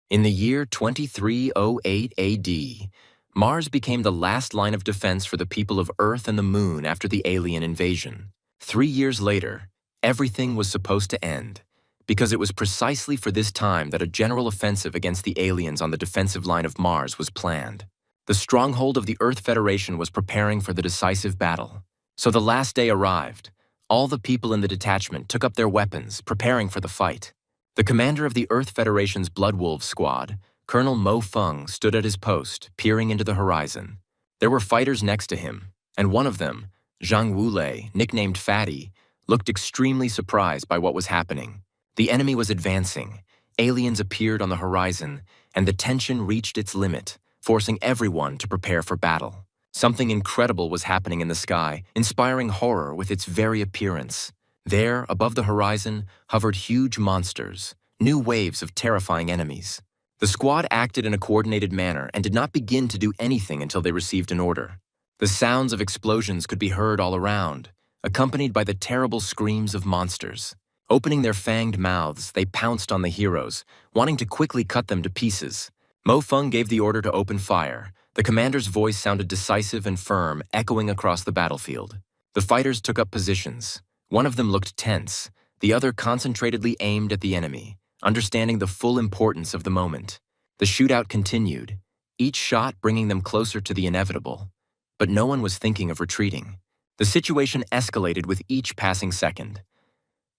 In the year 2308 AD, Mars became the last line of defense for the people of Earth and the Moon after the alien invasion. 3 years later, everything was supposed to end, because it was precisely for this time that a general offensive against the aliens on the defensive line of Mars was planned. The stronghold of the Earth Federation was preparing for the decisive battle. So the last day arrived. All the people in the detachment took up their weapons, preparing for the fight. The commander of the Earth Federation's Bloodwolves squad, Colonel Mo Feng, stood at his post, peering into the horizon. There were fighters next to him, and one of them, Zhang Wulei, nicknamed Fatty, looked extremely surprised by what was happening. The enemy was advancing, aliens appeared on the horizon, and the tension reached its limit, forcing everyone to prepare for battle. Something incredible was happening in the sky, inspiring horror with its very appearance. There, above the horizon, hovered huge monsters, new waves of terrifying enemies. The squad acted in a coordinated manner and did not begin to do anything until they received an order. The sounds of explosions could be heard all around, accompanied by the terrible screams of monsters. Opening their fanged mouths, they pounced on the heroes, wanting to quickly cut them to pieces. Mo Feng gave the order to open fire. The commander's voice sounded decisive and firm, echoing across the battlefield. The fighters took up positions. One of them looked tense, the other concentratedly aimed at the enemy, understanding the full importance of the moment. The shootout continued, each shot bringing them closer to the inevitable. But no one was thinking of retreating. The situation escalated with each passing second.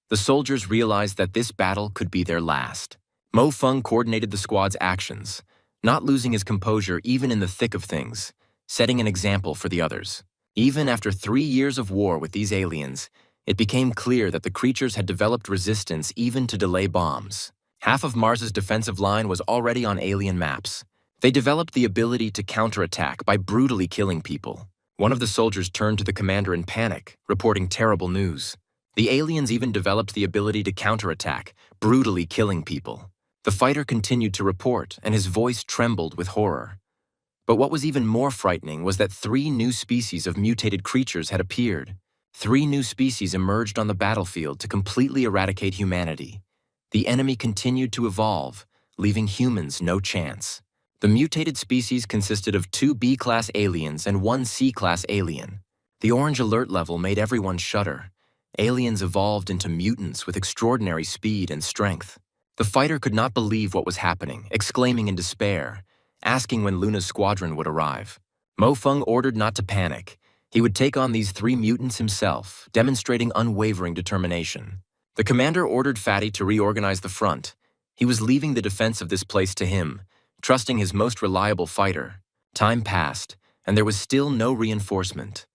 The soldiers realized that this battle could be their last. Mo Feng coordinated the squad's actions, not losing his composure even in the thick of things, setting an example for the others. Even after 3 years of war with these aliens, it became clear that the creatures had developed resistance even to delay bombs. Half of Mars's defensive line was already on alien maps. They developed the ability to counterattack by brutally killing people. One of the soldiers turned to the commander in panic, reporting terrible news. The aliens even developed the ability to counterattack, brutally killing people. The fighter continued to report, and his voice trembled with horror. But what was even more frightening was that 3 new species of mutated creatures had appeared. 3 new species emerged on the battlefield to completely eradicate humanity. The enemy continued to evolve, leaving humans no chance. The mutated species consisted of 2 B-class aliens and 1 C-class alien. The orange alert level made everyone shudder. Aliens evolved into mutants with extraordinary speed and strength. The fighter could not believe what was happening, exclaiming in despair, asking when Luna's squadron would arrive. Mo Feng ordered not to panic. He would take on these 3 mutants himself, demonstrating unwavering determination. The commander ordered Fatty to reorganize the front. He was leaving the defense of this place to him, trusting his most reliable fighter. Time passed, and there was still no reinforcement.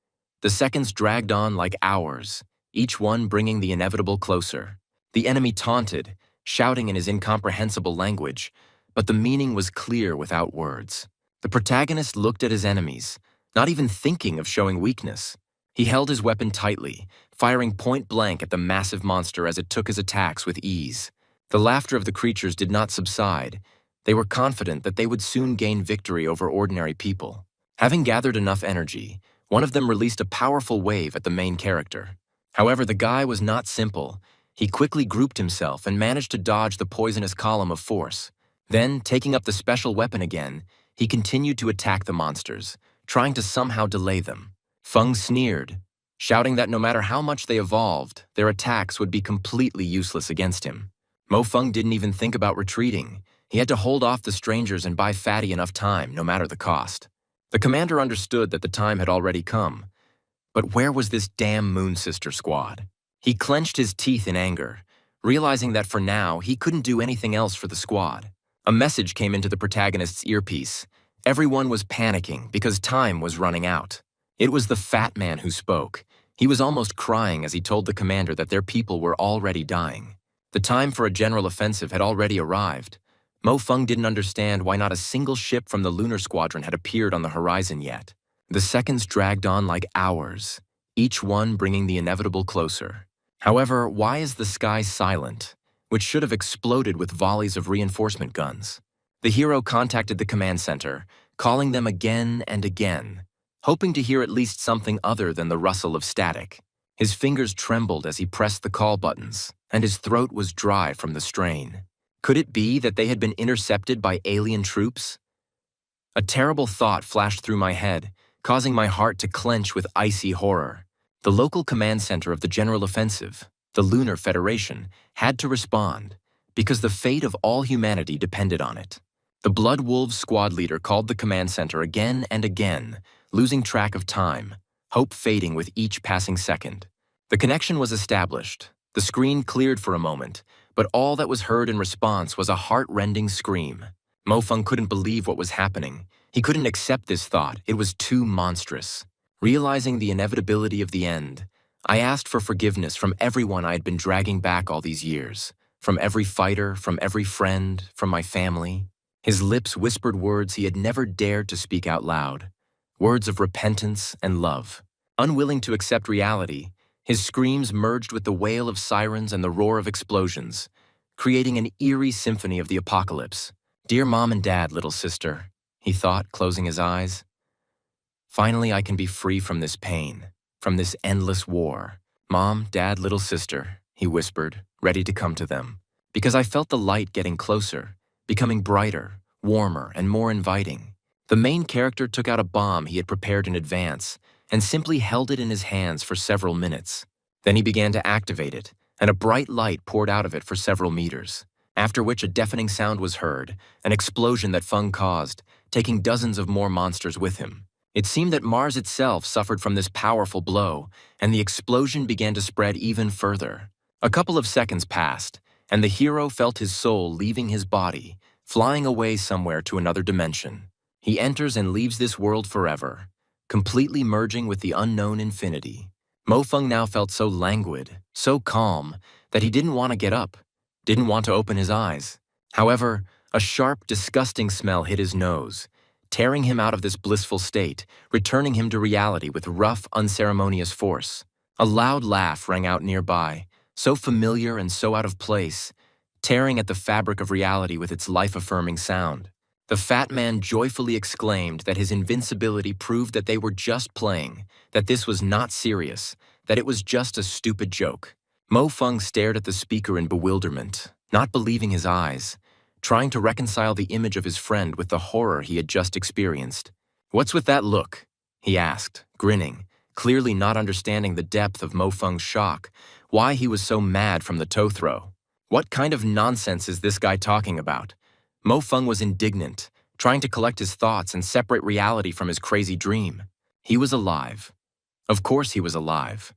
The seconds dragged on like hours, each one bringing the inevitable closer. The enemy taunted, shouting in his incomprehensible language, but the meaning was clear without words. The protagonist looked at his enemies, not even thinking of showing weakness. He held his weapon tightly, firing point blank at the massive monster as it took his attacks with ease. The laughter of the creatures did not subside. They were confident that they would soon gain victory over ordinary people. Having gathered enough energy, one of them released a powerful wave at the main character. However, the guy was not simple. He quickly grouped himself and managed to dodge the poisonous column of force. Then, taking up the special weapon again, he continued to attack the monsters, trying to somehow delay them. Feng sneered, shouting that no matter how much they evolved, their attacks would be completely useless against him. Mo Feng didn't even think about retreating. He had to hold off the strangers and buy Fatty enough time, no matter the cost. The commander understood that the time had already come. But where was this damn Moon Sister squad? He clenched his teeth in anger, realizing that for now he couldn't do anything else for the squad. A message came into the protagonist's earpiece. Everyone was panicking because time was running out. It was the fat man who spoke. He was almost crying as he told the commander that their people were already dying. The time for a general offensive had already arrived. Mo Feng didn't understand why not a single ship from the lunar squadron had appeared on the horizon yet. The seconds dragged on like hours, each one bringing the inevitable closer. However, why is the sky silent, which should have exploded with volleys of reinforcement guns? The hero contacted the command center, calling them again and again, hoping to hear at least something other than the rustle of static. His fingers trembled as he pressed the call buttons, and his throat was dry from the strain. Could it be that they had been intercepted by alien troops? A terrible thought flashed through my head, causing my heart to clench with icy horror. The local command center of the General Offensive, the Lunar Federation, had to respond, because the fate of all humanity depended on it. The Blood Wolves squad leader called the command center again and again, losing track of time, hope fading with each passing second. The connection was established. The screen cleared for a moment, but all that was heard in response was a heart-rending scream. Mo Feng couldn't believe what was happening. He couldn't accept this thought. It was too monstrous. Realizing the inevitability of the end, I asked for forgiveness from everyone I had been dragging back all these years, from every fighter, from every friend, from my family. His lips whispered words he had never dared to speak out loud, words of repentance and love. Unwilling to accept reality, his screams merged with the wail of sirens and the roar of explosions, creating an eerie symphony of the apocalypse. "Dear Mom and Dad, little sister," he thought, closing his eyes. "Finally, I can be free from this pain, from this endless war. Mom, Dad, little sister," he whispered, ready to come to them, because I felt the light getting closer, becoming brighter, warmer, and more inviting. The main character took out a bomb he had prepared in advance and simply held it in his hands for several minutes. Then he began to activate it, and a bright light poured out of it for several meters, after which a deafening sound was heard, an explosion that Feng caused, taking dozens of more monsters with him. It seemed that Mars itself suffered from this powerful blow, and the explosion began to spread even further. A couple of seconds passed, and the hero felt his soul leaving his body, flying away somewhere to another dimension. He enters and leaves this world forever, completely merging with the unknown infinity. Mo Feng now felt so languid, so calm, that he didn't want to get up, didn't want to open his eyes. However, a sharp, disgusting smell hit his nose, tearing him out of this blissful state, returning him to reality with rough, unceremonious force. A loud laugh rang out nearby, so familiar and so out of place, tearing at the fabric of reality with its life-affirming sound. The fat man joyfully exclaimed that his invincibility proved that they were just playing, that this was not serious, that it was just a stupid joke. Mo Feng stared at the speaker in bewilderment, not believing his eyes, trying to reconcile the image of his friend with the horror he had just experienced. "What's with that look?" he asked, grinning, clearly not understanding the depth of Mo Feng's shock, why he was so mad from the toe throw. "What kind of nonsense is this guy talking about?" Mo Feng was indignant, trying to collect his thoughts and separate reality from his crazy dream. He was alive. Of course he was alive.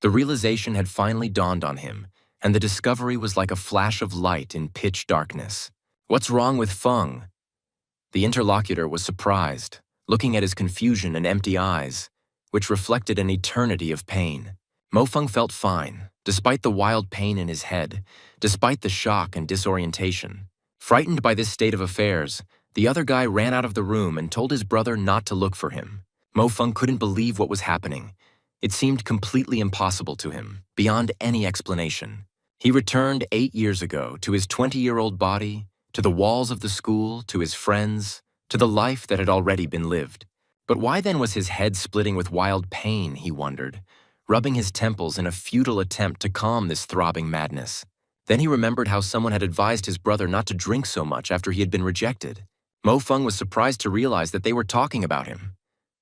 The realization had finally dawned on him, and the discovery was like a flash of light in pitch darkness. "What's wrong with Feng?" The interlocutor was surprised, looking at his confusion and empty eyes, which reflected an eternity of pain. Mo Feng felt fine, despite the wild pain in his head, despite the shock and disorientation. Frightened by this state of affairs, the other guy ran out of the room and told his brother not to look for him. Mo Feng couldn't believe what was happening. It seemed completely impossible to him, beyond any explanation. He returned 8 years ago to his 20-year-old body, to the walls of the school, to his friends, to the life that had already been lived. But why then was his head splitting with wild pain, he wondered, rubbing his temples in a futile attempt to calm this throbbing madness. Then he remembered how someone had advised his brother not to drink so much after he had been rejected. Mo Feng was surprised to realize that they were talking about him,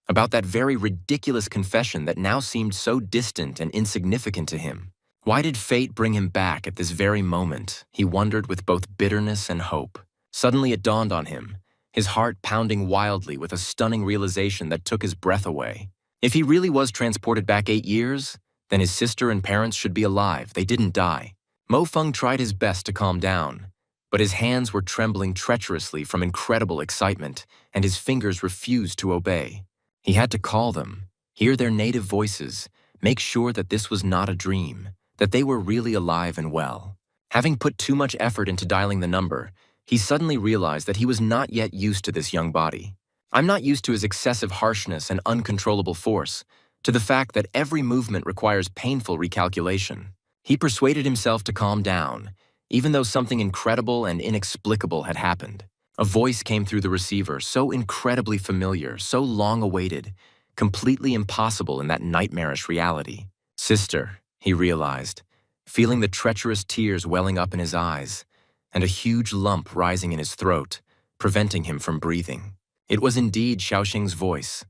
about that very ridiculous confession that now seemed so distant and insignificant to him. Why did fate bring him back at this very moment? He wondered with both bitterness and hope. Suddenly it dawned on him, his heart pounding wildly with a stunning realization that took his breath away. If he really was transported back 8 years, then his sister and parents should be alive. They didn't die. Mo Feng tried his best to calm down, but his hands were trembling treacherously from incredible excitement, and his fingers refused to obey. He had to call them, hear their native voices, make sure that this was not a dream, that they were really alive and well. Having put too much effort into dialing the number, he suddenly realized that he was not yet used to this young body. "I'm not used to his excessive harshness and uncontrollable force, to the fact that every movement requires painful recalculation." He persuaded himself to calm down, even though something incredible and inexplicable had happened. A voice came through the receiver, so incredibly familiar, so long-awaited, completely impossible in that nightmarish reality. "Sister," he realized, feeling the treacherous tears welling up in his eyes, and a huge lump rising in his throat, preventing him from breathing. It was indeed Xiaoxing's voice.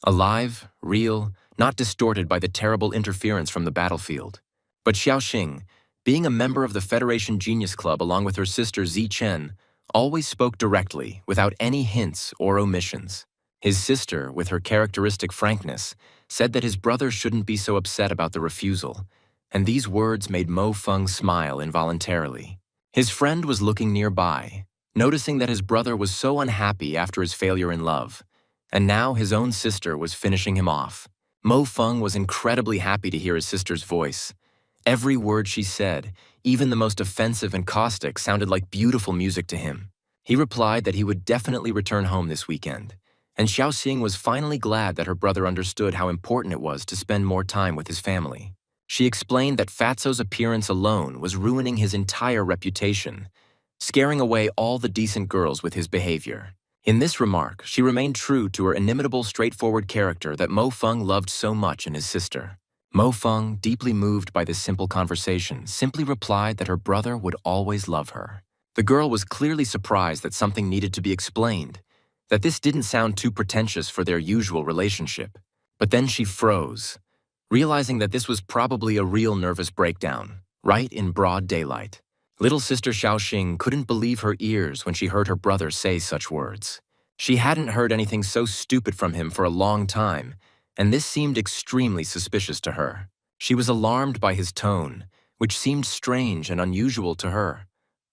Alive, real, not distorted by the terrible interference from the battlefield. But Xiaoxing, being a member of the Federation Genius Club along with her sister Zi Chen, always spoke directly, without any hints or omissions. His sister, with her characteristic frankness, said that his brother shouldn't be so upset about the refusal, and these words made Mo Feng smile involuntarily. His friend was looking nearby, noticing that his brother was so unhappy after his failure in love, and now his own sister was finishing him off. Mo Feng was incredibly happy to hear his sister's voice. Every word she said, even the most offensive and caustic, sounded like beautiful music to him. He replied that he would definitely return home this weekend, and Xiaoxing was finally glad that her brother understood how important it was to spend more time with his family. She explained that Fatso's appearance alone was ruining his entire reputation, scaring away all the decent girls with his behavior. In this remark, she remained true to her inimitable, straightforward character that Mo Feng loved so much in his sister. Mo Feng, deeply moved by this simple conversation, simply replied that her brother would always love her. The girl was clearly surprised that something needed to be explained, that this didn't sound too pretentious for their usual relationship. But then she froze, realizing that this was probably a real nervous breakdown, right in broad daylight. Little sister Xiaoxing couldn't believe her ears when she heard her brother say such words. She hadn't heard anything so stupid from him for a long time, and this seemed extremely suspicious to her. She was alarmed by his tone, which seemed strange and unusual to her.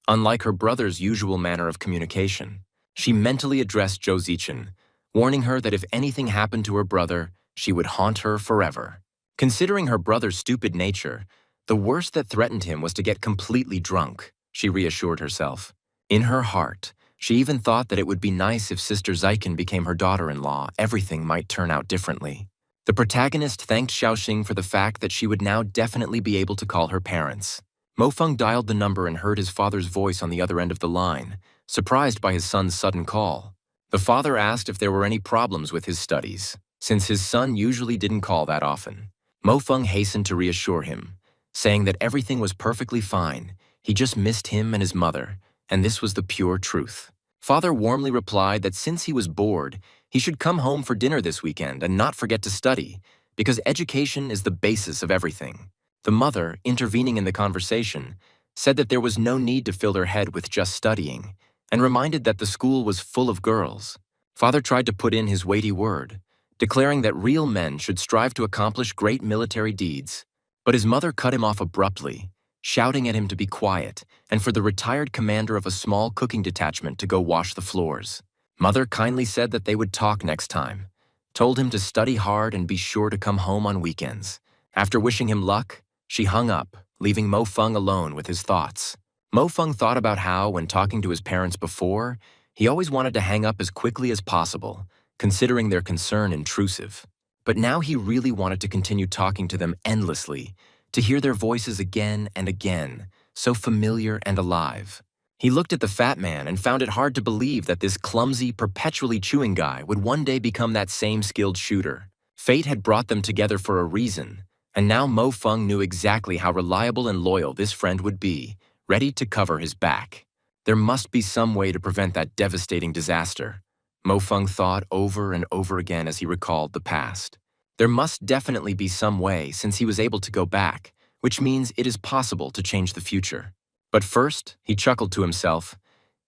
Unlike her brother's usual manner of communication, she mentally addressed Zhou Zichen, warning her that if anything happened to her brother, she would haunt her forever. Considering her brother's stupid nature, the worst that threatened him was to get completely drunk, she reassured herself. In her heart, she even thought that it would be nice if Sister Zichen became her daughter-in-law. Everything might turn out differently. The protagonist thanked Xiaoxing for the fact that she would now definitely be able to call her parents. Mo Feng dialed the number and heard his father's voice on the other end of the line, surprised by his son's sudden call. The father asked if there were any problems with his studies, since his son usually didn't call that often. Mo Feng hastened to reassure him, saying that everything was perfectly fine, he just missed him and his mother, and this was the pure truth. Father warmly replied that since he was bored, he should come home for dinner this weekend and not forget to study, because education is the basis of everything. The mother, intervening in the conversation, said that there was no need to fill her head with just studying, and reminded that the school was full of girls. Father tried to put in his weighty word, declaring that real men should strive to accomplish great military deeds. But his mother cut him off abruptly, shouting at him to be quiet and for the retired commander of a small cooking detachment to go wash the floors. Mother kindly said that they would talk next time, told him to study hard and be sure to come home on weekends. After wishing him luck, she hung up, leaving Mo Feng alone with his thoughts. Mo Feng thought about how, when talking to his parents before, he always wanted to hang up as quickly as possible, considering their concern intrusive. But now he really wanted to continue talking to them endlessly, to hear their voices again and again, so familiar and alive. He looked at the fat man and found it hard to believe that this clumsy, perpetually chewing guy would one day become that same skilled shooter. Fate had brought them together for a reason, and now Mo Feng knew exactly how reliable and loyal this friend would be, ready to cover his back. There must be some way to prevent that devastating disaster. Mo Feng thought over and over again as he recalled the past. There must definitely be some way since he was able to go back, which means it is possible to change the future. But first, he chuckled to himself.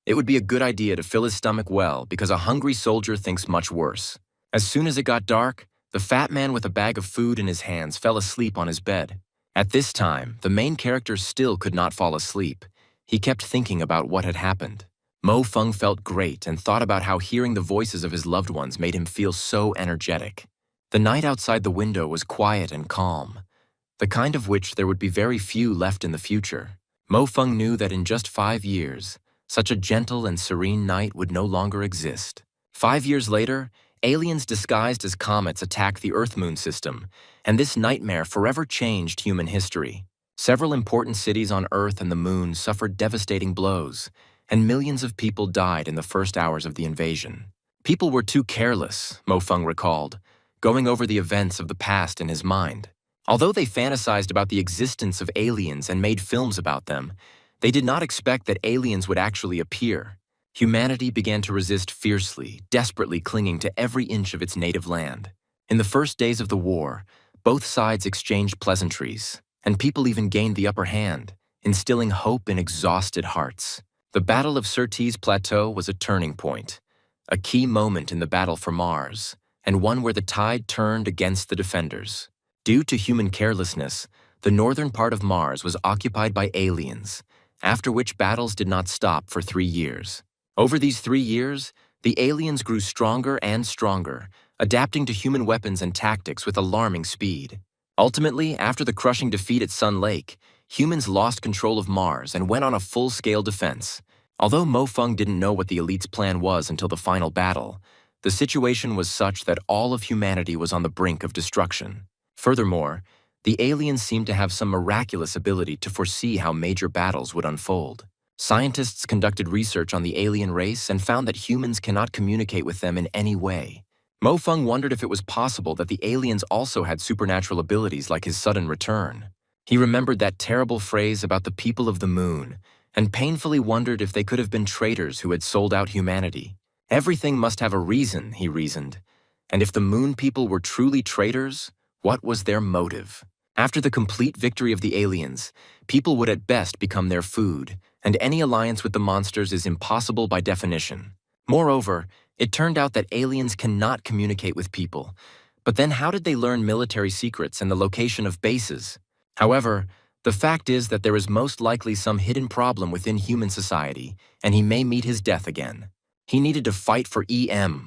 It would be a good idea to fill his stomach well because a hungry soldier thinks much worse. As soon as it got dark, the fat man with a bag of food in his hands fell asleep on his bed. At this time, the main character still could not fall asleep. He kept thinking about what had happened. Mo Feng felt great and thought about how hearing the voices of his loved ones made him feel so energetic. The night outside the window was quiet and calm, the kind of which there would be very few left in the future. Mo Feng knew that in just 5 years, such a gentle and serene night would no longer exist. 5 years later, aliens disguised as comets attacked the Earth-Moon system, and this nightmare forever changed human history. Several important cities on Earth and the Moon suffered devastating blows, and millions of people died in the first hours of the invasion. People were too careless, Mo Feng recalled, going over the events of the past in his mind. Although they fantasized about the existence of aliens and made films about them, They did not expect that aliens would actually appear. Humanity began to resist fiercely, desperately clinging to every inch of its native land. In the first days of the war, both sides exchanged pleasantries, and people even gained the upper hand, instilling hope in exhausted hearts. The Battle of Surtees Plateau was a turning point, a key moment in the battle for Mars, and one where the tide turned against the defenders. Due to human carelessness, the northern part of Mars was occupied by aliens, after which battles did not stop for 3 years. Over these 3 years, the aliens grew stronger and stronger, adapting to human weapons and tactics with alarming speed. Ultimately, after the crushing defeat at Sun Lake, humans lost control of Mars and went on a full-scale defense. Although Mo Fung didn't know what the elite's plan was until the final battle, the situation was such that all of humanity was on the brink of destruction. Furthermore, the aliens seemed to have some miraculous ability to foresee how major battles would unfold. Scientists conducted research on the alien race and found that humans cannot communicate with them in any way. Mo Fung wondered if it was possible that the aliens also had supernatural abilities like his sudden return. He remembered that terrible phrase about the people of the moon, and painfully wondered if they could have been traitors who had sold out humanity. Everything must have a reason, he reasoned. And if the moon people were truly traitors, what was their motive? After the complete victory of the aliens, people would at best become their food, and any alliance with the monsters is impossible by definition. Moreover, it turned out that aliens cannot communicate with people. But then how did they learn military secrets and the location of bases? However, the fact is that there is most likely some hidden problem within human society, and he may meet his death again. He needed to fight for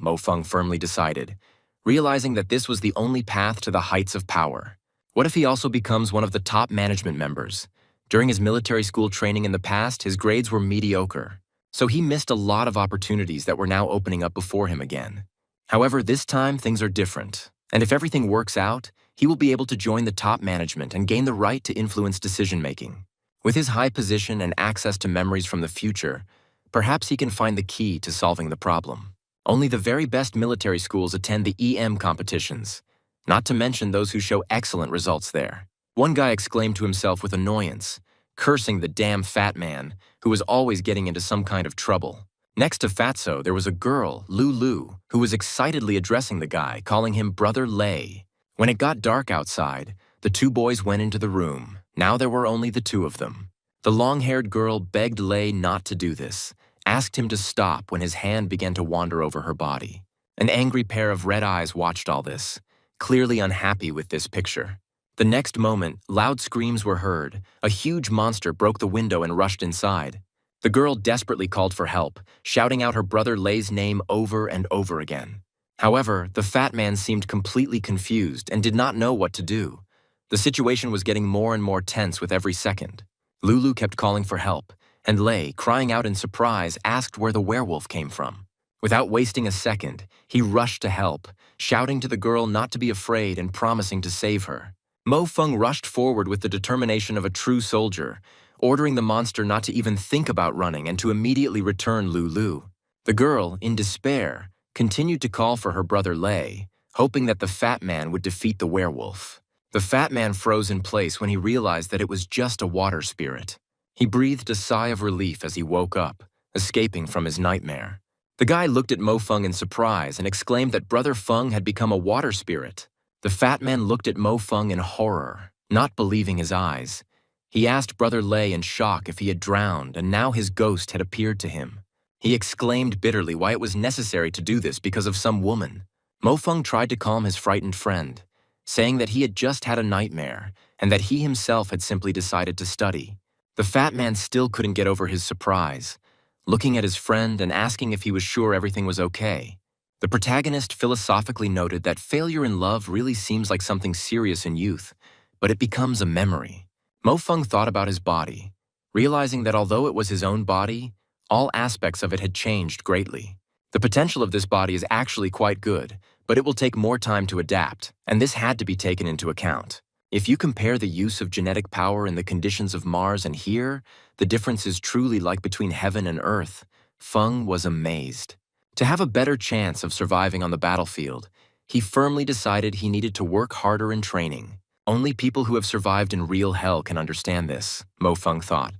Mo Fung firmly decided, realizing that this was the only path to the heights of power. What if he also becomes one of the top management members? During his military school training in the past, his grades were mediocre, so he missed a lot of opportunities that were now opening up before him again. However, this time things are different, and if everything works out, he will be able to join the top management and gain the right to influence decision-making. With his high position and access to memories from the future, perhaps he can find the key to solving the problem. Only the very best military schools attend the competitions, not to mention those who show excellent results there. One guy exclaimed to himself with annoyance, cursing the damn fat man, who was always getting into some kind of trouble. Next to Fatso, there was a girl, Lulu, who was excitedly addressing the guy, calling him Brother Lei. When it got dark outside, the two boys went into the room. Now there were only the two of them. The long-haired girl begged Lei not to do this, asked him to stop when his hand began to wander over her body. An angry pair of red eyes watched all this, clearly unhappy with this picture. The next moment, loud screams were heard. A huge monster broke the window and rushed inside. The girl desperately called for help, shouting out her brother Lei's name over and over again. However, the fat man seemed completely confused and did not know what to do. The situation was getting more and more tense with every second. Lulu kept calling for help, and Lei, crying out in surprise, asked where the werewolf came from. Without wasting a second, he rushed to help, shouting to the girl not to be afraid and promising to save her. Mo Fung rushed forward with the determination of a true soldier, ordering the monster not to even think about running and to immediately return Lulu. The girl, in despair, continued to call for her brother Lei, hoping that the fat man would defeat the werewolf. The fat man froze in place when he realized that it was just a water spirit. He breathed a sigh of relief as he woke up, escaping from his nightmare. The guy looked at Mo Fung in surprise and exclaimed that Brother Fung had become a water spirit. The fat man looked at Mo Fung in horror, not believing his eyes. He asked Brother Lei in shock if he had drowned, and now his ghost had appeared to him. He exclaimed bitterly why it was necessary to do this because of some woman. Mo Fung tried to calm his frightened friend, saying that he had just had a nightmare and that he himself had simply decided to study. The fat man still couldn't get over his surprise, looking at his friend and asking if he was sure everything was okay. The protagonist philosophically noted that failure in love really seems like something serious in youth, but it becomes a memory. Mo Fung thought about his body, realizing that although it was his own body, all aspects of it had changed greatly. The potential of this body is actually quite good, but it will take more time to adapt, and this had to be taken into account. If you compare the use of genetic power in the conditions of Mars and here, the difference is truly like between heaven and earth. Fung was amazed. To have a better chance of surviving on the battlefield, he firmly decided he needed to work harder in training. Only people who have survived in real hell can understand this, Mo Fung thought.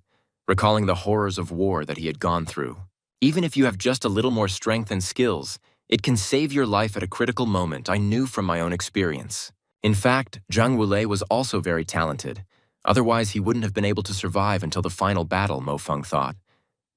recalling the horrors of war that he had gone through. Even if you have just a little more strength and skills, it can save your life at a critical moment, I knew from my own experience. In fact, Zhang Wulei was also very talented. Otherwise, he wouldn't have been able to survive until the final battle, Mo Feng thought.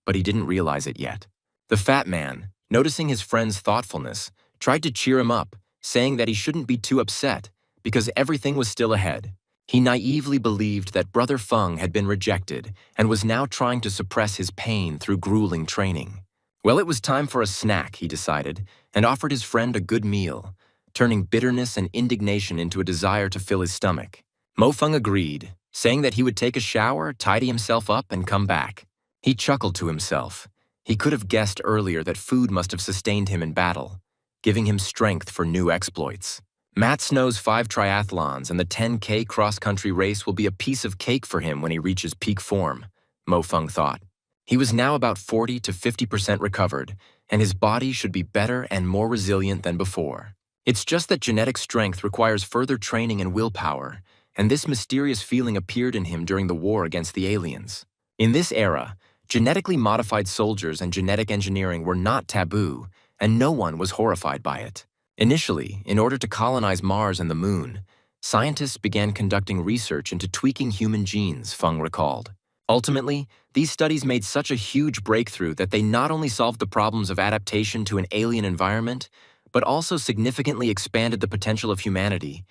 But he didn't realize it yet. The fat man, noticing his friend's thoughtfulness, tried to cheer him up, saying that he shouldn't be too upset because everything was still ahead. He naively believed that Brother Feng had been rejected and was now trying to suppress his pain through grueling training. Well, it was time for a snack, he decided, and offered his friend a good meal, turning bitterness and indignation into a desire to fill his stomach. Mo Feng agreed, saying that he would take a shower, tidy himself up, and come back. He chuckled to himself. He could have guessed earlier that food must have sustained him in battle, giving him strength for new exploits. Matt Snow's 5 triathlons and the 10K cross-country race will be a piece of cake for him when he reaches peak form, Mo Feng thought. He was now about 40 to 50% recovered, and his body should be better and more resilient than before. It's just that genetic strength requires further training and willpower, and this mysterious feeling appeared in him during the war against the aliens. In this era, genetically modified soldiers and genetic engineering were not taboo, and no one was horrified by it. Initially, in order to colonize Mars and the Moon, scientists began conducting research into tweaking human genes, Feng recalled. Ultimately, these studies made such a huge breakthrough that they not only solved the problems of adaptation to an alien environment, but also significantly expanded the potential of humanity.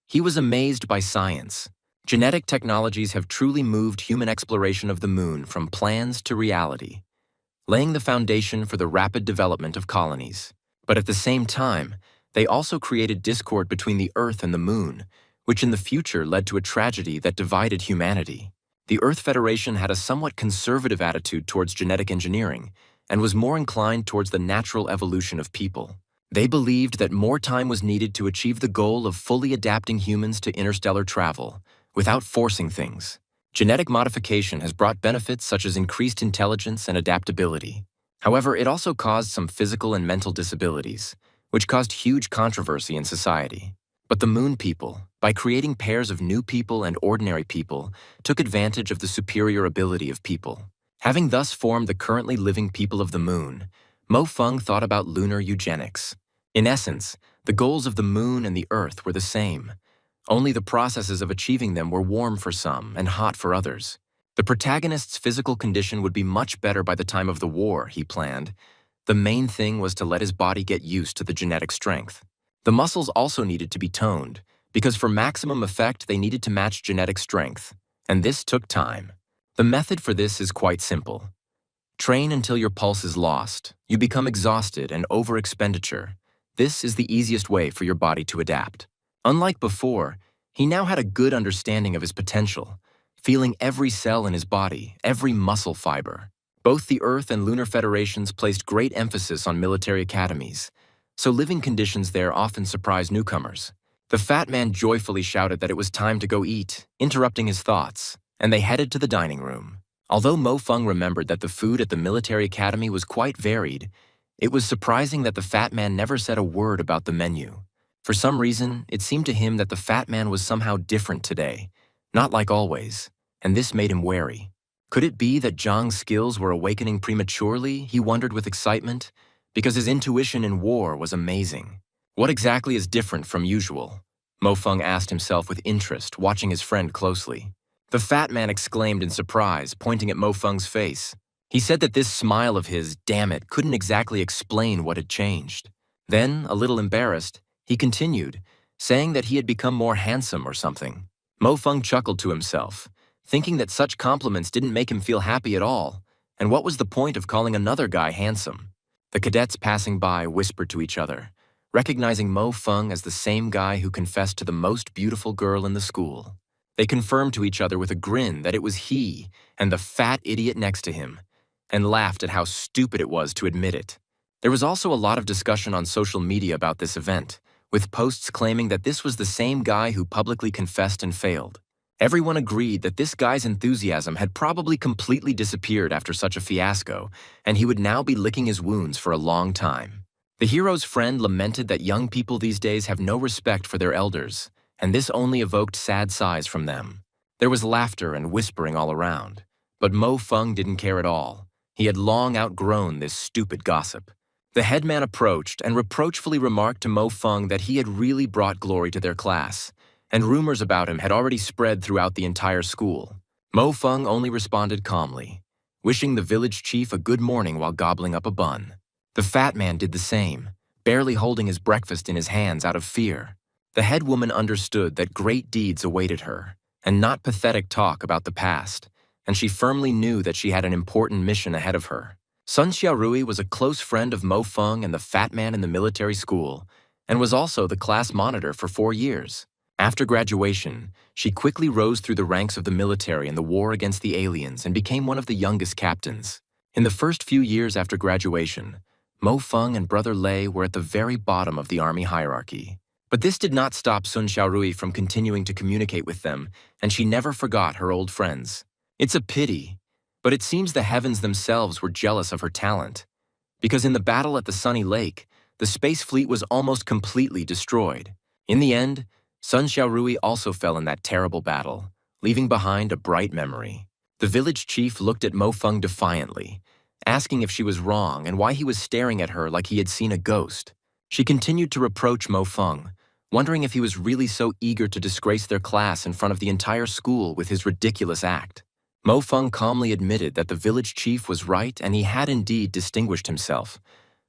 He was amazed by science. Genetic technologies have truly moved human exploration of the Moon from plans to reality, laying the foundation for the rapid development of colonies. But at the same time, they also created discord between the Earth and the Moon, which in the future led to a tragedy that divided humanity. The Earth Federation had a somewhat conservative attitude towards genetic engineering and was more inclined towards the natural evolution of people. They believed that more time was needed to achieve the goal of fully adapting humans to interstellar travel, without forcing things. Genetic modification has brought benefits such as increased intelligence and adaptability. However, it also caused some physical and mental disabilities, which caused huge controversy in society. But the Moon people, by creating pairs of new people and ordinary people, took advantage of the superior ability of people. Having thus formed the currently living people of the Moon, Mo Feng thought about lunar eugenics. In essence, the goals of the Moon and the Earth were the same. Only the processes of achieving them were warm for some and hot for others. The protagonist's physical condition would be much better by the time of the war, he planned. The main thing was to let his body get used to the genetic strength. The muscles also needed to be toned, because for maximum effect they needed to match genetic strength, and this took time. The method for this is quite simple. Train until your pulse is lost, you become exhausted and over-expenditure. This is the easiest way for your body to adapt. Unlike before, he now had a good understanding of his potential, feeling every cell in his body, every muscle fiber. Both the Earth and Lunar Federations placed great emphasis on military academies, so living conditions there often surprised newcomers. The fat man joyfully shouted that it was time to go eat, interrupting his thoughts, and they headed to the dining room. Although Mo Feng remembered that the food at the military academy was quite varied, it was surprising that the fat man never said a word about the menu. For some reason, it seemed to him that the fat man was somehow different today, not like always, and this made him wary. Could it be that Zhang's skills were awakening prematurely, he wondered with excitement, because his intuition in war was amazing. What exactly is different from usual? Mo Feng asked himself with interest, watching his friend closely. The fat man exclaimed in surprise, pointing at Mo Feng's face. He said that this smile of his, damn it, couldn't exactly explain what had changed. Then, a little embarrassed, he continued, saying that he had become more handsome or something. Mo Feng chuckled to himself, thinking that such compliments didn't make him feel happy at all, and what was the point of calling another guy handsome? The cadets passing by whispered to each other, recognizing Mo Feng as the same guy who confessed to the most beautiful girl in the school. They confirmed to each other with a grin that it was he and the fat idiot next to him, and laughed at how stupid it was to admit it. There was also a lot of discussion on social media about this event, with posts claiming that this was the same guy who publicly confessed and failed. Everyone agreed that this guy's enthusiasm had probably completely disappeared after such a fiasco, and he would now be licking his wounds for a long time. The hero's friend lamented that young people these days have no respect for their elders, and this only evoked sad sighs from them. There was laughter and whispering all around, But Mo Feng didn't care at all. He had long outgrown this stupid gossip. The headman approached and reproachfully remarked to Mo Feng that he had really brought glory to their class, and rumors about him had already spread throughout the entire school. Mo Feng only responded calmly, wishing the village chief a good morning while gobbling up a bun. The fat man did the same, barely holding his breakfast in his hands out of fear. The head woman understood that great deeds awaited her, and not pathetic talk about the past, and she firmly knew that she had an important mission ahead of her. Sun Xiaorui was a close friend of Mo Feng and the fat man in the military school, and was also the class monitor for 4 years. After graduation, she quickly rose through the ranks of the military in the war against the aliens and became one of the youngest captains. In the first few years after graduation, Mo Feng and brother Lei were at the very bottom of the army hierarchy. But this did not stop Sun Xiaorui from continuing to communicate with them, and she never forgot her old friends. It's a pity, but it seems the heavens themselves were jealous of her talent, because in the battle at the Sunny Lake, the space fleet was almost completely destroyed. In the end, Sun Xiaorui also fell in that terrible battle, leaving behind a bright memory. The village chief looked at Mo Feng defiantly, asking if she was wrong and why he was staring at her like he had seen a ghost. She continued to reproach Mo Feng, wondering if he was really so eager to disgrace their class in front of the entire school with his ridiculous act. Mo Feng calmly admitted that the village chief was right and he had indeed distinguished himself,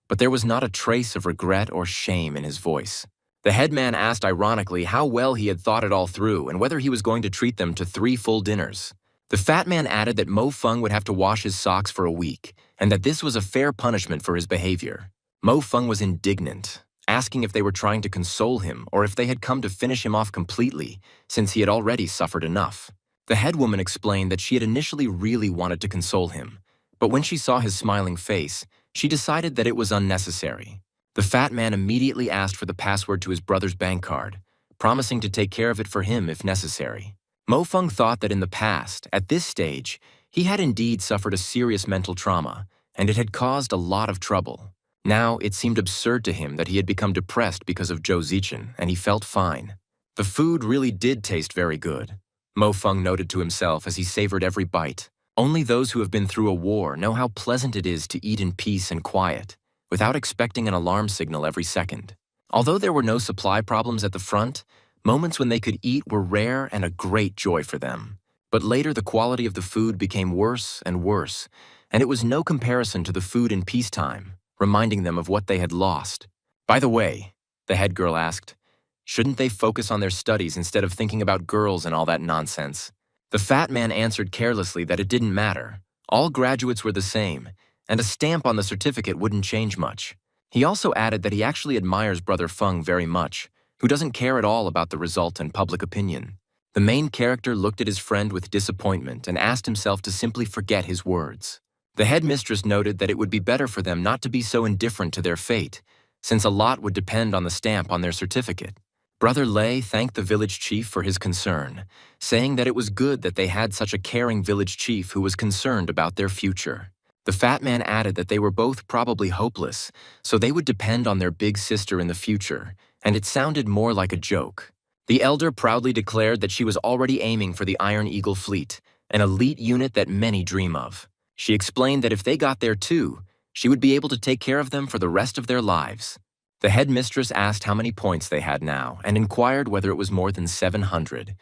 but there was not a trace of regret or shame in his voice. The headman asked ironically how well he had thought it all through and whether he was going to treat them to 3 full dinners. The fat man added that Mo Feng would have to wash his socks for a week, and that this was a fair punishment for his behavior. Mo Feng was indignant, asking if they were trying to console him or if they had come to finish him off completely, since he had already suffered enough. The head woman explained that she had initially really wanted to console him, but when she saw his smiling face, she decided that it was unnecessary. The fat man immediately asked for the password to his brother's bank card, promising to take care of it for him if necessary. Mo Feng thought that in the past, at this stage, he had indeed suffered a serious mental trauma, and it had caused a lot of trouble. Now, it seemed absurd to him that he had become depressed because of Zhou Zichen, and he felt fine. The food really did taste very good, Mo Feng noted to himself as he savored every bite. Only those who have been through a war know how pleasant it is to eat in peace and quiet, without expecting an alarm signal every second. Although there were no supply problems at the front, moments when they could eat were rare and a great joy for them. But later the quality of the food became worse and worse, and it was no comparison to the food in peacetime, reminding them of what they had lost. By the way, the head girl asked, shouldn't they focus on their studies instead of thinking about girls and all that nonsense? The fat man answered carelessly that it didn't matter. All graduates were the same, and a stamp on the certificate wouldn't change much. He also added that he actually admires Brother Feng very much, who doesn't care at all about the result and public opinion. The main character looked at his friend with disappointment and asked himself to simply forget his words. The headmistress noted that it would be better for them not to be so indifferent to their fate, since a lot would depend on the stamp on their certificate. Brother Lei thanked the village chief for his concern, saying that it was good that they had such a caring village chief who was concerned about their future. The fat man added that they were both probably hopeless, so they would depend on their big sister in the future, and it sounded more like a joke. The elder proudly declared that she was already aiming for the Iron Eagle fleet, an elite unit that many dream of. She explained that if they got there too, she would be able to take care of them for the rest of their lives. The headmistress asked how many points they had now and inquired whether it was more than 700,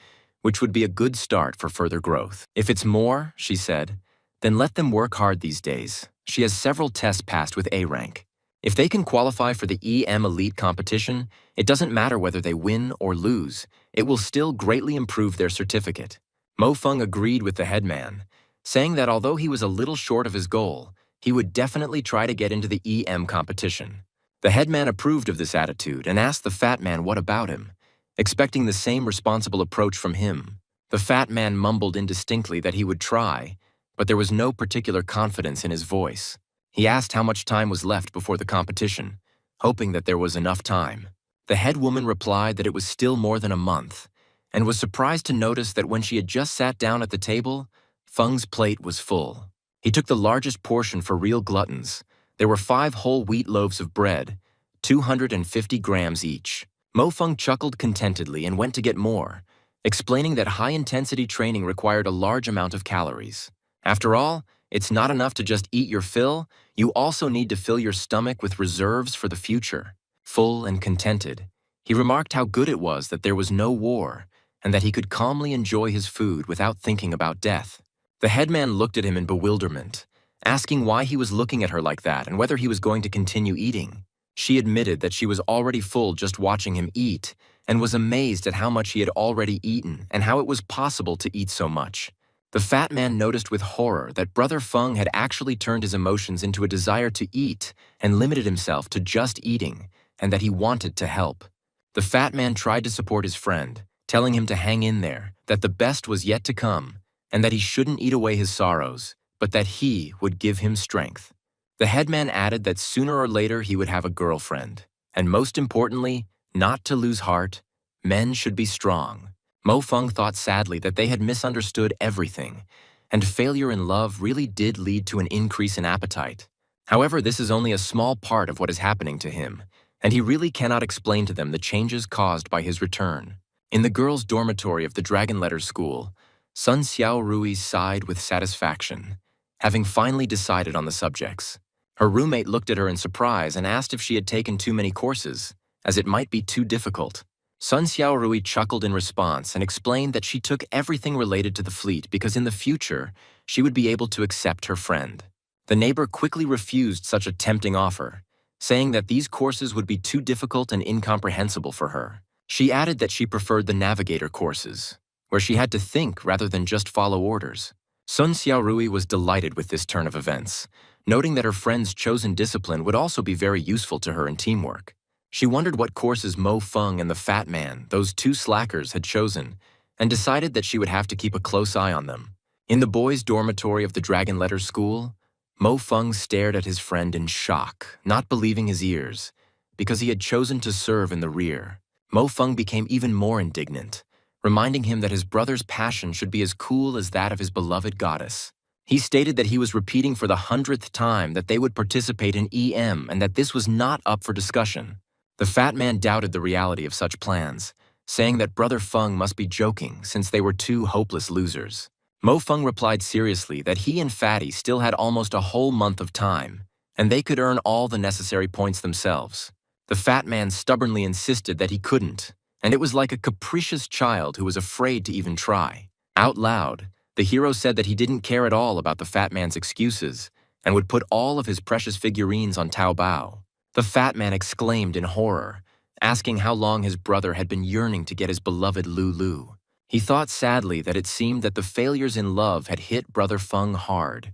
which would be a good start for further growth. If it's more, she said, then let them work hard these days. She has several tests passed with A rank. If they can qualify for the EM Elite competition, it doesn't matter whether they win or lose. It will still greatly improve their certificate. Mo Feng agreed with the headman, saying that although he was a little short of his goal, he would definitely try to get into the EM competition. The headman approved of this attitude and asked the fat man what about him, expecting the same responsible approach from him. The fat man mumbled indistinctly that he would try, but there was no particular confidence in his voice. He asked how much time was left before the competition, hoping that there was enough time. The head woman replied that it was still more than a month, and was surprised to notice that when she had just sat down at the table, Feng's plate was full. He took the largest portion for real gluttons. There were 5 whole wheat loaves of bread, 250 grams each. Mo Feng chuckled contentedly and went to get more, explaining that high-intensity training required a large amount of calories. After all, it's not enough to just eat your fill, you also need to fill your stomach with reserves for the future. Full and contented, he remarked how good it was that there was no war and that he could calmly enjoy his food without thinking about death. The headman looked at him in bewilderment, asking why he was looking at her like that and whether he was going to continue eating. She admitted that she was already full just watching him eat and was amazed at how much he had already eaten and how it was possible to eat so much. The fat man noticed with horror that Brother Feng had actually turned his emotions into a desire to eat and limited himself to just eating, and that he wanted to help. The fat man tried to support his friend, telling him to hang in there, that the best was yet to come, and that he shouldn't eat away his sorrows, but that he would give him strength. The headman added that sooner or later he would have a girlfriend, and most importantly, not to lose heart, men should be strong. Mo Feng thought sadly that they had misunderstood everything, and failure in love really did lead to an increase in appetite. However, this is only a small part of what is happening to him, and he really cannot explain to them the changes caused by his return. In the girls' dormitory of the Dragon Letter School, Sun Xiao Rui sighed with satisfaction, having finally decided on the subjects. Her roommate looked at her in surprise and asked if she had taken too many courses, as it might be too difficult. Sun Xiao Rui chuckled in response and explained that she took everything related to the fleet because in the future, she would be able to accept her friend. The neighbor quickly refused such a tempting offer, saying that these courses would be too difficult and incomprehensible for her. She added that she preferred the navigator courses, where she had to think rather than just follow orders. Sun Xiaorui was delighted with this turn of events, noting that her friend's chosen discipline would also be very useful to her in teamwork. She wondered what courses Mo Feng and the Fat Man, those two slackers, had chosen, and decided that she would have to keep a close eye on them. In the boys' dormitory of the Dragon Letter School, Mo Feng stared at his friend in shock, not believing his ears, because he had chosen to serve in the rear. Mo Feng became even more indignant, reminding him that his brother's passion should be as cool as that of his beloved goddess. He stated that he was repeating for the 100th time that they would participate in EM and that this was not up for discussion. The fat man doubted the reality of such plans, saying that Brother Feng must be joking since they were two hopeless losers. Mo Feng replied seriously that he and Fatty still had almost a whole month of time, and they could earn all the necessary points themselves. The fat man stubbornly insisted that he couldn't, and it was like a capricious child who was afraid to even try. Out loud, the hero said that he didn't care at all about the fat man's excuses and would put all of his precious figurines on Taobao. The fat man exclaimed in horror, asking how long his brother had been yearning to get his beloved Lulu. He thought sadly that it seemed that the failures in love had hit Brother Feng hard,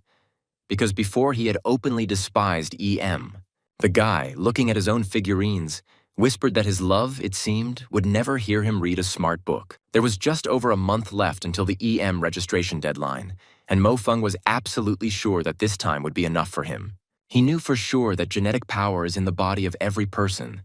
because before he had openly despised EM. The guy, looking at his own figurines, whispered that his love, it seemed, would never hear him read a smart book. There was just over a month left until the EM registration deadline, and Mo Feng was absolutely sure that this time would be enough for him. He knew for sure that genetic power is in the body of every person,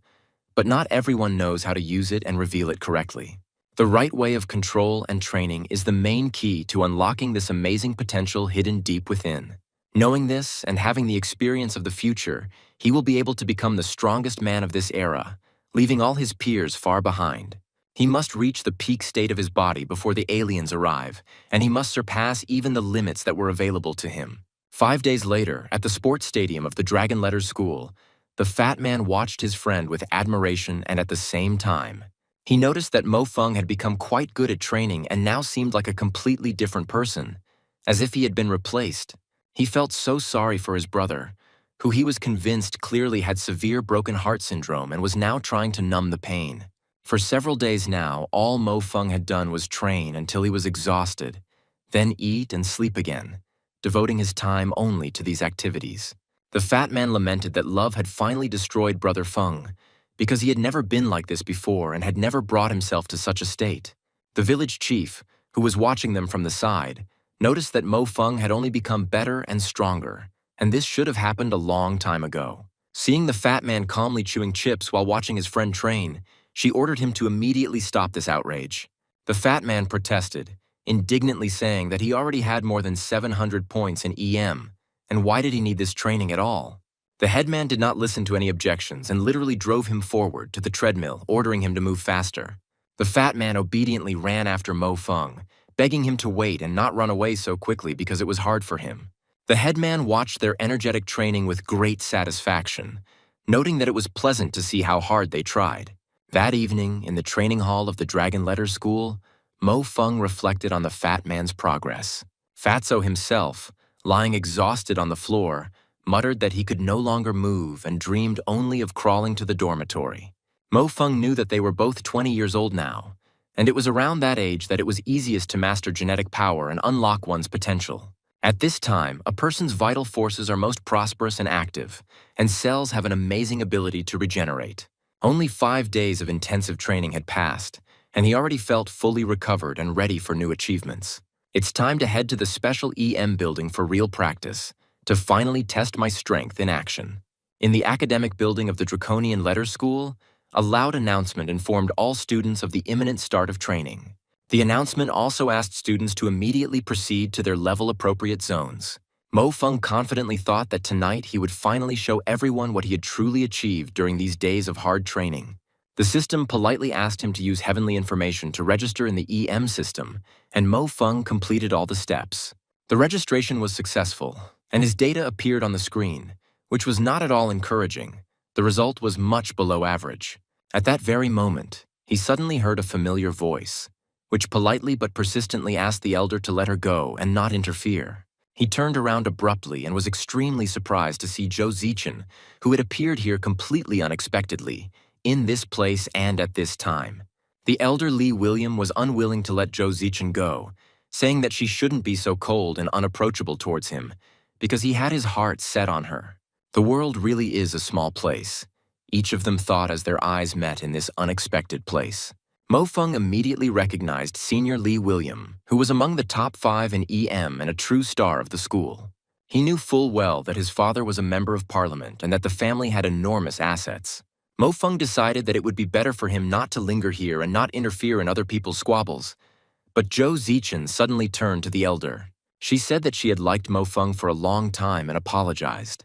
but not everyone knows how to use it and reveal it correctly. The right way of control and training is the main key to unlocking this amazing potential hidden deep within. Knowing this and having the experience of the future, he will be able to become the strongest man of this era, leaving all his peers far behind. He must reach the peak state of his body before the aliens arrive, and he must surpass even the limits that were available to him. 5 days later, at the sports stadium of the Dragon Letter School, the fat man watched his friend with admiration and at the same time. He noticed that Mo Feng had become quite good at training and now seemed like a completely different person, as if he had been replaced. He felt so sorry for his brother, who he was convinced clearly had severe broken heart syndrome and was now trying to numb the pain. For several days now, all Mo Feng had done was train until he was exhausted, then eat and sleep again, devoting his time only to these activities. The fat man lamented that love had finally destroyed Brother Feng, because he had never been like this before and had never brought himself to such a state. The village chief, who was watching them from the side, noticed that Mo Feng had only become better and stronger, and this should have happened a long time ago. Seeing the fat man calmly chewing chips while watching his friend train, she ordered him to immediately stop this outrage. The fat man protested, indignantly saying that he already had more than 700 points in EM, and why did he need this training at all? The headman did not listen to any objections and literally drove him forward to the treadmill, ordering him to move faster. The fat man obediently ran after Mo Feng, begging him to wait and not run away so quickly because it was hard for him. The headman watched their energetic training with great satisfaction, noting that it was pleasant to see how hard they tried. That evening, in the training hall of the Dragon Letters School, Mo Feng reflected on the fat man's progress. Fatso himself, lying exhausted on the floor, muttered that he could no longer move and dreamed only of crawling to the dormitory. Mo Feng knew that they were both 20 years old now, and it was around that age that it was easiest to master genetic power and unlock one's potential. At this time, a person's vital forces are most prosperous and active, and cells have an amazing ability to regenerate. Only 5 days of intensive training had passed, and he already felt fully recovered and ready for new achievements. It's time to head to the special EM building for real practice, to finally test my strength in action. In the academic building of the Draconian Letters School, a loud announcement informed all students of the imminent start of training. The announcement also asked students to immediately proceed to their level-appropriate zones. Mo Feng confidently thought that tonight he would finally show everyone what he had truly achieved during these days of hard training. The system politely asked him to use heavenly information to register in the EM system, and Mo Feng completed all the steps. The registration was successful, and his data appeared on the screen, which was not at all encouraging. The result was much below average. At that very moment, he suddenly heard a familiar voice, which politely but persistently asked the elder to let her go and not interfere. He turned around abruptly and was extremely surprised to see Zhou Zichen, who had appeared here completely unexpectedly, in this place and at this time. The elder Li William was unwilling to let Zhou Zichen go, saying that she shouldn't be so cold and unapproachable towards him, because he had his heart set on her. The world really is a small place, each of them thought as their eyes met in this unexpected place. Mo Feng immediately recognized Senior Li William, who was among the top 5 in EM and a true star of the school. He knew full well that his father was a member of parliament and that the family had enormous assets. Mo Feng decided that it would be better for him not to linger here and not interfere in other people's squabbles. But Zhou Zichen suddenly turned to the elder. She said that she had liked Mo Feng for a long time and apologized,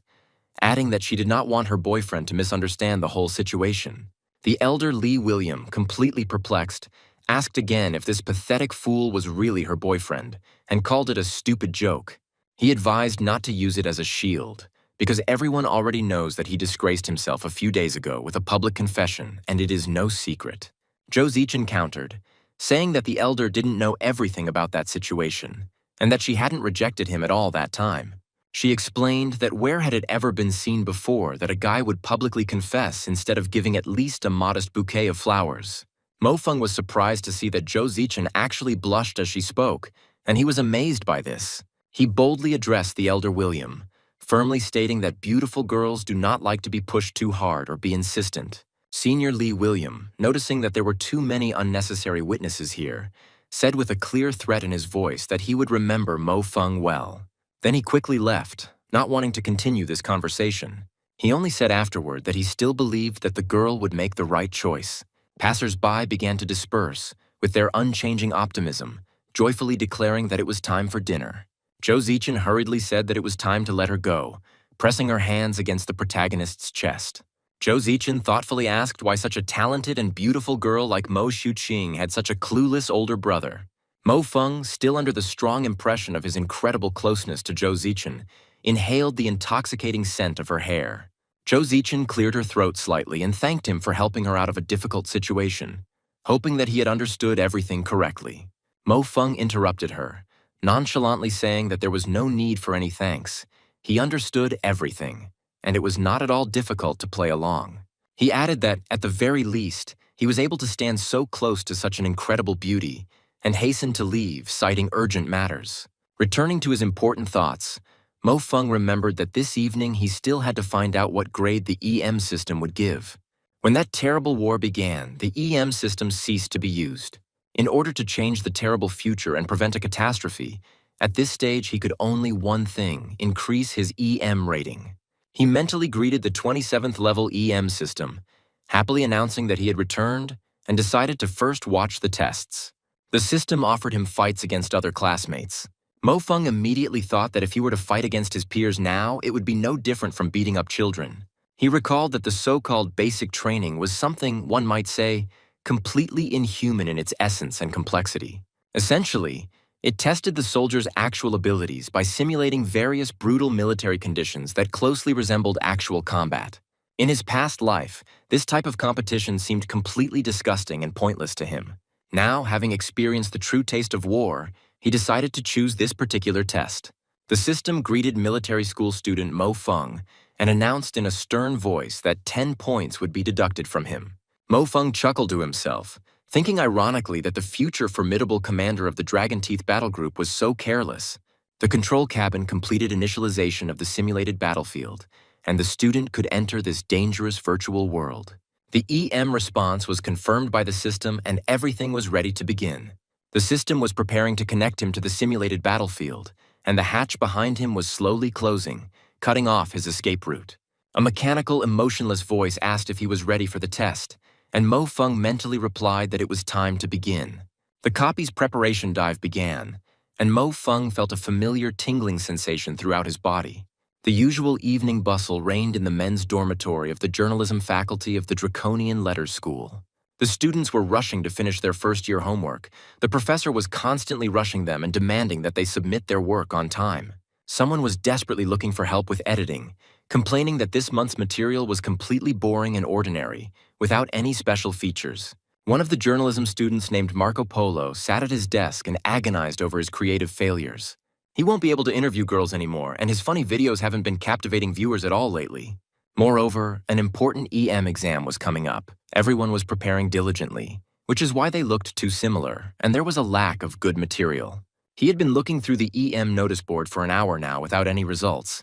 adding that she did not want her boyfriend to misunderstand the whole situation. The elder Li William, completely perplexed, asked again if this pathetic fool was really her boyfriend, and called it a stupid joke. He advised not to use it as a shield, because everyone already knows that he disgraced himself a few days ago with a public confession, and it is no secret. Zhou Zichen countered, saying that the elder didn't know everything about that situation, and that she hadn't rejected him at all that time. She explained that where had it ever been seen before that a guy would publicly confess instead of giving at least a modest bouquet of flowers. Mo Feng was surprised to see that Zhou Zichen actually blushed as she spoke, and he was amazed by this. He boldly addressed the elder William, firmly stating that beautiful girls do not like to be pushed too hard or be insistent. Senior Li William, noticing that there were too many unnecessary witnesses here, said with a clear threat in his voice that he would remember Mo Feng well. Then he quickly left, not wanting to continue this conversation. He only said afterward that he still believed that the girl would make the right choice. Passers-by began to disperse, with their unchanging optimism, joyfully declaring that it was time for dinner. Zhou Zichen hurriedly said that it was time to let her go, pressing her hands against the protagonist's chest. Zhou Zichen thoughtfully asked why such a talented and beautiful girl like Mo Xuqing had such a clueless older brother. Mo Feng, still under the strong impression of his incredible closeness to Zhou Zichen, inhaled the intoxicating scent of her hair. Zhou Zichen cleared her throat slightly and thanked him for helping her out of a difficult situation, hoping that he had understood everything correctly. Mo Feng interrupted her, nonchalantly saying that there was no need for any thanks. He understood everything, and it was not at all difficult to play along. He added that, at the very least, he was able to stand so close to such an incredible beauty, and hastened to leave, citing urgent matters. Returning to his important thoughts, Mo Feng remembered that this evening he still had to find out what grade the EM system would give. When that terrible war began, the EM system ceased to be used. In order to change the terrible future and prevent a catastrophe, at this stage he could only one thing: increase his EM rating. He mentally greeted the 27th level EM system, happily announcing that he had returned, and decided to first watch the tests. The system offered him fights against other classmates. Mo Feng immediately thought that if he were to fight against his peers now, it would be no different from beating up children. He recalled that the so-called basic training was something, one might say, completely inhuman in its essence and complexity. Essentially, It tested the soldiers' actual abilities by simulating various brutal military conditions that closely resembled actual combat. In his past life, this type of competition seemed completely disgusting and pointless to him. Now, having experienced the true taste of war, he decided to choose this particular test. The system greeted military school student Mo Feng and announced in a stern voice that 10 points would be deducted from him. Mo Feng chuckled to himself, thinking ironically that the future formidable commander of the Dragon Teeth battle group was so careless. The control cabin completed initialization of the simulated battlefield, and the student could enter this dangerous virtual world. The EM response was confirmed by the system and everything was ready to begin. The system was preparing to connect him to the simulated battlefield, and the hatch behind him was slowly closing, cutting off his escape route. A mechanical, emotionless voice asked if he was ready for the test, and Mo Feng mentally replied that it was time to begin. The copy's preparation dive began, and Mo Feng felt a familiar tingling sensation throughout his body. The usual evening bustle reigned in the men's dormitory of the journalism faculty of the Draconian Letters School. The students were rushing to finish their first-year homework. The professor was constantly rushing them and demanding that they submit their work on time. Someone was desperately looking for help with editing, complaining that this month's material was completely boring and ordinary, without any special features. One of the journalism students named Marco Polo sat at his desk and agonized over his creative failures. He won't be able to interview girls anymore, and his funny videos haven't been captivating viewers at all lately. Moreover, an important EM exam was coming up. Everyone was preparing diligently, which is why they looked too similar, and there was a lack of good material. He had been looking through the EM notice board for an hour now without any results.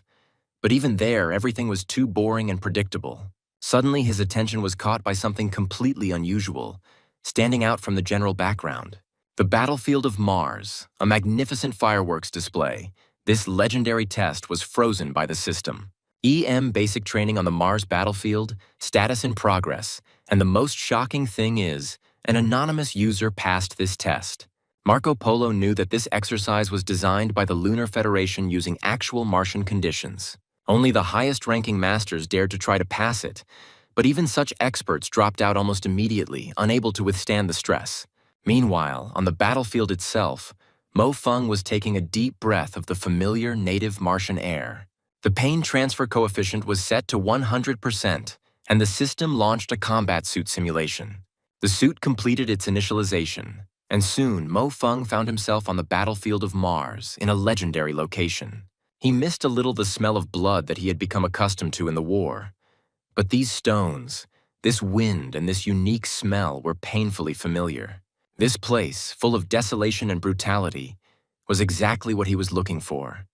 But even there, everything was too boring and predictable. Suddenly, his attention was caught by something completely unusual, standing out from the general background. The battlefield of Mars, a magnificent fireworks display. This legendary test was frozen by the system. EM basic training on the Mars battlefield, status in progress, and the most shocking thing is, an anonymous user passed this test. Marco Polo knew that this exercise was designed by the Lunar Federation using actual Martian conditions. Only the highest-ranking masters dared to try to pass it, but even such experts dropped out almost immediately, unable to withstand the stress. Meanwhile, on the battlefield itself, Mo Feng was taking a deep breath of the familiar native Martian air. The pain transfer coefficient was set to 100%, and the system launched a combat suit simulation. The suit completed its initialization, and soon Mo Feng found himself on the battlefield of Mars in a legendary location. He missed a little the smell of blood that he had become accustomed to in the war. But these stones, this wind, and this unique smell were painfully familiar. This place, full of desolation and brutality, was exactly what he was looking for.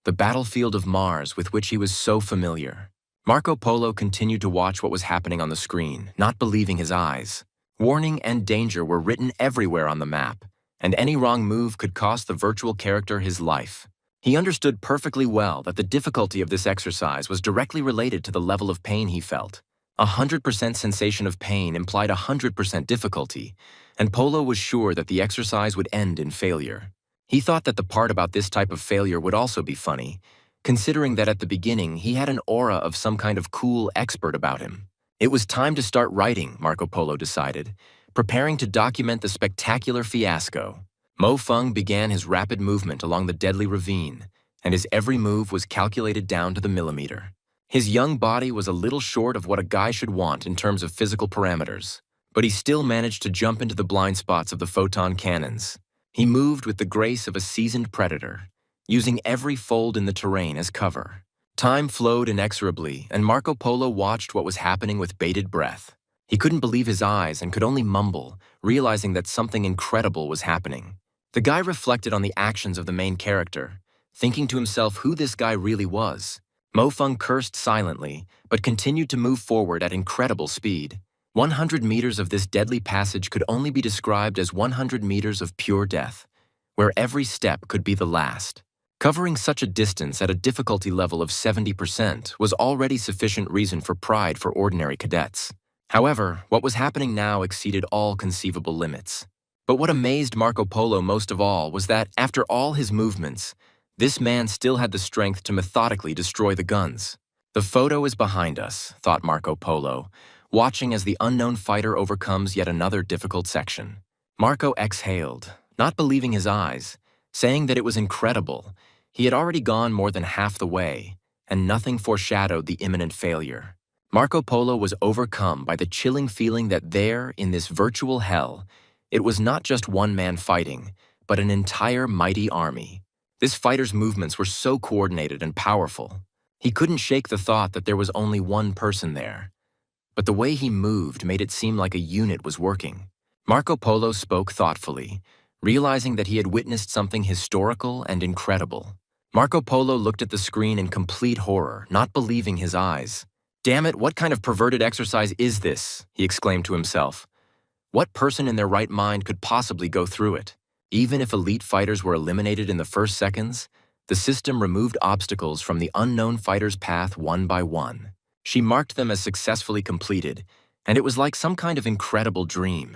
The battlefield of Mars with which he was so familiar. Marco Polo continued to watch what was happening on the screen, not believing his eyes. Warning and danger were written everywhere on the map, and any wrong move could cost the virtual character his life. He understood perfectly well that the difficulty of this exercise was directly related to the level of pain he felt. 100% sensation of pain implied 100% difficulty, and Polo was sure that the exercise would end in failure. He thought that the part about this type of failure would also be funny, considering that at the beginning he had an aura of some kind of cool expert about him. It was time to start writing, Marco Polo decided, preparing to document the spectacular fiasco. Mo Feng began his rapid movement along the deadly ravine, and his every move was calculated down to the millimeter. His young body was a little short of what a guy should want in terms of physical parameters, but he still managed to jump into the blind spots of the photon cannons. He moved with the grace of a seasoned predator, using every fold in the terrain as cover. Time flowed inexorably, and Marco Polo watched what was happening with bated breath. He couldn't believe his eyes and could only mumble, realizing that something incredible was happening. The guy reflected on the actions of the main character, thinking to himself who this guy really was. Mo Feng cursed silently, but continued to move forward at incredible speed. 100 meters of this deadly passage could only be described as 100 meters of pure death, where every step could be the last. Covering such a distance at a difficulty level of 70% was already sufficient reason for pride for ordinary cadets. However, what was happening now exceeded all conceivable limits. But what amazed Marco Polo most of all was that, after all his movements, this man still had the strength to methodically destroy the guns. The photo is behind us, thought Marco Polo, watching as the unknown fighter overcomes yet another difficult section. Marco exhaled, not believing his eyes, saying that it was incredible. He had already gone more than half the way, and nothing foreshadowed the imminent failure. Marco Polo was overcome by the chilling feeling that there, in this virtual hell, it was not just one man fighting, but an entire mighty army. This fighter's movements were so coordinated and powerful. He couldn't shake the thought that there was only one person there. But the way he moved made it seem like a unit was working. Marco Polo spoke thoughtfully, realizing that he had witnessed something historical and incredible. Marco Polo looked at the screen in complete horror, not believing his eyes. "Damn it, what kind of perverted exercise is this?" he exclaimed to himself. What person in their right mind could possibly go through it? Even if elite fighters were eliminated in the first seconds, the system removed obstacles from the unknown fighter's path one by one. She marked them as successfully completed, and it was like some kind of incredible dream.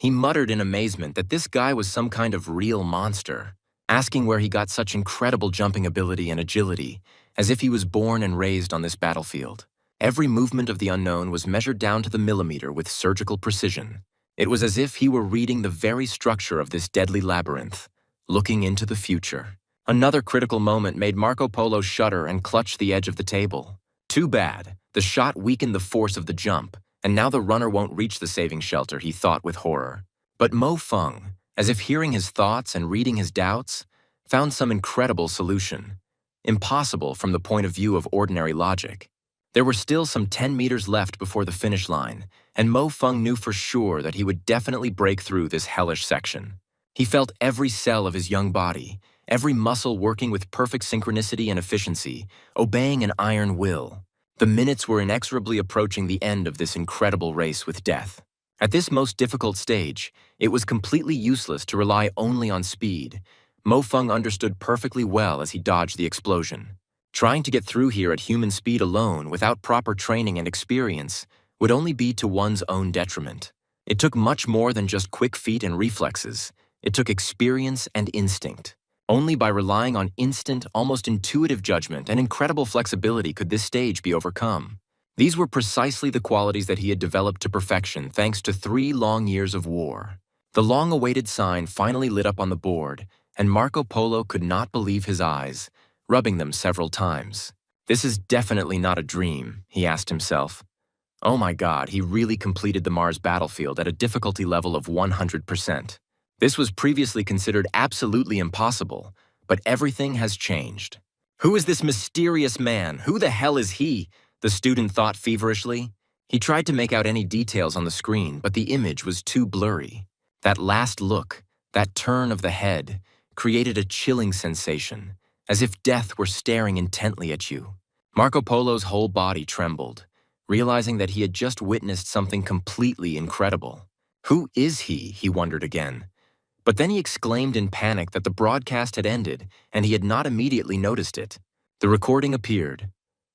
He muttered in amazement that this guy was some kind of real monster, asking where he got such incredible jumping ability and agility, as if he was born and raised on this battlefield. Every movement of the unknown was measured down to the millimeter with surgical precision. It was as if he were reading the very structure of this deadly labyrinth, looking into the future. Another critical moment made Marco Polo shudder and clutch the edge of the table. Too bad. The shot weakened the force of the jump, and now the runner won't reach the saving shelter, he thought with horror. But Mo Feng, as if hearing his thoughts and reading his doubts, found some incredible solution. Impossible from the point of view of ordinary logic. There were still some 10 meters left before the finish line, and Mo Feng knew for sure that he would definitely break through this hellish section. He felt every cell of his young body, every muscle working with perfect synchronicity and efficiency, obeying an iron will. The minutes were inexorably approaching the end of this incredible race with death. At this most difficult stage, it was completely useless to rely only on speed. Mo Feng understood perfectly well as he dodged the explosion. Trying to get through here at human speed alone without proper training and experience would only be to one's own detriment. It took much more than just quick feet and reflexes. It took experience and instinct. Only by relying on instant, almost intuitive judgment and incredible flexibility could this stage be overcome. These were precisely the qualities that he had developed to perfection thanks to 3 long years of war. The long-awaited sign finally lit up on the board, and Marco Polo could not believe his eyes, rubbing them several times. This is definitely not a dream, he asked himself. Oh my God, he really completed the Mars battlefield at a difficulty level of 100%. This was previously considered absolutely impossible, but everything has changed. Who is this mysterious man? Who the hell is he? The student thought feverishly. He tried to make out any details on the screen, but the image was too blurry. That last look, that turn of the head, created a chilling sensation, as if death were staring intently at you. Marco Polo's whole body trembled, realizing that he had just witnessed something completely incredible. Who is he? He wondered again. But then he exclaimed in panic that the broadcast had ended, and he had not immediately noticed it. The recording appeared.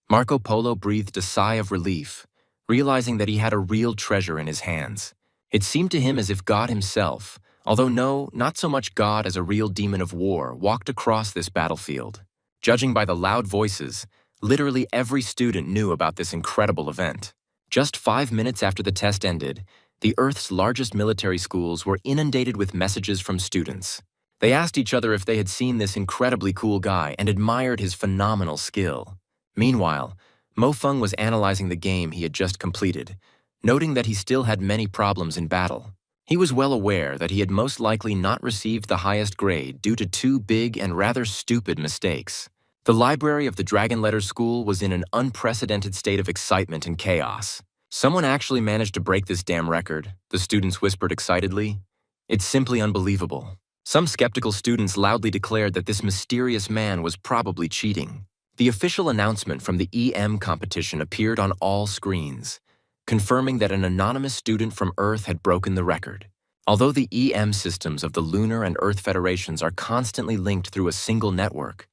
Marco Polo breathed a sigh of relief, realizing that he had a real treasure in his hands. It seemed to him as if God himself, although no, not so much God as a real demon of war, walked across this battlefield. Judging by the loud voices, literally every student knew about this incredible event. Just 5 minutes after the test ended, the Earth's largest military schools were inundated with messages from students. They asked each other if they had seen this incredibly cool guy and admired his phenomenal skill. Meanwhile, Mo Feng was analyzing the game he had just completed, noting that he still had many problems in battle. He was well aware that he had most likely not received the highest grade due to 2 big and rather stupid mistakes. The library of the Dragon Letters School was in an unprecedented state of excitement and chaos. Someone actually managed to break this damn record, the students whispered excitedly. It's simply unbelievable. Some skeptical students loudly declared that this mysterious man was probably cheating. The official announcement from the EM competition appeared on all screens, confirming that an anonymous student from Earth had broken the record. Although the EM systems of the Lunar and Earth Federations are constantly linked through a single network,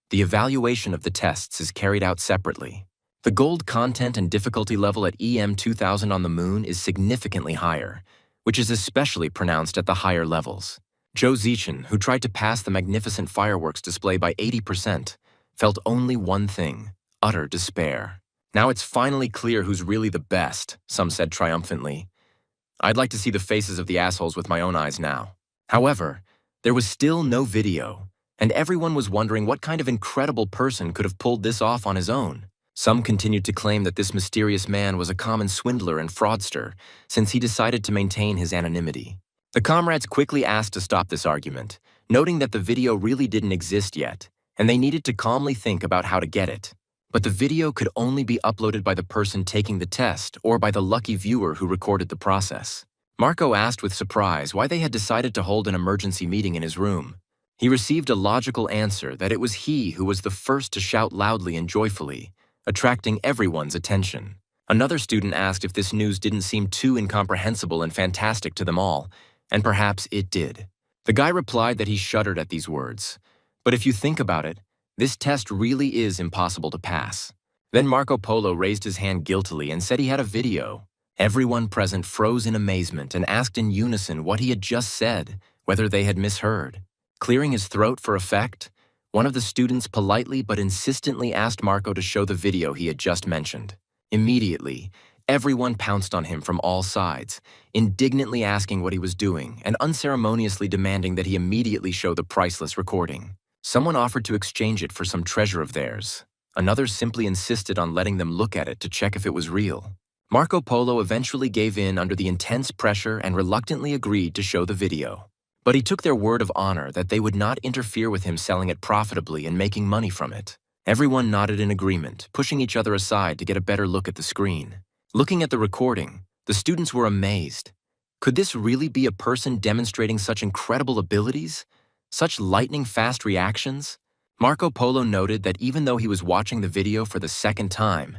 the evaluation of the tests is carried out separately. The gold content and difficulty level at EM 2000 on the Moon is significantly higher, which is especially pronounced at the higher levels. Zhou Zichen, who tried to pass the magnificent fireworks display by 80%, felt only one thing: utter despair. Now it's finally clear who's really the best, some said triumphantly. I'd like to see the faces of the assholes with my own eyes now. However, there was still no video, and everyone was wondering what kind of incredible person could have pulled this off on his own. Some continued to claim that this mysterious man was a common swindler and fraudster, since he decided to maintain his anonymity. The comrades quickly asked to stop this argument, noting that the video really didn't exist yet, and they needed to calmly think about how to get it. But the video could only be uploaded by the person taking the test or by the lucky viewer who recorded the process. Marco asked with surprise why they had decided to hold an emergency meeting in his room. He received a logical answer that it was he who was the first to shout loudly and joyfully, attracting everyone's attention. Another student asked if this news didn't seem too incomprehensible and fantastic to them all, and perhaps it did. The guy replied that he shuddered at these words. But if you think about it, this test really is impossible to pass. Then Marco Polo raised his hand guiltily and said he had a video. Everyone present froze in amazement and asked in unison what he had just said, whether they had misheard. Clearing his throat for effect, one of the students politely but insistently asked Marco to show the video he had just mentioned. Immediately, everyone pounced on him from all sides, indignantly asking what he was doing and unceremoniously demanding that he immediately show the priceless recording. Someone offered to exchange it for some treasure of theirs. Another simply insisted on letting them look at it to check if it was real. Marco Polo eventually gave in under the intense pressure and reluctantly agreed to show the video. But he took their word of honor that they would not interfere with him selling it profitably and making money from it. Everyone nodded in agreement, pushing each other aside to get a better look at the screen. Looking at the recording, the students were amazed. Could this really be a person demonstrating such incredible abilities? Such lightning-fast reactions? Marco Polo noted that even though he was watching the video for the second time,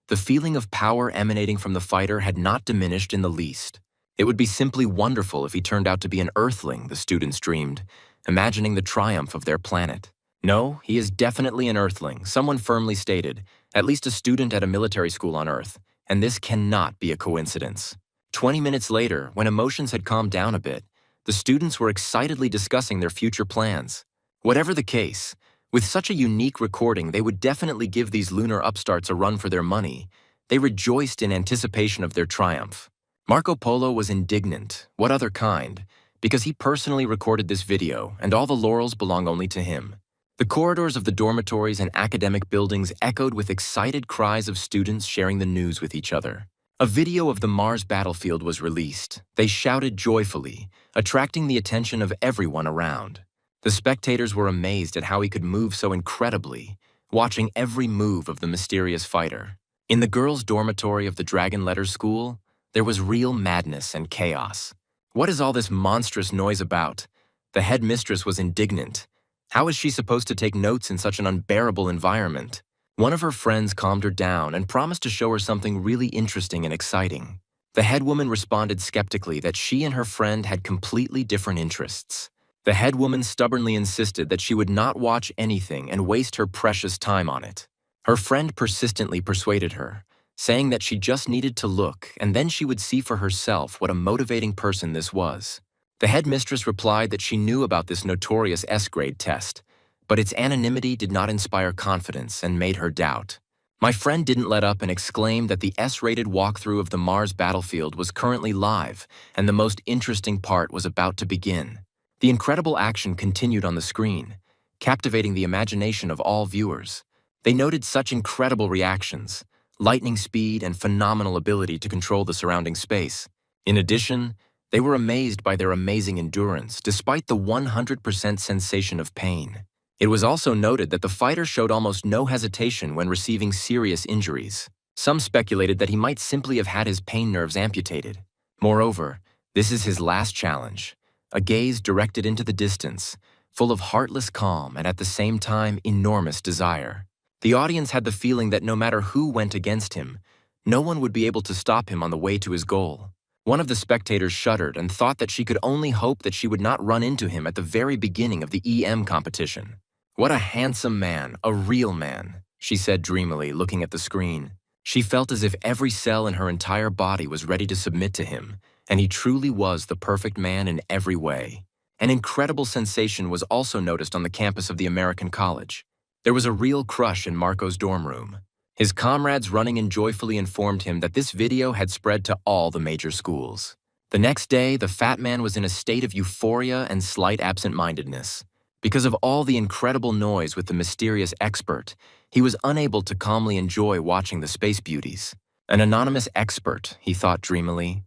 the feeling of power emanating from the fighter had not diminished in the least. It would be simply wonderful if he turned out to be an Earthling, the students dreamed, imagining the triumph of their planet. No, he is definitely an Earthling, someone firmly stated, at least a student at a military school on Earth, and this cannot be a coincidence. 20 minutes later, when emotions had calmed down a bit, the students were excitedly discussing their future plans. Whatever the case, with such a unique recording, they would definitely give these lunar upstarts a run for their money. They rejoiced in anticipation of their triumph. Marco Polo was indignant, what other kind, because he personally recorded this video, and all the laurels belong only to him. The corridors of the dormitories and academic buildings echoed with excited cries of students sharing the news with each other. A video of the Mars battlefield was released. They shouted joyfully, attracting the attention of everyone around. The spectators were amazed at how he could move so incredibly, watching every move of the mysterious fighter. In the girls' dormitory of the Dragon Letter School, there was real madness and chaos. What is all this monstrous noise about? The headmistress was indignant. How is she supposed to take notes in such an unbearable environment? One of her friends calmed her down and promised to show her something really interesting and exciting. The head woman responded skeptically that she and her friend had completely different interests. The head woman stubbornly insisted that she would not watch anything and waste her precious time on it. Her friend persistently persuaded her, saying that she just needed to look and then she would see for herself what a motivating person this was. The headmistress replied that she knew about this notorious S-grade test, but its anonymity did not inspire confidence and made her doubt. My friend didn't let up and exclaimed that the S-rated walkthrough of the Mars battlefield was currently live and the most interesting part was about to begin. The incredible action continued on the screen, captivating the imagination of all viewers. They noted such incredible reactions, lightning speed, and phenomenal ability to control the surrounding space. In addition, they were amazed by their amazing endurance, despite the 100% sensation of pain. It was also noted that the fighter showed almost no hesitation when receiving serious injuries. Some speculated that he might simply have had his pain nerves amputated. Moreover, this is his last challenge, a gaze directed into the distance, full of heartless calm and at the same time enormous desire. The audience had the feeling that no matter who went against him, no one would be able to stop him on the way to his goal. One of the spectators shuddered and thought that she could only hope that she would not run into him at the very beginning of the EM competition. "What a handsome man, a real man," she said dreamily, looking at the screen. She felt as if every cell in her entire body was ready to submit to him, and he truly was the perfect man in every way. An incredible sensation was also noticed on the campus of the American college. There was a real crush in Marco's dorm room. His comrades running in joyfully informed him that this video had spread to all the major schools. The next day, the fat man was in a state of euphoria and slight absent-mindedness. Because of all the incredible noise with the mysterious expert, he was unable to calmly enjoy watching the space beauties. An anonymous expert, he thought dreamily.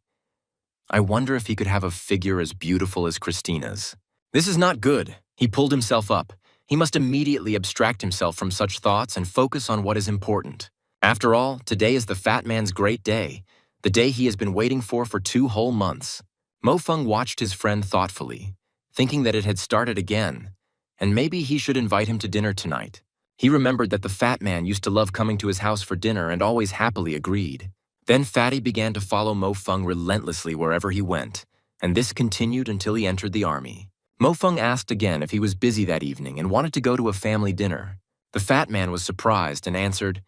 I wonder if he could have a figure as beautiful as Christina's. This is not good. He pulled himself up. He must immediately abstract himself from such thoughts and focus on what is important. After all, today is the fat man's great day, the day he has been waiting for 2 whole months. Mo Feng watched his friend thoughtfully, thinking that it had started again, and maybe he should invite him to dinner tonight. He remembered that the fat man used to love coming to his house for dinner and always happily agreed. Then Fatty began to follow Mo Feng relentlessly wherever he went, and this continued until he entered the army. Mo Feng asked again if he was busy that evening and wanted to go to a family dinner. The fat man was surprised and answered,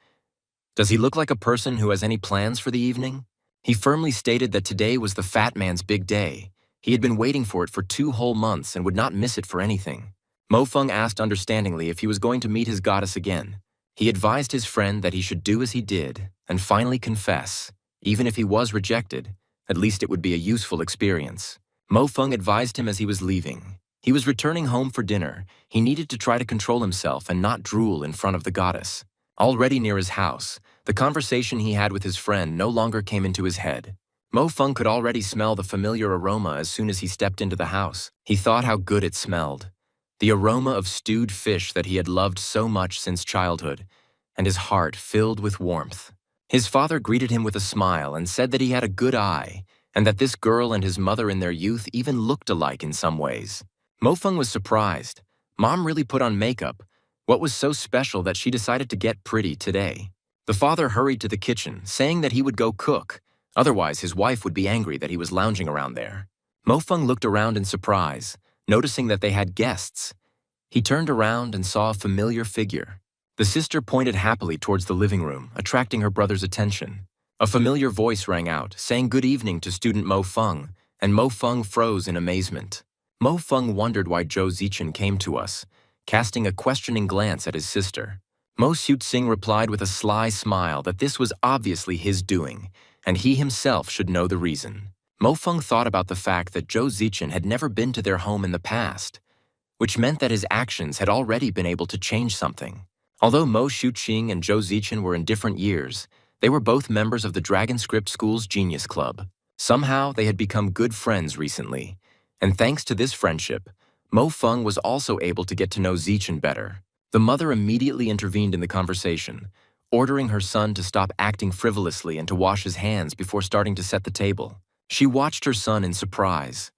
"Does he look like a person who has any plans for the evening?" He firmly stated that today was the fat man's big day. He had been waiting for it for 2 whole months and would not miss it for anything. Mo Feng asked understandingly if he was going to meet his goddess again. He advised his friend that he should do as he did and finally confess. Even if he was rejected, at least it would be a useful experience. Mo Feng advised him as he was leaving. He was returning home for dinner. He needed to try to control himself and not drool in front of the goddess. Already near his house, the conversation he had with his friend no longer came into his head. Mo Feng could already smell the familiar aroma as soon as he stepped into the house. He thought how good it smelled. The aroma of stewed fish that he had loved so much since childhood, and his heart filled with warmth. His father greeted him with a smile and said that he had a good eye, and that this girl and his mother in their youth even looked alike in some ways. Mo Feng was surprised. Mom really put on makeup. What was so special that she decided to get pretty today? The father hurried to the kitchen, saying that he would go cook. Otherwise, his wife would be angry that he was lounging around there. Mo Feng looked around in surprise, noticing that they had guests. He turned around and saw a familiar figure. The sister pointed happily towards the living room, attracting her brother's attention. A familiar voice rang out, saying good evening to student Mo Feng, and Mo Feng froze in amazement. Mo Feng wondered why Zhou Zichen came to us, casting a questioning glance at his sister. Mo Xiuqing replied with a sly smile that this was obviously his doing, and he himself should know the reason. Mo Feng thought about the fact that Zhou Zichen had never been to their home in the past, which meant that his actions had already been able to change something. Although Mo Xiuqing and Zhou Zichen were in different years, they were both members of the Dragon Script School's Genius Club. Somehow, they had become good friends recently, and thanks to this friendship, Mo Feng was also able to get to know Zichen better. The mother immediately intervened in the conversation, ordering her son to stop acting frivolously and to wash his hands before starting to set the table. She watched her son in surprise,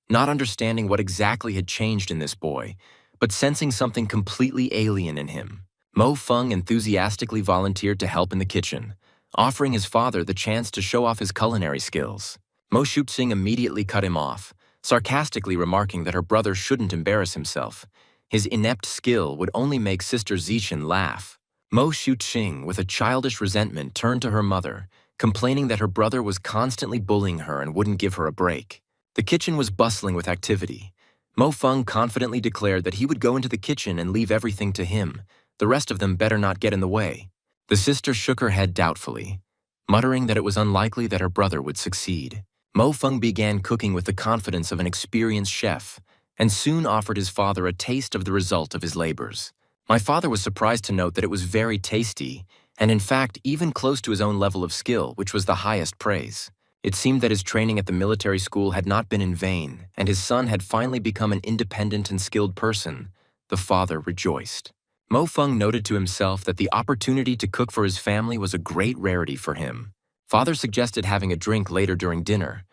not understanding what exactly had changed in this boy, but sensing something completely alien in him. Mo Feng enthusiastically volunteered to help in the kitchen, offering his father the chance to show off his culinary skills. Mo Xiuqing immediately cut him off, sarcastically remarking that her brother shouldn't embarrass himself. His inept skill would only make Sister Zichen laugh. Mo Xiuqing, with a childish resentment, turned to her mother, complaining that her brother was constantly bullying her and wouldn't give her a break. The kitchen was bustling with activity. Mo Feng confidently declared that he would go into the kitchen and leave everything to him. The rest of them better not get in the way. The sister shook her head doubtfully, muttering that it was unlikely that her brother would succeed. Mo Feng began cooking with the confidence of an experienced chef, and soon offered his father a taste of the result of his labors. My father was surprised to note that it was very tasty, and in fact even close to his own level of skill, which was the highest praise. It seemed that his training at the military school had not been in vain, and his son had finally become an independent and skilled person. The father rejoiced. Mo Feng noted to himself that the opportunity to cook for his family was a great rarity for him. Father suggested having a drink later during dinner,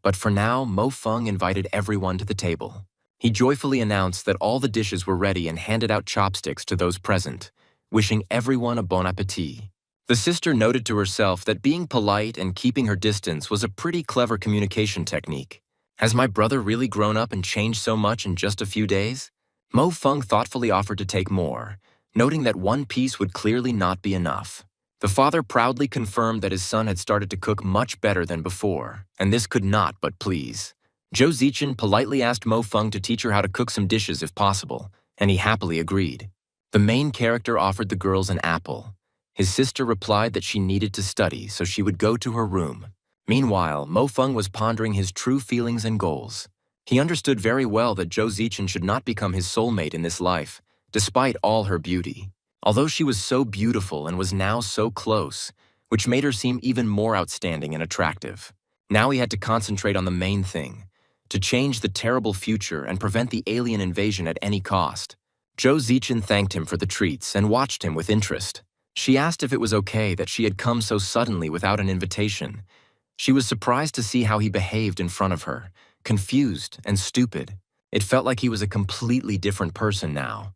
but for now, Mo Feng invited everyone to the table. He joyfully announced that all the dishes were ready and handed out chopsticks to those present, wishing everyone a bon appetit. The sister noted to herself that being polite and keeping her distance was a pretty clever communication technique. Has my brother really grown up and changed so much in just a few days? Mo Feng thoughtfully offered to take more, noting that one piece would clearly not be enough. The father proudly confirmed that his son had started to cook much better than before, and this could not but please. Zhou Zichen politely asked Mo Feng to teach her how to cook some dishes if possible, and he happily agreed. The main character offered the girls an apple. His sister replied that she needed to study, so she would go to her room. Meanwhile, Mo Feng was pondering his true feelings and goals. He understood very well that Zhou Zichen should not become his soulmate in this life, despite all her beauty. Although she was so beautiful and was now so close, which made her seem even more outstanding and attractive. Now he had to concentrate on the main thing, to change the terrible future and prevent the alien invasion at any cost. Zhou Zichen thanked him for the treats and watched him with interest. She asked if it was okay that she had come so suddenly without an invitation. She was surprised to see how he behaved in front of her, confused and stupid. It felt like he was a completely different person now.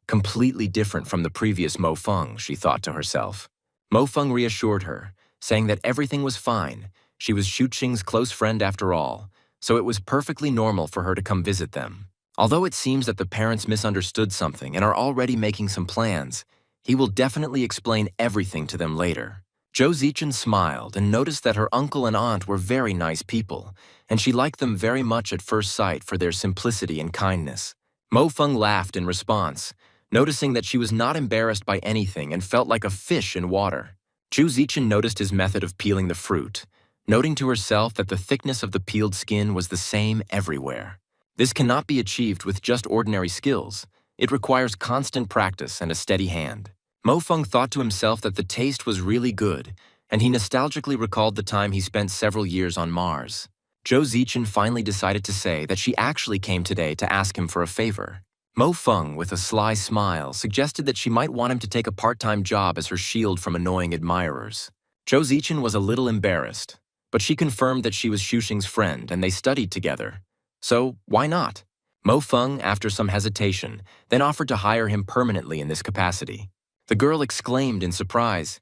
Completely different from the previous Mo Feng, she thought to herself. Mo Feng reassured her, saying that everything was fine. She was Xu Qing's close friend after all, so it was perfectly normal for her to come visit them. Although it seems that the parents misunderstood something and are already making some plans, he will definitely explain everything to them later. Zhou Zichen smiled and noticed that her uncle and aunt were very nice people, and she liked them very much at first sight for their simplicity and kindness. Mo Feng laughed in response, noticing that she was not embarrassed by anything and felt like a fish in water. Zhou Zichen noticed his method of peeling the fruit, noting to herself that the thickness of the peeled skin was the same everywhere. This cannot be achieved with just ordinary skills. It requires constant practice and a steady hand. Mo Feng thought to himself that the taste was really good, and he nostalgically recalled the time he spent several years on Mars. Zhou Zichen finally decided to say that she actually came today to ask him for a favor. Mo Feng, with a sly smile, suggested that she might want him to take a part-time job as her shield from annoying admirers. Zhou Zichen was a little embarrassed, but she confirmed that she was Xu Xing's friend and they studied together. So, why not? Mo Feng, after some hesitation, then offered to hire him permanently in this capacity. The girl exclaimed in surprise,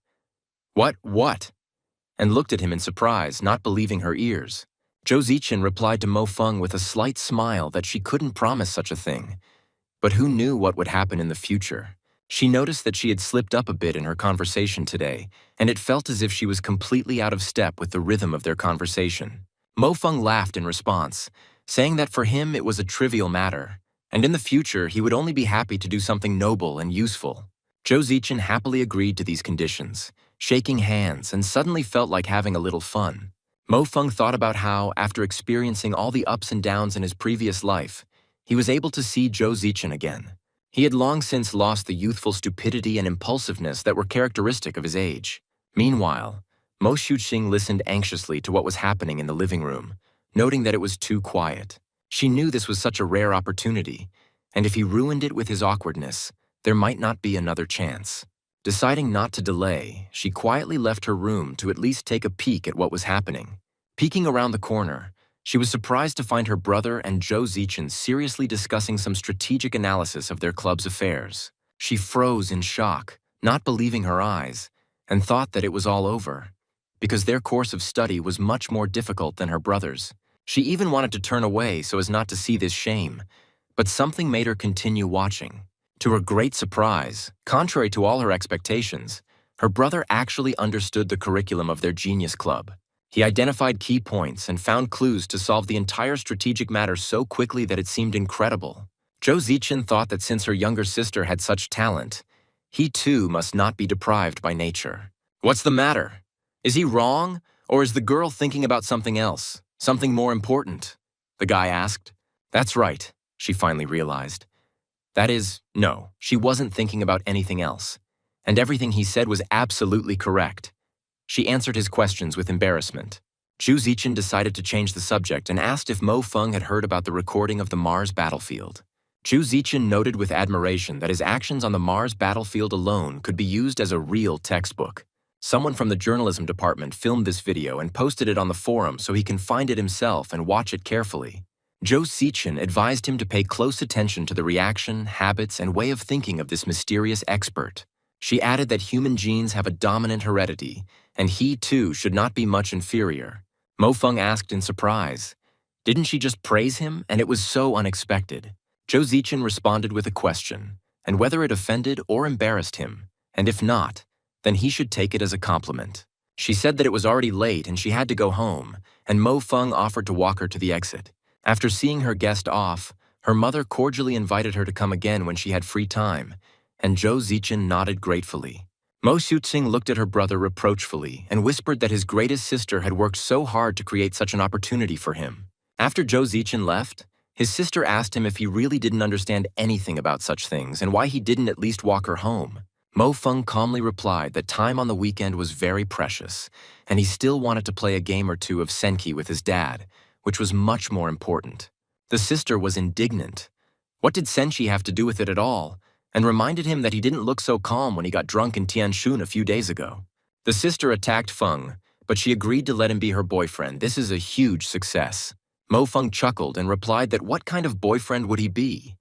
What? And looked at him in surprise, not believing her ears. Zhou Zichen replied to Mo Feng with a slight smile that she couldn't promise such a thing. But who knew what would happen in the future? She noticed that she had slipped up a bit in her conversation today, and it felt as if she was completely out of step with the rhythm of their conversation. Mo Feng laughed in response, saying that for him it was a trivial matter, and in the future he would only be happy to do something noble and useful. Zhou Zichen happily agreed to these conditions, shaking hands, and suddenly felt like having a little fun. Mo Feng thought about how, after experiencing all the ups and downs in his previous life, he was able to see Zhou Zichen again. He had long since lost the youthful stupidity and impulsiveness that were characteristic of his age. Meanwhile, Mo Xuqing listened anxiously to what was happening in the living room, noting that it was too quiet. She knew this was such a rare opportunity, and if he ruined it with his awkwardness, there might not be another chance. Deciding not to delay, she quietly left her room to at least take a peek at what was happening. Peeking around the corner, she was surprised to find her brother and Zhou Zichen seriously discussing some strategic analysis of their club's affairs. She froze in shock, not believing her eyes, and thought that it was all over, because their course of study was much more difficult than her brother's. She even wanted to turn away so as not to see this shame, but something made her continue watching. To her great surprise, contrary to all her expectations, her brother actually understood the curriculum of their genius club. He identified key points and found clues to solve the entire strategic matter so quickly that it seemed incredible. Zhou Zichen thought that since her younger sister had such talent, he too must not be deprived by nature. What's the matter? Is he wrong, or is the girl thinking about something else, something more important? The guy asked. That's right, she finally realized. That is, no, she wasn't thinking about anything else, and everything he said was absolutely correct. She answered his questions with embarrassment. Zhou Zichen decided to change the subject and asked if Mo Feng had heard about the recording of the Mars battlefield. Zhou Zichen noted with admiration that his actions on the Mars battlefield alone could be used as a real textbook. Someone from the journalism department filmed this video and posted it on the forum so he can find it himself and watch it carefully. Zhou Zichen advised him to pay close attention to the reaction, habits, and way of thinking of this mysterious expert. She added that human genes have a dominant heredity, and he too should not be much inferior. Mo Feng asked in surprise, "Didn't she just praise him, and it was so unexpected?" Zhou Zichen responded with a question, and whether it offended or embarrassed him, and if not, then he should take it as a compliment. She said that it was already late and she had to go home, and Mo Feng offered to walk her to the exit. After seeing her guest off, her mother cordially invited her to come again when she had free time, and Zhou Zichen nodded gratefully. Mo Xuqing looked at her brother reproachfully and whispered that his greatest sister had worked so hard to create such an opportunity for him. After Zhou Zichen left, His sister asked him if he really didn't understand anything about such things and why he didn't at least walk her home. Mo Feng calmly replied that time on the weekend was very precious, and he still wanted to play a game or two of Senki with his dad, which was much more important. The sister was indignant. What did Senshi have to do with it at all? And reminded him that he didn't look so calm when he got drunk in Tianshun a few days ago. The sister attacked Feng, but she agreed to let him be her boyfriend. This is a huge success. Mo Feng chuckled and replied that what kind of boyfriend would he be?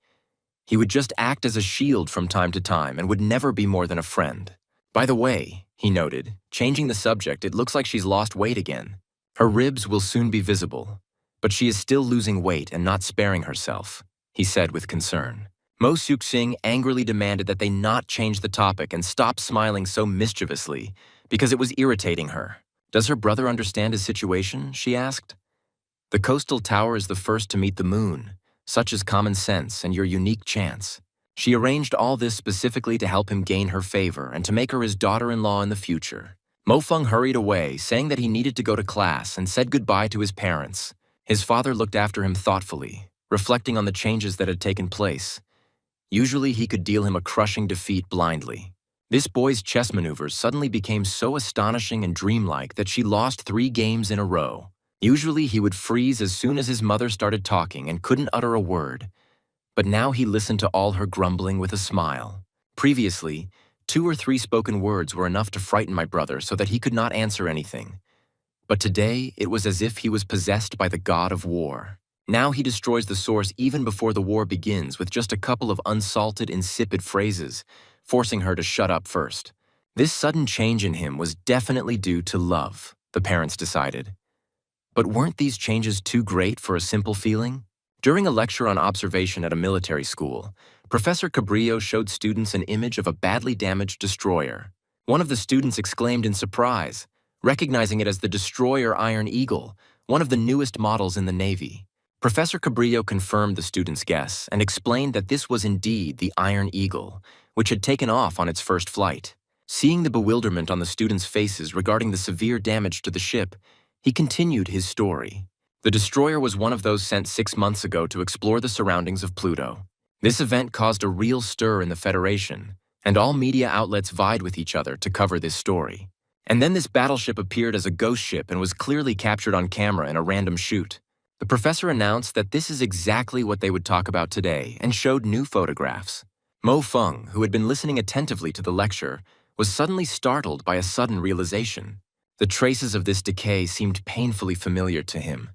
He would just act as a shield from time to time and would never be more than a friend. By the way, he noted, changing the subject, it looks like she's lost weight again. Her ribs will soon be visible, but she is still losing weight and not sparing herself, he said with concern. Mo Suxing angrily demanded that they not change the topic and stop smiling so mischievously because it was irritating her. Does her brother understand his situation? She asked. The coastal tower is the first to meet the moon. Such is common sense and your unique chance. She arranged all this specifically to help him gain her favor and to make her his daughter-in-law in the future. Mo Feng hurried away, saying that he needed to go to class and said goodbye to his parents. His father looked after him thoughtfully, reflecting on the changes that had taken place. Usually he could deal him a crushing defeat blindly. This boy's chess maneuvers suddenly became so astonishing and dreamlike that she lost 3 games in a row. Usually he would freeze as soon as his mother started talking and couldn't utter a word. But now he listened to all her grumbling with a smile. Previously, 2 or 3 spoken words were enough to frighten my brother so that he could not answer anything. But today it was as if he was possessed by the god of war. Now he destroys the source even before the war begins with just a couple of unsalted, insipid phrases, forcing her to shut up first. This sudden change in him was definitely due to love, the parents decided. But weren't these changes too great for a simple feeling? During a lecture on observation at a military school, Professor Cabrillo showed students an image of a badly damaged destroyer. One of the students exclaimed in surprise, recognizing it as the destroyer Iron Eagle, one of the newest models in the Navy. Professor Cabrillo confirmed the student's guess and explained that this was indeed the Iron Eagle, which had taken off on its first flight. Seeing the bewilderment on the students' faces regarding the severe damage to the ship, he continued his story. The destroyer was one of those sent 6 months ago to explore the surroundings of Pluto. This event caused a real stir in the Federation, and all media outlets vied with each other to cover this story. And then this battleship appeared as a ghost ship and was clearly captured on camera in a random shoot. The professor announced that this is exactly what they would talk about today and showed new photographs. Mo Feng, who had been listening attentively to the lecture, was suddenly startled by a sudden realization. The traces of this decay seemed painfully familiar to him.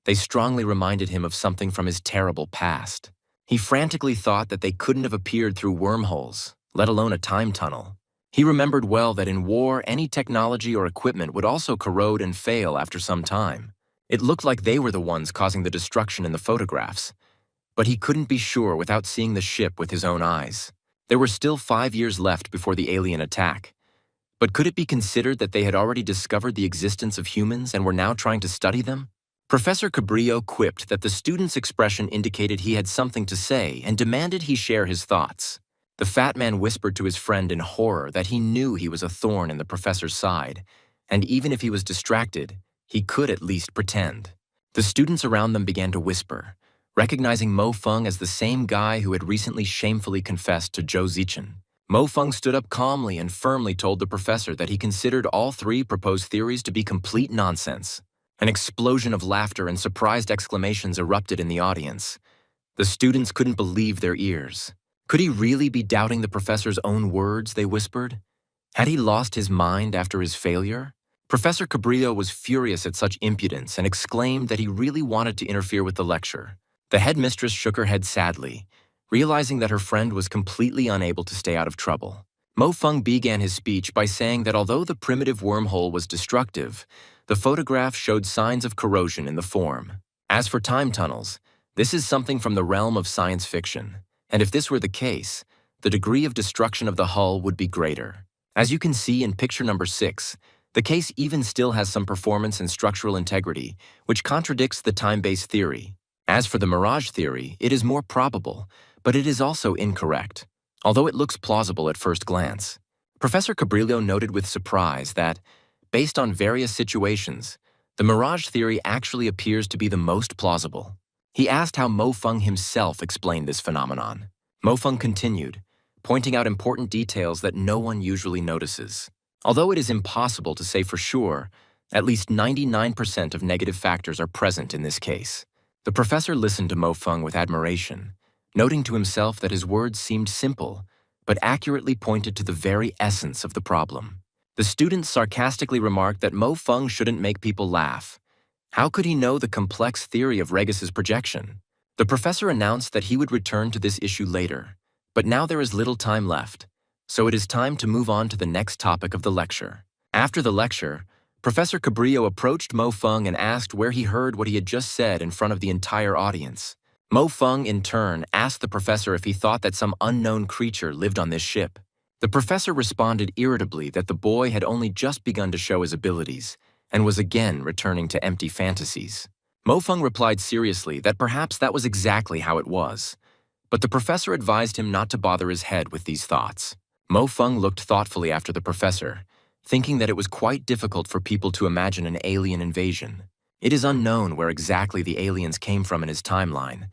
They strongly reminded him of something from his terrible past. He frantically thought that they couldn't have appeared through wormholes, let alone a time tunnel. He remembered well that in war, any technology or equipment would also corrode and fail after some time. It looked like they were the ones causing the destruction in the photographs. But he couldn't be sure without seeing the ship with his own eyes. There were still 5 years left before the alien attack. But could it be considered that they had already discovered the existence of humans and were now trying to study them? Professor Cabrillo quipped that the student's expression indicated he had something to say and demanded he share his thoughts. The fat man whispered to his friend in horror that he knew he was a thorn in the professor's side, and even if he was distracted, he could at least pretend. The students around them began to whisper, recognizing Mo Feng as the same guy who had recently shamefully confessed to Zhou Zichen. Mo Feng stood up calmly and firmly told the professor that he considered all 3 proposed theories to be complete nonsense. An explosion of laughter and surprised exclamations erupted in the audience. The students couldn't believe their ears. Could he really be doubting the professor's own words, they whispered? Had he lost his mind after his failure? Professor Cabrillo was furious at such impudence and exclaimed that he really wanted to interfere with the lecture. The headmistress shook her head sadly, realizing that her friend was completely unable to stay out of trouble. Mo Feng began his speech by saying that although the primitive wormhole was destructive, the photograph showed signs of corrosion in the form. As for time tunnels, this is something from the realm of science fiction, and if this were the case, the degree of destruction of the hull would be greater. As you can see in picture number 6, the case even still has some performance and structural integrity, which contradicts the time-based theory. As for the mirage theory, it is more probable, but it is also incorrect, although it looks plausible at first glance. Professor Cabrillo noted with surprise that, based on various situations, the mirage theory actually appears to be the most plausible. He asked how Mo Feng himself explained this phenomenon. Mo Feng continued, pointing out important details that no one usually notices. Although it is impossible to say for sure, at least 99% of negative factors are present in this case. The professor listened to Mo Feng with admiration, noting to himself that his words seemed simple, but accurately pointed to the very essence of the problem. The students sarcastically remarked that Mo Feng shouldn't make people laugh. How could he know the complex theory of Regis's projection? The professor announced that he would return to this issue later, but now there is little time left, so it is time to move on to the next topic of the lecture. After the lecture, Professor Cabrillo approached Mo Feng and asked where he heard what he had just said in front of the entire audience. Mo Feng, in turn, asked the professor if he thought that some unknown creature lived on this ship. The professor responded irritably that the boy had only just begun to show his abilities and was again returning to empty fantasies. Mo Feng replied seriously that perhaps that was exactly how it was, but the professor advised him not to bother his head with these thoughts. Mo Feng looked thoughtfully after the professor, thinking that it was quite difficult for people to imagine an alien invasion. It is unknown where exactly the aliens came from in his timeline.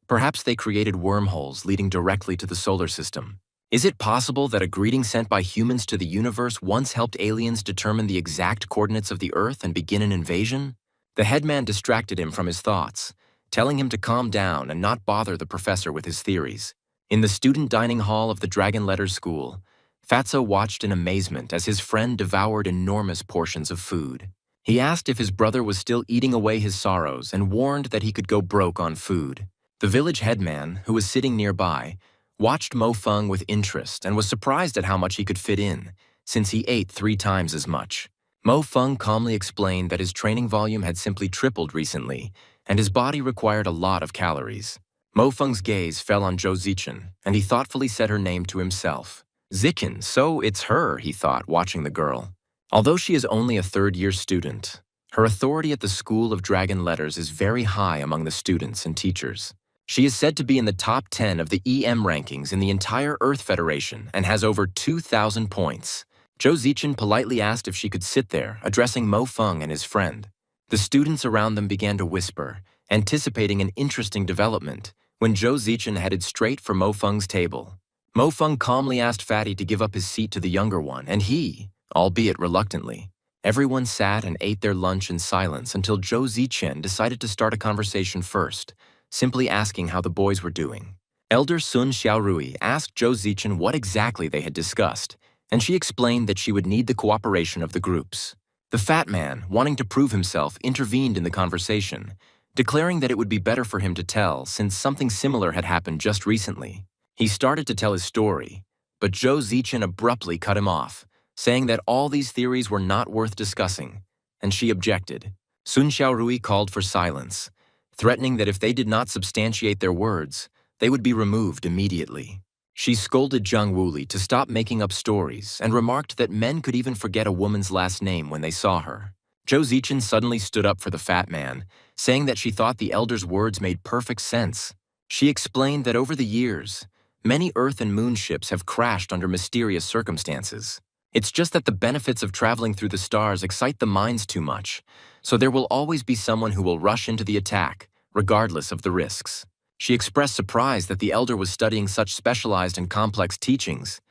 Perhaps they created wormholes leading directly to the solar system. Is it possible that a greeting sent by humans to the universe once helped aliens determine the exact coordinates of the Earth and begin an invasion? The headman distracted him from his thoughts, telling him to calm down and not bother the professor with his theories. In the student dining hall of the Dragon Letters School, Fatso watched in amazement as his friend devoured enormous portions of food. He asked if his brother was still eating away his sorrows and warned that he could go broke on food. The village headman, who was sitting nearby, watched Mo Feng with interest and was surprised at how much he could fit in, since he ate 3 times as much. Mo Feng calmly explained that his training volume had simply tripled recently, and his body required a lot of calories. Mo Feng's gaze fell on Zhou Zichen, and he thoughtfully said her name to himself. Zichen, so it's her, he thought, watching the girl. Although she is only a third-year student, her authority at the School of Dragon Letters is very high among the students and teachers. She is said to be in the top 10 of the EM rankings in the entire Earth Federation and has over 2,000 points. Zhou Zichen politely asked if she could sit there, addressing Mo Feng and his friend. The students around them began to whisper, anticipating an interesting development, when Zhou Zichen headed straight for Mo Feng's table. Mo Feng calmly asked Fatty to give up his seat to the younger one, and he, albeit reluctantly. Everyone sat and ate their lunch in silence until Zhou Zichen decided to start a conversation first, simply asking how the boys were doing. Elder Sun Xiaorui asked Zhou Zichen what exactly they had discussed, and she explained that she would need the cooperation of the groups. The fat man, wanting to prove himself, intervened in the conversation, declaring that it would be better for him to tell since something similar had happened just recently. He started to tell his story, but Zhou Zichen abruptly cut him off, saying that all these theories were not worth discussing, and she objected. Sun Xiaorui called for silence, threatening that if they did not substantiate their words, they would be removed immediately. She scolded Zhang Wuli to stop making up stories and remarked that men could even forget a woman's last name when they saw her. Zhou Zichen suddenly stood up for the fat man, saying that she thought the elder's words made perfect sense. She explained that over the years, many Earth and Moon ships have crashed under mysterious circumstances. It's just that the benefits of traveling through the stars excite the minds too much, so there will always be someone who will rush into the attack, regardless of the risks. She expressed surprise that the elder was studying such specialized and complex teachings.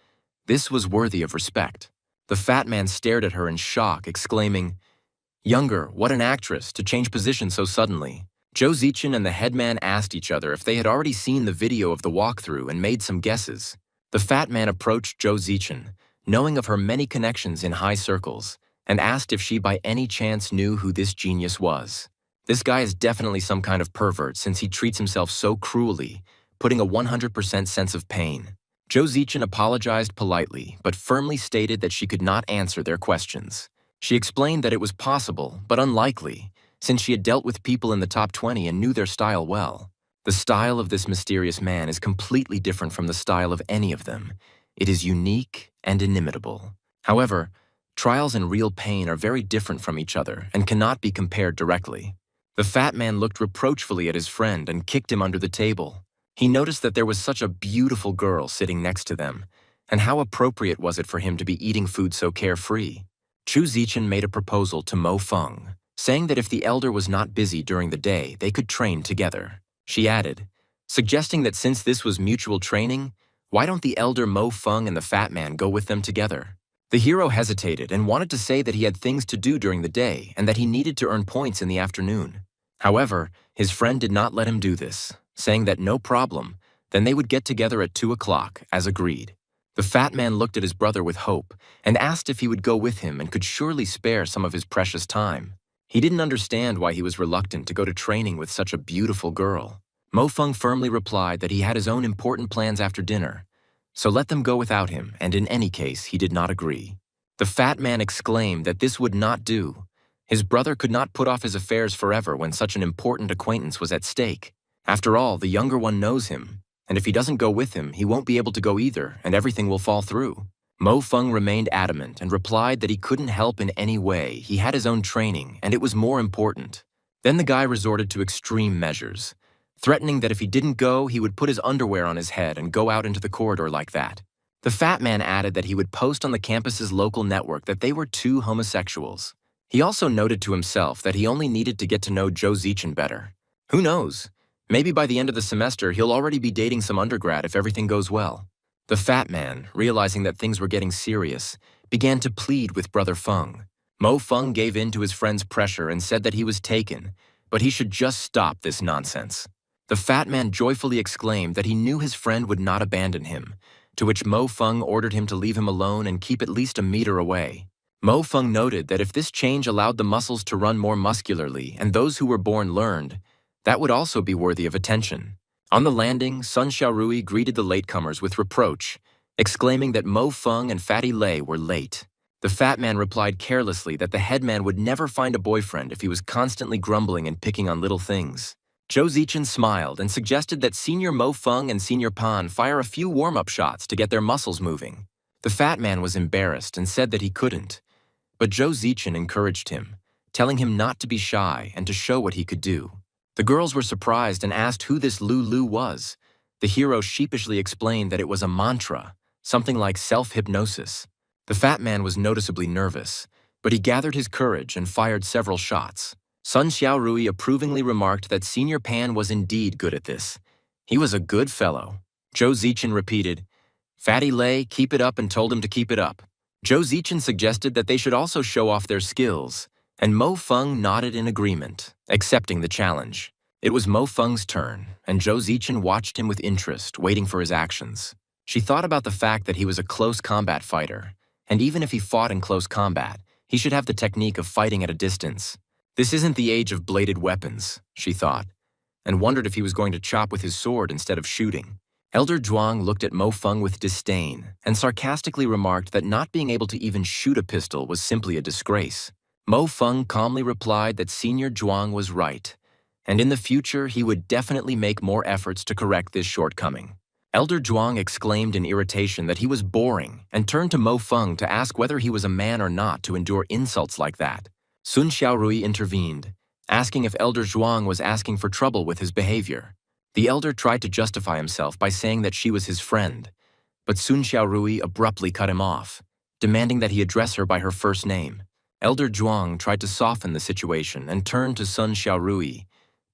This was worthy of respect. The fat man stared at her in shock, exclaiming, "Younger, what an actress, to change position so suddenly." Zhou Zichen and the headman asked each other if they had already seen the video of the walkthrough and made some guesses. The fat man approached Zhou Zichen, knowing of her many connections in high circles, and asked if she by any chance knew who this genius was. This guy is definitely some kind of pervert since he treats himself so cruelly, putting a 100% sense of pain. Zhou Zichen apologized politely, but firmly stated that she could not answer their questions. She explained that it was possible, but unlikely, since she had dealt with people in the top 20 and knew their style well. The style of this mysterious man is completely different from the style of any of them. It is unique and inimitable. However, trials and real pain are very different from each other and cannot be compared directly. The fat man looked reproachfully at his friend and kicked him under the table. He noticed that there was such a beautiful girl sitting next to them, and how appropriate was it for him to be eating food so carefree. Zhou Zichen made a proposal to Mo Feng, saying that if the elder was not busy during the day, they could train together. she added, suggesting that since this was mutual training, why don't the elder Mo Feng and the fat man go with them together? The hero hesitated and wanted to say that he had things to do during the day and that he needed to earn points in the afternoon. However, his friend did not let him do this, saying that no problem, then they would get together at 2 o'clock, as agreed. The fat man looked at his brother with hope and asked if he would go with him and could surely spare some of his precious time. He didn't understand why he was reluctant to go to training with such a beautiful girl. Mo Feng firmly replied that he had his own important plans after dinner, so let them go without him, and in any case, he did not agree. The fat man exclaimed that this would not do. His brother could not put off his affairs forever when such an important acquaintance was at stake. After all, the younger one knows him, and if he doesn't go with him, he won't be able to go either, and everything will fall through. Mo Feng remained adamant and replied that he couldn't help in any way. He had his own training, and it was more important. Then the guy resorted to extreme measures, threatening that if he didn't go, he would put his underwear on his head and go out into the corridor like that. The fat man added that he would post on the campus's local network that they were two homosexuals. He also noted to himself that he only needed to get to know Zhou Zichen better. Who knows? Maybe by the end of the semester, he'll already be dating some undergrad if everything goes well. The fat man, realizing that things were getting serious, began to plead with Brother Feng. Mo Feng gave in to his friend's pressure and said that he was taken, but he should just stop this nonsense. The fat man joyfully exclaimed that he knew his friend would not abandon him, to which Mo Feng ordered him to leave him alone and keep at least a meter away. Mo Feng noted that if this change allowed the muscles to run more muscularly and those who were born learned, that would also be worthy of attention. On the landing, Sun Xiaorui greeted the latecomers with reproach, exclaiming that Mo Feng and Fatty Lei were late. The fat man replied carelessly that the headman would never find a boyfriend if he was constantly grumbling and picking on little things. Zhou Zichen smiled and suggested that Senior Mo Feng and Senior Pan fire a few warm-up shots to get their muscles moving. The fat man was embarrassed and said that he couldn't, but Zhou Zichen encouraged him, telling him not to be shy and to show what he could do. The girls were surprised and asked who this Lulu was. The hero sheepishly explained that it was a mantra, something like self-hypnosis. The fat man was noticeably nervous, but he gathered his courage and fired several shots. Sun Xiaorui approvingly remarked that Senior Pan was indeed good at this. He was a good fellow. Zhou Zichen repeated, Fatty Lei, keep it up, and told him to keep it up. Zhou Zichen suggested that they should also show off their skills, and Mo Feng nodded in agreement, accepting the challenge. It was Mo Feng's turn, and Zhou Zichen watched him with interest, waiting for his actions. She thought about the fact that he was a close combat fighter, and even if he fought in close combat, he should have the technique of fighting at a distance. This isn't the age of bladed weapons, she thought, and wondered if he was going to chop with his sword instead of shooting. Elder Zhuang looked at Mo Feng with disdain and sarcastically remarked that not being able to even shoot a pistol was simply a disgrace. Mo Feng calmly replied that Senior Zhuang was right, and in the future he would definitely make more efforts to correct this shortcoming. Elder Zhuang exclaimed in irritation that he was boring and turned to Mo Feng to ask whether he was a man or not to endure insults like that. Sun Xiaorui intervened, asking if Elder Zhuang was asking for trouble with his behavior. The elder tried to justify himself by saying that she was his friend, but Sun Xiaorui abruptly cut him off, demanding that he address her by her first name. Elder Zhuang tried to soften the situation and turned to Sun Xiaorui,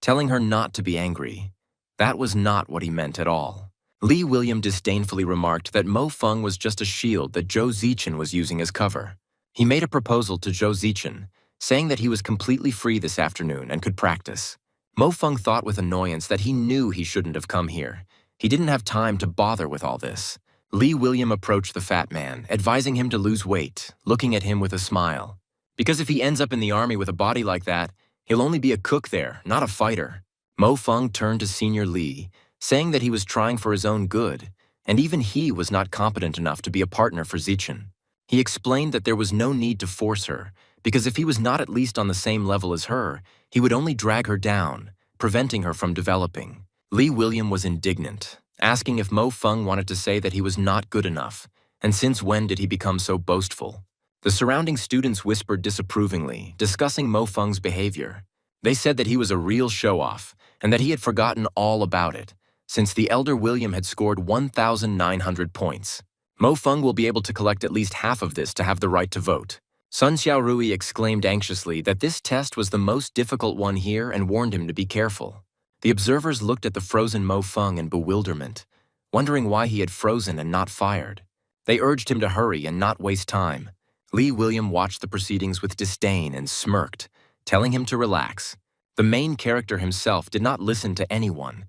telling her not to be angry. That was not what he meant at all. Li William disdainfully remarked that Mo Feng was just a shield that Zhou Zichen was using as cover. He made a proposal to Zhou Zichen, saying that he was completely free this afternoon and could practice. Mo Feng thought with annoyance that he knew he shouldn't have come here. He didn't have time to bother with all this. Li William approached the fat man, advising him to lose weight, looking at him with a smile. Because if he ends up in the army with a body like that, he'll only be a cook there, not a fighter. Mo Feng turned to Senior Li, saying that he was trying for his own good, and even he was not competent enough to be a partner for Zichen. He explained that there was no need to force her, because if he was not at least on the same level as her, he would only drag her down, preventing her from developing. Li William was indignant, asking if Mo Feng wanted to say that he was not good enough, and since when did he become so boastful? The surrounding students whispered disapprovingly, discussing Mo Feng's behavior. They said that he was a real show-off, and that he had forgotten all about it, since the elder William had scored 1,900 points. Mo Feng will be able to collect at least half of this to have the right to vote. Sun Xiaorui exclaimed anxiously that this test was the most difficult one here and warned him to be careful. The observers looked at the frozen Mo Feng in bewilderment, wondering why he had frozen and not fired. They urged him to hurry and not waste time. Lee William watched the proceedings with disdain and smirked, telling him to relax. The main character himself did not listen to anyone.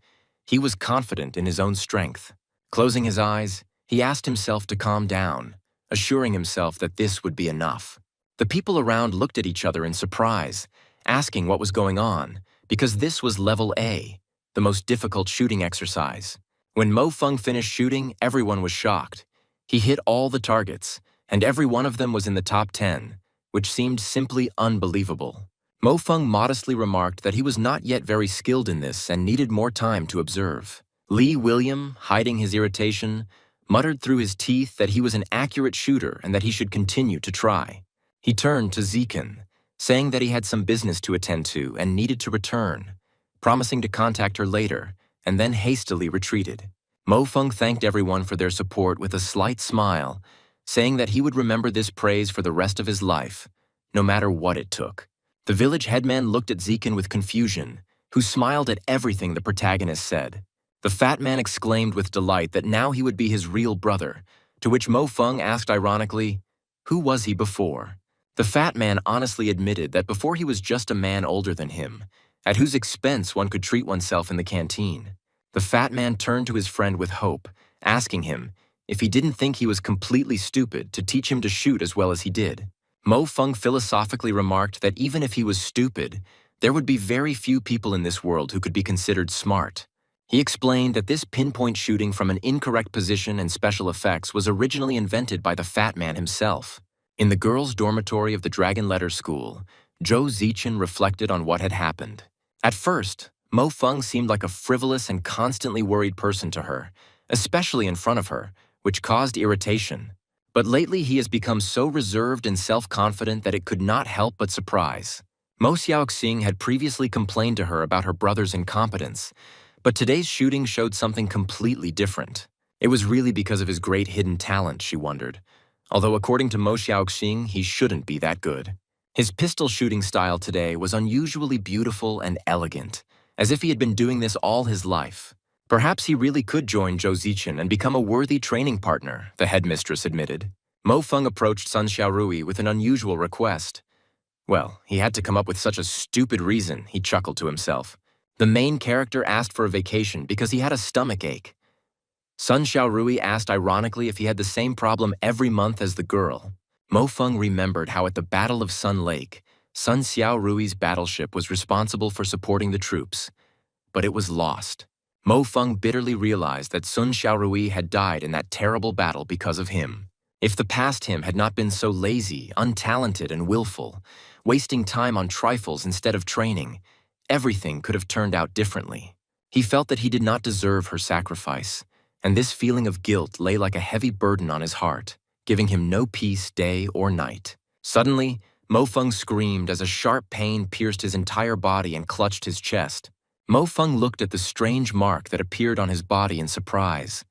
He was confident in his own strength. Closing his eyes, he asked himself to calm down, assuring himself that this would be enough. The people around looked at each other in surprise, asking what was going on, because this was Level A, the most difficult shooting exercise. When Mo Feng finished shooting, everyone was shocked. He hit all the targets, and every one of them was in the top 10, which seemed simply unbelievable. Mo Feng modestly remarked that he was not yet very skilled in this and needed more time to observe. Lee William, hiding his irritation, muttered through his teeth that he was an accurate shooter and that he should continue to try. He turned to Zikin, saying that he had some business to attend to and needed to return, promising to contact her later, and then hastily retreated. Mo Feng thanked everyone for their support with a slight smile, saying that he would remember this praise for the rest of his life, no matter what it took. The village headman looked at Zikin with confusion, who smiled at everything the protagonist said. The fat man exclaimed with delight that now he would be his real brother, to which Mo Feng asked ironically, "Who was he before?" The fat man honestly admitted that before he was just a man older than him, at whose expense one could treat oneself in the canteen. The fat man turned to his friend with hope, asking him if he didn't think he was completely stupid to teach him to shoot as well as he did. Mo Feng philosophically remarked that even if he was stupid, there would be very few people in this world who could be considered smart. He explained that this pinpoint shooting from an incorrect position and special effects was originally invented by the fat man himself. In the girls' dormitory of the Dragon Letter School, Zhou Zichen reflected on what had happened. At first, Mo Feng seemed like a frivolous and constantly worried person to her, especially in front of her, which caused irritation. But lately he has become so reserved and self-confident that it could not help but surprise. Mo Xiaoxing had previously complained to her about her brother's incompetence, but today's shooting showed something completely different. It was really because of his great hidden talent, she wondered. Although according to Mo Xiaoxing, he shouldn't be that good. His pistol shooting style today was unusually beautiful and elegant, as if he had been doing this all his life. Perhaps he really could join Zhou Zichen and become a worthy training partner, the headmistress admitted. Mo Feng approached Sun Xiaorui with an unusual request. Well, he had to come up with such a stupid reason, he chuckled to himself. The main character asked for a vacation because he had a stomach ache. Sun Xiaorui asked ironically if he had the same problem every month as the girl. Mo Feng remembered how at the Battle of Sun Lake, Sun Xiaorui's battleship was responsible for supporting the troops, but it was lost. Mo Feng bitterly realized that Sun Xiaorui had died in that terrible battle because of him. If the past him had not been so lazy, untalented, and willful, wasting time on trifles instead of training, everything could have turned out differently. He felt that he did not deserve her sacrifice, and this feeling of guilt lay like a heavy burden on his heart, giving him no peace day or night. Suddenly, Mo Feng screamed as a sharp pain pierced his entire body and clutched his chest. Mo Feng looked at the strange mark that appeared on his body in surprise,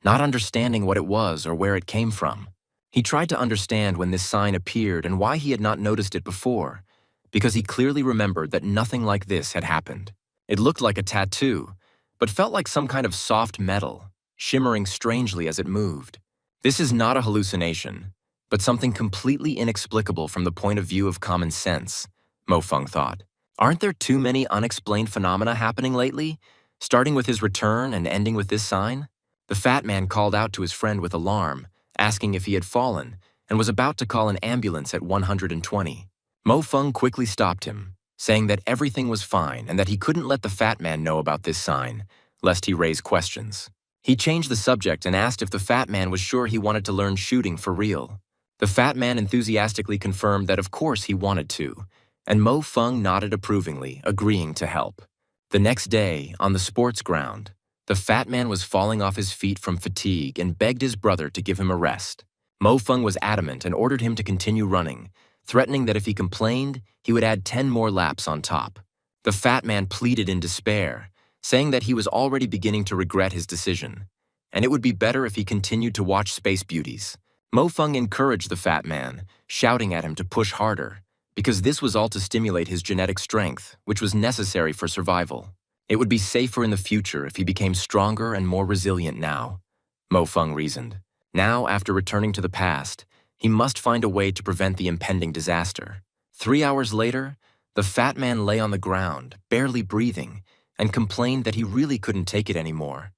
not understanding what it was or where it came from. He tried to understand when this sign appeared and why he had not noticed it before, because he clearly remembered that nothing like this had happened. It looked like a tattoo, but felt like some kind of soft metal, shimmering strangely as it moved. This is not a hallucination, but something completely inexplicable from the point of view of common sense, Mo Feng thought. Aren't there too many unexplained phenomena happening lately, starting with his return and ending with this sign? The fat man called out to his friend with alarm, asking if he had fallen, and was about to call an ambulance at 120. Mo Feng quickly stopped him, saying that everything was fine and that he couldn't let the fat man know about this sign, lest he raise questions. He changed the subject and asked if the fat man was sure he wanted to learn shooting for real. The fat man enthusiastically confirmed that of course he wanted to, and Mo Feng nodded approvingly, agreeing to help. The next day, on the sports ground, the fat man was falling off his feet from fatigue and begged his brother to give him a rest. Mo Feng was adamant and ordered him to continue running, threatening that if he complained, he would add 10 more laps on top. The fat man pleaded in despair, saying that he was already beginning to regret his decision, and it would be better if he continued to watch Space Beauties. Mo Feng encouraged the fat man, shouting at him to push harder, because this was all to stimulate his genetic strength, which was necessary for survival. It would be safer in the future if he became stronger and more resilient now, Mo Feng reasoned. Now, after returning to the past, he must find a way to prevent the impending disaster. 3 hours later, the fat man lay on the ground, barely breathing, and complained that he really couldn't take it anymore.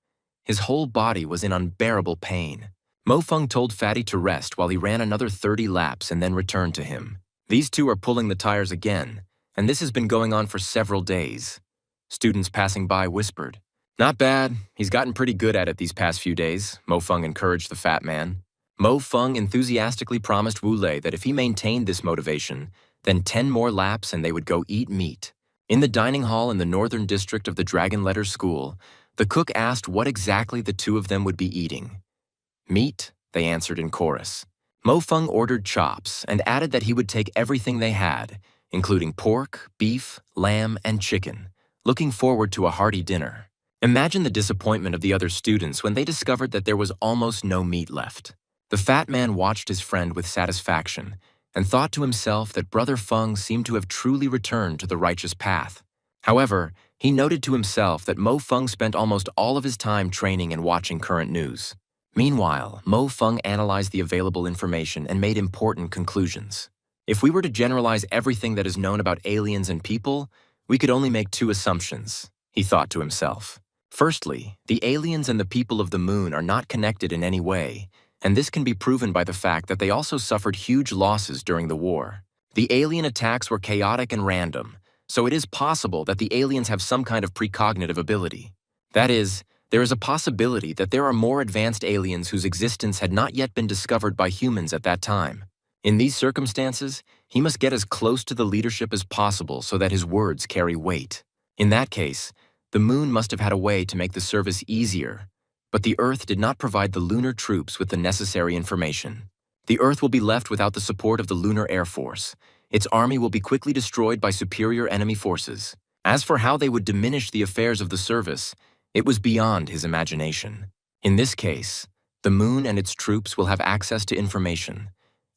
His whole body was in unbearable pain. Mo Feng told Fatty to rest while he ran another 30 laps and then returned to him. These two are pulling the tires again, and this has been going on for several days. Students passing by whispered. Not bad, he's gotten pretty good at it these past few days, Mo Feng encouraged the fat man. Mo Feng enthusiastically promised Wu Lei that if he maintained this motivation, then 10 more laps and they would go eat meat. In the dining hall in the northern district of the Dragon Letter School, the cook asked what exactly the two of them would be eating. Meat, they answered in chorus. Mo Feng ordered chops and added that he would take everything they had, including pork, beef, lamb, and chicken, looking forward to a hearty dinner. Imagine the disappointment of the other students when they discovered that there was almost no meat left. The fat man watched his friend with satisfaction and thought to himself that Brother Feng seemed to have truly returned to the righteous path. However, he noted to himself that Mo Feng spent almost all of his time training and watching current news. Meanwhile, Mo Feng analyzed the available information and made important conclusions. If we were to generalize everything that is known about aliens and people, we could only make two assumptions, he thought to himself. Firstly, the aliens and the people of the moon are not connected in any way, and this can be proven by the fact that they also suffered huge losses during the war. The alien attacks were chaotic and random, so it is possible that the aliens have some kind of precognitive ability. That is, there is a possibility that there are more advanced aliens whose existence had not yet been discovered by humans at that time. In these circumstances, he must get as close to the leadership as possible so that his words carry weight. In that case, the moon must have had a way to make the service easier, but the Earth did not provide the lunar troops with the necessary information. The Earth will be left without the support of the Lunar Air Force. Its army will be quickly destroyed by superior enemy forces. As for how they would diminish the affairs of the service, it was beyond his imagination. In this case, the moon and its troops will have access to information,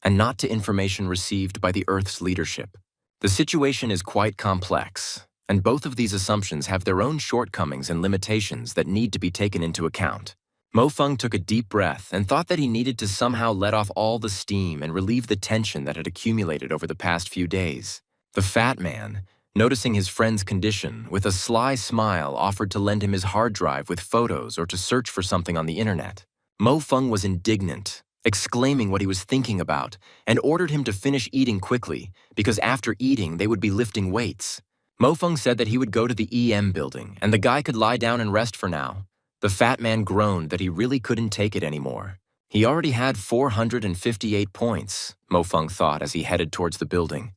and not to information received by the Earth's leadership. The situation is quite complex, and both of these assumptions have their own shortcomings and limitations that need to be taken into account. Mo Feng took a deep breath and thought that he needed to somehow let off all the steam and relieve the tension that had accumulated over the past few days. The fat man, noticing his friend's condition, with a sly smile offered to lend him his hard drive with photos or to search for something on the internet. Mo Feng was indignant, exclaiming what he was thinking about, and ordered him to finish eating quickly, because after eating they would be lifting weights. Mo Feng said that he would go to the EM building, and the guy could lie down and rest for now. The fat man groaned that he really couldn't take it anymore. He already had 458 points, Mo Feng thought as he headed towards the building.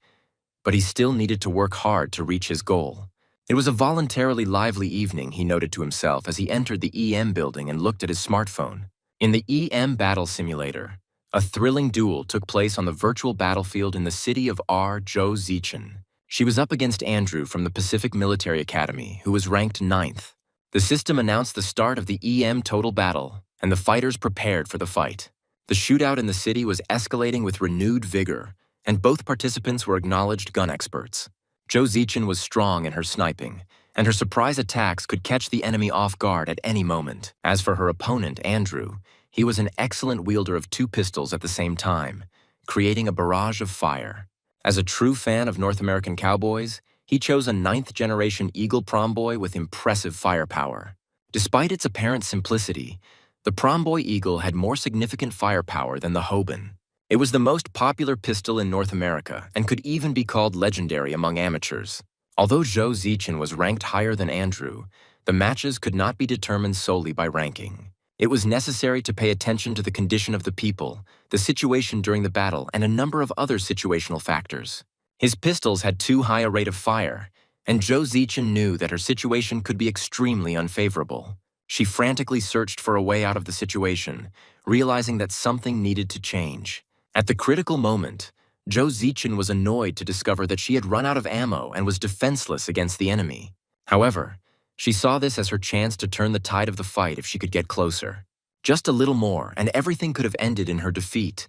But he still needed to work hard to reach his goal. It was a voluntarily lively evening, he noted to himself as he entered the EM building and looked at his smartphone. In the EM battle simulator, a thrilling duel took place on the virtual battlefield in the city of Zhou Zichen. She was up against Andrew from the Pacific Military Academy, who was ranked 9th. The system announced the start of the EM total battle, and the fighters prepared for the fight. The shootout in the city was escalating with renewed vigor, and both participants were acknowledged gun experts. Zhou Zichen was strong in her sniping, and her surprise attacks could catch the enemy off guard at any moment. As for her opponent, Andrew, he was an excellent wielder of 2 pistols at the same time, creating a barrage of fire. As a true fan of North American cowboys, he chose a 9th-generation Eagle Promboy with impressive firepower. Despite its apparent simplicity, the Promboy Eagle had more significant firepower than the Hoban. It was the most popular pistol in North America and could even be called legendary among amateurs. Although Zhou Zichen was ranked higher than Andrew, the matches could not be determined solely by ranking. It was necessary to pay attention to the condition of the people, the situation during the battle, and a number of other situational factors. His pistols had too high a rate of fire, and Zhou Zichen knew that her situation could be extremely unfavorable. She frantically searched for a way out of the situation, realizing that something needed to change. At the critical moment, Zhou Zichen was annoyed to discover that she had run out of ammo and was defenseless against the enemy. However, she saw this as her chance to turn the tide of the fight if she could get closer. Just a little more, and everything could have ended in her defeat,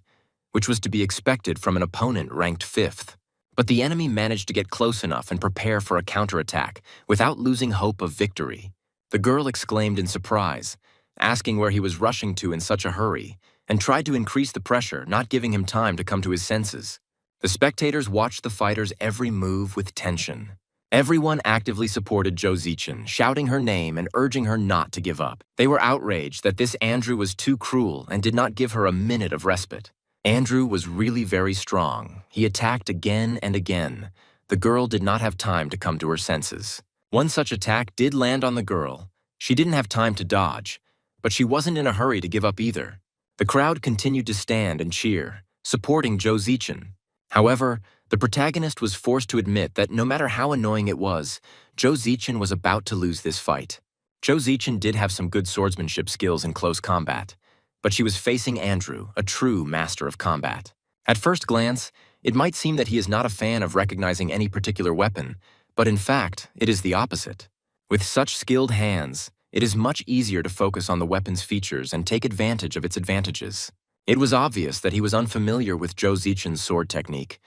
which was to be expected from an opponent ranked 5th. But the enemy managed to get close enough and prepare for a counterattack without losing hope of victory. The girl exclaimed in surprise, asking where he was rushing to in such a hurry, and tried to increase the pressure, not giving him time to come to his senses. The spectators watched the fighter's every move with tension. Everyone actively supported Jo Zichin, shouting her name and urging her not to give up. They were outraged that this Andrew was too cruel and did not give her a minute of respite. Andrew was really very strong. He attacked again and again. The girl did not have time to come to her senses. One such attack did land on the girl. She didn't have time to dodge, but she wasn't in a hurry to give up either. The crowd continued to stand and cheer, supporting Jo Zichin. However, the protagonist was forced to admit that no matter how annoying it was, Jo Zichin was about to lose this fight. Jo Zichin did have some good swordsmanship skills in close combat, but she was facing Andrew, a true master of combat. At first glance, it might seem that he is not a fan of recognizing any particular weapon, but in fact, it is the opposite. With such skilled hands, it is much easier to focus on the weapon's features and take advantage of its advantages. It was obvious that he was unfamiliar with Jo Zichin's sword technique.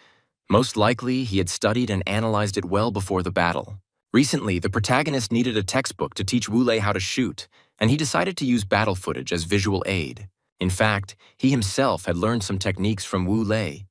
Most likely, he had studied and analyzed it well before the battle. Recently, the protagonist needed a textbook to teach Wu Lei how to shoot, and he decided to use battle footage as visual aid. In fact, he himself had learned some techniques from Wu Lei,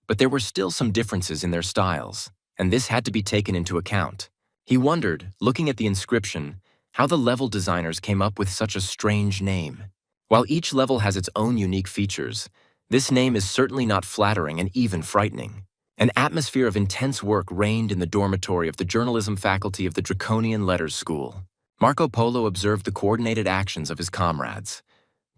but there were still some differences in their styles, and this had to be taken into account. He wondered, looking at the inscription, how the level designers came up with such a strange name. While each level has its own unique features, this name is certainly not flattering and even frightening. An atmosphere of intense work reigned in the dormitory of the journalism faculty of the Draconian Letters School. Marco Polo observed the coordinated actions of his comrades.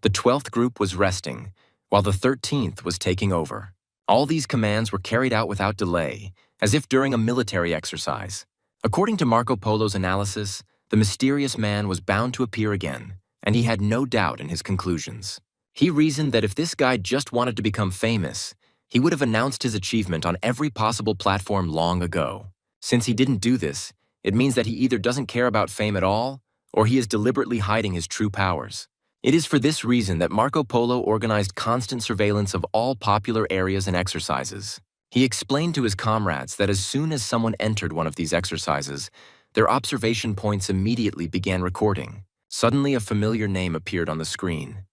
The 12th group was resting, while the 13th was taking over. All these commands were carried out without delay, as if during a military exercise. According to Marco Polo's analysis, the mysterious man was bound to appear again, and he had no doubt in his conclusions. He reasoned that if this guy just wanted to become famous, he would have announced his achievement on every possible platform long ago. Since he didn't do this, it means that he either doesn't care about fame at all, or he is deliberately hiding his true powers. It is for this reason that Marco Polo organized constant surveillance of all popular areas and exercises. He explained to his comrades that as soon as someone entered one of these exercises, their observation points immediately began recording. Suddenly, a familiar name appeared on the screen: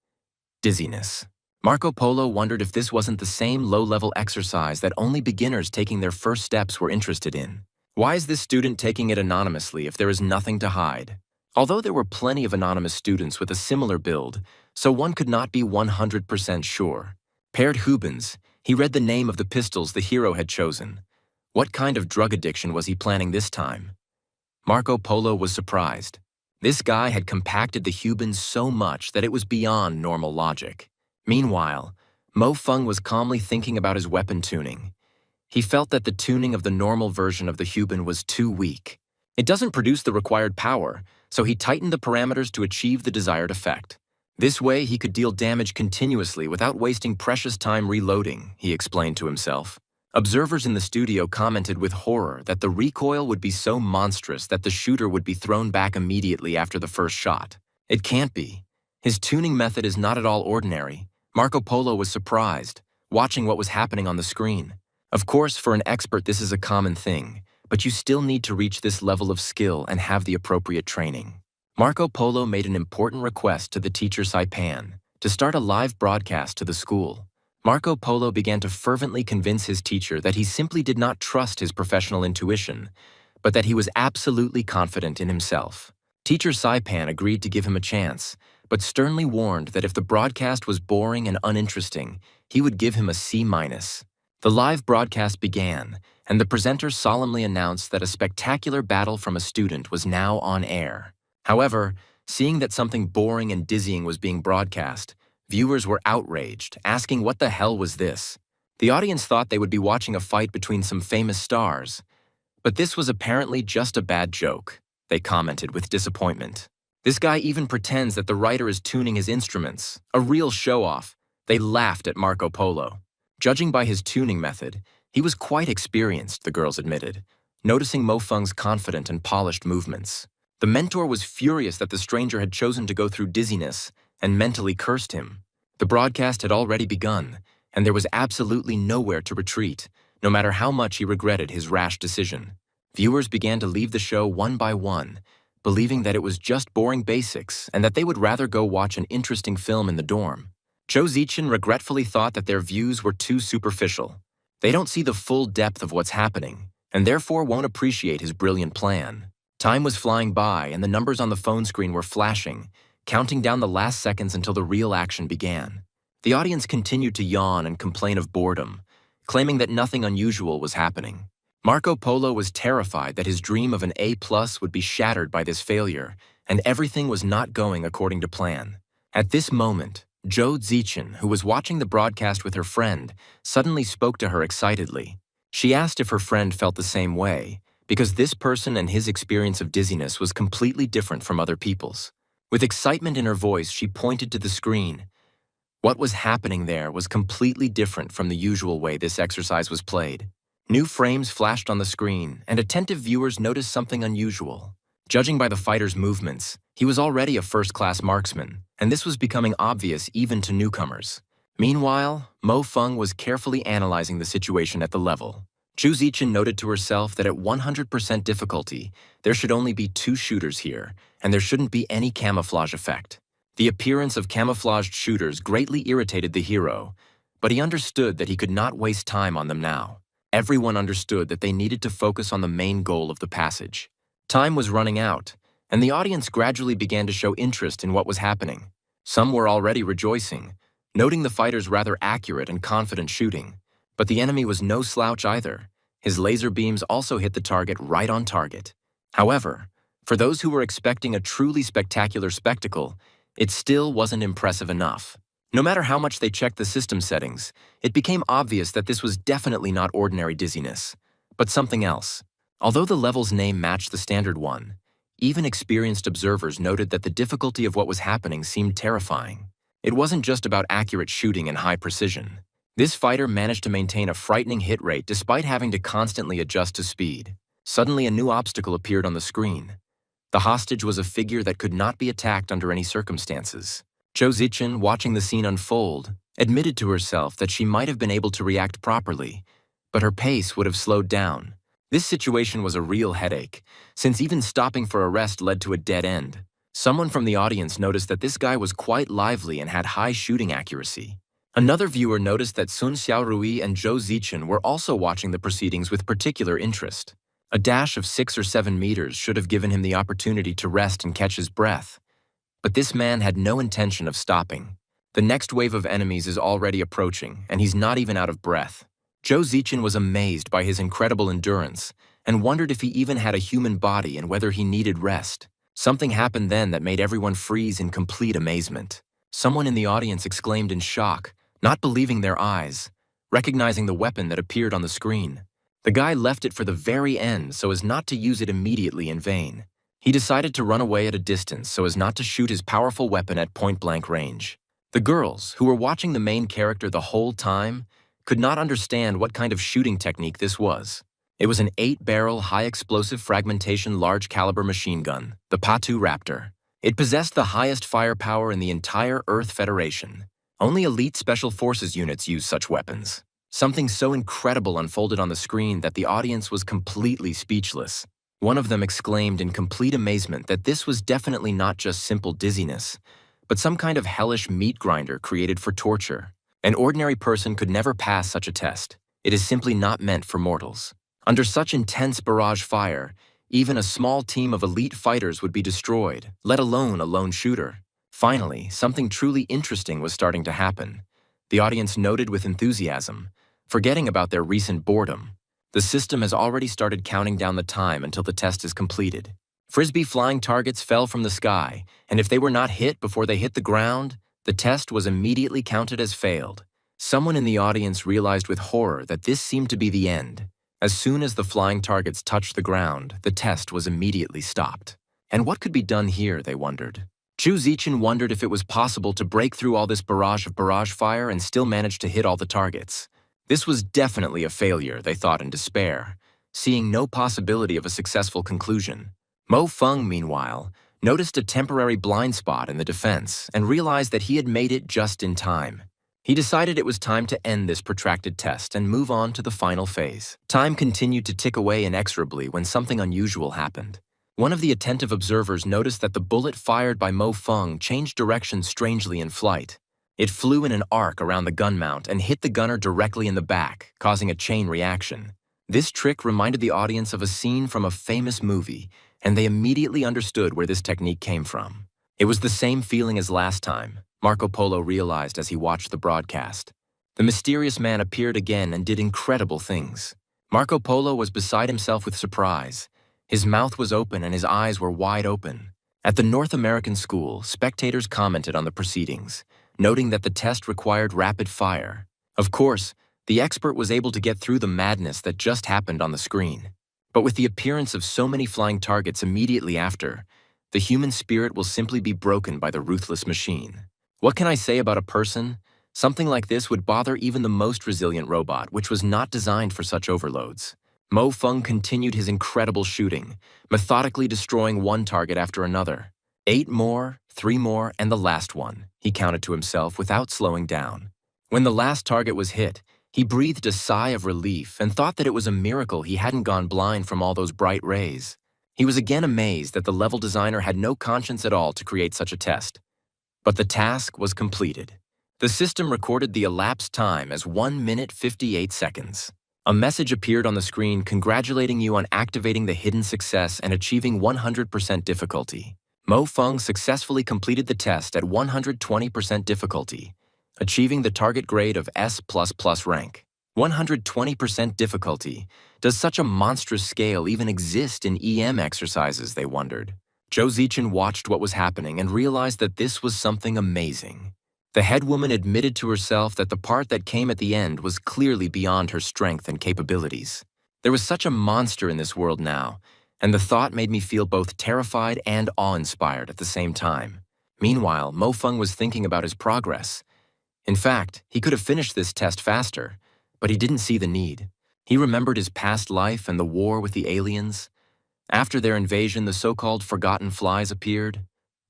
dizziness. Marco Polo wondered if this wasn't the same low-level exercise that only beginners taking their first steps were interested in. Why is this student taking it anonymously if there is nothing to hide? Although there were plenty of anonymous students with a similar build, so one could not be 100% sure. Paired Hubens, he read the name of the pistols the hero had chosen. What kind of drug addiction was he planning this time? Marco Polo was surprised. This guy had compacted the Hubens so much that it was beyond normal logic. Meanwhile, Mo Feng was calmly thinking about his weapon tuning. He felt that the tuning of the normal version of the Huben was too weak. It doesn't produce the required power, so he tightened the parameters to achieve the desired effect. This way, he could deal damage continuously without wasting precious time reloading, he explained to himself. Observers in the studio commented with horror that the recoil would be so monstrous that the shooter would be thrown back immediately after the first shot. It can't be. His tuning method is not at all ordinary. Marco Polo was surprised, watching what was happening on the screen. Of course, for an expert this is a common thing, but you still need to reach this level of skill and have the appropriate training. Marco Polo made an important request to the teacher Saipan to start a live broadcast to the school. Marco Polo began to fervently convince his teacher that he simply did not trust his professional intuition, but that he was absolutely confident in himself. Teacher Saipan agreed to give him a chance, but sternly warned that if the broadcast was boring and uninteresting, he would give him a C-. The live broadcast began, and the presenter solemnly announced that a spectacular battle from a student was now on air. However, seeing that something boring and dizzying was being broadcast, viewers were outraged, asking what the hell was this? The audience thought they would be watching a fight between some famous stars. But this was apparently just a bad joke, they commented with disappointment. This guy even pretends that the writer is tuning his instruments, a real show-off. They laughed at Marco Polo. Judging by his tuning method, he was quite experienced, the girls admitted, noticing Mo Feng's confident and polished movements. The mentor was furious that the stranger had chosen to go through dizziness and mentally cursed him. The broadcast had already begun, and there was absolutely nowhere to retreat. no matter how much he regretted his rash decision. Viewers began to leave the show one by one, believing that it was just boring basics and that they would rather go watch an interesting film in the dorm. Joe Zichin regretfully thought that their views were too superficial. They don't see the full depth of what's happening, and therefore won't appreciate his brilliant plan. Time was flying by, and the numbers on the phone screen were flashing, counting down the last seconds until the real action began. The audience continued to yawn and complain of boredom, claiming that nothing unusual was happening. Marco Polo was terrified that his dream of an A+ would be shattered by this failure, and everything was not going according to plan. At this moment, Joe Zichin, who was watching the broadcast with her friend, suddenly spoke to her excitedly. She asked if her friend felt the same way, because this person and his experience of dizziness was completely different from other people's. With excitement in her voice, she pointed to the screen. What was happening there was completely different from the usual way this exercise was played. New frames flashed on the screen, and attentive viewers noticed something unusual. Judging by the fighter's movements, he was already a first-class marksman, and this was becoming obvious even to newcomers. Meanwhile, Mo Feng was carefully analyzing the situation at the level. Zhu Zichin noted to herself that at 100% difficulty, there should only be 2 shooters here, and there shouldn't be any camouflage effect. The appearance of camouflaged shooters greatly irritated the hero, but he understood that he could not waste time on them now. Everyone understood that they needed to focus on the main goal of the passage. Time was running out, and the audience gradually began to show interest in what was happening. Some were already rejoicing, noting the fighter's rather accurate and confident shooting. But the enemy was no slouch either. His laser beams also hit the target right on target. However, for those who were expecting a truly spectacular spectacle, it still wasn't impressive enough. No matter how much they checked the system settings, it became obvious that this was definitely not ordinary dizziness, but something else. Although the level's name matched the standard one, even experienced observers noted that the difficulty of what was happening seemed terrifying. It wasn't just about accurate shooting and high precision. This fighter managed to maintain a frightening hit rate despite having to constantly adjust to speed. Suddenly, a new obstacle appeared on the screen. The hostage was a figure that could not be attacked under any circumstances. Zhou Zichin, watching the scene unfold, admitted to herself that she might have been able to react properly, but her pace would have slowed down. This situation was a real headache, since even stopping for a rest led to a dead end. Someone from the audience noticed that this guy was quite lively and had high shooting accuracy. Another viewer noticed that Sun Xiaorui and Zhou Zichin were also watching the proceedings with particular interest. A dash of 6 or 7 meters should have given him the opportunity to rest and catch his breath. But this man had no intention of stopping. The next wave of enemies is already approaching, and he's not even out of breath. Zhou Zichin was amazed by his incredible endurance and wondered if he even had a human body and whether he needed rest. Something happened then that made everyone freeze in complete amazement. Someone in the audience exclaimed in shock, not believing their eyes, recognizing the weapon that appeared on the screen. The guy left it for the very end so as not to use it immediately in vain. He decided to run away at a distance so as not to shoot his powerful weapon at point-blank range. The girls, who were watching the main character the whole time, could not understand what kind of shooting technique this was. It was an 8-barrel, high-explosive fragmentation large-caliber machine gun, the Patu Raptor. It possessed the highest firepower in the entire Earth Federation. Only elite special forces units use such weapons. Something so incredible unfolded on the screen that the audience was completely speechless. One of them exclaimed in complete amazement that this was definitely not just simple dizziness, but some kind of hellish meat grinder created for torture. An ordinary person could never pass such a test. It is simply not meant for mortals. Under such intense barrage fire, even a small team of elite fighters would be destroyed, let alone a lone shooter. Finally, something truly interesting was starting to happen. The audience noted with enthusiasm, forgetting about their recent boredom. The system has already started counting down the time until the test is completed. Frisbee flying targets fell from the sky, and if they were not hit before they hit the ground, the test was immediately counted as failed. Someone in the audience realized with horror that this seemed to be the end. As soon as the flying targets touched the ground, the test was immediately stopped. And what could be done here, they wondered. Zhu Zichin wondered if it was possible to break through all this barrage of barrage fire and still manage to hit all the targets. This was definitely a failure, they thought in despair, seeing no possibility of a successful conclusion. Mo Feng, meanwhile, noticed a temporary blind spot in the defense and realized that he had made it just in time. He decided it was time to end this protracted test and move on to the final phase. Time continued to tick away inexorably when something unusual happened. One of the attentive observers noticed that the bullet fired by Mo Feng changed direction strangely in flight. It flew in an arc around the gun mount and hit the gunner directly in the back, causing a chain reaction. This trick reminded the audience of a scene from a famous movie, and they immediately understood where this technique came from. It was the same feeling as last time, Marco Polo realized as he watched the broadcast. The mysterious man appeared again and did incredible things. Marco Polo was beside himself with surprise. His mouth was open and his eyes were wide open. At the North American school, spectators commented on the proceedings, noting that the test required rapid fire. Of course, the expert was able to get through the madness that just happened on the screen. But with the appearance of so many flying targets immediately after, the human spirit will simply be broken by the ruthless machine. What can I say about a person? Something like this would bother even the most resilient robot, which was not designed for such overloads. Mo Feng continued his incredible shooting, methodically destroying one target after another. 8 more, 3 more, and the last one, he counted to himself without slowing down. When the last target was hit, he breathed a sigh of relief and thought that it was a miracle he hadn't gone blind from all those bright rays. He was again amazed that the level designer had no conscience at all to create such a test. But the task was completed. The system recorded the elapsed time as 1 minute 58 seconds. A message appeared on the screen congratulating you on activating the hidden success and achieving 100% difficulty. Mo Feng successfully completed the test at 120% difficulty, achieving the target grade of S++ rank. 120% difficulty. Does such a monstrous scale even exist in EM exercises, they wondered. Zhou Zichen watched what was happening and realized that this was something amazing. The head woman admitted to herself that the part that came at the end was clearly beyond her strength and capabilities. There was such a monster in this world now, and the thought made me feel both terrified and awe-inspired at the same time. Meanwhile, Mo Feng was thinking about his progress. In fact, he could have finished this test faster, but he didn't see the need. He remembered his past life and the war with the aliens. After their invasion, the so-called forgotten flies appeared.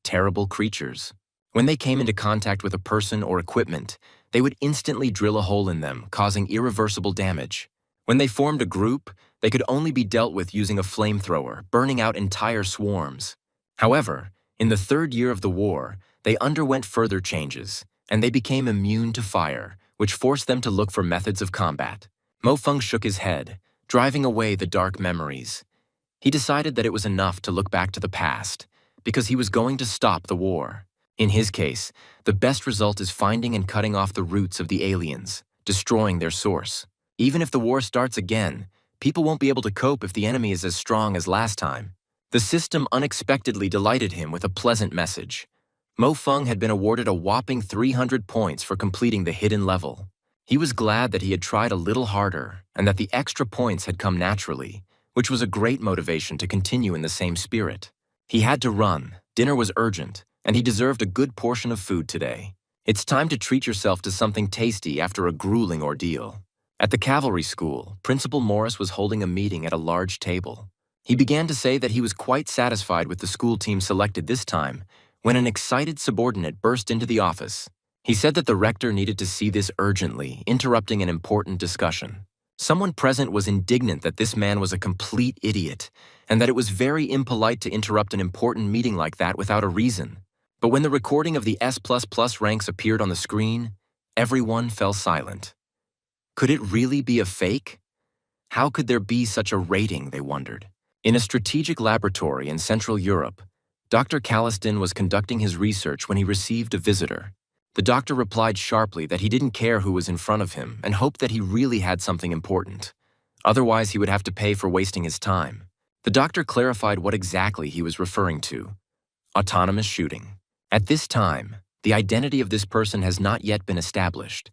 Terrible creatures. When they came into contact with a person or equipment, they would instantly drill a hole in them, causing irreversible damage. When they formed a group, they could only be dealt with using a flamethrower, burning out entire swarms. However, in the 3rd year of the war, they underwent further changes, and they became immune to fire, which forced them to look for methods of combat. Mo Feng shook his head, driving away the dark memories. He decided that it was enough to look back to the past, because he was going to stop the war. In his case, the best result is finding and cutting off the roots of the aliens, destroying their source. Even if the war starts again, people won't be able to cope if the enemy is as strong as last time. The system unexpectedly delighted him with a pleasant message. Mo Feng had been awarded a whopping 300 points for completing the hidden level. He was glad that he had tried a little harder and that the extra points had come naturally, which was a great motivation to continue in the same spirit. He had to run, dinner was urgent, and he deserved a good portion of food today. It's time to treat yourself to something tasty after a grueling ordeal. At the cavalry school, Principal Morris was holding a meeting at a large table. He began to say that he was quite satisfied with the school team selected this time, when an excited subordinate burst into the office. He said that the rector needed to see this urgently, interrupting an important discussion. Someone present was indignant that this man was a complete idiot, and that it was very impolite to interrupt an important meeting like that without a reason. But when the recording of the S++ ranks appeared on the screen, everyone fell silent. Could it really be a fake? How could there be such a rating, they wondered. In a strategic laboratory in Central Europe, Dr. Calliston was conducting his research when he received a visitor. The doctor replied sharply that he didn't care who was in front of him and hoped that he really had something important. Otherwise, he would have to pay for wasting his time. The doctor clarified what exactly he was referring to. Autonomous shooting. At this time, the identity of this person has not yet been established,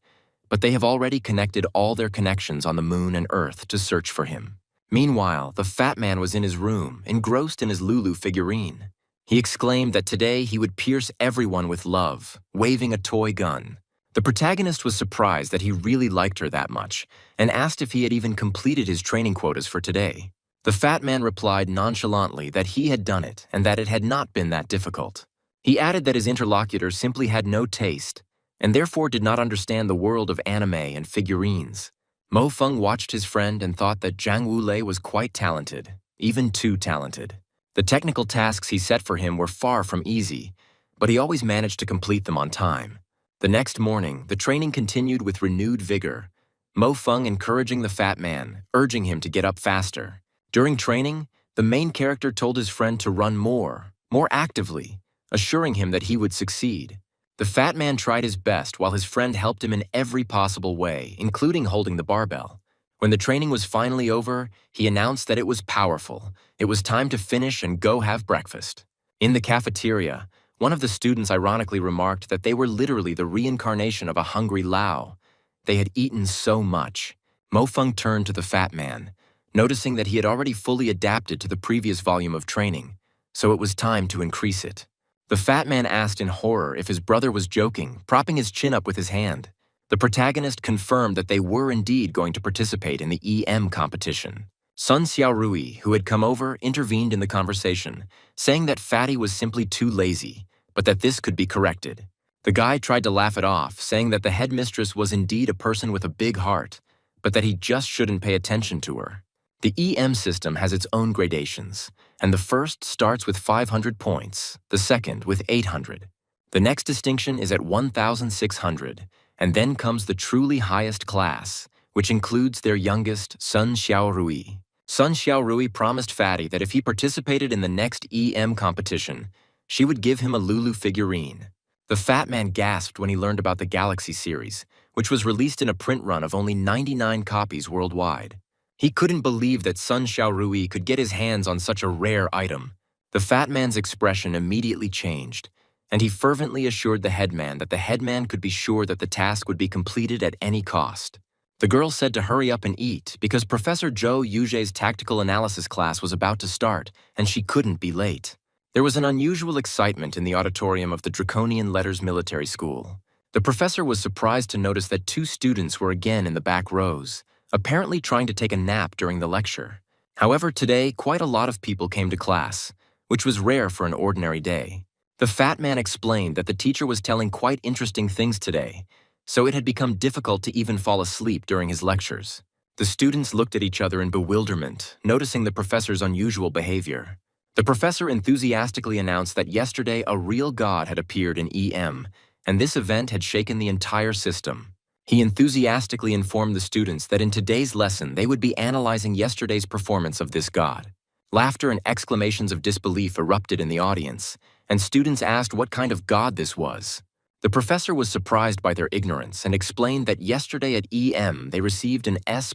but they have already connected all their connections on the moon and Earth to search for him. Meanwhile, the fat man was in his room, engrossed in his Lulu figurine. He exclaimed that today he would pierce everyone with love, waving a toy gun. The protagonist was surprised that he really liked her that much, and asked if he had even completed his training quotas for today. The fat man replied nonchalantly that he had done it and that it had not been that difficult. He added that his interlocutor simply had no taste, and therefore did not understand the world of anime and figurines. Mo Feng watched his friend and thought that Zhang Wulei was quite talented, even too talented. The technical tasks he set for him were far from easy, but he always managed to complete them on time. The next morning, the training continued with renewed vigor, Mo Feng encouraging the fat man, urging him to get up faster. During training, the main character told his friend to run more actively, assuring him that he would succeed. The fat man tried his best while his friend helped him in every possible way, including holding the barbell. When the training was finally over, he announced that it was powerful. It was time to finish and go have breakfast. In the cafeteria, one of the students ironically remarked that they were literally the reincarnation of a hungry Lao. They had eaten so much. Mo Feng turned to the fat man, noticing that he had already fully adapted to the previous volume of training, so it was time to increase it. The fat man asked in horror if his brother was joking, propping his chin up with his hand. The protagonist confirmed that they were indeed going to participate in the EM competition. Sun Xiaorui, who had come over, intervened in the conversation, saying that Fatty was simply too lazy, but that this could be corrected. The guy tried to laugh it off, saying that the headmistress was indeed a person with a big heart, but that he just shouldn't pay attention to her. The EM system has its own gradations, and the first starts with 500 points, the second with 800. The next distinction is at 1,600, and then comes the truly highest class, which includes their youngest, Sun Xiaorui. Sun Xiaorui promised Fatty that if he participated in the next EM competition, she would give him a Lulu figurine. The fat man gasped when he learned about the Galaxy series, which was released in a print run of only 99 copies worldwide. He couldn't believe that Sun Xiaorui could get his hands on such a rare item. The fat man's expression immediately changed, and he fervently assured the headman that the headman could be sure that the task would be completed at any cost. The girl said to hurry up and eat because Professor Zhou Yuge's tactical analysis class was about to start, and she couldn't be late. There was an unusual excitement in the auditorium of the Draconian Letters Military School. The professor was surprised to notice that 2 students were again in the back rows, apparently trying to take a nap during the lecture. However, today, quite a lot of people came to class, which was rare for an ordinary day. The fat man explained that the teacher was telling quite interesting things today, so it had become difficult to even fall asleep during his lectures. The students looked at each other in bewilderment, noticing the professor's unusual behavior. The professor enthusiastically announced that yesterday a real god had appeared in EM, and this event had shaken the entire system. He enthusiastically informed the students that in today's lesson they would be analyzing yesterday's performance of this god. Laughter and exclamations of disbelief erupted in the audience, and students asked what kind of god this was. The professor was surprised by their ignorance and explained that yesterday at EM they received an S++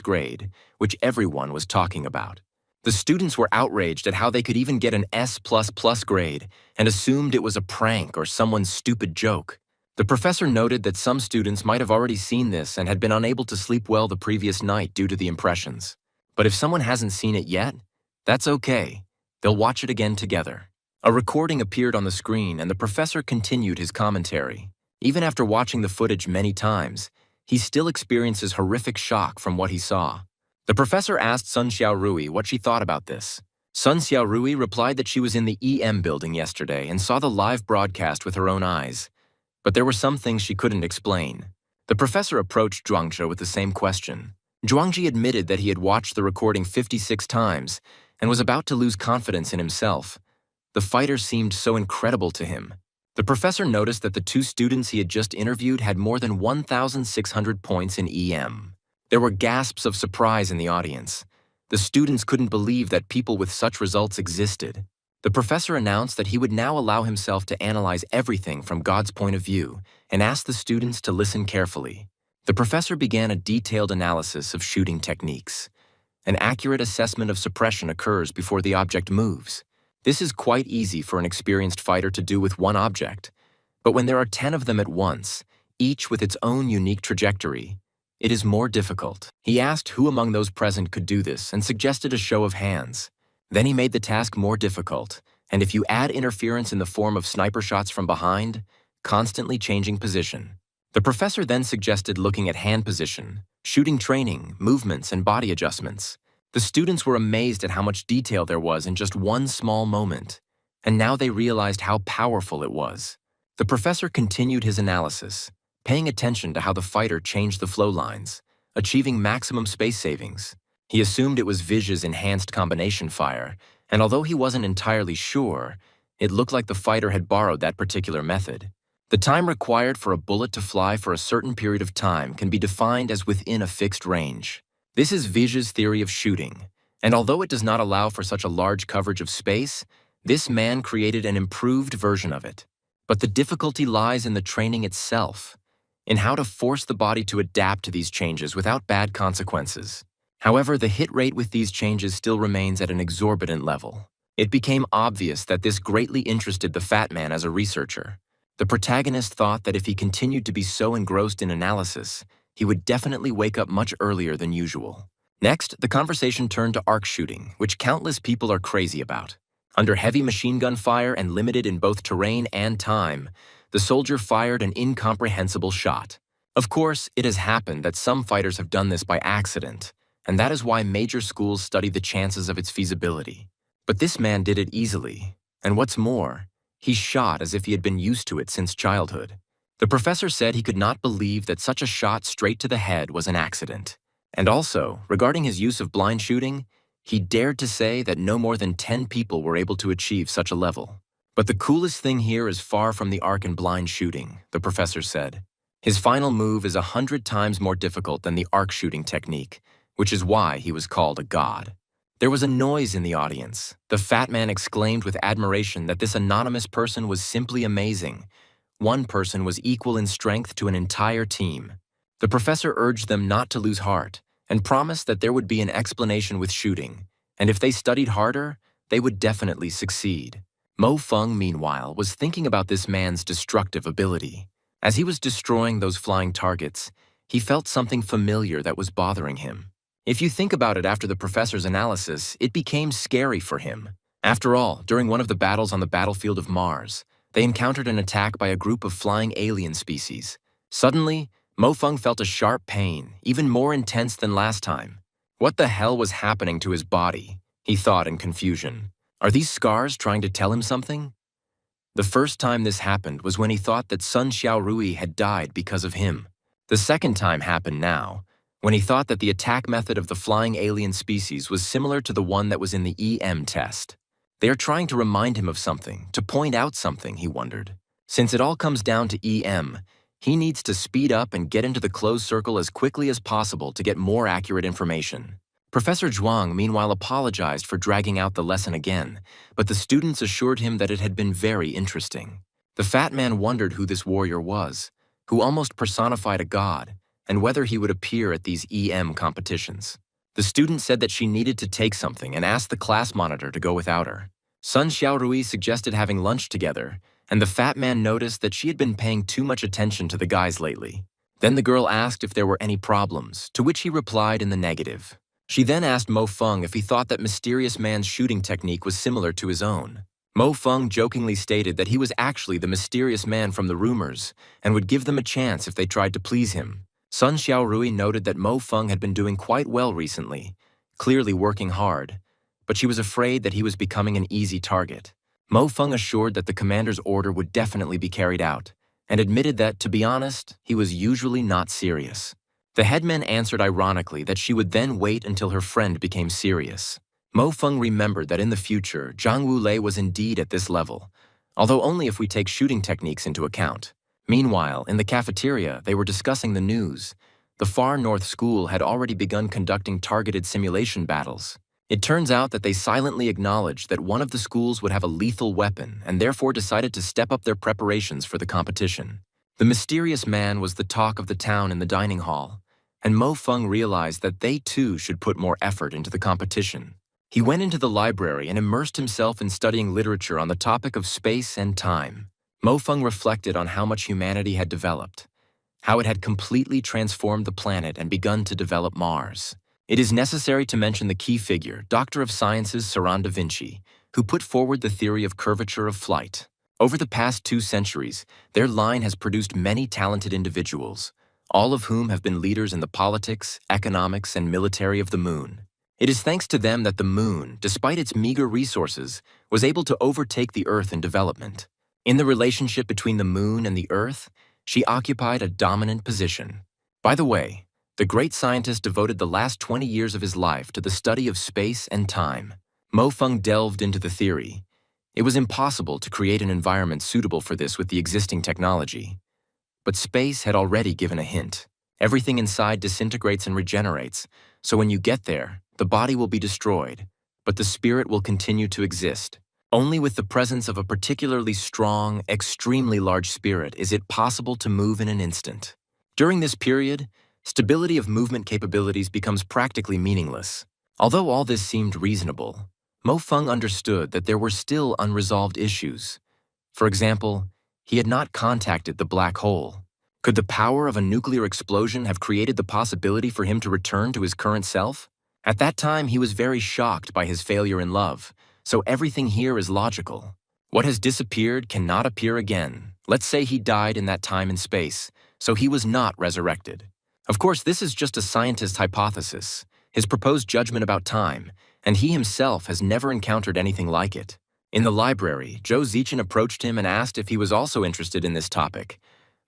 grade, which everyone was talking about. The students were outraged at how they could even get an S++ grade and assumed it was a prank or someone's stupid joke. The professor noted that some students might have already seen this and had been unable to sleep well the previous night due to the impressions. But if someone hasn't seen it yet, that's okay. They'll watch it again together. A recording appeared on the screen and the professor continued his commentary. Even after watching the footage many times, he still experiences horrific shock from what he saw. The professor asked Sun Xiaorui what she thought about this. Sun Xiaorui replied that she was in the EM building yesterday and saw the live broadcast with her own eyes. But there were some things she couldn't explain. The professor approached Zhuangzhi with the same question. Zhuangzhi admitted that he had watched the recording 56 times and was about to lose confidence in himself. The fighter seemed so incredible to him. The professor noticed that the 2 students he had just interviewed had more than 1,600 points in EM. There were gasps of surprise in the audience. The students couldn't believe that people with such results existed. The professor announced that he would now allow himself to analyze everything from God's point of view and asked the students to listen carefully. The professor began a detailed analysis of shooting techniques. An accurate assessment of suppression occurs before the object moves. This is quite easy for an experienced fighter to do with one object, but when there are 10 of them at once, each with its own unique trajectory, it is more difficult. He asked who among those present could do this and suggested a show of hands. Then he made the task more difficult, and if you add interference in the form of sniper shots from behind, constantly changing position. The professor then suggested looking at hand position, shooting training, movements, and body adjustments. The students were amazed at how much detail there was in just one small moment, and now they realized how powerful it was. The professor continued his analysis, paying attention to how the fighter changed the flow lines, achieving maximum space savings. He assumed it was Viz's enhanced combination fire, and although he wasn't entirely sure, it looked like the fighter had borrowed that particular method. The time required for a bullet to fly for a certain period of time can be defined as within a fixed range. This is Viz's theory of shooting, and although it does not allow for such a large coverage of space, this man created an improved version of it. But the difficulty lies in the training itself, in how to force the body to adapt to these changes without bad consequences. However, the hit rate with these changes still remains at an exorbitant level. It became obvious that this greatly interested the fat man as a researcher. The protagonist thought that if he continued to be so engrossed in analysis, he would definitely wake up much earlier than usual. Next, the conversation turned to arc shooting, which countless people are crazy about. Under heavy machine gun fire and limited in both terrain and time, the soldier fired an incomprehensible shot. Of course, it has happened that some fighters have done this by accident, and that is why major schools study the chances of its feasibility. But this man did it easily, and what's more, he shot as if he had been used to it since childhood. The professor said he could not believe that such a shot straight to the head was an accident. And also, regarding his use of blind shooting, he dared to say that no more than 10 people were able to achieve such a level. But the coolest thing here is far from the arc and blind shooting, the professor said. His final move is 100 times more difficult than the arc shooting technique, which is why he was called a god. There was a noise in the audience. The fat man exclaimed with admiration that this anonymous person was simply amazing. One person was equal in strength to an entire team. The professor urged them not to lose heart and promised that there would be an explanation with shooting, and if they studied harder, they would definitely succeed. Mo Feng, meanwhile, was thinking about this man's destructive ability. As he was destroying those flying targets, he felt something familiar that was bothering him. If you think about it after the professor's analysis, it became scary for him. After all, during one of the battles on the battlefield of Mars, they encountered an attack by a group of flying alien species. Suddenly, Mo Feng felt a sharp pain, even more intense than last time. What the hell was happening to his body? He thought in confusion. Are these scars trying to tell him something? The first time this happened was when he thought that Sun Xiaorui had died because of him. The second time happened now, when he thought that the attack method of the flying alien species was similar to the one that was in the EM test. They are trying to remind him of something, to point out something, he wondered. Since it all comes down to EM, he needs to speed up and get into the closed circle as quickly as possible to get more accurate information. Professor Zhuang, meanwhile, apologized for dragging out the lesson again, but the students assured him that it had been very interesting. The fat man wondered who this warrior was, who almost personified a god, and whether he would appear at these EM competitions. The student said that she needed to take something and asked the class monitor to go without her. Sun Xiaorui suggested having lunch together, and the fat man noticed that she had been paying too much attention to the guys lately. Then the girl asked if there were any problems, to which he replied in the negative. She then asked Mo Feng if he thought that mysterious man's shooting technique was similar to his own. Mo Feng jokingly stated that he was actually the mysterious man from the rumors and would give them a chance if they tried to please him. Sun Xiaorui noted that Mo Feng had been doing quite well recently, clearly working hard, but she was afraid that he was becoming an easy target. Mo Feng assured that the commander's order would definitely be carried out, and admitted that, to be honest, he was usually not serious. The headman answered ironically that she would then wait until her friend became serious. Mo Feng remembered that in the future, Zhang Wulei was indeed at this level, although only if we take shooting techniques into account. Meanwhile, in the cafeteria, they were discussing the news. The Far North School had already begun conducting targeted simulation battles. It turns out that they silently acknowledged that one of the schools would have a lethal weapon and therefore decided to step up their preparations for the competition. The mysterious man was the talk of the town in the dining hall, and Mo Feng realized that they too should put more effort into the competition. He went into the library and immersed himself in studying literature on the topic of space and time. Mo Feng reflected on how much humanity had developed, how it had completely transformed the planet and begun to develop Mars. It is necessary to mention the key figure, Doctor of Sciences Saran da Vinci, who put forward the theory of curvature of flight. Over the past 2 centuries, their line has produced many talented individuals, all of whom have been leaders in the politics, economics, and military of the moon. It is thanks to them that the moon, despite its meager resources, was able to overtake the Earth in development. In the relationship between the moon and the Earth, she occupied a dominant position. By the way, the great scientist devoted the last 20 years of his life to the study of space and time. Mo Feng delved into the theory. It was impossible to create an environment suitable for this with the existing technology. But space had already given a hint. Everything inside disintegrates and regenerates, so when you get there, the body will be destroyed, but the spirit will continue to exist. Only with the presence of a particularly strong, extremely large spirit is it possible to move in an instant. During this period, stability of movement capabilities becomes practically meaningless. Although all this seemed reasonable, Mo Feng understood that there were still unresolved issues. For example, he had not contacted the black hole. Could the power of a nuclear explosion have created the possibility for him to return to his current self? At that time, he was very shocked by his failure in love, so everything here is logical. What has disappeared cannot appear again. Let's say he died in that time and space, so he was not resurrected. Of course, this is just a scientist's hypothesis, his proposed judgment about time, and he himself has never encountered anything like it. In the library, Zhou Zichen approached him and asked if he was also interested in this topic.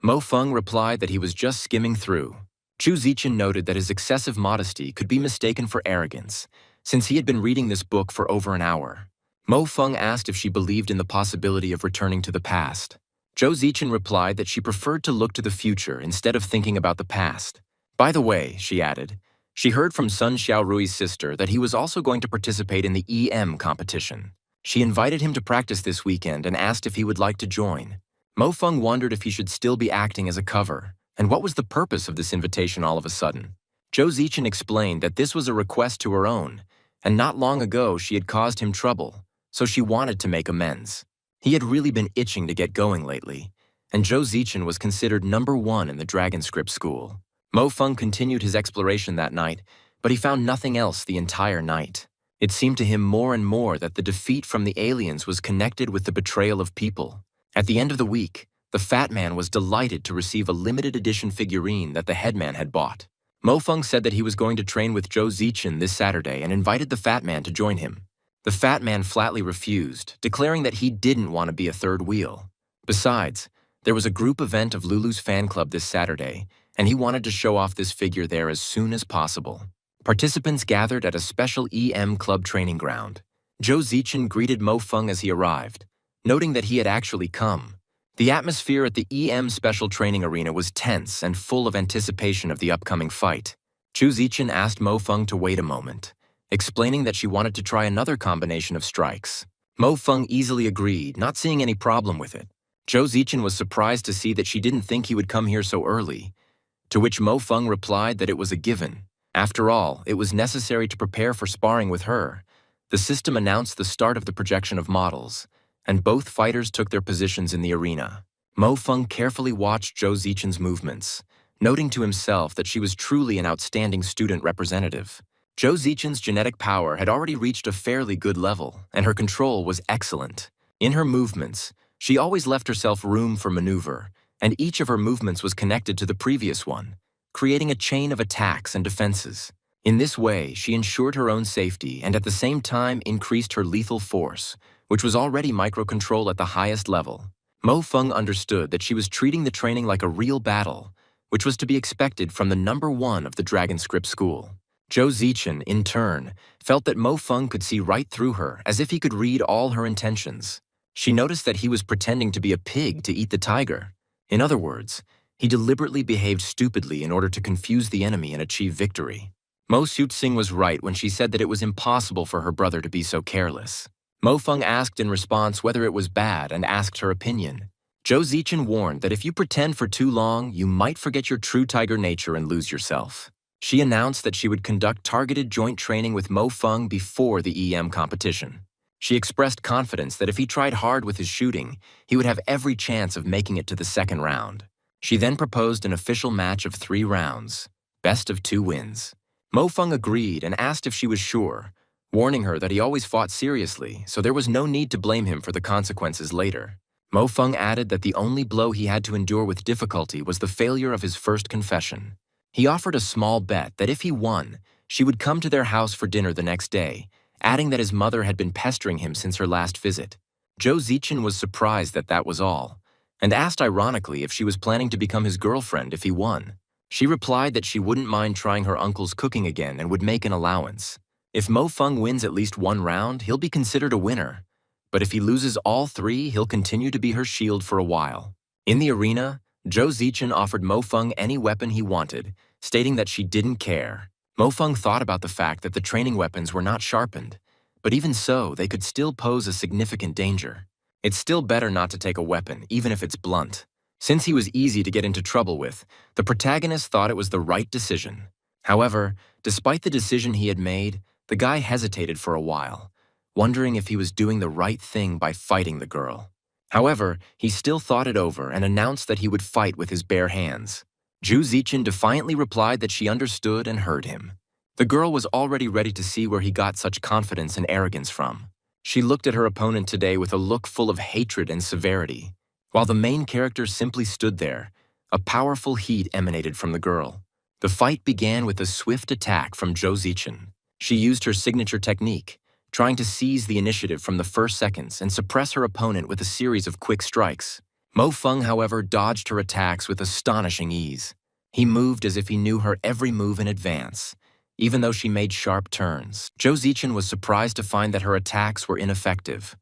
Mo Feng replied that he was just skimming through. Zhou Zichen noted that his excessive modesty could be mistaken for arrogance, since he had been reading this book for over an hour. Mo Feng asked if she believed in the possibility of returning to the past. Zhou Zichen replied that she preferred to look to the future instead of thinking about the past. By the way, she added, she heard from Sun Xiaorui's sister that he was also going to participate in the EM competition. She invited him to practice this weekend and asked if he would like to join. Mo Feng wondered if he should still be acting as a cover, and what was the purpose of this invitation all of a sudden. Zhou Zichen explained that this was a request to her own, and not long ago she had caused him trouble, so she wanted to make amends. He had really been itching to get going lately, and Zhou Zichen was considered #1 in the Dragon Script School. Mo Feng continued his exploration that night, but he found nothing else the entire night. It seemed to him more and more that the defeat from the aliens was connected with the betrayal of people. At the end of the week, the Fat Man was delighted to receive a limited edition figurine that the headman had bought. Mo Feng said that he was going to train with Zhou Zichen this Saturday and invited the Fat Man to join him. The Fat Man flatly refused, declaring that he didn't want to be a third wheel. Besides, there was a group event of Lulu's fan club this Saturday, and he wanted to show off this figure there as soon as possible. Participants gathered at a special EM club training ground. Zhou Zichen greeted Mo Feng as he arrived, noting that he had actually come. The atmosphere at the EM special training arena was tense and full of anticipation of the upcoming fight. Zhou Zichen asked Mo Feng to wait a moment, explaining that she wanted to try another combination of strikes. Mo Feng easily agreed, not seeing any problem with it. Zhou Zichen was surprised to see that she didn't think he would come here so early, to which Mo Feng replied that it was a given. After all, it was necessary to prepare for sparring with her. The system announced the start of the projection of models, and both fighters took their positions in the arena. Mo Feng carefully watched Zhou Zichen's movements, noting to himself that she was truly an outstanding student representative. Zhou Zichen's genetic power had already reached a fairly good level, and her control was excellent. In her movements, she always left herself room for maneuver, and each of her movements was connected to the previous one, creating a chain of attacks and defenses. In this way, she ensured her own safety and at the same time increased her lethal force, which was already microcontrol at the highest level. Mo Feng understood that she was treating the training like a real battle, which was to be expected from the #1 of the Dragon Script School. Zhou Zichen, in turn, felt that Mo Feng could see right through her, as if he could read all her intentions. She noticed that he was pretending to be a pig to eat the tiger. In other words, he deliberately behaved stupidly in order to confuse the enemy and achieve victory. Mo Xueqing was right when she said that it was impossible for her brother to be so careless. Mo Feng asked in response whether it was bad and asked her opinion. Zhou Zichen warned that if you pretend for too long, you might forget your true tiger nature and lose yourself. She announced that she would conduct targeted joint training with Mo Feng before the EM competition. She expressed confidence that if he tried hard with his shooting, he would have every chance of making it to the second round. She then proposed an official match of 3 rounds, best of 2 wins. Mo Feng agreed and asked if she was sure, warning her that he always fought seriously, so there was no need to blame him for the consequences later. Mo Feng added that the only blow he had to endure with difficulty was the failure of his first confession. He offered a small bet that if he won, she would come to their house for dinner the next day, adding that his mother had been pestering him since her last visit. Zhou Zichen was surprised that that was all, and asked ironically if she was planning to become his girlfriend if he won. She replied that she wouldn't mind trying her uncle's cooking again and would make an allowance. If Mo Feng wins at least one round, he'll be considered a winner. But if he loses all three, he'll continue to be her shield for a while. In the arena, Zhou Zichen offered Mo Feng any weapon he wanted, stating that she didn't care. Mo Feng thought about the fact that the training weapons were not sharpened, but even so, they could still pose a significant danger. It's still better not to take a weapon, even if it's blunt. Since he was easy to get into trouble with, the protagonist thought it was the right decision. However, despite the decision he had made, the guy hesitated for a while, wondering if he was doing the right thing by fighting the girl. However, he still thought it over and announced that he would fight with his bare hands. Zhu Zichen defiantly replied that she understood and heard him. The girl was already ready to see where he got such confidence and arrogance from. She looked at her opponent today with a look full of hatred and severity. While the main character simply stood there, a powerful heat emanated from the girl. The fight began with a swift attack from Zhou Zichen. She used her signature technique, trying to seize the initiative from the first seconds and suppress her opponent with a series of quick strikes. Mo Feng, however, dodged her attacks with astonishing ease. He moved as if he knew her every move in advance, even though she made sharp turns. Zhou Zichen was surprised to find that her attacks were ineffective,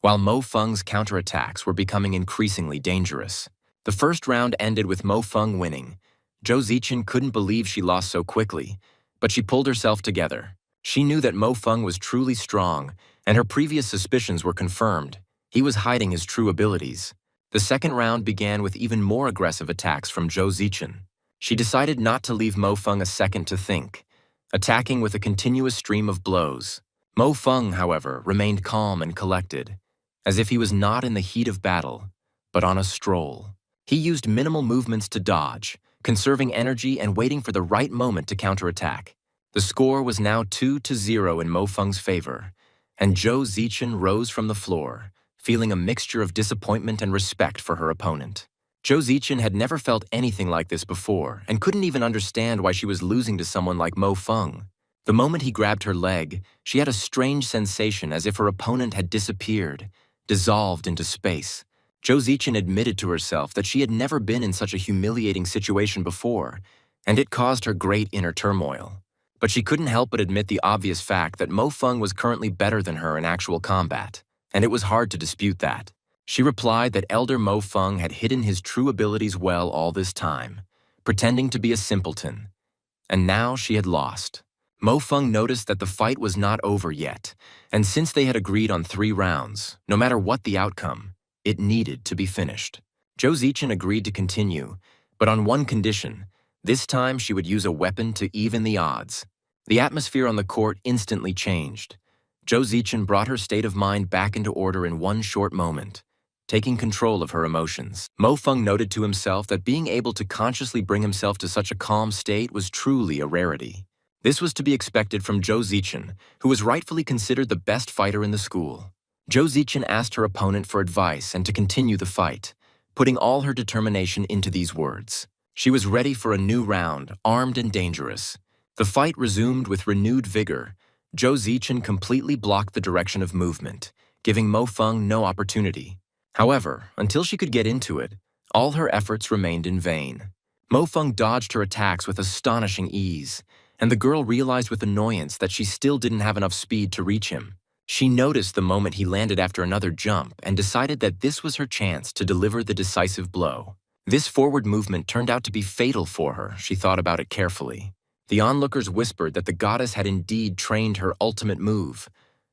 while Mo Feng's counterattacks were becoming increasingly dangerous. The first round ended with Mo Feng winning. Zhou Zichen couldn't believe she lost so quickly, but she pulled herself together. She knew that Mo Feng was truly strong, and her previous suspicions were confirmed. He was hiding his true abilities. The second round began with even more aggressive attacks from Zhou Zichen. She decided not to leave Mo Feng a second to think, attacking with a continuous stream of blows. Mo Feng, however, remained calm and collected, as if he was not in the heat of battle, but on a stroll. He used minimal movements to dodge, conserving energy and waiting for the right moment to counterattack. The score was now 2-0 in Mo Feng's favor, and Zhou Zichen rose from the floor, feeling a mixture of disappointment and respect for her opponent. Zhou Zichen had never felt anything like this before and couldn't even understand why she was losing to someone like Mo Feng. The moment he grabbed her leg, she had a strange sensation as if her opponent had disappeared, dissolved into space. Zhou Zichen admitted to herself that she had never been in such a humiliating situation before, and it caused her great inner turmoil. But she couldn't help but admit the obvious fact that Mo Feng was currently better than her in actual combat, and it was hard to dispute that. She replied that Elder Mo Feng had hidden his true abilities well all this time, pretending to be a simpleton. And now she had lost. Mo Feng noticed that the fight was not over yet, and since they had agreed on 3 rounds, no matter what the outcome, it needed to be finished. Zhou Zichen agreed to continue, but on one condition. This time she would use a weapon to even the odds. The atmosphere on the court instantly changed. Zhou Zichen brought her state of mind back into order in one short moment, taking control of her emotions. Mo Feng noted to himself that being able to consciously bring himself to such a calm state was truly a rarity. This was to be expected from Zhou Zichen, who was rightfully considered the best fighter in the school. Zhou Zichen asked her opponent for advice and to continue the fight, putting all her determination into these words. She was ready for a new round, armed and dangerous. The fight resumed with renewed vigor. Zhou Zichen completely blocked the direction of movement, giving Mo Feng no opportunity. However, until she could get into it, all her efforts remained in vain. Mo Feng dodged her attacks with astonishing ease, and the girl realized with annoyance that she still didn't have enough speed to reach him. She noticed the moment he landed after another jump and decided that this was her chance to deliver the decisive blow. This forward movement turned out to be fatal for her. She thought about it carefully. The onlookers whispered that the goddess had indeed trained her ultimate move,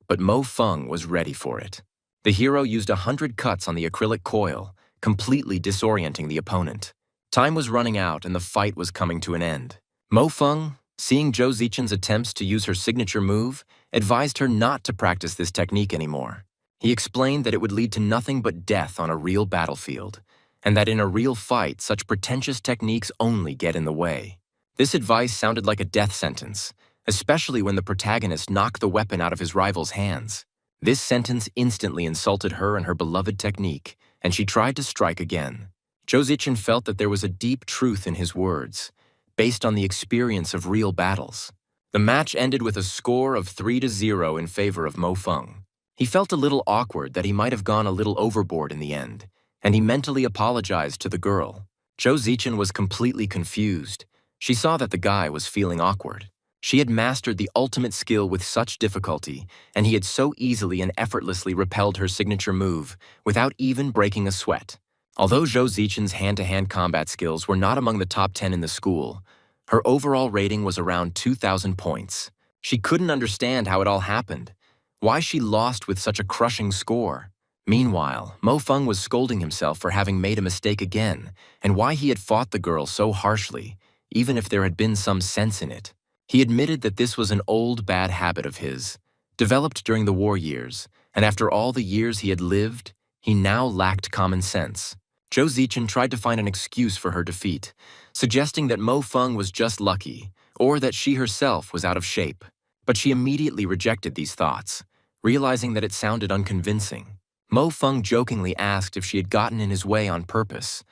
but Mo Feng was ready for it. The hero used 100 cuts on the acrylic coil, completely disorienting the opponent. Time was running out and the fight was coming to an end. Mo Feng, seeing Zhou Zichen's attempts to use her signature move, advised her not to practice this technique anymore. He explained that it would lead to nothing but death on a real battlefield, and that in a real fight, such pretentious techniques only get in the way. This advice sounded like a death sentence, especially when the protagonist knocked the weapon out of his rival's hands. This sentence instantly insulted her and her beloved technique, and she tried to strike again. Zhou Zichen felt that there was a deep truth in his words, based on the experience of real battles. The match ended with a score of 3-0 in favor of Mo Feng. He felt a little awkward that he might have gone a little overboard in the end, and he mentally apologized to the girl. Zhou Zichen was completely confused. She saw that the guy was feeling awkward. She had mastered the ultimate skill with such difficulty, and he had so easily and effortlessly repelled her signature move without even breaking a sweat. Although Zhou Zichen's hand-to-hand combat skills were not among the top 10 in the school, her overall rating was around 2,000 points. She couldn't understand how it all happened, why she lost with such a crushing score. Meanwhile, Mo Feng was scolding himself for having made a mistake again, and why he had fought the girl so harshly, even if there had been some sense in it. He admitted that this was an old bad habit of his, developed during the war years, and after all the years he had lived, he now lacked common sense. Zhou Zichen tried to find an excuse for her defeat, suggesting that Mo Feng was just lucky, or that she herself was out of shape. But she immediately rejected these thoughts, realizing that it sounded unconvincing. Mo Feng jokingly asked if she had gotten in his way on purpose,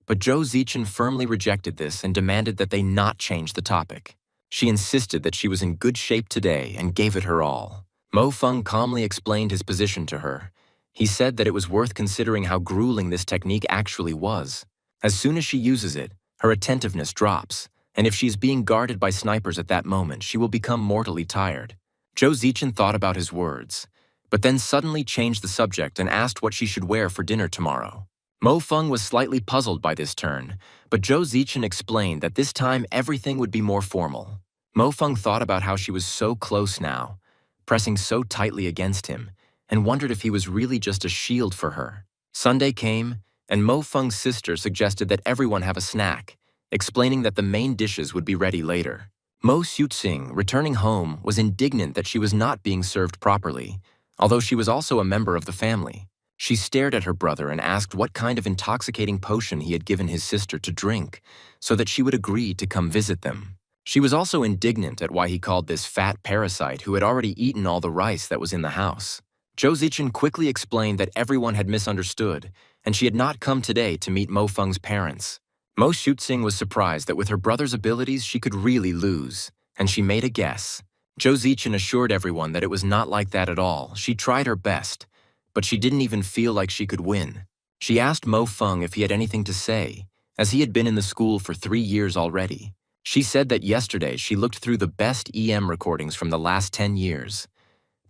but Zhou Zichen firmly rejected this and demanded that they not change the topic. She insisted that she was in good shape today and gave it her all. Mo Feng calmly explained his position to her. He said that it was worth considering how grueling this technique actually was. As soon as she uses it, her attentiveness drops, and if she is being guarded by snipers at that moment, she will become mortally tired. Zhou Zichen thought about his words, but then suddenly changed the subject and asked what she should wear for dinner tomorrow. Mo Feng was slightly puzzled by this turn, but Zhou Zichen explained that this time everything would be more formal. Mo Feng thought about how she was so close now, pressing so tightly against him, and wondered if he was really just a shield for her. Sunday came, and Mo Feng's sister suggested that everyone have a snack, explaining that the main dishes would be ready later. Mo Xiuqing, returning home, was indignant that she was not being served properly, although she was also a member of the family. She stared at her brother and asked what kind of intoxicating potion he had given his sister to drink, so that she would agree to come visit them. She was also indignant at why he called this fat parasite who had already eaten all the rice that was in the house. Zhou Zichen quickly explained that everyone had misunderstood, and she had not come today to meet Mo Feng's parents. Mo Xiuqing was surprised that with her brother's abilities she could really lose, and she made a guess. Zhou Zichen assured everyone that it was not like that at all. She tried her best, but she didn't even feel like she could win. She asked Mo Feng if he had anything to say, as he had been in the school for 3 years already. She said that yesterday she looked through the best EM recordings from the last 10 years.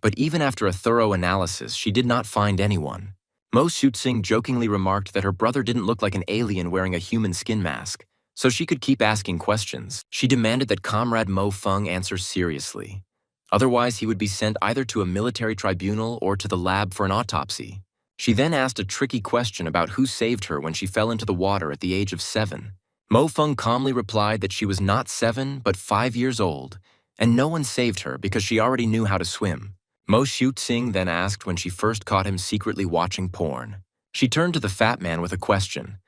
But even after a thorough analysis, she did not find anyone. Mo Xiuqing jokingly remarked that her brother didn't look like an alien wearing a human skin mask, so she could keep asking questions. She demanded that Comrade Mo Feng answer seriously. Otherwise, he would be sent either to a military tribunal or to the lab for an autopsy. She then asked a tricky question about who saved her when she fell into the water at the age of 7. Mo Feng calmly replied that she was not 7 but 5 years old, and no one saved her because she already knew how to swim. Mo Xiuqing then asked when she first caught him secretly watching porn. She turned to the fat man with a question.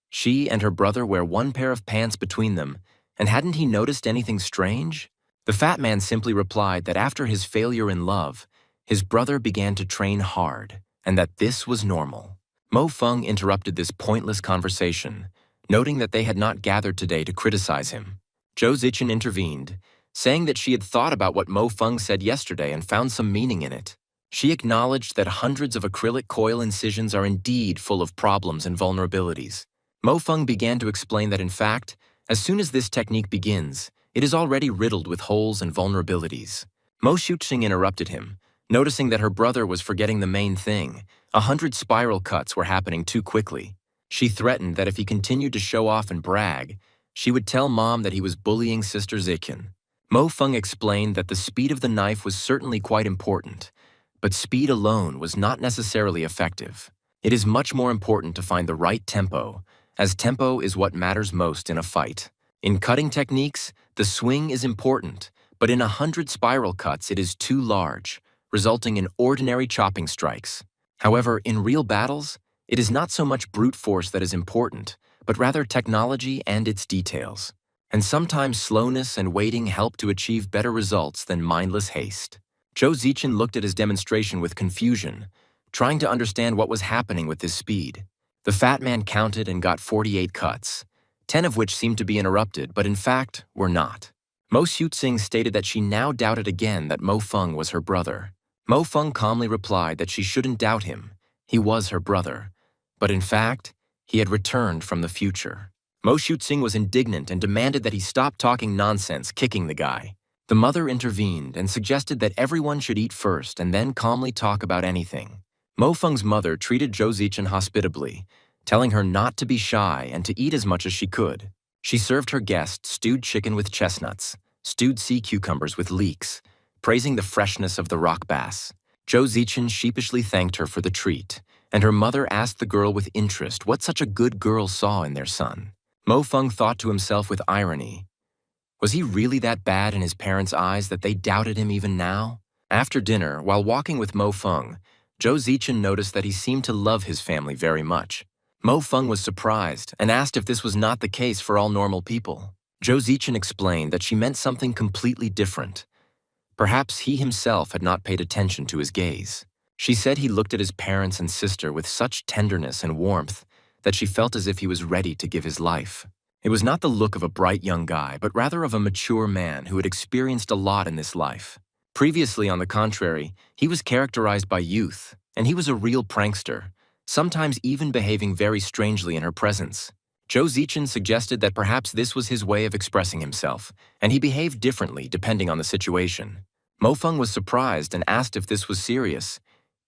She and her brother wear one pair of pants between them, and hadn't he noticed anything strange? The fat man simply replied that after his failure in love, his brother began to train hard, and that this was normal. Mo Feng interrupted this pointless conversation, noting that they had not gathered today to criticize him. Zhou Zichen intervened, saying that she had thought about what Mo Feng said yesterday and found some meaning in it. She acknowledged that hundreds of acrylic coil incisions are indeed full of problems and vulnerabilities. Mo Feng began to explain that in fact, as soon as this technique begins, it is already riddled with holes and vulnerabilities. Mo Xiuqing interrupted him, noticing that her brother was forgetting the main thing. 100 spiral cuts were happening too quickly. She threatened that if he continued to show off and brag, she would tell Mom that he was bullying Sister Zichen. Mo Feng explained that the speed of the knife was certainly quite important, but speed alone was not necessarily effective. It is much more important to find the right tempo, as tempo is what matters most in a fight. In cutting techniques, the swing is important, but in 100 spiral cuts it is too large, resulting in ordinary chopping strikes. However, in real battles, it is not so much brute force that is important, but rather technology and its details. And sometimes slowness and waiting help to achieve better results than mindless haste. Zhou Zichen looked at his demonstration with confusion, trying to understand what was happening with his speed. The fat man counted and got 48 cuts, 10 of which seemed to be interrupted, but in fact were not. Mo Xiuqing stated that she now doubted again that Mo Feng was her brother. Mo Feng calmly replied that she shouldn't doubt him. He was her brother. But in fact, he had returned from the future. Mo Xuxing was indignant and demanded that he stop talking nonsense, kicking the guy. The mother intervened and suggested that everyone should eat first and then calmly talk about anything. Mo Feng's mother treated Zhou Zichen hospitably, telling her not to be shy and to eat as much as she could. She served her guests stewed chicken with chestnuts, stewed sea cucumbers with leeks, praising the freshness of the rock bass. Zhou Zichen sheepishly thanked her for the treat, and her mother asked the girl with interest what such a good girl saw in their son. Mo Feng thought to himself with irony, was he really that bad in his parents' eyes that they doubted him even now? After dinner, while walking with Mo Feng, Zhou Zichen noticed that he seemed to love his family very much. Mo Feng was surprised and asked if this was not the case for all normal people. Zhou Zichen explained that she meant something completely different. Perhaps he himself had not paid attention to his gaze. She said he looked at his parents and sister with such tenderness and warmth that she felt as if he was ready to give his life. It was not the look of a bright young guy, but rather of a mature man who had experienced a lot in this life. Previously, on the contrary, he was characterized by youth, and he was a real prankster, sometimes even behaving very strangely in her presence. Zhou Zichen suggested that perhaps this was his way of expressing himself, and he behaved differently depending on the situation. Mo Feng was surprised and asked if this was serious.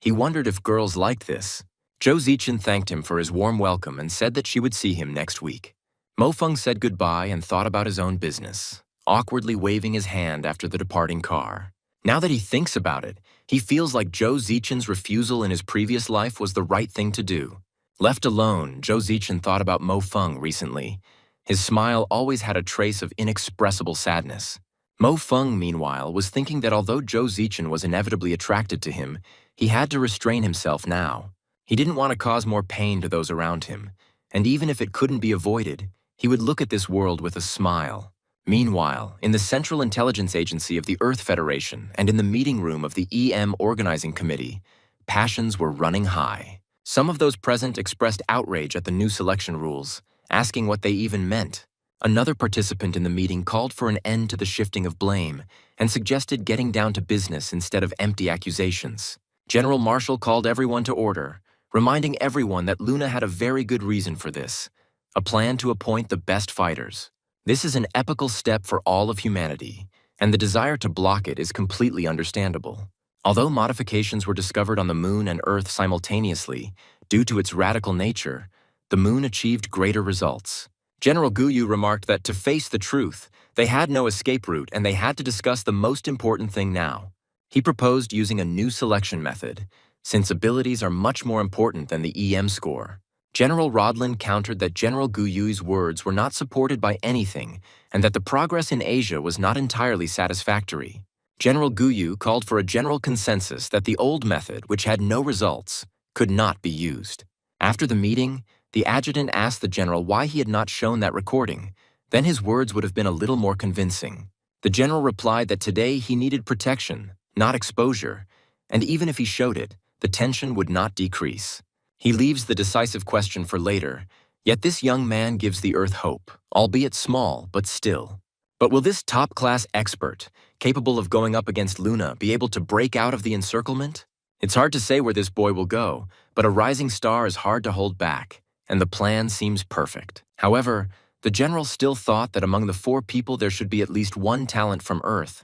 He wondered if girls liked this. Zhou Zichen thanked him for his warm welcome and said that she would see him next week. Mo Feng said goodbye and thought about his own business, awkwardly waving his hand after the departing car. Now that he thinks about it, he feels like Zhou Zichen's refusal in his previous life was the right thing to do. Left alone, Zhou Zichen thought about Mo Feng recently. His smile always had a trace of inexpressible sadness. Mo Feng, meanwhile, was thinking that although Zhou Zichen was inevitably attracted to him, he had to restrain himself now. He didn't want to cause more pain to those around him, and even if it couldn't be avoided, he would look at this world with a smile. Meanwhile, in the Central Intelligence Agency of the Earth Federation and in the meeting room of the EM Organizing Committee, passions were running high. Some of those present expressed outrage at the new selection rules, asking what they even meant. Another participant in the meeting called for an end to the shifting of blame and suggested getting down to business instead of empty accusations. General Marshall called everyone to order, reminding everyone that Luna had a very good reason for this. A plan to appoint the best fighters. This is an epical step for all of humanity, and the desire to block it is completely understandable. Although modifications were discovered on the Moon and Earth simultaneously, due to its radical nature, the Moon achieved greater results. General Guyu remarked that to face the truth, they had no escape route and they had to discuss the most important thing now. He proposed using a new selection method, since abilities are much more important than the EM score. General Rodlin countered that General Guyu's words were not supported by anything and that the progress in Asia was not entirely satisfactory. General Guyu called for a general consensus that the old method, which had no results, could not be used. After the meeting, the adjutant asked the general why he had not shown that recording. Then his words would have been a little more convincing. The general replied that today he needed protection, not exposure, and even if he showed it, the tension would not decrease. He leaves the decisive question for later, yet this young man gives the Earth hope, albeit small, but still. But will this top-class expert, capable of going up against Luna, be able to break out of the encirclement? It's hard to say where this boy will go, but a rising star is hard to hold back, and the plan seems perfect. However, the general still thought that among the 4 people there should be at least one talent from Earth.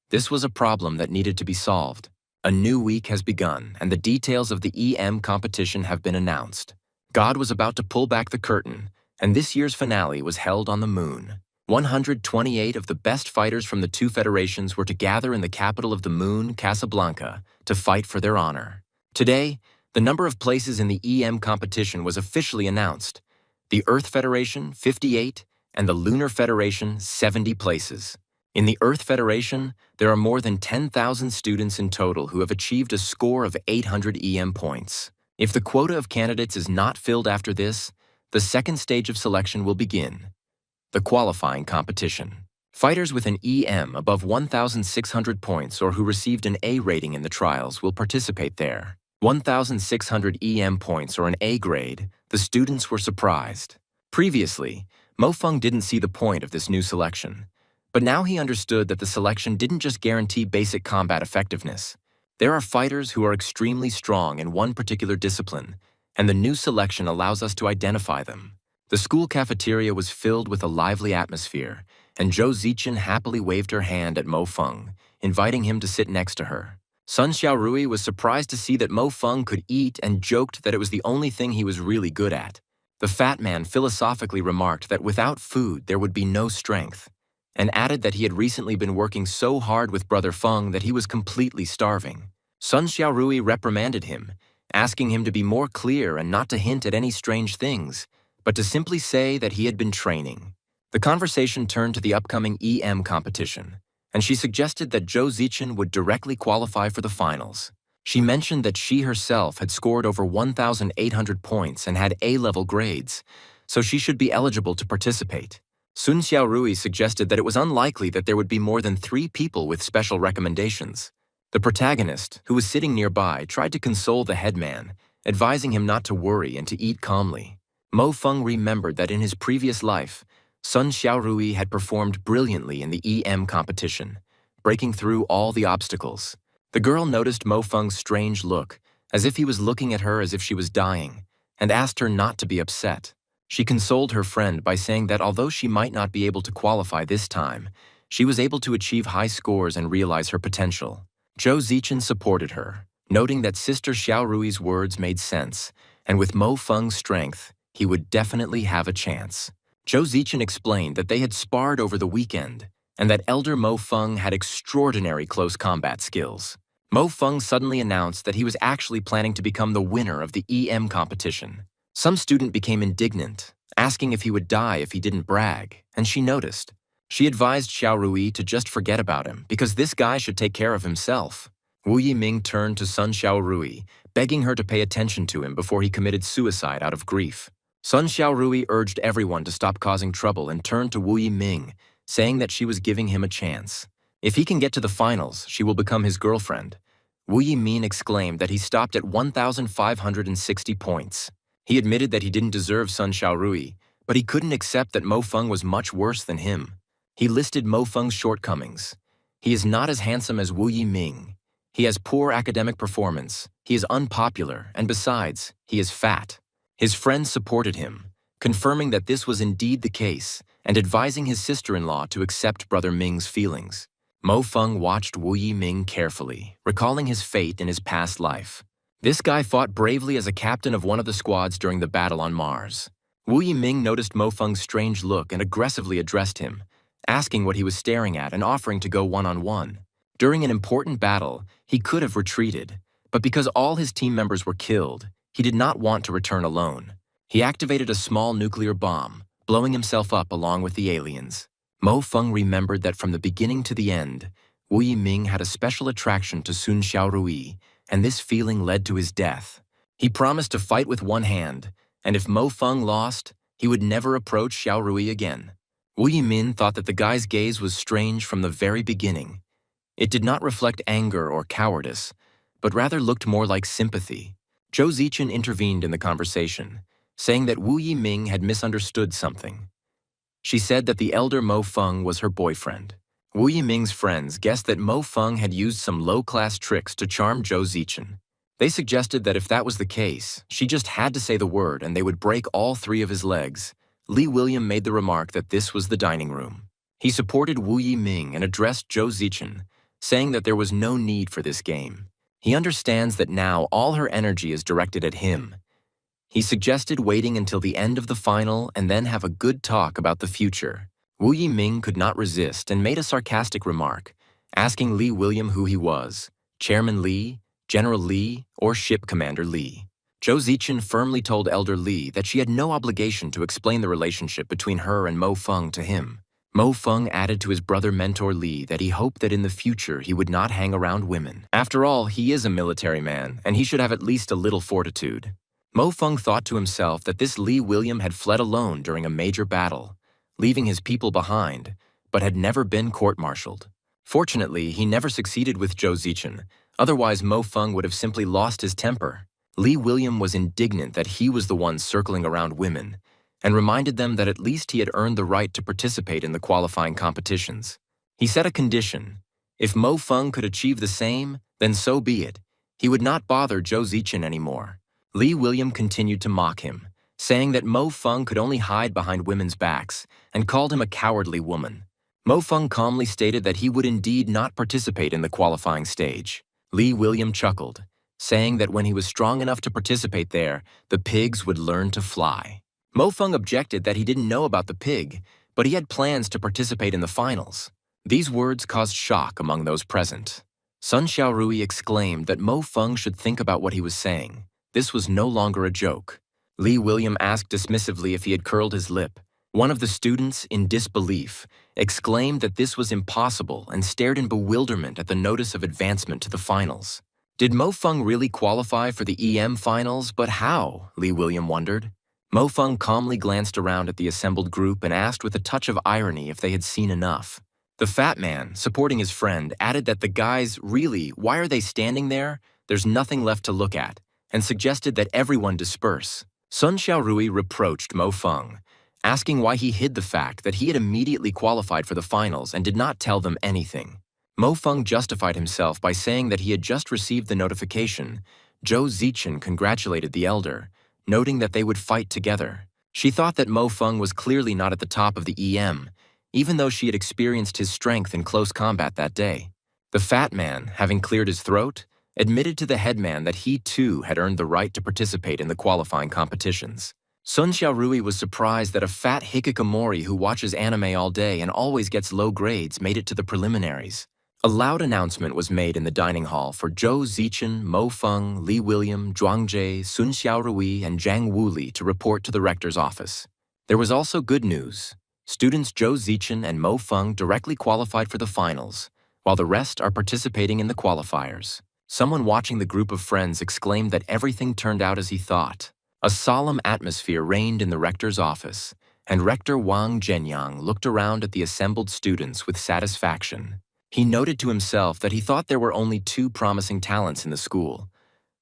This was a problem that needed to be solved. A new week has begun, and the details of the EM competition have been announced. God was about to pull back the curtain, and this year's finale was held on the Moon. 128 of the best fighters from the 2 federations were to gather in the capital of the Moon, Casablanca, to fight for their honor. Today, the number of places in the EM competition was officially announced. The Earth Federation, 58, and the Lunar Federation, 70 places. In the Earth Federation, there are more than 10,000 students in total who have achieved a score of 800 EM points. If the quota of candidates is not filled after this, the second stage of selection will begin, the qualifying competition. Fighters with an EM above 1,600 points or who received an A rating in the trials will participate there. 1,600 EM points or an A grade, the students were surprised. Previously, Mo Feng didn't see the point of this new selection. But now he understood that the selection didn't just guarantee basic combat effectiveness. There are fighters who are extremely strong in one particular discipline, and the new selection allows us to identify them. The school cafeteria was filled with a lively atmosphere, and Zhou Zichen happily waved her hand at Mo Feng, inviting him to sit next to her. Sun Xiaorui was surprised to see that Mo Feng could eat and joked that it was the only thing he was really good at. The fat man philosophically remarked that without food there would be no strength, and added that he had recently been working so hard with Brother Feng that he was completely starving. Sun Xiaorui reprimanded him, asking him to be more clear and not to hint at any strange things, but to simply say that he had been training. The conversation turned to the upcoming EM competition, and she suggested that Zhou Zichen would directly qualify for the finals. She mentioned that she herself had scored over 1,800 points and had A-level grades, so she should be eligible to participate. Sun Xiaorui suggested that it was unlikely that there would be more than 3 people with special recommendations. The protagonist, who was sitting nearby, tried to console the headman, advising him not to worry and to eat calmly. Mo Feng remembered that in his previous life, Sun Xiaorui had performed brilliantly in the EM competition, breaking through all the obstacles. The girl noticed Mo Feng's strange look, as if he was looking at her as if she was dying, and asked her not to be upset. She consoled her friend by saying that although she might not be able to qualify this time, she was able to achieve high scores and realize her potential. Zhou Zichen supported her, noting that Sister Xiaorui's words made sense, and with Mo Feng's strength, he would definitely have a chance. Zhou Zichen explained that they had sparred over the weekend, and that Elder Mo Feng had extraordinary close combat skills. Mo Feng suddenly announced that he was actually planning to become the winner of the EM competition. Some student became indignant, asking if he would die if he didn't brag, and she noticed. She advised Xiaorui to just forget about him, because this guy should take care of himself. Wu Yiming turned to Sun Xiaorui, begging her to pay attention to him before he committed suicide out of grief. Sun Xiaorui urged everyone to stop causing trouble and turned to Wu Yiming, saying that she was giving him a chance. If he can get to the finals, she will become his girlfriend. Wu Yiming exclaimed that he stopped at 1,560 points. He admitted that he didn't deserve Sun Xiaorui, but he couldn't accept that Mo Feng was much worse than him. He listed Mo Feng's shortcomings. He is not as handsome as Wu Yiming. He has poor academic performance. He is unpopular, and besides, he is fat. His friends supported him, confirming that this was indeed the case and advising his sister-in-law to accept Brother Ming's feelings. Mo Feng watched Wu Yiming carefully, recalling his fate in his past life. This guy fought bravely as a captain of one of the squads during the battle on Mars. Wu Yiming noticed Mo Feng's strange look and aggressively addressed him, asking what he was staring at and offering to go one-on-one. During an important battle, he could have retreated, but because all his team members were killed, he did not want to return alone. He activated a small nuclear bomb, blowing himself up along with the aliens. Mo Feng remembered that from the beginning to the end, Wu Yiming had a special attraction to Sun Xiaorui, and this feeling led to his death. He promised to fight with one hand, and if Mo Feng lost, he would never approach Xiaorui again. Wu Yiming thought that the guy's gaze was strange from the very beginning. It did not reflect anger or cowardice, but rather looked more like sympathy. Zhou Zichen intervened in the conversation, saying that Wu Yiming had misunderstood something. She said that the elder Mo Feng was her boyfriend. Wu Yiming's friends guessed that Mo Feng had used some low-class tricks to charm Zhou Zichen. They suggested that if that was the case, she just had to say the word and they would break all 3 of his legs. Li William made the remark that this was the dining room. He supported Wu Yiming and addressed Zhou Zichen, saying that there was no need for this game. He understands that now all her energy is directed at him. He suggested waiting until the end of the final and then have a good talk about the future. Wu Yiming could not resist and made a sarcastic remark, asking Li William who he was, Chairman Li, General Li, or Ship Commander Li. Zhou Zichen firmly told Elder Li that she had no obligation to explain the relationship between her and Mo Feng to him. Mo Feng added to his brother mentor Li that he hoped that in the future he would not hang around women. After all, he is a military man, and he should have at least a little fortitude. Mo Feng thought to himself that this Li William had fled alone during a major battle, leaving his people behind, but had never been court-martialed. Fortunately, he never succeeded with Zhou Zichen, otherwise Mo Feng would have simply lost his temper. Li William was indignant that he was the one circling around women, and reminded them that at least he had earned the right to participate in the qualifying competitions. He set a condition. If Mo Feng could achieve the same, Then so be it. He would not bother Zhou Zichen anymore. Li William continued to mock him, saying that Mo Feng could only hide behind women's backs, and called him a cowardly woman. Mo Feng calmly stated that he would indeed not participate in the qualifying stage. Li William chuckled, saying that when he was strong enough to participate there, the pigs would learn to fly. Mo Feng objected that he didn't know about the pig, but he had plans to participate in the finals. These words caused shock among those present. Sun Xiaorui exclaimed that Mo Feng should think about what he was saying. This was no longer a joke. Li William asked dismissively if he had curled his lip. One of the students, in disbelief, exclaimed that this was impossible and stared in bewilderment at the notice of advancement to the finals. Did Mo Feng really qualify for the EM finals, but how? Li William wondered. Mo Feng calmly glanced around at the assembled group and asked with a touch of irony if they had seen enough. The fat man, supporting his friend, added that the guys, really, why are they standing there? There's nothing left to look at, and suggested that everyone disperse. Sun Xiaorui reproached Mo Feng, asking why he hid the fact that he had immediately qualified for the finals and did not tell them anything. Mo Feng justified himself by saying that he had just received the notification. Zhou Zichen congratulated the elder, noting that they would fight together. She thought that Mo Feng was clearly not at the top of the EM, even though she had experienced his strength in close combat that day. The fat man, having cleared his throat, admitted to the headman that he too had earned the right to participate in the qualifying competitions. Sun Xiaorui was surprised that a fat hikikomori who watches anime all day and always gets low grades made it to the preliminaries. A loud announcement was made in the dining hall for Zhou Zichen, Mo Feng, Li William, Zhuang Jie, Sun Xiaorui, and Zhang Wuli to report to the rector's office. There was also good news. Students Zhou Zichen and Mo Feng directly qualified for the finals, while the rest are participating in the qualifiers. Someone watching the group of friends exclaimed that everything turned out as he thought. A solemn atmosphere reigned in the rector's office, and Rector Wang Zhenyang looked around at the assembled students with satisfaction. He noted to himself that he thought there were only 2 promising talents in the school,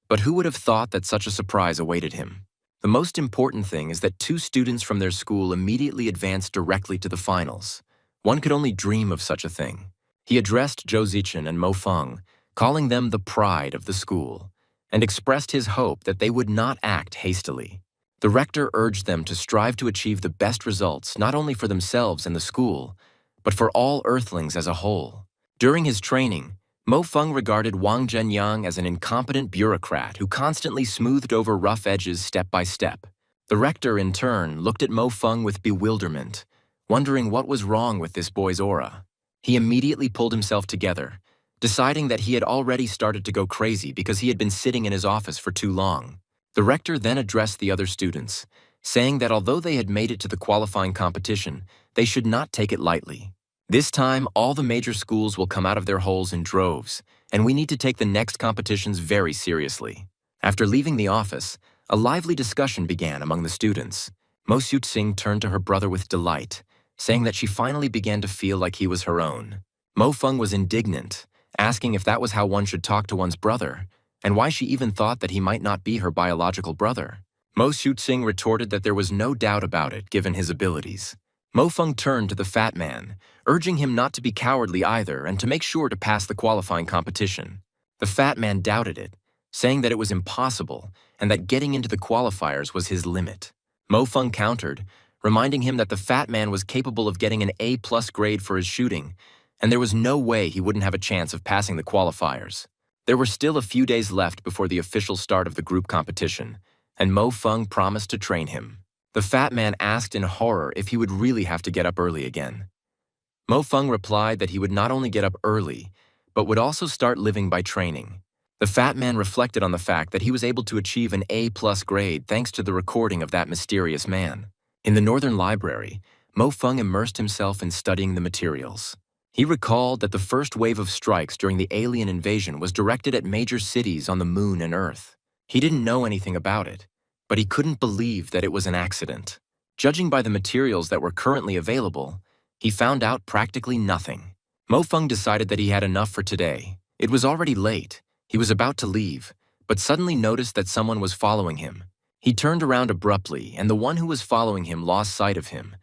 but who would have thought that such a surprise awaited him? The most important thing is that 2 students from their school immediately advanced directly to the finals. One could only dream of such a thing. He addressed Zhou Zichen and Mo Feng, calling them the pride of the school, and expressed his hope that they would not act hastily. The rector urged them to strive to achieve the best results not only for themselves and the school, but for all Earthlings as a whole. During his training, Mo Feng regarded Wang Zhenyang as an incompetent bureaucrat who constantly smoothed over rough edges step by step. The rector, in turn, looked at Mo Feng with bewilderment, wondering what was wrong with this boy's aura. He immediately pulled himself together, deciding that he had already started to go crazy because he had been sitting in his office for too long. The rector then addressed the other students, saying that although they had made it to the qualifying competition, they should not take it lightly. This time, all the major schools will come out of their holes in droves, and we need to take the next competitions very seriously. After leaving the office, a lively discussion began among the students. Mo Xiuqing turned to her brother with delight, saying that she finally began to feel like he was her own. Mo Feng was indignant, asking if that was how one should talk to one's brother, and why she even thought that he might not be her biological brother. Mo Xiuqing retorted that there was no doubt about it given his abilities. Mo Feng turned to the fat man, urging him not to be cowardly either and to make sure to pass the qualifying competition. The fat man doubted it, saying that it was impossible and that getting into the qualifiers was his limit. Mo Feng countered, reminding him that the fat man was capable of getting an A+ grade for his shooting, and there was no way he wouldn't have a chance of passing the qualifiers. There were still a few days left before the official start of the group competition, and Mo Feng promised to train him. The fat man asked in horror if he would really have to get up early again. Mo Feng replied that he would not only get up early, but would also start living by training. The fat man reflected on the fact that he was able to achieve an A+ grade thanks to the recording of that mysterious man. In the Northern Library, Mo Feng immersed himself in studying the materials. He recalled that the first wave of strikes during the alien invasion was directed at major cities on the Moon and Earth. He didn't know anything about it, but he couldn't believe that it was an accident. Judging by the materials that were currently available, he found out practically nothing. Mo Feng decided that he had enough for today. It was already late. He was about to leave, but suddenly noticed that someone was following him. He turned around abruptly, and the one who was following him lost sight of him.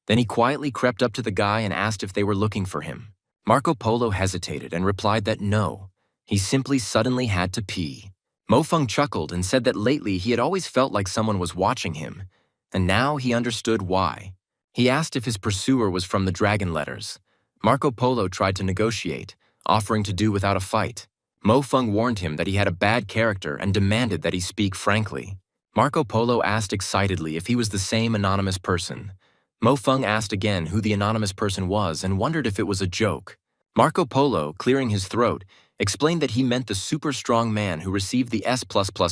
Then he quietly crept up to the guy and asked if they were looking for him. Marco Polo hesitated and replied that no. He simply suddenly had to pee. Mo Feng chuckled and said that lately he had always felt like someone was watching him, and now he understood why. He asked if his pursuer was from the dragon letters. Marco Polo tried to negotiate, offering to do without a fight. Mo Feng warned him that he had a bad character and demanded that he speak frankly. Marco Polo asked excitedly if he was the same anonymous person. Mo Feng asked again who the anonymous person was and wondered if it was a joke. Marco Polo, clearing his throat, explained that he meant the super strong man who received the S++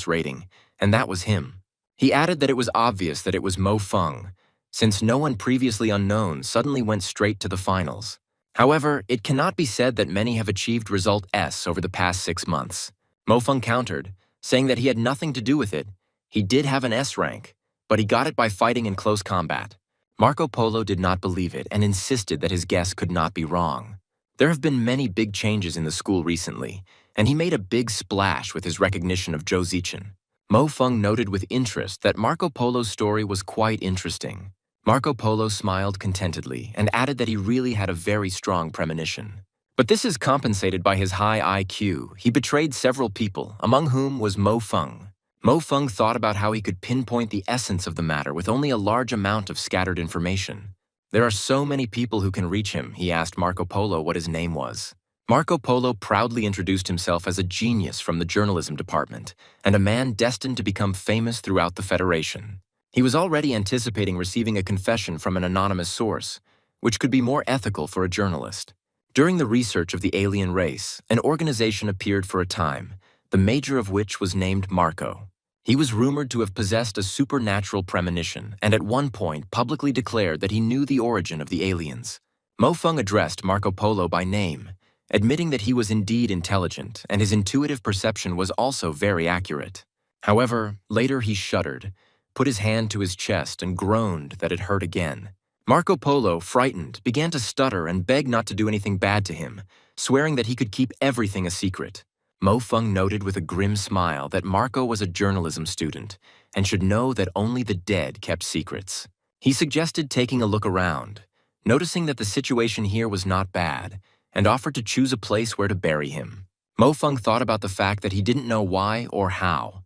rating, and that was him. He added that it was obvious that it was Mo Feng, since no one previously unknown suddenly went straight to the finals. However, it cannot be said that many have achieved result S over the past 6 months. Mo Feng countered, saying that he had nothing to do with it. He did have an S rank, but he got it by fighting in close combat. Marco Polo did not believe it and insisted that his guess could not be wrong. There have been many big changes in the school recently, and he made a big splash with his recognition of Zhou Zichen. Mo Feng noted with interest that Marco Polo's story was quite interesting. Marco Polo smiled contentedly and added that he really had a very strong premonition. But this is compensated by his high IQ. He betrayed several people, among whom was Mo Feng. Mo Feng thought about how he could pinpoint the essence of the matter with only a large amount of scattered information. There are so many people who can reach him, he asked Marco Polo what his name was. Marco Polo proudly introduced himself as a genius from the journalism department and a man destined to become famous throughout the Federation. He was already anticipating receiving a confession from an anonymous source, which could be more ethical for a journalist. During the research of the alien race, an organization appeared for a time, the major of which was named Marco. He was rumored to have possessed a supernatural premonition and at one point publicly declared that he knew the origin of the aliens. Mo Feng addressed Marco Polo by name, admitting that he was indeed intelligent and his intuitive perception was also very accurate. However, later he shuddered, put his hand to his chest and groaned that it hurt again. Marco Polo, frightened, began to stutter and beg not to do anything bad to him, swearing that he could keep everything a secret. Mo Feng noted with a grim smile that Marco was a journalism student and should know that only the dead kept secrets. He suggested taking a look around, noticing that the situation here was not bad, and offered to choose a place where to bury him. Mo Feng thought about the fact that he didn't know why or how,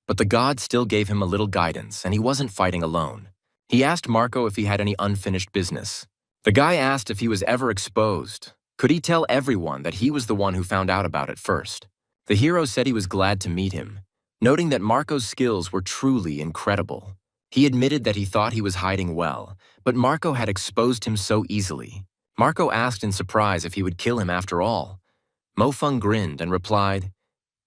but the god still gave him a little guidance and he wasn't fighting alone. He asked Marco if he had any unfinished business. The guy asked if he was ever exposed. Could he tell everyone that he was the one who found out about it first? The hero said he was glad to meet him, noting that Marco's skills were truly incredible. He admitted that he thought he was hiding well, but Marco had exposed him so easily. Marco asked in surprise if he would kill him after all. Mo Feng grinned and replied,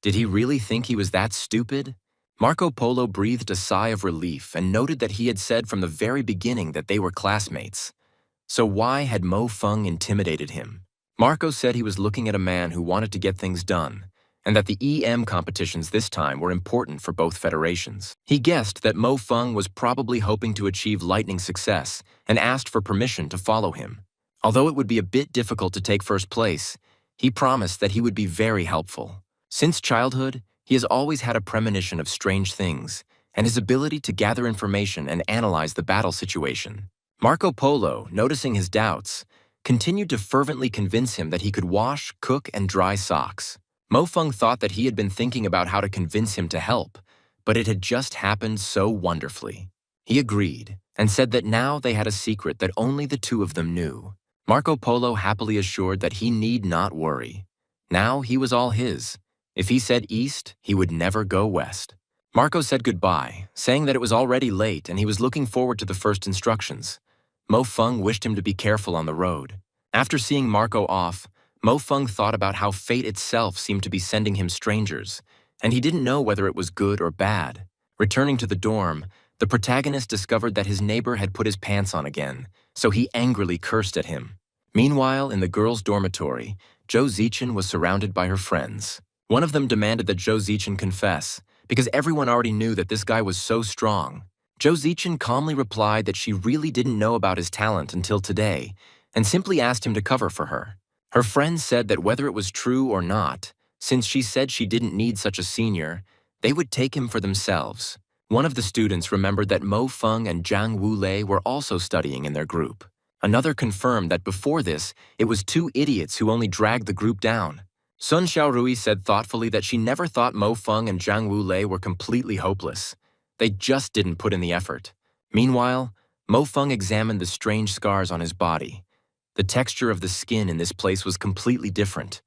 "Did he really think he was that stupid?" Marco Polo breathed a sigh of relief and noted that he had said from the very beginning that they were classmates. So why had Mo Feng intimidated him? Marco said he was looking at a man who wanted to get things done, and that the EM competitions this time were important for both federations. He guessed that Mo Feng was probably hoping to achieve lightning success and asked for permission to follow him. Although it would be a bit difficult to take first place, he promised that he would be very helpful. Since childhood, he has always had a premonition of strange things and his ability to gather information and analyze the battle situation. Marco Polo, noticing his doubts, continued to fervently convince him that he could wash, cook, and dry socks. Mo Feng thought that he had been thinking about how to convince him to help, but it had just happened so wonderfully. He agreed and said that now they had a secret that only the two of them knew. Marco Polo happily assured that he need not worry. Now he was all his. If he said east, he would never go west. Marco said goodbye, saying that it was already late and he was looking forward to the first instructions. Mo Feng wished him to be careful on the road. After seeing Marco off, Mo Feng thought about how fate itself seemed to be sending him strangers, and he didn't know whether it was good or bad. Returning to the dorm, the protagonist discovered that his neighbor had put his pants on again, so he angrily cursed at him. Meanwhile, in the girls' dormitory, Zhou Zichen was surrounded by her friends. One of them demanded that Zhou Zichen confess, because everyone already knew that this guy was so strong. Zhou Zichen calmly replied that she really didn't know about his talent until today, and simply asked him to cover for her. Her friends said that whether it was true or not, since she said she didn't need such a senior, they would take him for themselves. One of the students remembered that Mo Feng and Zhang Wulei were also studying in their group. Another confirmed that before this, it was two idiots who only dragged the group down. Sun Xiaorui said thoughtfully that she never thought Mo Feng and Zhang Wulei were completely hopeless. They just didn't put in the effort. Meanwhile, Mo Feng examined the strange scars on his body. The texture of the skin in this place was completely different.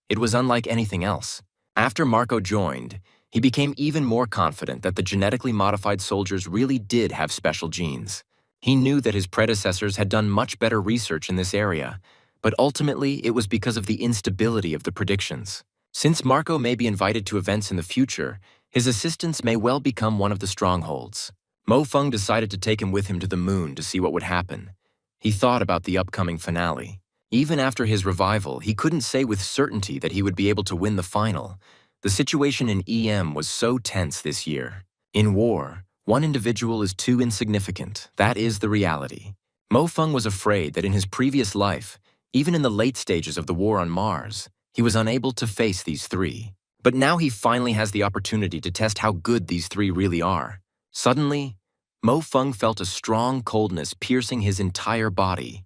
It was unlike anything else. After Marco joined, he became even more confident that the genetically modified soldiers really did have special genes. He knew that his predecessors had done much better research in this area, but ultimately it was because of the instability of the predictions. Since Marco may be invited to events in the future, his assistance may well become one of the strongholds. Mo Feng decided to take him with him to the moon to see what would happen. He thought about the upcoming finale. Even after his revival, he couldn't say with certainty that he would be able to win the final. The situation in EM was so tense this year. In war, one individual is too insignificant. That is the reality. Mo Feng was afraid that in his previous life, even in the late stages of the war on Mars, he was unable to face these three. But now he finally has the opportunity to test how good these three really are. Suddenly, Mo Feng felt a strong coldness piercing his entire body.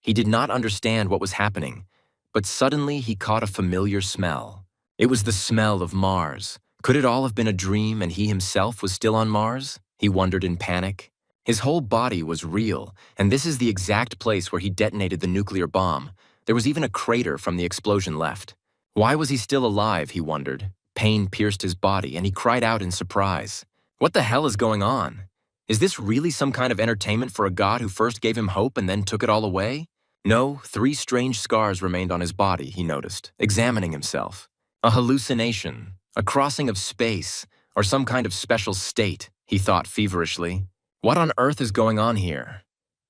He did not understand what was happening, but suddenly he caught a familiar smell. It was the smell of Mars. Could it all have been a dream and he himself was still on Mars? He wondered in panic. His whole body was real, and this is the exact place where he detonated the nuclear bomb. There was even a crater from the explosion left. Why was he still alive, he wondered. Pain pierced his body, and he cried out in surprise. What the hell is going on? Is this really some kind of entertainment for a god who first gave him hope and then took it all away? No, 3 strange scars remained on his body, he noticed, examining himself. A hallucination, a crossing of space, or some kind of special state, he thought feverishly. What on earth is going on here?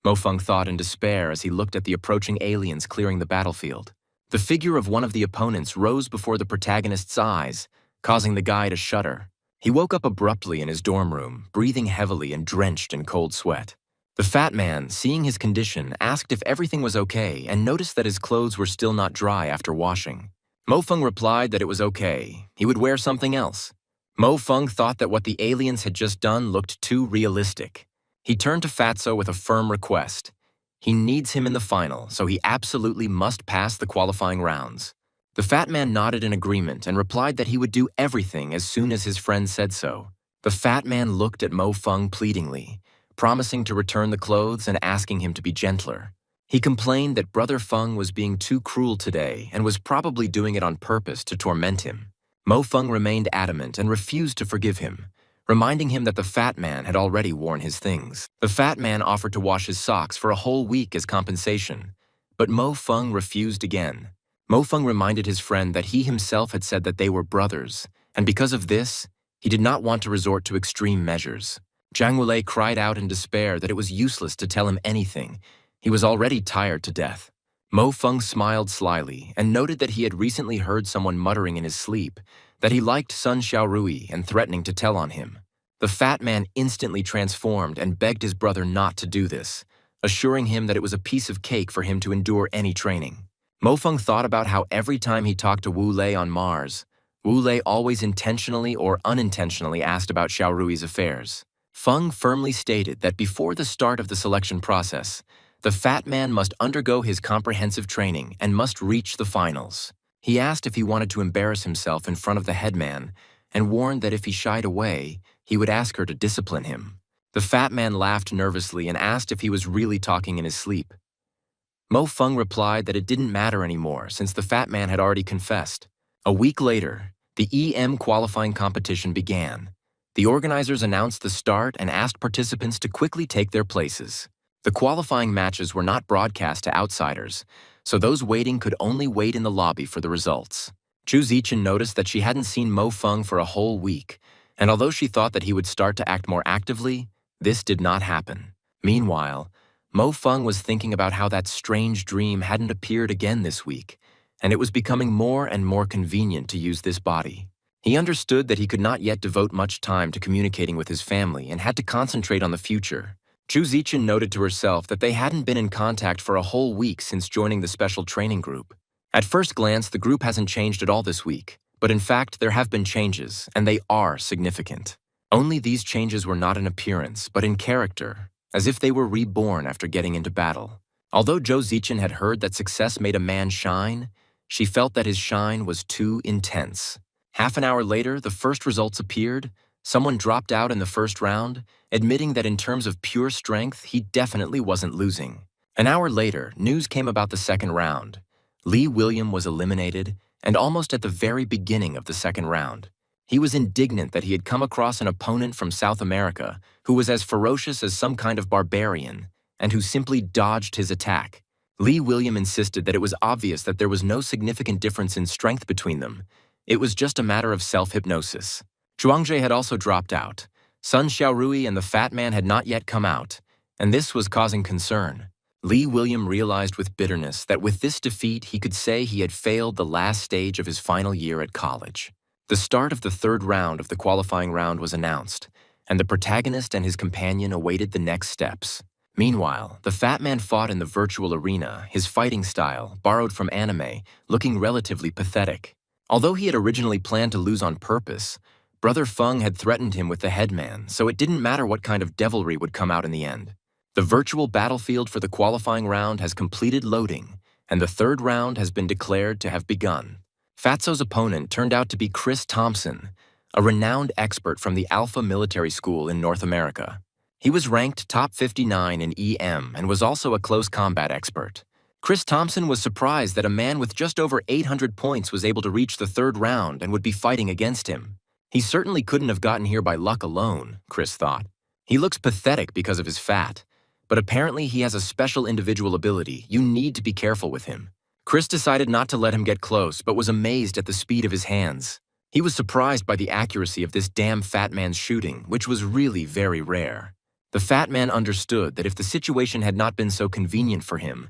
Mo Feng thought in despair as he looked at the approaching aliens clearing the battlefield. The figure of one of the opponents rose before the protagonist's eyes, causing the guy to shudder. He woke up abruptly in his dorm room, breathing heavily and drenched in cold sweat. The fat man, seeing his condition, asked if everything was okay and noticed that his clothes were still not dry after washing. Mo Feng replied that it was okay. He would wear something else. Mo Feng thought that what the aliens had just done looked too realistic. He turned to Fatso with a firm request. He needs him in the final, so he absolutely must pass the qualifying rounds. The fat man nodded in agreement and replied that he would do everything as soon as his friend said so. The fat man looked at Mo Feng pleadingly, promising to return the clothes and asking him to be gentler. He complained that Brother Feng was being too cruel today and was probably doing it on purpose to torment him. Mo Feng remained adamant and refused to forgive him, reminding him that the fat man had already worn his things. The fat man offered to wash his socks for a whole week as compensation, but Mo Feng refused again. Mo Feng reminded his friend that he himself had said that they were brothers, and because of this, he did not want to resort to extreme measures. Zhang Wulei cried out in despair that it was useless to tell him anything. He was already tired to death. Mo Feng smiled slyly and noted that he had recently heard someone muttering in his sleep that he liked Sun Xiaorui and threatening to tell on him. The fat man instantly transformed and begged his brother not to do this, assuring him that it was a piece of cake for him to endure any training. Mo Feng thought about how every time he talked to Wu Lei on Mars, Wu Lei always intentionally or unintentionally asked about Xiaorui's affairs. Feng firmly stated that before the start of the selection process, the fat man must undergo his comprehensive training and must reach the finals. He asked if he wanted to embarrass himself in front of the headman and warned that if he shied away, he would ask her to discipline him. The fat man laughed nervously and asked if he was really talking in his sleep. Mo Feng replied that it didn't matter anymore since the fat man had already confessed. A week later, the EM qualifying competition began. The organizers announced the start and asked participants to quickly take their places. The qualifying matches were not broadcast to outsiders, so those waiting could only wait in the lobby for the results. Zhu Zichen noticed that she hadn't seen Mo Feng for a whole week, and although she thought that he would start to act more actively, this did not happen. Meanwhile, Mo Feng was thinking about how that strange dream hadn't appeared again this week, and it was becoming more and more convenient to use this body. He understood that he could not yet devote much time to communicating with his family and had to concentrate on the future. Zhu Zichen noted to herself that they hadn't been in contact for a whole week since joining the special training group. At first glance, the group hasn't changed at all this week, but in fact, there have been changes, and they are significant. Only these changes were not in appearance, but in character, as if they were reborn after getting into battle. Although Zhou Zichen had heard that success made a man shine, She felt that his shine was too intense. Half an hour later, the first results appeared. Someone dropped out in the first round, admitting that in terms of pure strength, he definitely wasn't losing. An hour later, news came about the second round. Lee William was eliminated, and almost at the very beginning of the second round. He was indignant that he had come across an opponent from South America who was as ferocious as some kind of barbarian, and who simply dodged his attack. Lee William insisted that it was obvious that there was no significant difference in strength between them. It was just a matter of self-hypnosis. Zhuangzhe had also dropped out. Sun Xiaorui and the Fat Man had not yet come out, and this was causing concern. Lee William realized with bitterness that with this defeat he could say he had failed the last stage of his final year at college. The start of the third round of the qualifying round was announced, and the protagonist and his companion awaited the next steps. Meanwhile, the Fat Man fought in the virtual arena, his fighting style, borrowed from anime, looking relatively pathetic. Although he had originally planned to lose on purpose, Brother Feng had threatened him with the headman, so it didn't matter what kind of devilry would come out in the end. The virtual battlefield for the qualifying round has completed loading, and the third round has been declared to have begun. Fatso's opponent turned out to be Chris Thompson, a renowned expert from the Alpha Military School in North America. He was ranked top 59 in EM and was also a close combat expert. Chris Thompson was surprised that a man with just over 800 points was able to reach the third round and would be fighting against him. He certainly couldn't have gotten here by luck alone, Chris thought. He looks pathetic because of his fat, but apparently he has a special individual ability. You need to be careful with him. Chris decided not to let him get close, but was amazed at the speed of his hands. He was surprised by the accuracy of this damn Fat Man's shooting, which was really very rare. The Fat Man understood that if the situation had not been so convenient for him,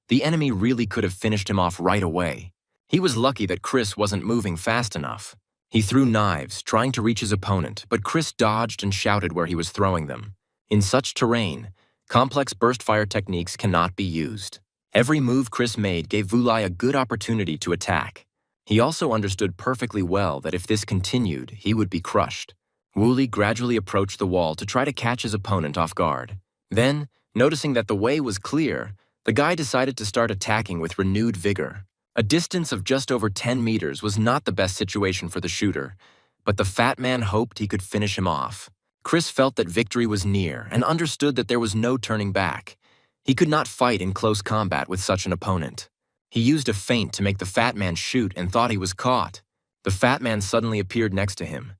the enemy really could have finished him off right away. He was lucky that Chris wasn't moving fast enough. He threw knives, trying to reach his opponent, but Chris dodged and shouted where he was throwing them. In such terrain, complex burst fire techniques cannot be used. Every move Chris made gave Vulai a good opportunity to attack. He also understood perfectly well that if this continued, he would be crushed. Wooly gradually approached the wall to try to catch his opponent off guard. Then, noticing that the way was clear, the guy decided to start attacking with renewed vigor. A distance of just over 10 meters was not the best situation for the shooter, but the Fat Man hoped he could finish him off. Chris felt that victory was near and understood that there was no turning back. He could not fight in close combat with such an opponent. He used a feint to make the Fat Man shoot and thought he was caught. The Fat Man suddenly appeared next to him.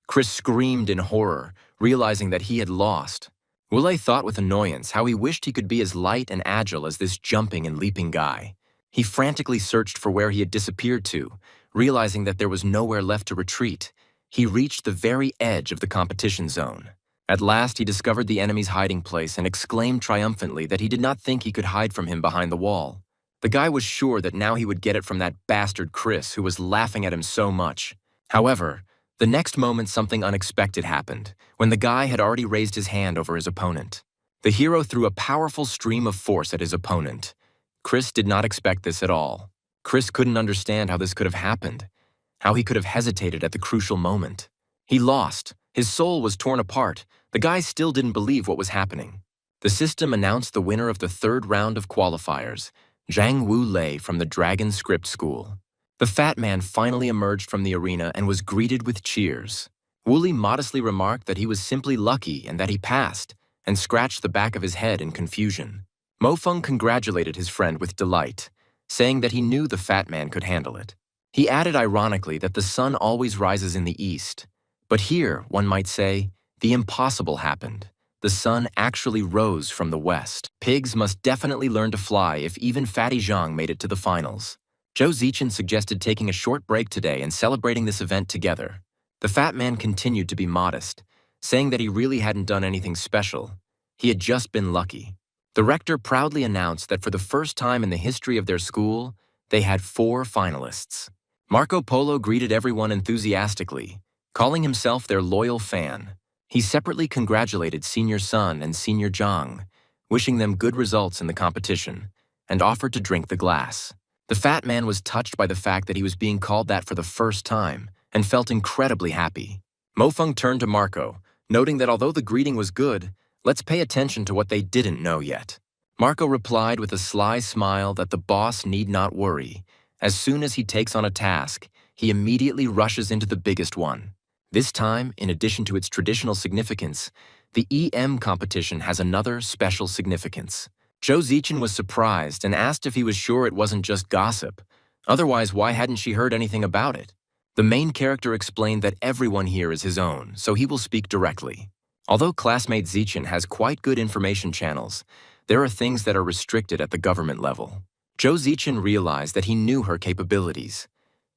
Chris screamed in horror, realizing that he had lost. Woolley thought with annoyance how he wished he could be as light and agile as this jumping and leaping guy. He frantically searched for where he had disappeared to, realizing that there was nowhere left to retreat. He reached the very edge of the competition zone. At last, he discovered the enemy's hiding place and exclaimed triumphantly that he did not think he could hide from him behind the wall. The guy was sure that now he would get it from that bastard Chris, who was laughing at him so much. However, the next moment something unexpected happened, when the guy had already raised his hand over his opponent. The hero threw a powerful stream of force at his opponent. Chris did not expect this at all. Chris couldn't understand how this could have happened, how he could have hesitated at the crucial moment. He lost. His soul was torn apart. The guy still didn't believe what was happening. The system announced the winner of the third round of qualifiers, Zhang Wu Lei from the Dragon Script School. The Fat Man finally emerged from the arena and was greeted with cheers. Wooly modestly remarked that he was simply lucky and that he passed, and scratched the back of his head in confusion. Mofeng congratulated his friend with delight, saying that he knew the Fat Man could handle it. He added ironically that the sun always rises in the east. But here, one might say, the impossible happened. The sun actually rose from the west. Pigs must definitely learn to fly if even Fatty Zhang made it to the finals. Zhou Zichen suggested taking a short break today and celebrating this event together. The Fat Man continued to be modest, saying that he really hadn't done anything special. He had just been lucky. The rector proudly announced that for the first time in the history of their school, they had 4 finalists. Marco Polo greeted everyone enthusiastically, calling himself their loyal fan. He separately congratulated Senior Sun and Senior Zhang, wishing them good results in the competition, and offered to drink the glass. The Fat Man was touched by the fact that he was being called that for the first time, and felt incredibly happy. Mofeng turned to Marco, noting that although the greeting was good, let's pay attention to what they didn't know yet. Marco replied with a sly smile that the boss need not worry, As soon as he takes on a task, he immediately rushes into the biggest one. This time, in addition to its traditional significance, the EM competition has another special significance. Zhou Zichen was surprised and asked if he was sure it wasn't just gossip. Otherwise, why hadn't she heard anything about it? The main character explained that everyone here is his own, so he will speak directly. Although classmate Zichen has quite good information channels, there are things that are restricted at the government level. Zhou Zichen realized that he knew her capabilities.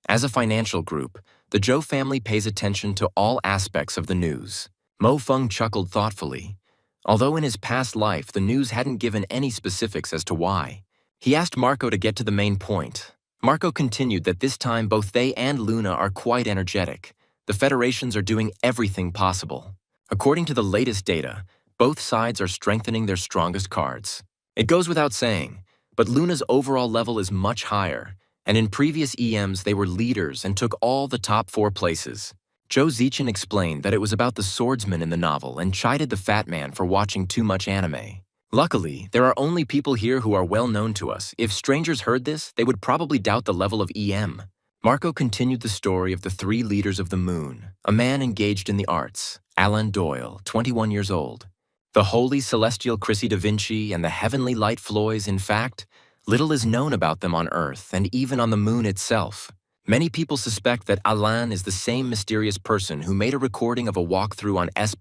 As a financial group, the Zhou family pays attention to all aspects of the news. Mo Feng chuckled thoughtfully. Although in his past life the news hadn't given any specifics as to why, he asked Marco to get to the main point. Marco continued that this time both they and Luna are quite energetic. The federations are doing everything possible. According to the latest data, both sides are strengthening their strongest cards. It goes without saying, but Luna's overall level is much higher, and in previous EMs they were leaders and took all the top 4 places. Zhou Zichen explained that it was about the swordsman in the novel and chided the fat man for watching too much anime. Luckily, there are only people here who are well known to us. If strangers heard this, they would probably doubt the level of EM. Marco continued the story of the 3 leaders of the moon, a man engaged in the arts, Alan Doyle, 21 years old. The holy celestial Chrissy da Vinci and the heavenly light Floys, in fact, little is known about them on Earth and even on the moon itself. Many people suspect that Alan is the same mysterious person who made a recording of a walkthrough on S++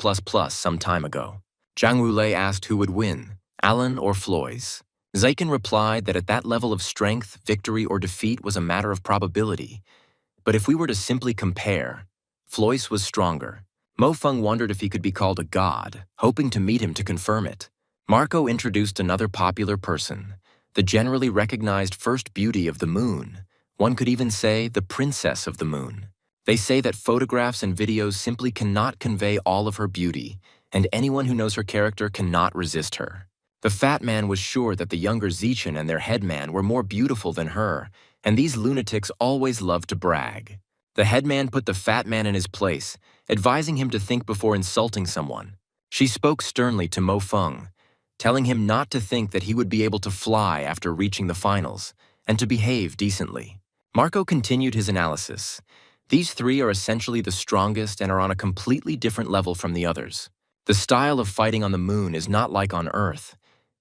some time ago. Zhang Wulei asked who would win, Alan or Floys. Zichen replied that at that level of strength, victory or defeat was a matter of probability. But if we were to simply compare, Floys was stronger. Mo Feng wondered if he could be called a god, hoping to meet him to confirm it. Marco introduced another popular person, the generally recognized first beauty of the moon. One could even say the princess of the moon. They say that photographs and videos simply cannot convey all of her beauty, and anyone who knows her character cannot resist her. The fat man was sure that the younger Zichen and their headman were more beautiful than her, and these lunatics always loved to brag. The headman put the fat man in his place, advising him to think before insulting someone. She spoke sternly to Mo Feng, telling him not to think that he would be able to fly after reaching the finals, and to behave decently. Marco continued his analysis. These 3 are essentially the strongest and are on a completely different level from the others. The style of fighting on the moon is not like on Earth.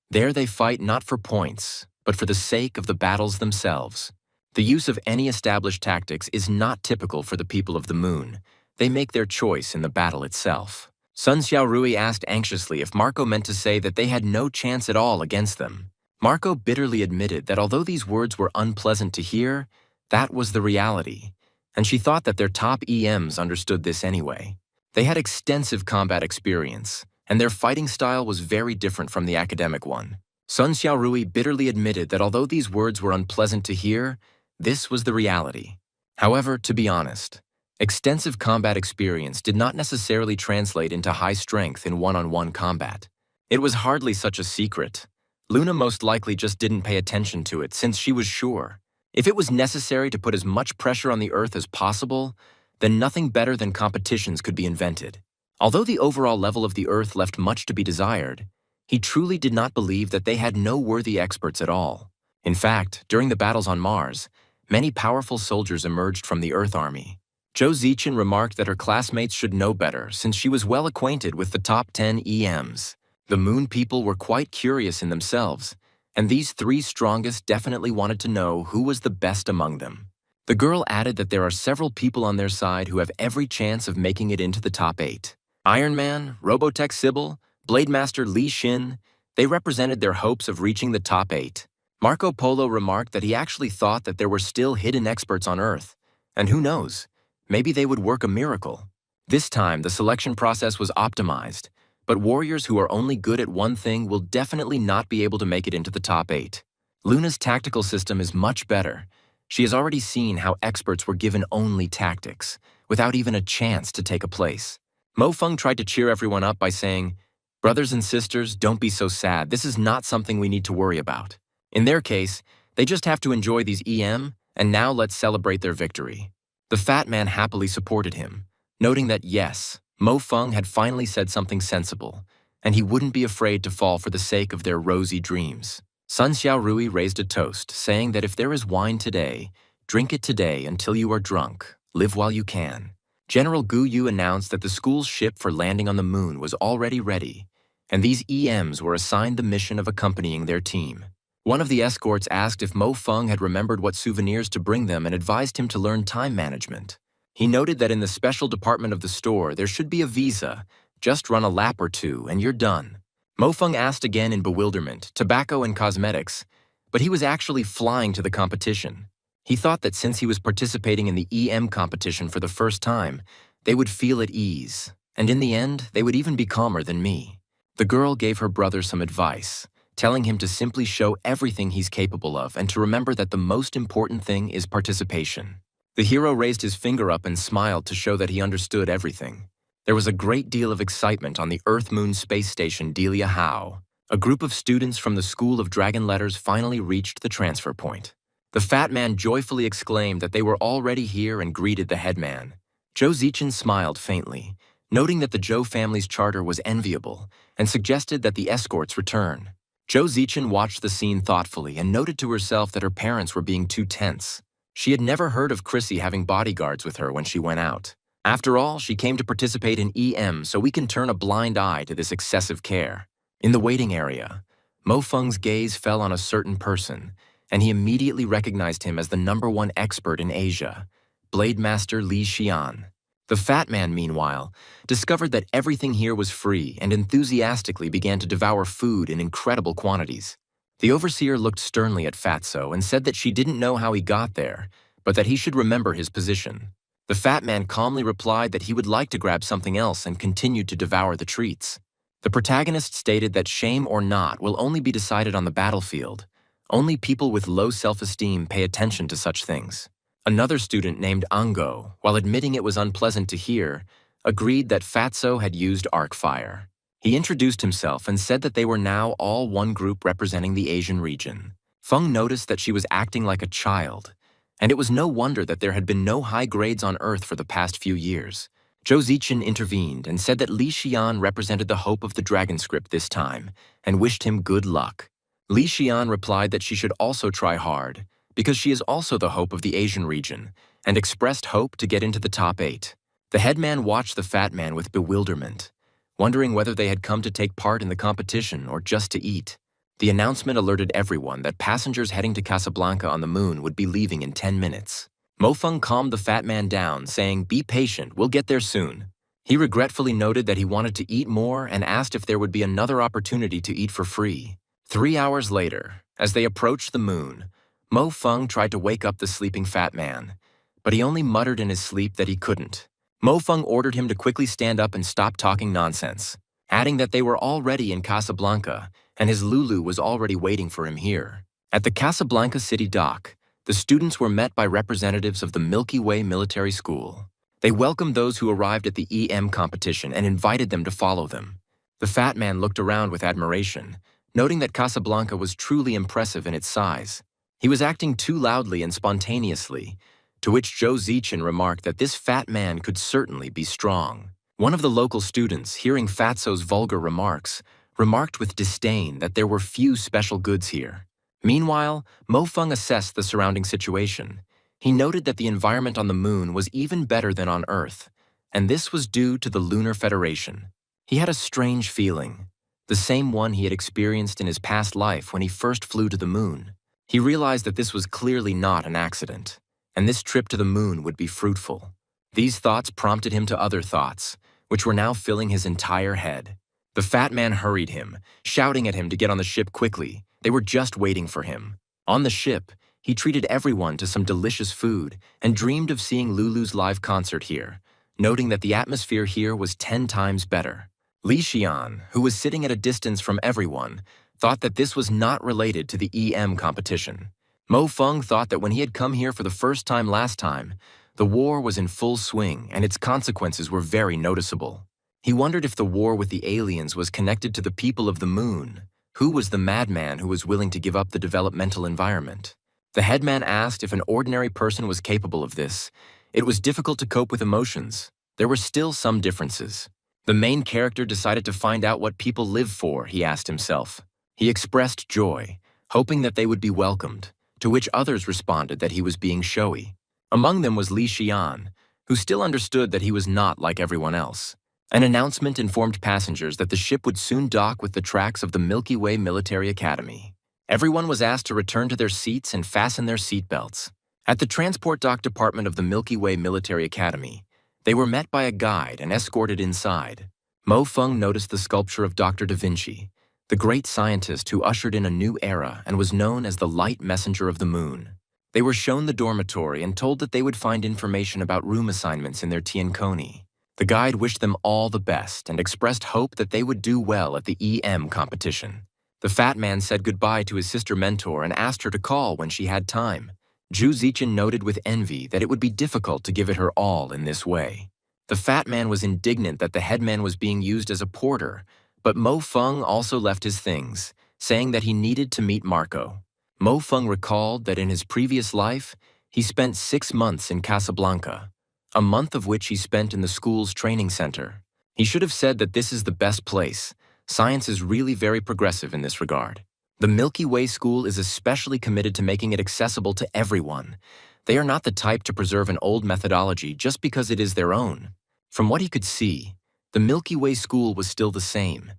There they fight not for points, but for the sake of the battles themselves. The use of any established tactics is not typical for the people of the moon. They make their choice in the battle itself. Sun Xiaorui asked anxiously if Marco meant to say that they had no chance at all against them. Marco bitterly admitted that although these words were unpleasant to hear, that was the reality, and she thought that their top EMs understood this anyway. They had extensive combat experience, and their fighting style was very different from the academic one. Sun Xiaorui bitterly admitted that although these words were unpleasant to hear, this was the reality. However, to be honest, extensive combat experience did not necessarily translate into high strength in one-on-one combat. It was hardly such a secret. Luna most likely just didn't pay attention to it since she was sure. If it was necessary to put as much pressure on the Earth as possible, then nothing better than competitions could be invented. Although the overall level of the Earth left much to be desired, he truly did not believe that they had no worthy experts at all. In fact, during the battles on Mars, many powerful soldiers emerged from the Earth Army. Zhou Zichen remarked that her classmates should know better since she was well acquainted with the top 10 EMs. The Moon people were quite curious in themselves, and these 3 strongest definitely wanted to know who was the best among them. The girl added that there are several people on their side who have every chance of making it into the top 8. Iron Man, Robotech Sybil, Blademaster Li Xin, they represented their hopes of reaching the top 8. Marco Polo remarked that he actually thought that there were still hidden experts on Earth, and who knows, maybe they would work a miracle. This time, the selection process was optimized, but warriors who are only good at one thing will definitely not be able to make it into the top 8. Luna's tactical system is much better. She has already seen how experts were given only tactics, without even a chance to take a place. Mo Feng tried to cheer everyone up by saying, "Brothers and sisters, don't be so sad. This is not something we need to worry about. In their case, they just have to enjoy these EM, and now let's celebrate their victory." The fat man happily supported him, noting that yes, Mo Feng had finally said something sensible, and he wouldn't be afraid to fall for the sake of their rosy dreams. Sun Xiaorui raised a toast, saying that if there is wine today, Drink it today until you are drunk. Live while you can. General Gu Yu announced that the school's ship for landing on the moon was already ready, and these EMs were assigned the mission of accompanying their team. One of the escorts asked if Mo Feng had remembered what souvenirs to bring them and advised him to learn time management. He noted that in the special department of the store there should be a visa. Just run a lap or two and you're done. Mo Feng asked again in bewilderment, tobacco and cosmetics, but he was actually flying to the competition. He thought that since he was participating in the EM competition for the first time, they would feel at ease, and in the end, they would even be calmer than me. The girl gave her brother some advice, telling him to simply show everything he's capable of and to remember that the most important thing is participation. The hero raised his finger up and smiled to show that he understood everything. There was a great deal of excitement on the Earth-Moon space station Delia Howe. A group of students from the School of Dragon Letters finally reached the transfer point. The fat man joyfully exclaimed that they were already here and greeted the headman. Zhou Zichen smiled faintly, noting that the Zhou family's charter was enviable, and suggested that the escorts return. Zhou Zichen watched the scene thoughtfully and noted to herself that her parents were being too tense. She had never heard of Chrissy having bodyguards with her when she went out. After all, she came to participate in EM, so we can turn a blind eye to this excessive care. In the waiting area, Mo Feng's gaze fell on a certain person, and he immediately recognized him as the #1 expert in Asia, Blade Master Li Xian. The fat man, meanwhile, discovered that everything here was free and enthusiastically began to devour food in incredible quantities. The overseer looked sternly at Fatso and said that she didn't know how he got there, but that he should remember his position. The fat man calmly replied that he would like to grab something else and continued to devour the treats. The protagonist stated that shame or not will only be decided on the battlefield. Only people with low self-esteem pay attention to such things. Another student named Ango, while admitting it was unpleasant to hear, agreed that Fatso had used arc fire. He introduced himself and said that they were now all one group representing the Asian region. Feng noticed that she was acting like a child, and it was no wonder that there had been no high grades on Earth for the past few years. Zhou Zichen intervened and said that Li Xian represented the hope of the dragon script this time, and wished him good luck. Li Xian replied that she should also try hard, because she is also the hope of the Asian region, and expressed hope to get into the top 8. The headman watched the fat man with bewilderment, wondering whether they had come to take part in the competition or just to eat. The announcement alerted everyone that passengers heading to Casablanca on the moon would be leaving in 10 minutes. Mo Feng calmed the fat man down, saying, "Be patient, we'll get there soon." He regretfully noted that he wanted to eat more and asked if there would be another opportunity to eat for free. 3 hours later, as they approached the moon, Mo Feng tried to wake up the sleeping fat man, but he only muttered in his sleep that he couldn't. Mo Feng ordered him to quickly stand up and stop talking nonsense, adding that they were already in Casablanca and his Lulu was already waiting for him here. At the Casablanca city dock, the students were met by representatives of the Milky Way Military School. They welcomed those who arrived at the EM competition and invited them to follow them. The fat man looked around with admiration, noting that Casablanca was truly impressive in its size. He was acting too loudly and spontaneously, to which Zhou Zichen remarked that this fat man could certainly be strong. One of the local students, hearing Fatso's vulgar remarks, remarked with disdain that there were few special goods here. Meanwhile, Mo Feng assessed the surrounding situation. He noted that the environment on the moon was even better than on Earth, and this was due to the Lunar Federation. He had a strange feeling, the same one he had experienced in his past life when he first flew to the moon. He realized that this was clearly not an accident, and this trip to the moon would be fruitful. These thoughts prompted him to other thoughts, which were now filling his entire head. The fat man hurried him, shouting at him to get on the ship quickly. They were just waiting for him. On the ship, he treated everyone to some delicious food and dreamed of seeing Lulu's live concert here, noting that the atmosphere here was 10 times better. Li Xian, who was sitting at a distance from everyone, thought that this was not related to the EM competition. Mo Feng thought that when he had come here for the first time last time, the war was in full swing and its consequences were very noticeable. He wondered if the war with the aliens was connected to the people of the moon. Who was the madman who was willing to give up the developmental environment? The headman asked if an ordinary person was capable of this. It was difficult to cope with emotions. There were still some differences. The main character decided to find out what people live for, he asked himself. He expressed joy, hoping that they would be welcomed, to which others responded that he was being showy. Among them was Li Xian, who still understood that he was not like everyone else. An announcement informed passengers that the ship would soon dock with the tracks of the Milky Way Military Academy. Everyone was asked to return to their seats and fasten their seatbelts. At the transport dock department of the Milky Way Military Academy, they were met by a guide and escorted inside. Mo Feng noticed the sculpture of Dr. Da Vinci, the great scientist who ushered in a new era and was known as the light messenger of the moon. They were shown the dormitory and told that they would find information about room assignments in their Tianconi. The guide wished them all the best and expressed hope that they would do well at the EM competition. The fat man said goodbye to his sister mentor and asked her to call when she had time. Zhu Zichen noted with envy that it would be difficult to give it her all in this way. The fat man was indignant that the headman was being used as a porter, but Mo Feng also left his things, saying that he needed to meet Marco. Mo Feng recalled that in his previous life, he spent 6 months in Casablanca, a month of which he spent in the school's training center. He should have said that this is the best place. Science is really very progressive in this regard. The Milky Way School is especially committed to making it accessible to everyone. They are not the type to preserve an old methodology just because it is their own. From what he could see, the Milky Way School was still the same.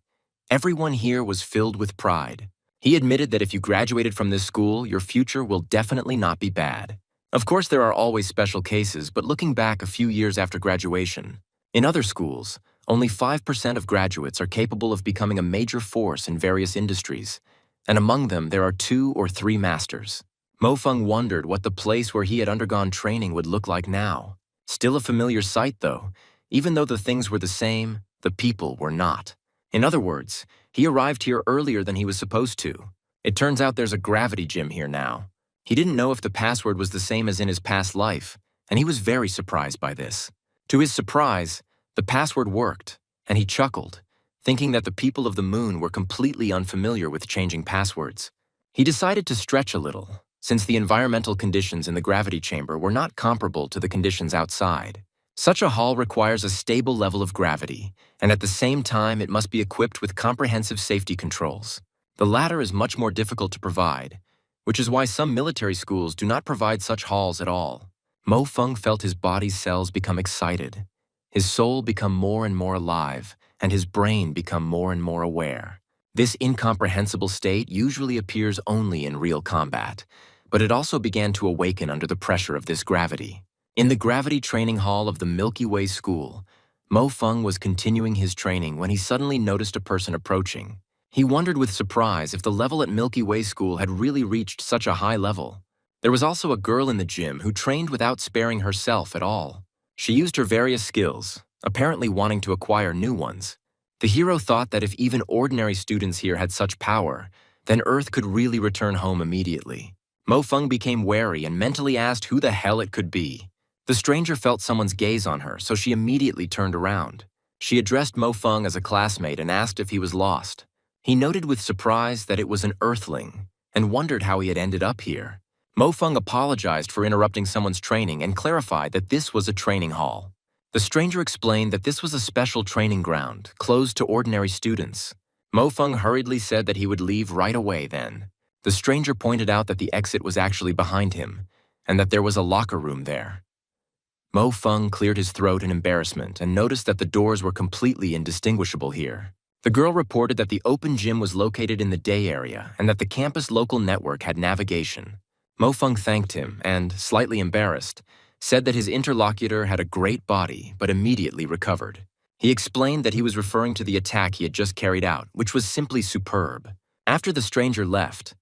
Everyone here was filled with pride. He admitted that if you graduated from this school, your future will definitely not be bad. Of course, there are always special cases, but looking back a few years after graduation, in other schools, only 5% of graduates are capable of becoming a major force in various industries, and among them there are 2 or 3 masters. Mo Feng wondered what the place where he had undergone training would look like now. Still a familiar sight, though. Even though the things were the same, the people were not. In other words, he arrived here earlier than he was supposed to. It turns out there's a gravity gym here now. He didn't know if the password was the same as in his past life, and he was very surprised by this. To his surprise, the password worked, and he chuckled, thinking that the people of the moon were completely unfamiliar with changing passwords. He decided to stretch a little, since the environmental conditions in the gravity chamber were not comparable to the conditions outside. Such a hall requires a stable level of gravity, and at the same time it must be equipped with comprehensive safety controls. The latter is much more difficult to provide, which is why some military schools do not provide such halls at all. Mo Feng felt his body's cells become excited, his soul become more and more alive, and his brain become more and more aware. This incomprehensible state usually appears only in real combat, but it also began to awaken under the pressure of this gravity. In the gravity training hall of the Milky Way School, Mo Feng was continuing his training when he suddenly noticed a person approaching. He wondered with surprise if the level at Milky Way School had really reached such a high level. There was also a girl in the gym who trained without sparing herself at all. She used her various skills, apparently wanting to acquire new ones. The hero thought that if even ordinary students here had such power, then Earth could really return home immediately. Mo Feng became wary and mentally asked who the hell it could be. The stranger felt someone's gaze on her, so she immediately turned around. She addressed Mo Feng as a classmate and asked if he was lost. He noted with surprise that it was an Earthling and wondered how he had ended up here. Mo Feng apologized for interrupting someone's training and clarified that this was a training hall. The stranger explained that this was a special training ground, closed to ordinary students. Mo Feng hurriedly said that he would leave right away then. The stranger pointed out that the exit was actually behind him, and that there was a locker room there. Mo Feng cleared his throat in embarrassment and noticed that the doors were completely indistinguishable here. The girl reported that the open gym was located in the day area and that the campus local network had navigation. Mo Feng thanked him and, slightly embarrassed, said that his interlocutor had a great body but immediately recovered. He explained that he was referring to the attack he had just carried out, which was simply superb. After the stranger left,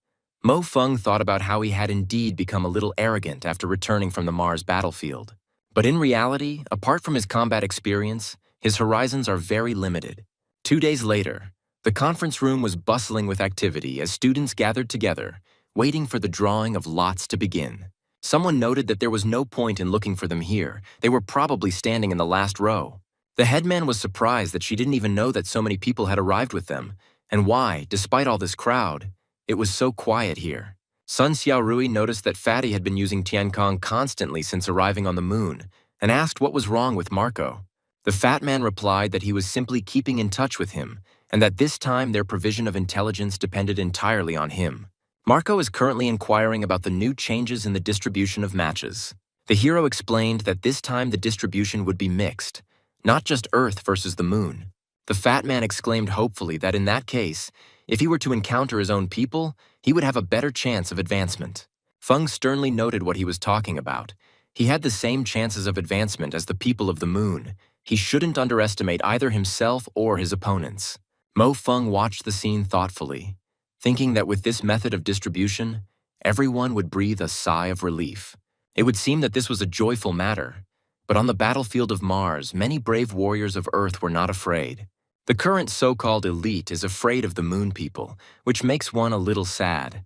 Mo Feng thought about how he had indeed become a little arrogant after returning from the Mars battlefield. But in reality, apart from his combat experience, his horizons are very limited. 2 days later, the conference room was bustling with activity as students gathered together, waiting for the drawing of lots to begin. Someone noted that there was no point in looking for them here. They were probably standing in the last row. The headman was surprised that she didn't even know that so many people had arrived with them, and why, despite all this crowd, it was so quiet here. Sun Xiaorui noticed that Fatty had been using Tiancong constantly since arriving on the moon, and asked what was wrong with Marco. The fat man replied that he was simply keeping in touch with him, and that this time their provision of intelligence depended entirely on him. Marco is currently inquiring about the new changes in the distribution of matches. The hero explained that this time the distribution would be mixed, not just Earth versus the Moon. The fat man exclaimed hopefully that in that case, if he were to encounter his own people, he would have a better chance of advancement. Feng sternly noted what he was talking about. He had the same chances of advancement as the people of the Moon. He shouldn't underestimate either himself or his opponents. Mo Feng watched the scene thoughtfully, thinking that with this method of distribution, everyone would breathe a sigh of relief. It would seem that this was a joyful matter, but on the battlefield of Mars, many brave warriors of Earth were not afraid. The current so-called elite is afraid of the Moon people, which makes one a little sad.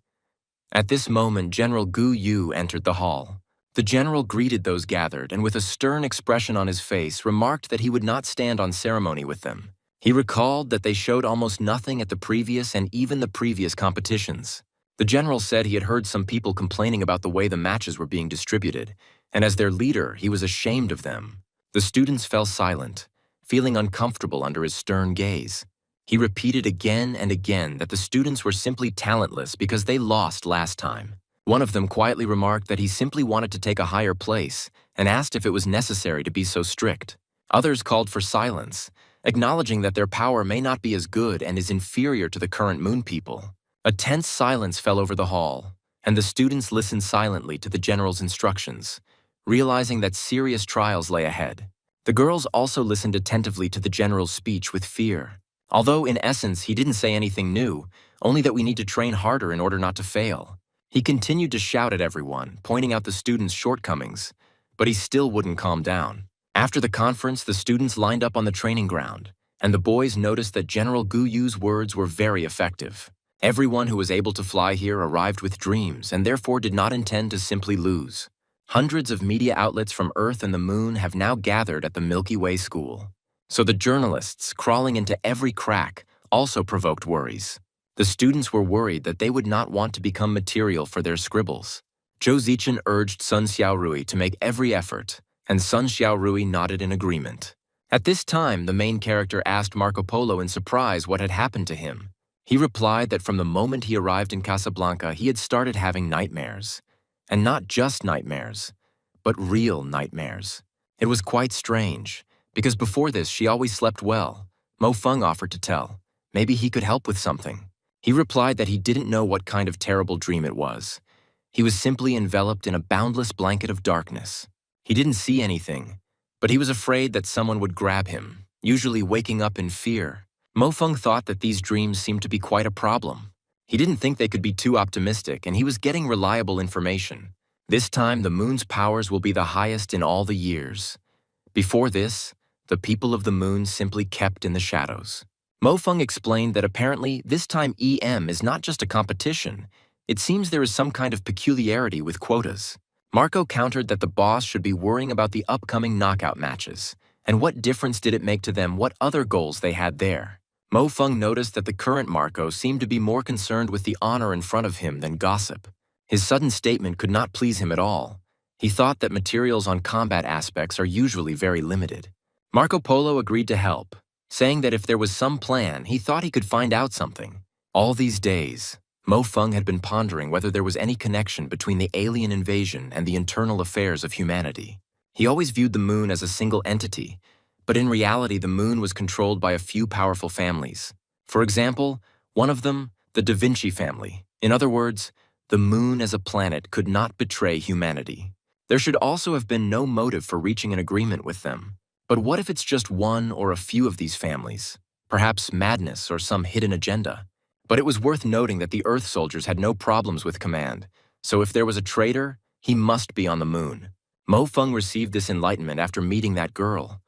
At this moment, General Gu Yu entered the hall. The general greeted those gathered and with a stern expression on his face remarked that he would not stand on ceremony with them. He recalled that they showed almost nothing at the previous and even the previous competitions. The general said he had heard some people complaining about the way the matches were being distributed, and as their leader, he was ashamed of them. The students fell silent, feeling uncomfortable under his stern gaze. He repeated again and again that the students were simply talentless because they lost last time. One of them quietly remarked that he simply wanted to take a higher place and asked if it was necessary to be so strict. Others called for silence, acknowledging that their power may not be as good and is inferior to the current Moon people. A tense silence fell over the hall, and the students listened silently to the general's instructions, realizing that serious trials lay ahead. The girls also listened attentively to the general's speech with fear. Although in essence he didn't say anything new, only that we need to train harder in order not to fail. He continued to shout at everyone, pointing out the students' shortcomings, but he still wouldn't calm down. After the conference, the students lined up on the training ground, and the boys noticed that General Gu Yu's words were very effective. Everyone who was able to fly here arrived with dreams and therefore did not intend to simply lose. Hundreds of media outlets from Earth and the Moon have now gathered at the Milky Way School. So the journalists, crawling into every crack, also provoked worries. The students were worried that they would not want to become material for their scribbles. Zhou Zichen urged Sun Xiaorui to make every effort, and Sun Xiaorui nodded in agreement. At this time, the main character asked Marco Polo in surprise what had happened to him. He replied that from the moment he arrived in Casablanca, he had started having nightmares. And not just nightmares, but real nightmares. It was quite strange, because before this she always slept well. Mo Feng offered to tell. Maybe he could help with something. He replied that he didn't know what kind of terrible dream it was. He was simply enveloped in a boundless blanket of darkness. He didn't see anything, but he was afraid that someone would grab him, usually waking up in fear. Mo Feng thought that these dreams seemed to be quite a problem. He didn't think they could be too optimistic, and he was getting reliable information. This time, the Moon's powers will be the highest in all the years. Before this, the people of the Moon simply kept in the shadows. Mo Feng explained that apparently this time EM is not just a competition. It seems there is some kind of peculiarity with quotas. Marco countered that the boss should be worrying about the upcoming knockout matches, and what difference did it make to them what other goals they had there. Mo Feng noticed that the current Marco seemed to be more concerned with the honor in front of him than gossip. His sudden statement could not please him at all. He thought that materials on combat aspects are usually very limited. Marco Polo agreed to help, saying that if there was some plan, he thought he could find out something. All these days, Mo Feng had been pondering whether there was any connection between the alien invasion and the internal affairs of humanity. He always viewed the Moon as a single entity, but in reality the Moon was controlled by a few powerful families. For example, one of them, the Da Vinci family. In other words, the Moon as a planet could not betray humanity. There should also have been no motive for reaching an agreement with them. But what if it's just one or a few of these families? Perhaps madness or some hidden agenda. But it was worth noting that the Earth soldiers had no problems with command, so if there was a traitor, he must be on the Moon. Mo Feng received this enlightenment after meeting that girl.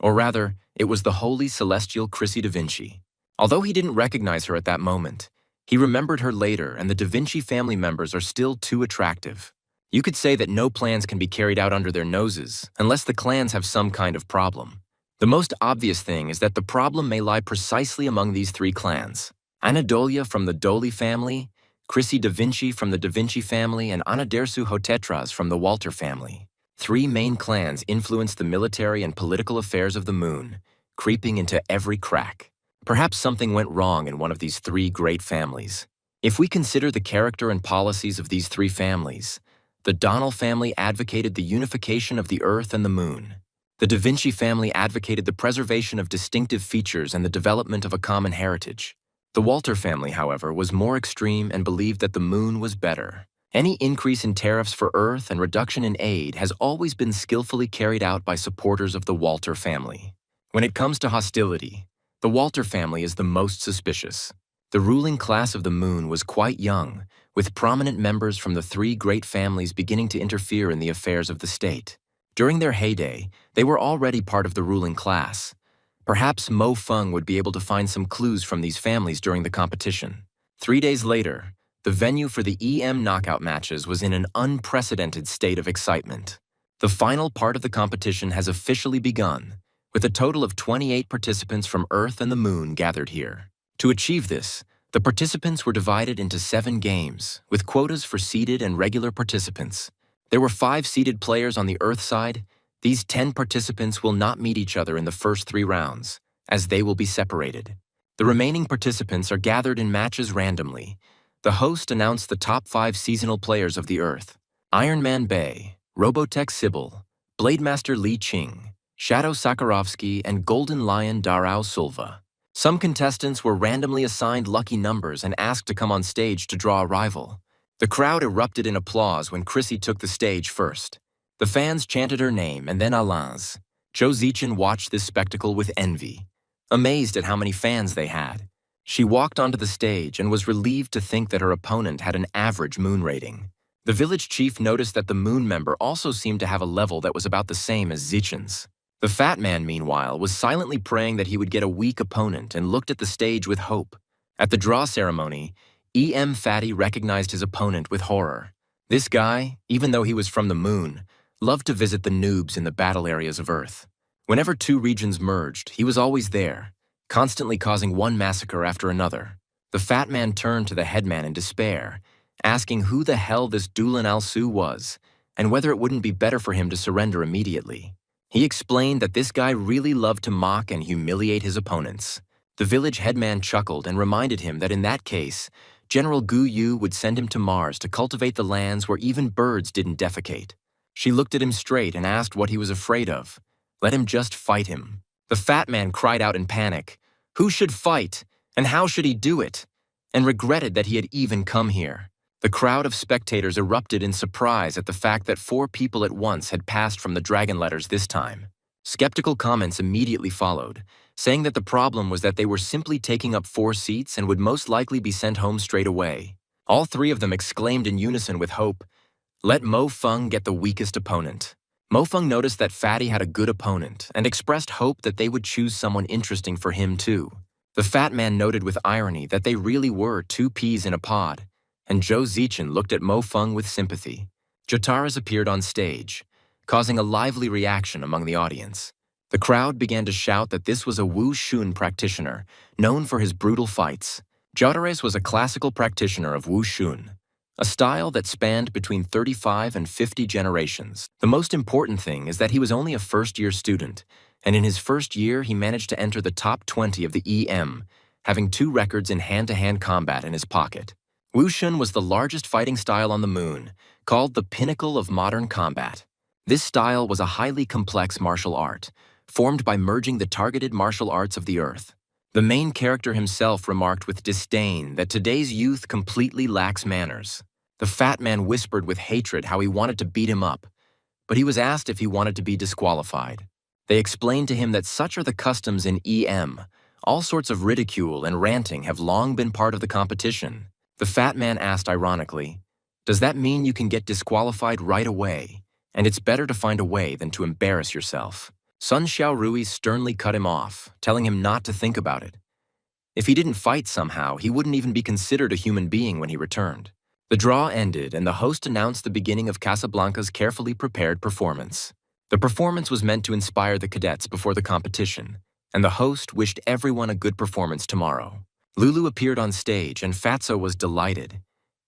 Or rather, it was the holy celestial Chrissy Da Vinci. Although he didn't recognize her at that moment, he remembered her later, and the Da Vinci family members are still too attractive. You could say that no plans can be carried out under their noses unless the clans have some kind of problem. The most obvious thing is that the problem may lie precisely among these three clans. Anadolia from the Doli family, Chrissy Da Vinci from the Da Vinci family, and Anadersu Hotetras from the Walter family. Three main clans influence the military and political affairs of the Moon, creeping into every crack. Perhaps something went wrong in one of these three great families. If we consider the character and policies of these three families, the Donnell family advocated the unification of the Earth and the Moon. The Da Vinci family advocated the preservation of distinctive features and the development of a common heritage. The Walter family, however, was more extreme and believed that the Moon was better. Any increase in tariffs for Earth and reduction in aid has always been skillfully carried out by supporters of the Walter family. When it comes to hostility, the Walter family is the most suspicious. The ruling class of the Moon was quite young, with prominent members from the three great families beginning to interfere in the affairs of the state. During their heyday, they were already part of the ruling class. Perhaps Mo Feng would be able to find some clues from these families during the competition. 3 days later, the venue for the EM knockout matches was in an unprecedented state of excitement. The final part of the competition has officially begun, with a total of 28 participants from Earth and the Moon gathered here. To achieve this, the participants were divided into 7 games, with quotas for seeded and regular participants. There were 5 seeded players on the Earth side. These 10 participants will not meet each other in the first 3 rounds, as they will be separated. The remaining participants are gathered in matches randomly. The host announced the top 5 seasonal players of the Earth: Iron Man Bay, Robotech Sybil, Blademaster Li Qing, Shadow Sakarovsky, and Golden Lion Darao Silva. Some contestants were randomly assigned lucky numbers and asked to come on stage to draw a rival. The crowd erupted in applause when Chrissy took the stage first. The fans chanted her name and then Alain's. Zhou Zichen watched this spectacle with envy, amazed at how many fans they had. She walked onto the stage and was relieved to think that her opponent had an average Moon rating. The village chief noticed that the Moon member also seemed to have a level that was about the same as Zichen's. The fat man, meanwhile, was silently praying that he would get a weak opponent and looked at the stage with hope. At the draw ceremony, E.M. Fatty recognized his opponent with horror. This guy, even though he was from the Moon, loved to visit the noobs in the battle areas of Earth. Whenever 2 regions merged, he was always there, constantly causing one massacre after another. The fat man turned to the headman in despair, asking who the hell this Dulan Al-Su was, and whether it wouldn't be better for him to surrender immediately. He explained that this guy really loved to mock and humiliate his opponents. The village headman chuckled and reminded him that in that case, General Gu Yu would send him to Mars to cultivate the lands where even birds didn't defecate. She looked at him straight and asked what he was afraid of. Let him just fight him. The fat man cried out in panic, "Who should fight? And how should he do it?" and regretted that he had even come here. The crowd of spectators erupted in surprise at the fact that 4 people at once had passed from the dragon letters this time. Skeptical comments immediately followed, saying that the problem was that they were simply taking up 4 seats and would most likely be sent home straight away. All 3 of them exclaimed in unison with hope, "Let Mo Feng get the weakest opponent." Mo Feng noticed that Fatty had a good opponent and expressed hope that they would choose someone interesting for him too. The fat man noted with irony that they really were 2 peas in a pod, and Zhou Zichen looked at Mo Feng with sympathy. Jotaras appeared on stage, causing a lively reaction among the audience. The crowd began to shout that this was a Wu Shun practitioner, known for his brutal fights. Jotares was a classical practitioner of Wu Shun, a style that spanned between 35 and 50 generations. The most important thing is that he was only a first-year student, and in his first year he managed to enter the top 20 of the EM, having 2 records in hand-to-hand combat in his pocket. Wushun was the largest fighting style on the Moon, called the pinnacle of modern combat. This style was a highly complex martial art, formed by merging the targeted martial arts of the Earth. The main character himself remarked with disdain that today's youth completely lacks manners. The fat man whispered with hatred how he wanted to beat him up, but he was asked if he wanted to be disqualified. They explained to him that such are the customs in EM. All sorts of ridicule and ranting have long been part of the competition. The fat man asked ironically, "Does that mean you can get disqualified right away, and it's better to find a way than to embarrass yourself?" Sun Xiaorui sternly cut him off, telling him not to think about it. If he didn't fight somehow, he wouldn't even be considered a human being when he returned. The draw ended, and the host announced the beginning of Casablanca's carefully prepared performance. The performance was meant to inspire the cadets before the competition, and the host wished everyone a good performance tomorrow. Lulu appeared on stage, and Fatso was delighted.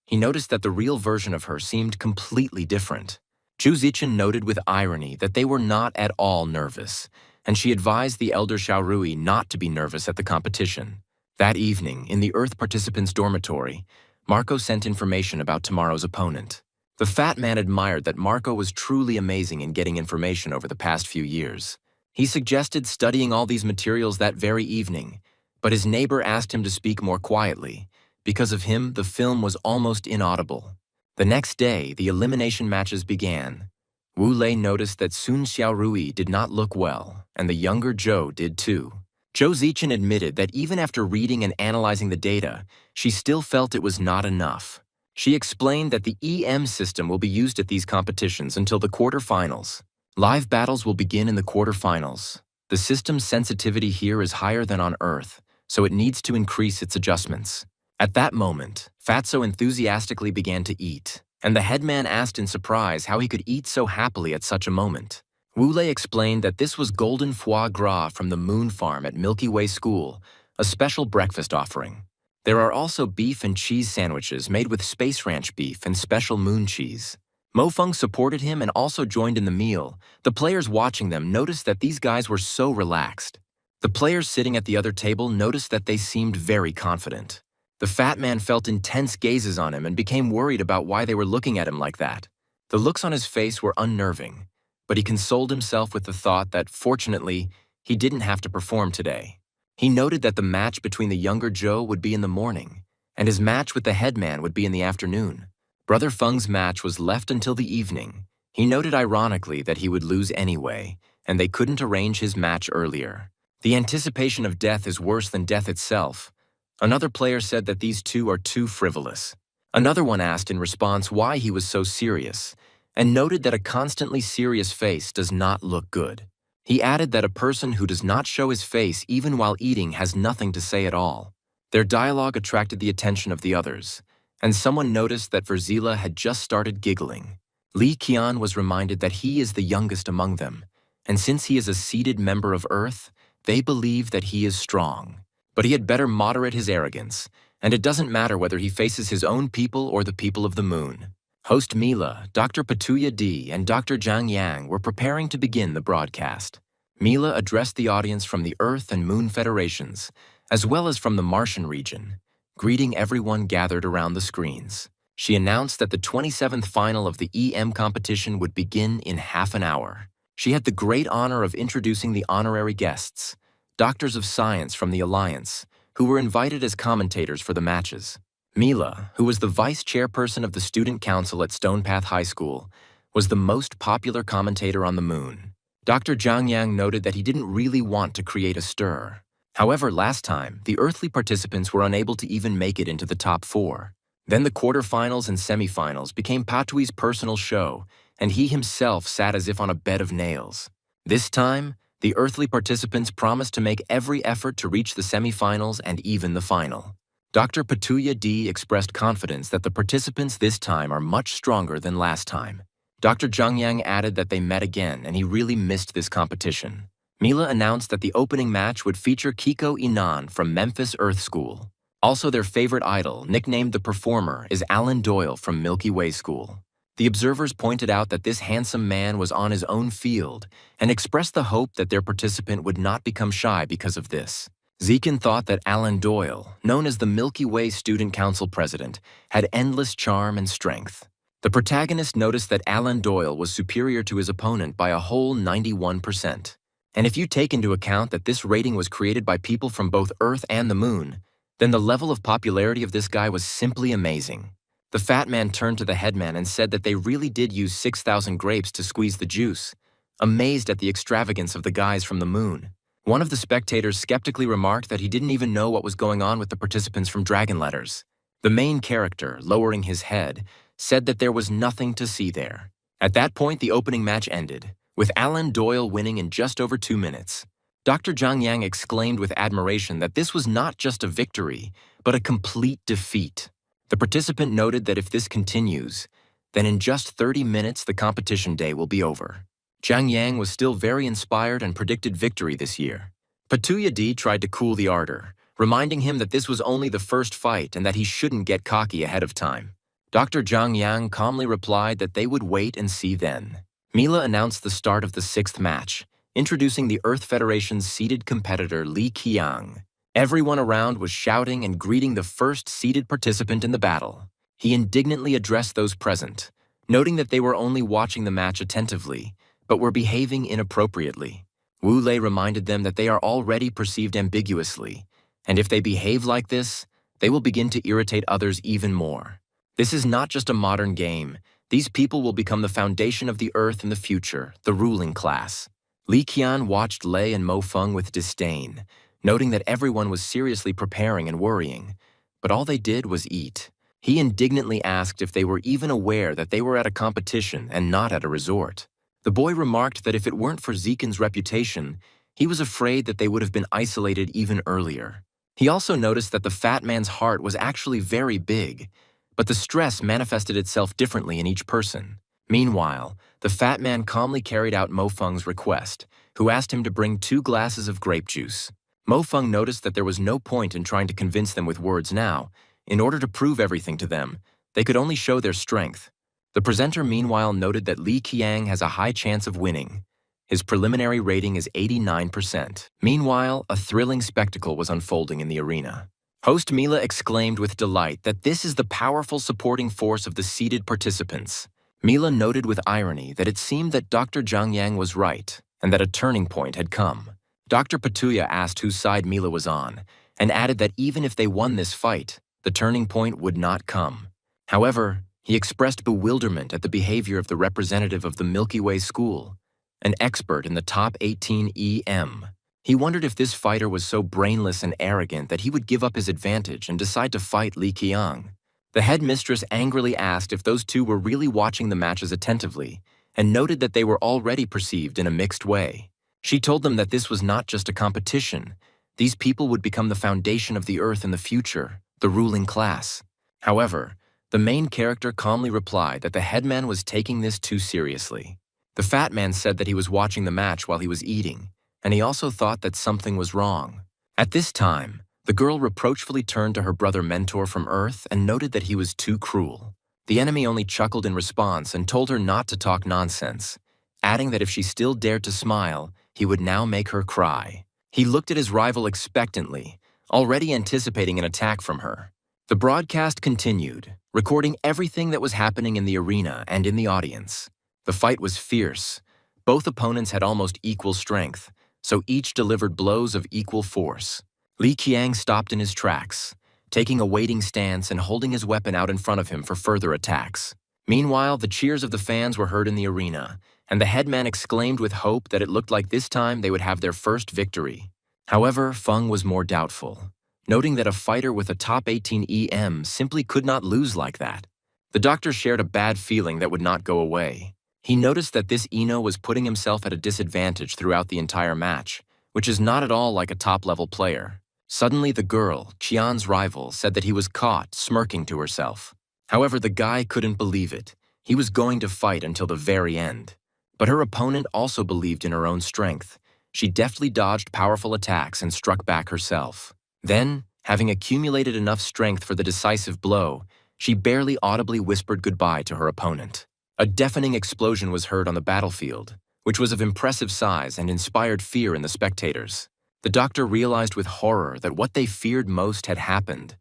He noticed that the real version of her seemed completely different. Zhu Zichen noted with irony that they were not at all nervous, and she advised the elder Xiaorui not to be nervous at the competition. That evening, in the Earth participants' dormitory, Marco sent information about tomorrow's opponent. The fat man admired that Marco was truly amazing in getting information over the past few years. He suggested studying all these materials that very evening, but his neighbor asked him to speak more quietly. Because of him, the film was almost inaudible. The next day, the elimination matches began. Wu Lei noticed that Sun Xiaorui did not look well, and the younger Zhou did too. Zhou Zichen admitted that even after reading and analyzing the data, she still felt it was not enough. She explained that the EM system will be used at these competitions until the quarterfinals. Live battles will begin in the quarterfinals. The system's sensitivity here is higher than on Earth, so it needs to increase its adjustments. At that moment, Fatso enthusiastically began to eat, and the headman asked in surprise how he could eat so happily at such a moment. Wu Lei explained that this was golden foie gras from the moon farm at Milky Way School, a special breakfast offering. There are also beef and cheese sandwiches made with Space Ranch beef and special moon cheese. Mo Feng supported him and also joined in the meal. The players watching them noticed that these guys were so relaxed. The players sitting at the other table noticed that they seemed very confident. The fat man felt intense gazes on him and became worried about why they were looking at him like that. The looks on his face were unnerving, but he consoled himself with the thought that, fortunately, he didn't have to perform today. He noted that the match between the younger Zhou would be in the morning, and his match with the headman would be in the afternoon. Brother Feng's match was left until the evening. He noted ironically that he would lose anyway, and they couldn't arrange his match earlier. The anticipation of death is worse than death itself. Another player said that these two are too frivolous. Another one asked in response why he was so serious, and noted that a constantly serious face does not look good. He added that a person who does not show his face even while eating has nothing to say at all. Their dialogue attracted the attention of the others, and someone noticed that Verzila had just started giggling. Li Qian was reminded that he is the youngest among them, and since he is a seated member of Earth, they believe that he is strong. But he had better moderate his arrogance, and it doesn't matter whether he faces his own people or the people of the moon. Host Mila, Dr. Patuya D, and Dr. Zhang Yang were preparing to begin the broadcast. Mila addressed the audience from the Earth and Moon Federations, as well as from the Martian region, greeting everyone gathered around the screens. She announced that the 27th final of the EM competition would begin in half an hour. She had the great honor of introducing the honorary guests, doctors of science from the Alliance, who were invited as commentators for the matches. Mila, who was the vice chairperson of the student council at Stonepath High School, was the most popular commentator on the moon. Dr. Zhang Yang noted that he didn't really want to create a stir. However, last time, the earthly participants were unable to even make it into the top 4. Then the quarterfinals and semifinals became Patui's personal show, and he himself sat as if on a bed of nails. This time, the earthly participants promised to make every effort to reach the semifinals and even the final. Dr. Patuya D expressed confidence that the participants this time are much stronger than last time. Dr. Zhang Yang added that they met again and he really missed this competition. Mila announced that the opening match would feature Kiko Inan from Memphis Earth School. Also, their favorite idol, nicknamed the Performer, is Alan Doyle from Milky Way School. The observers pointed out that this handsome man was on his own field and expressed the hope that their participant would not become shy because of this. Zikin thought that Alan Doyle, known as the Milky Way Student Council president, had endless charm and strength. The protagonist noticed that Alan Doyle was superior to his opponent by a whole 91%. And if you take into account that this rating was created by people from both Earth and the Moon, then the level of popularity of this guy was simply amazing. The fat man turned to the headman and said that they really did use 6,000 grapes to squeeze the juice, amazed at the extravagance of the guys from the moon. One of the spectators skeptically remarked that he didn't even know what was going on with the participants from Dragon Letters. The main character, lowering his head, said that there was nothing to see there. At that point, the opening match ended, with Alan Doyle winning in just over 2 minutes. Dr. Zhang Yang exclaimed with admiration that this was not just a victory, but a complete defeat. The participant noted that if this continues, then in just 30 minutes the competition day will be over. Zhang Yang was still very inspired and predicted victory this year. Patuya D tried to cool the ardor, reminding him that this was only the first fight and that he shouldn't get cocky ahead of time. Dr. Zhang Yang calmly replied that they would wait and see then. Mila announced the start of the 6th match, introducing the Earth Federation's seeded competitor Li Qiang. Everyone around was shouting and greeting the first seeded participant in the battle. He indignantly addressed those present, noting that they were only watching the match attentively, but were behaving inappropriately. Wu Lei reminded them that they are already perceived ambiguously, and if they behave like this, they will begin to irritate others even more. This is not just a modern game. These people will become the foundation of the earth in the future, the ruling class. Li Qian watched Lei and Mo Feng with disdain, noting that everyone was seriously preparing and worrying, but all they did was eat. He indignantly asked if they were even aware that they were at a competition and not at a resort. The boy remarked that if it weren't for Zikin's reputation, he was afraid that they would have been isolated even earlier. He also noticed that the fat man's heart was actually very big, but the stress manifested itself differently in each person. Meanwhile, the fat man calmly carried out Mo Feng's request, who asked him to bring 2 glasses of grape juice. Mo Feng noticed that there was no point in trying to convince them with words now. In order to prove everything to them, they could only show their strength. The presenter meanwhile noted that Li Qiang has a high chance of winning. His preliminary rating is 89%. Meanwhile, a thrilling spectacle was unfolding in the arena. Host Mila exclaimed with delight that this is the powerful supporting force of the seeded participants. Mila noted with irony that it seemed that Dr. Zhang Yang was right and that a turning point had come. Dr. Patuya asked whose side Mila was on, and added that even if they won this fight, the turning point would not come. However, he expressed bewilderment at the behavior of the representative of the Milky Way school, an expert in the top 18 EM. He wondered if this fighter was so brainless and arrogant that he would give up his advantage and decide to fight Li Qiang. The headmistress angrily asked if those two were really watching the matches attentively, and noted that they were already perceived in a mixed way. She told them that this was not just a competition. These people would become the foundation of the earth in the future, the ruling class. However, the main character calmly replied that the headman was taking this too seriously. The fat man said that he was watching the match while he was eating, and he also thought that something was wrong. At this time, the girl reproachfully turned to her brother mentor from Earth and noted that he was too cruel. The enemy only chuckled in response and told her not to talk nonsense, adding that if she still dared to smile, he would now make her cry. He looked at his rival expectantly, already anticipating an attack from her. The broadcast continued, recording everything that was happening in the arena and in the audience. The fight was fierce. Both opponents had almost equal strength, so each delivered blows of equal force. Li Qiang stopped in his tracks, taking a waiting stance and holding his weapon out in front of him for further attacks. Meanwhile, the cheers of the fans were heard in the arena, and the headman exclaimed with hope that it looked like this time they would have their first victory. However, Feng was more doubtful, noting that a fighter with a top 18 EM simply could not lose like that. The doctor shared a bad feeling that would not go away. He noticed that this Ino was putting himself at a disadvantage throughout the entire match, which is not at all like a top-level player. Suddenly, the girl, Qian's rival, said that he was caught, smirking to herself. However, the guy couldn't believe it. He was going to fight until the very end. But her opponent also believed in her own strength. She deftly dodged powerful attacks and struck back herself. Then, having accumulated enough strength for the decisive blow, she barely audibly whispered goodbye to her opponent. A deafening explosion was heard on the battlefield, which was of impressive size and inspired fear in the spectators. The doctor realized with horror that what they feared most had happened.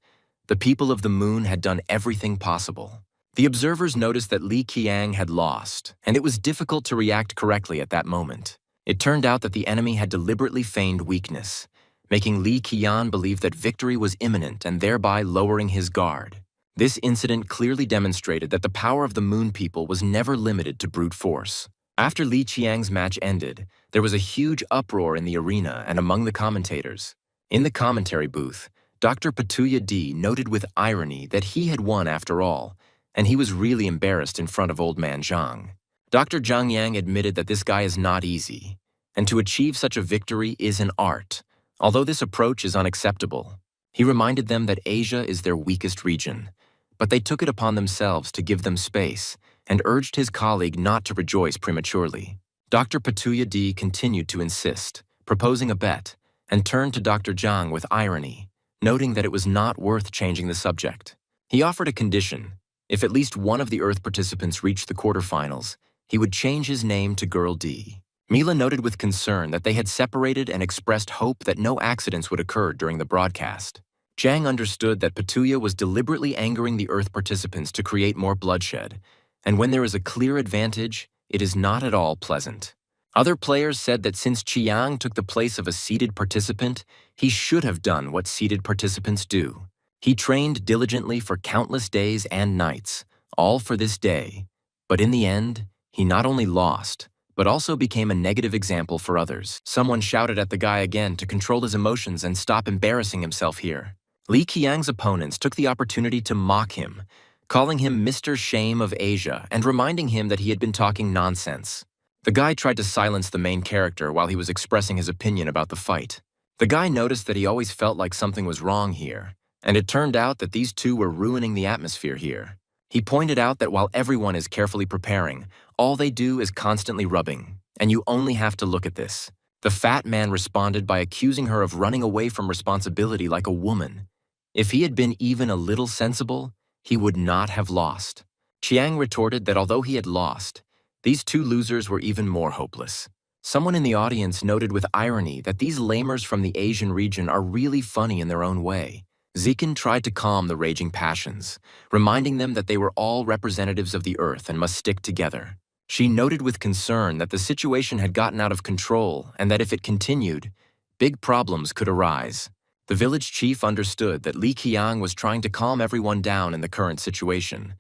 The people of the moon had done everything possible. The observers noticed that Li Qiang had lost, and it was difficult to react correctly at that moment. It turned out that the enemy had deliberately feigned weakness, making Li Qian believe that victory was imminent and thereby lowering his guard. This incident clearly demonstrated that the power of the moon people was never limited to brute force. After Li Qiang's match ended, there was a huge uproar in the arena and among the commentators. In the commentary booth, Dr. Patuya D noted with irony that he had won after all, and he was really embarrassed in front of old man Zhang. Dr. Zhang Yang admitted that this guy is not easy, and to achieve such a victory is an art, although this approach is unacceptable. He reminded them that Asia is their weakest region, but they took it upon themselves to give them space and urged his colleague not to rejoice prematurely. Dr. Patuya D continued to insist, proposing a bet, and turned to Dr. Zhang with irony, noting that it was not worth changing the subject. He offered a condition. If at least one of the Earth participants reached the quarterfinals, he would change his name to Girl D. Mila noted with concern that they had separated and expressed hope that no accidents would occur during the broadcast. Jiang understood that Petulia was deliberately angering the Earth participants to create more bloodshed, and when there is a clear advantage, it is not at all pleasant. Other players said that since Chiang took the place of a seated participant, he should have done what seated participants do. He trained diligently for countless days and nights, all for this day. But in the end, he not only lost, but also became a negative example for others. Someone shouted at the guy again to control his emotions and stop embarrassing himself here. Li Qiang's opponents took the opportunity to mock him, calling him Mr. Shame of Asia and reminding him that he had been talking nonsense. The guy tried to silence the main character while he was expressing his opinion about the fight. The guy noticed that he always felt like something was wrong here, and it turned out that these two were ruining the atmosphere here. He pointed out that while everyone is carefully preparing, all they do is constantly rubbing, and you only have to look at this. The fat man responded by accusing her of running away from responsibility like a woman. If he had been even a little sensible, he would not have lost. Chiang retorted that although he had lost, these two losers were even more hopeless. Someone in the audience noted with irony that these lamers from the Asian region are really funny in their own way. Zikin tried to calm the raging passions, reminding them that they were all representatives of the Earth and must stick together. She noted with concern that the situation had gotten out of control and that if it continued, big problems could arise. The village chief understood that Li Qiang was trying to calm everyone down in the current situation,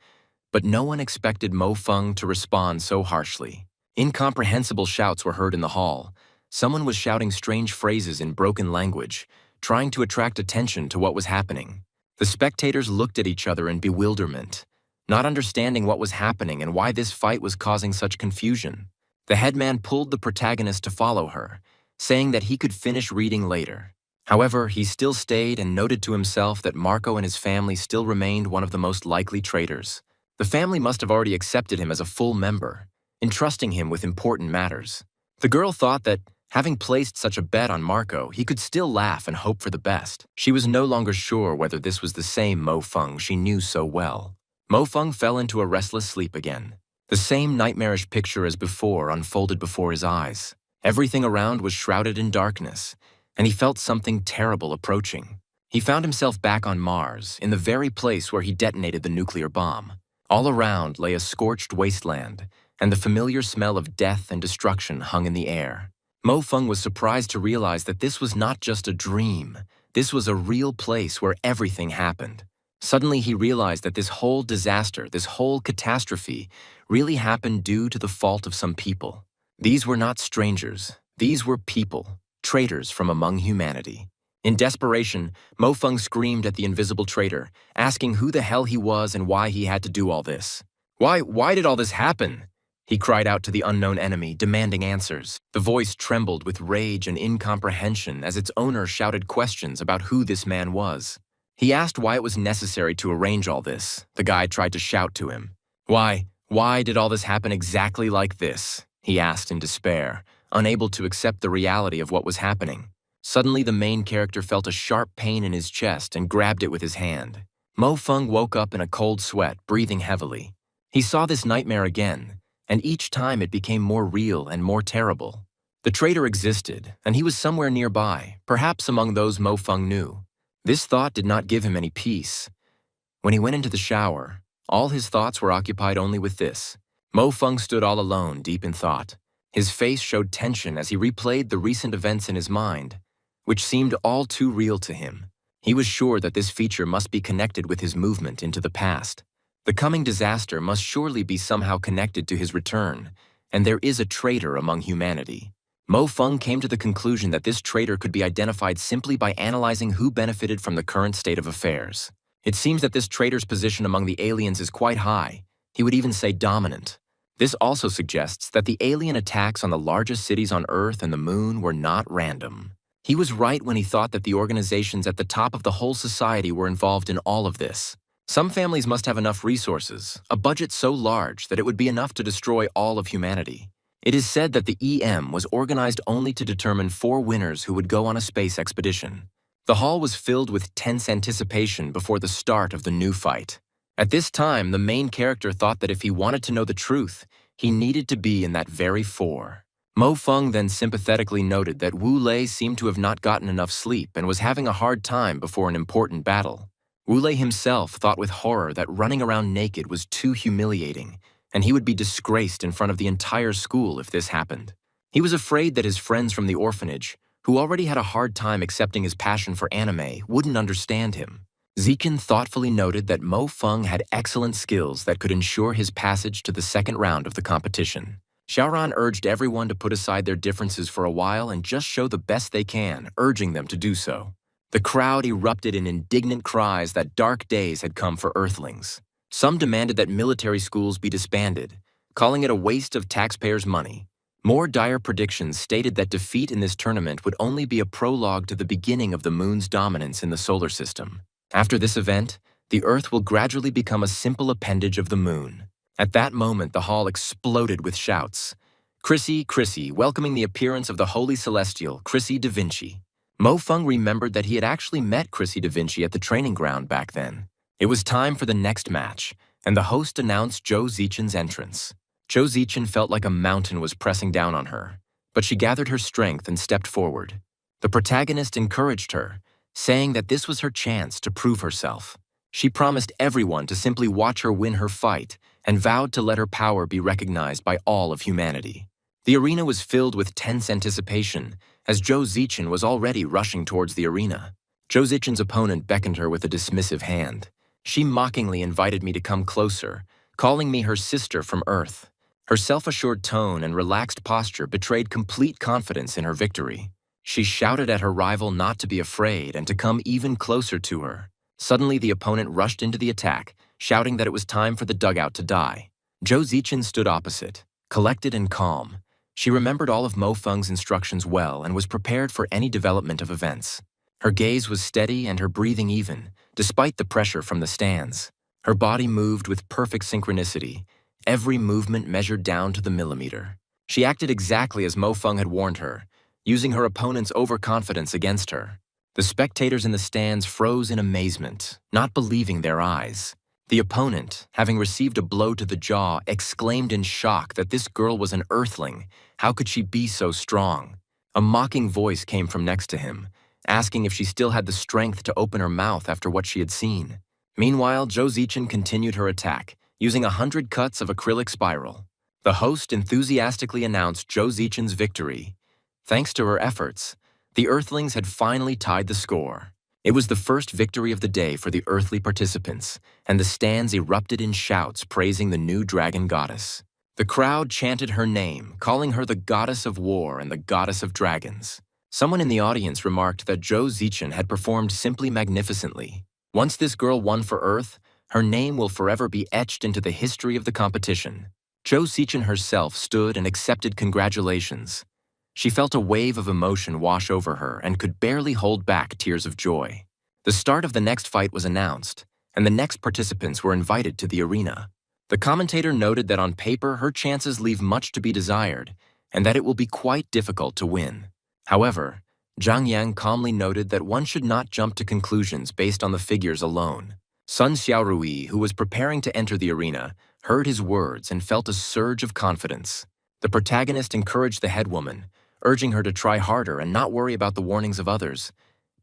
but no one expected Mo Feng to respond so harshly. Incomprehensible shouts were heard in the hall. Someone was shouting strange phrases in broken language, trying to attract attention to what was happening. The spectators looked at each other in bewilderment, not understanding what was happening and why this fight was causing such confusion. The headman pulled the protagonist to follow her, saying that he could finish reading later. However, he still stayed and noted to himself that Marco and his family still remained one of the most likely traitors. The family must have already accepted him as a full member, entrusting him with important matters. The girl thought that, having placed such a bet on Marco, he could still laugh and hope for the best. She was no longer sure whether this was the same Mo Feng she knew so well. Mo Feng fell into a restless sleep again. The same nightmarish picture as before unfolded before his eyes. Everything around was shrouded in darkness, and he felt something terrible approaching. He found himself back on Mars, in the very place where he detonated the nuclear bomb. All around lay a scorched wasteland, and the familiar smell of death and destruction hung in the air. Mo Feng was surprised to realize that this was not just a dream. This was a real place where everything happened. Suddenly he realized that this whole disaster, this whole catastrophe, really happened due to the fault of some people. These were not strangers. These were people, traitors from among humanity. In desperation, Mo Feng screamed at the invisible traitor, asking who the hell he was and why he had to do all this. Why did all this happen? He cried out to the unknown enemy, demanding answers. The voice trembled with rage and incomprehension as its owner shouted questions about who this man was. He asked why it was necessary to arrange all this. The guy tried to shout to him. Why did all this happen exactly like this? He asked in despair, unable to accept the reality of what was happening. Suddenly, the main character felt a sharp pain in his chest and grabbed it with his hand. Mo Feng woke up in a cold sweat, breathing heavily. He saw this nightmare again, and each time it became more real and more terrible. The traitor existed, and he was somewhere nearby, perhaps among those Mo Feng knew. This thought did not give him any peace. When he went into the shower, all his thoughts were occupied only with this. Mo Feng stood all alone, deep in thought. His face showed tension as he replayed the recent events in his mind, which seemed all too real to him. He was sure that this feature must be connected with his movement into the past. The coming disaster must surely be somehow connected to his return, and there is a traitor among humanity. Mo Feng came to the conclusion that this traitor could be identified simply by analyzing who benefited from the current state of affairs. It seems that this traitor's position among the aliens is quite high. He would even say dominant. This also suggests that the alien attacks on the largest cities on Earth and the Moon were not random. He was right when he thought that the organizations at the top of the whole society were involved in all of this. Some families must have enough resources, a budget so large that it would be enough to destroy all of humanity. It is said that the EM was organized only to determine 4 winners who would go on a space expedition. The hall was filled with tense anticipation before the start of the new fight. At this time, the main character thought that if he wanted to know the truth, he needed to be in that very 4. Mo Feng then sympathetically noted that Wu Lei seemed to have not gotten enough sleep and was having a hard time before an important battle. Wu Lei himself thought with horror that running around naked was too humiliating, and he would be disgraced in front of the entire school if this happened. He was afraid that his friends from the orphanage, who already had a hard time accepting his passion for anime, wouldn't understand him. Zikin thoughtfully noted that Mo Feng had excellent skills that could ensure his passage to the second round of the competition. Xiaoran urged everyone to put aside their differences for a while and just show the best they can, urging them to do so. The crowd erupted in indignant cries that dark days had come for Earthlings. Some demanded that military schools be disbanded, calling it a waste of taxpayers' money. More dire predictions stated that defeat in this tournament would only be a prologue to the beginning of the moon's dominance in the solar system. After this event, the Earth will gradually become a simple appendage of the moon. At that moment, the hall exploded with shouts. Chrissy, Chrissy, welcoming the appearance of the Holy Celestial, Chrissy da Vinci. Mo Feng remembered that he had actually met Chrissy da Vinci at the training ground back then. It was time for the next match, and the host announced Zhou Zichen's entrance. Zhou Zichen felt like a mountain was pressing down on her, but she gathered her strength and stepped forward. The protagonist encouraged her, saying that this was her chance to prove herself. She promised everyone to simply watch her win her fight and vowed to let her power be recognized by all of humanity. The arena was filled with tense anticipation, as Zhou Zichen was already rushing towards the arena. Zhou Zichen's opponent beckoned her with a dismissive hand. She mockingly invited me to come closer, calling me her sister from Earth. Her self-assured tone and relaxed posture betrayed complete confidence in her victory. She shouted at her rival not to be afraid and to come even closer to her. Suddenly, the opponent rushed into the attack, shouting that it was time for the dugout to die. Zhou Zichen stood opposite, collected and calm. She remembered all of Mo Feng's instructions well and was prepared for any development of events. Her gaze was steady and her breathing even, despite the pressure from the stands. Her body moved with perfect synchronicity, every movement measured down to the millimeter. She acted exactly as Mo Feng had warned her, using her opponent's overconfidence against her. The spectators in the stands froze in amazement, not believing their eyes. The opponent, having received a blow to the jaw, exclaimed in shock that this girl was an earthling. How could she be so strong? A mocking voice came from next to him, asking if she still had the strength to open her mouth after what she had seen. Meanwhile, Zhou Zichen continued her attack, using 100 cuts of acrylic spiral. The host enthusiastically announced Zhou Zichen's victory. Thanks to her efforts, the Earthlings had finally tied the score. It was the first victory of the day for the earthly participants, and the stands erupted in shouts praising the new dragon goddess. The crowd chanted her name, calling her the goddess of war and the goddess of dragons. Someone in the audience remarked that Zhou Zichen had performed simply magnificently. Once this girl won for Earth, her name will forever be etched into the history of the competition. Zhou Zichen herself stood and accepted congratulations. She felt a wave of emotion wash over her and could barely hold back tears of joy. The start of the next fight was announced, and the next participants were invited to the arena. The commentator noted that on paper her chances leave much to be desired, and that it will be quite difficult to win. However, Zhang Yang calmly noted that one should not jump to conclusions based on the figures alone. Sun Xiaorui, who was preparing to enter the arena, heard his words and felt a surge of confidence. The protagonist encouraged the headwoman, urging her to try harder and not worry about the warnings of others,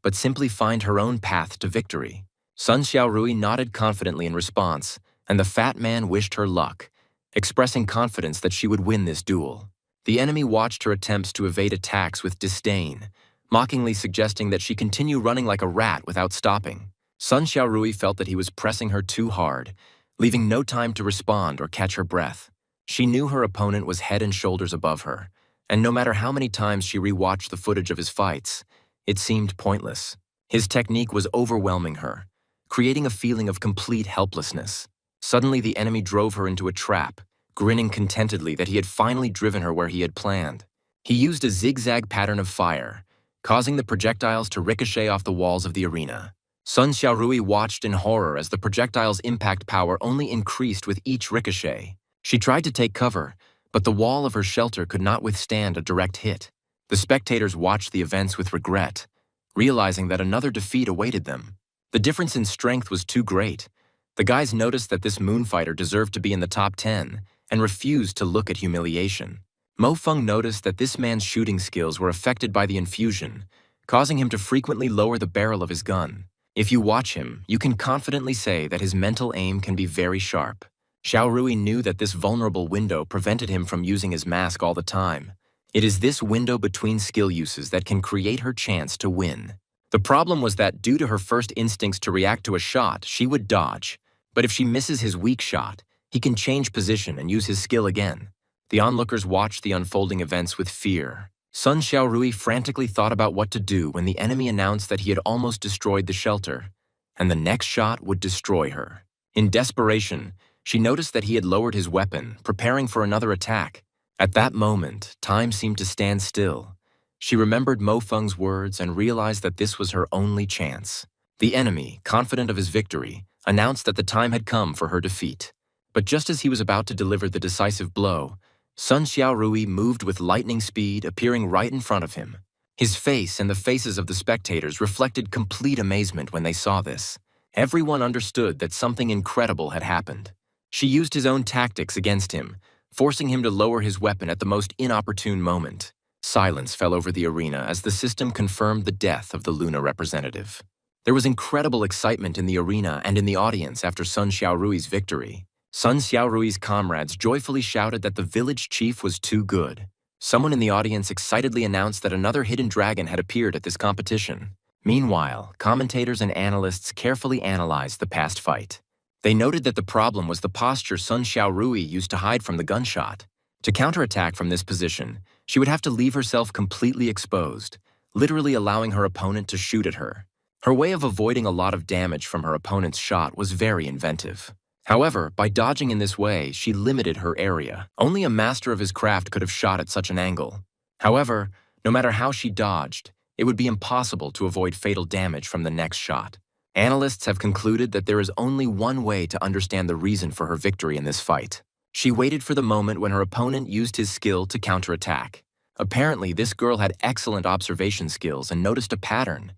but simply find her own path to victory. Sun Xiaorui nodded confidently in response, and the fat man wished her luck, expressing confidence that she would win this duel. The enemy watched her attempts to evade attacks with disdain, mockingly suggesting that she continue running like a rat without stopping. Sun Xiaorui felt that he was pressing her too hard, leaving no time to respond or catch her breath. She knew her opponent was head and shoulders above her, and no matter how many times she rewatched the footage of his fights, it seemed pointless. His technique was overwhelming her, creating a feeling of complete helplessness. Suddenly, the enemy drove her into a trap, grinning contentedly that he had finally driven her where he had planned. He used a zigzag pattern of fire, causing the projectiles to ricochet off the walls of the arena. Sun Xiaorui watched in horror as the projectile's impact power only increased with each ricochet. She tried to take cover, but the wall of her shelter could not withstand a direct hit. The spectators watched the events with regret, realizing that another defeat awaited them. The difference in strength was too great. The guys noticed that this moonfighter deserved to be in the top 10 and refused to look at humiliation. Mo Feng noticed that this man's shooting skills were affected by the infusion, causing him to frequently lower the barrel of his gun. If you watch him, you can confidently say that his mental aim can be very sharp. Xiao Rui knew that this vulnerable window prevented him from using his mask all the time. It is this window between skill uses that can create her chance to win. The problem was that due to her first instincts to react to a shot, she would dodge. But if she misses his weak shot, he can change position and use his skill again. The onlookers watched the unfolding events with fear. Sun Xiaorui frantically thought about what to do when the enemy announced that he had almost destroyed the shelter, and the next shot would destroy her. In desperation, she noticed that he had lowered his weapon, preparing for another attack. At that moment, time seemed to stand still. She remembered Mo Feng's words and realized that this was her only chance. The enemy, confident of his victory, announced that the time had come for her defeat. But just as he was about to deliver the decisive blow, Sun Xiaorui moved with lightning speed, appearing right in front of him. His face and the faces of the spectators reflected complete amazement when they saw this. Everyone understood that something incredible had happened. She used his own tactics against him, forcing him to lower his weapon at the most inopportune moment. Silence fell over the arena as the system confirmed the death of the Luna representative. There was incredible excitement in the arena and in the audience after Sun Xiaorui's victory. Sun Xiaorui's comrades joyfully shouted that the village chief was too good. Someone in the audience excitedly announced that another hidden dragon had appeared at this competition. Meanwhile, commentators and analysts carefully analyzed the past fight. They noted that the problem was the posture Sun Xiaorui used to hide from the gunshot. To counterattack from this position, she would have to leave herself completely exposed, literally allowing her opponent to shoot at her. Her way of avoiding a lot of damage from her opponent's shot was very inventive. However, by dodging in this way, she limited her area. Only a master of his craft could have shot at such an angle. However, no matter how she dodged, it would be impossible to avoid fatal damage from the next shot. Analysts have concluded that there is only one way to understand the reason for her victory in this fight. She waited for the moment when her opponent used his skill to counterattack. Apparently, this girl had excellent observation skills and noticed a pattern.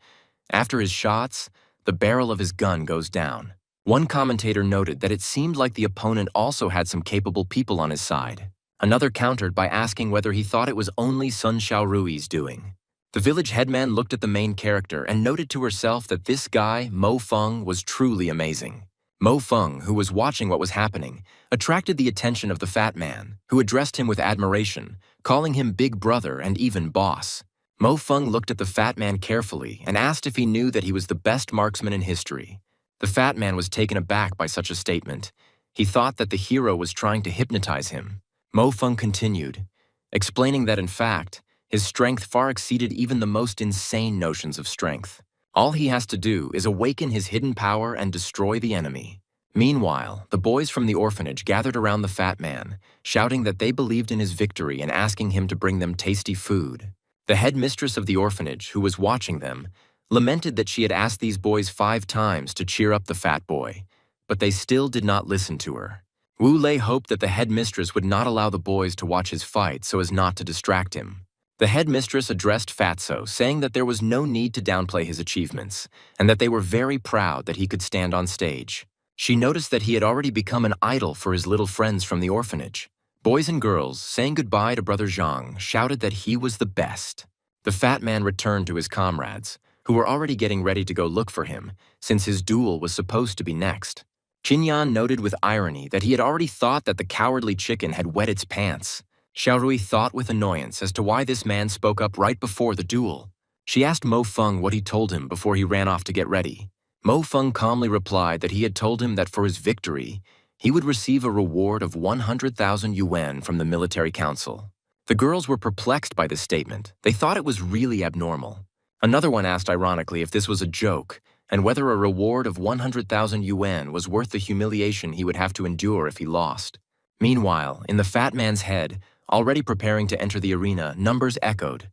After his shots, the barrel of his gun goes down. One commentator noted that it seemed like the opponent also had some capable people on his side. Another countered by asking whether he thought it was only Sun Xiaorui's doing. The village headman looked at the main character and noted to herself that this guy, Mo Feng, was truly amazing. Mo Feng, who was watching what was happening, attracted the attention of the fat man, who addressed him with admiration, calling him big brother and even boss. Mo Feng looked at the fat man carefully and asked if he knew that he was the best marksman in history. The fat man was taken aback by such a statement. He thought that the hero was trying to hypnotize him. Mo Feng continued, explaining that in fact, his strength far exceeded even the most insane notions of strength. All he has to do is awaken his hidden power and destroy the enemy. Meanwhile, the boys from the orphanage gathered around the fat man, shouting that they believed in his victory and asking him to bring them tasty food. The headmistress of the orphanage, who was watching them, lamented that she had asked these boys 5 times to cheer up the fat boy, but they still did not listen to her. Wu Lei hoped that the headmistress would not allow the boys to watch his fight so as not to distract him. The headmistress addressed Fatso, saying that there was no need to downplay his achievements, and that they were very proud that he could stand on stage. She noticed that he had already become an idol for his little friends from the orphanage. Boys and girls, saying goodbye to Brother Zhang, shouted that he was the best. The fat man returned to his comrades, who were already getting ready to go look for him, since his duel was supposed to be next. Qinyan noted with irony that he had already thought that the cowardly chicken had wet its pants. Xiaorui thought with annoyance as to why this man spoke up right before the duel. She asked Mo Feng what he told him before he ran off to get ready. Mo Feng calmly replied that he had told him that for his victory, he would receive a reward of 100,000 yuan from the military council. The girls were perplexed by this statement. They thought it was really abnormal. Another one asked ironically if this was a joke, and whether a reward of 100,000 yuan was worth the humiliation he would have to endure if he lost. Meanwhile, in the fat man's head, already preparing to enter the arena, numbers echoed.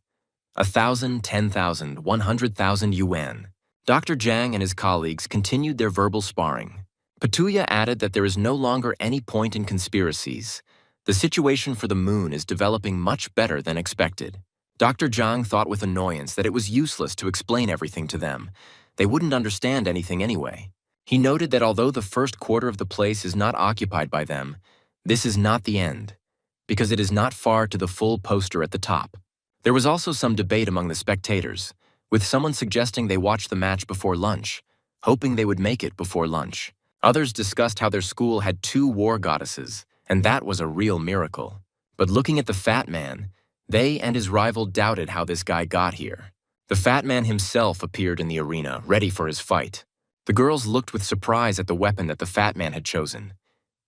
1,000, 10,000, 100,000 yuan. Dr. Zhang and his colleagues continued their verbal sparring. Petulia added that there is no longer any point in conspiracies. The situation for the moon is developing much better than expected. Dr. Zhang thought with annoyance that it was useless to explain everything to them. They wouldn't understand anything anyway. He noted that although the first quarter of the place is not occupied by them, this is not the end. because it is not far to the full poster at the top. There was also some debate among the spectators, with someone suggesting they watch the match before lunch, hoping they would make it before lunch. Others discussed how their school had 2 war goddesses, and that was a real miracle. But looking at the Fat Man, they and his rival doubted how this guy got here. The Fat Man himself appeared in the arena, ready for his fight. The girls looked with surprise at the weapon that the Fat Man had chosen.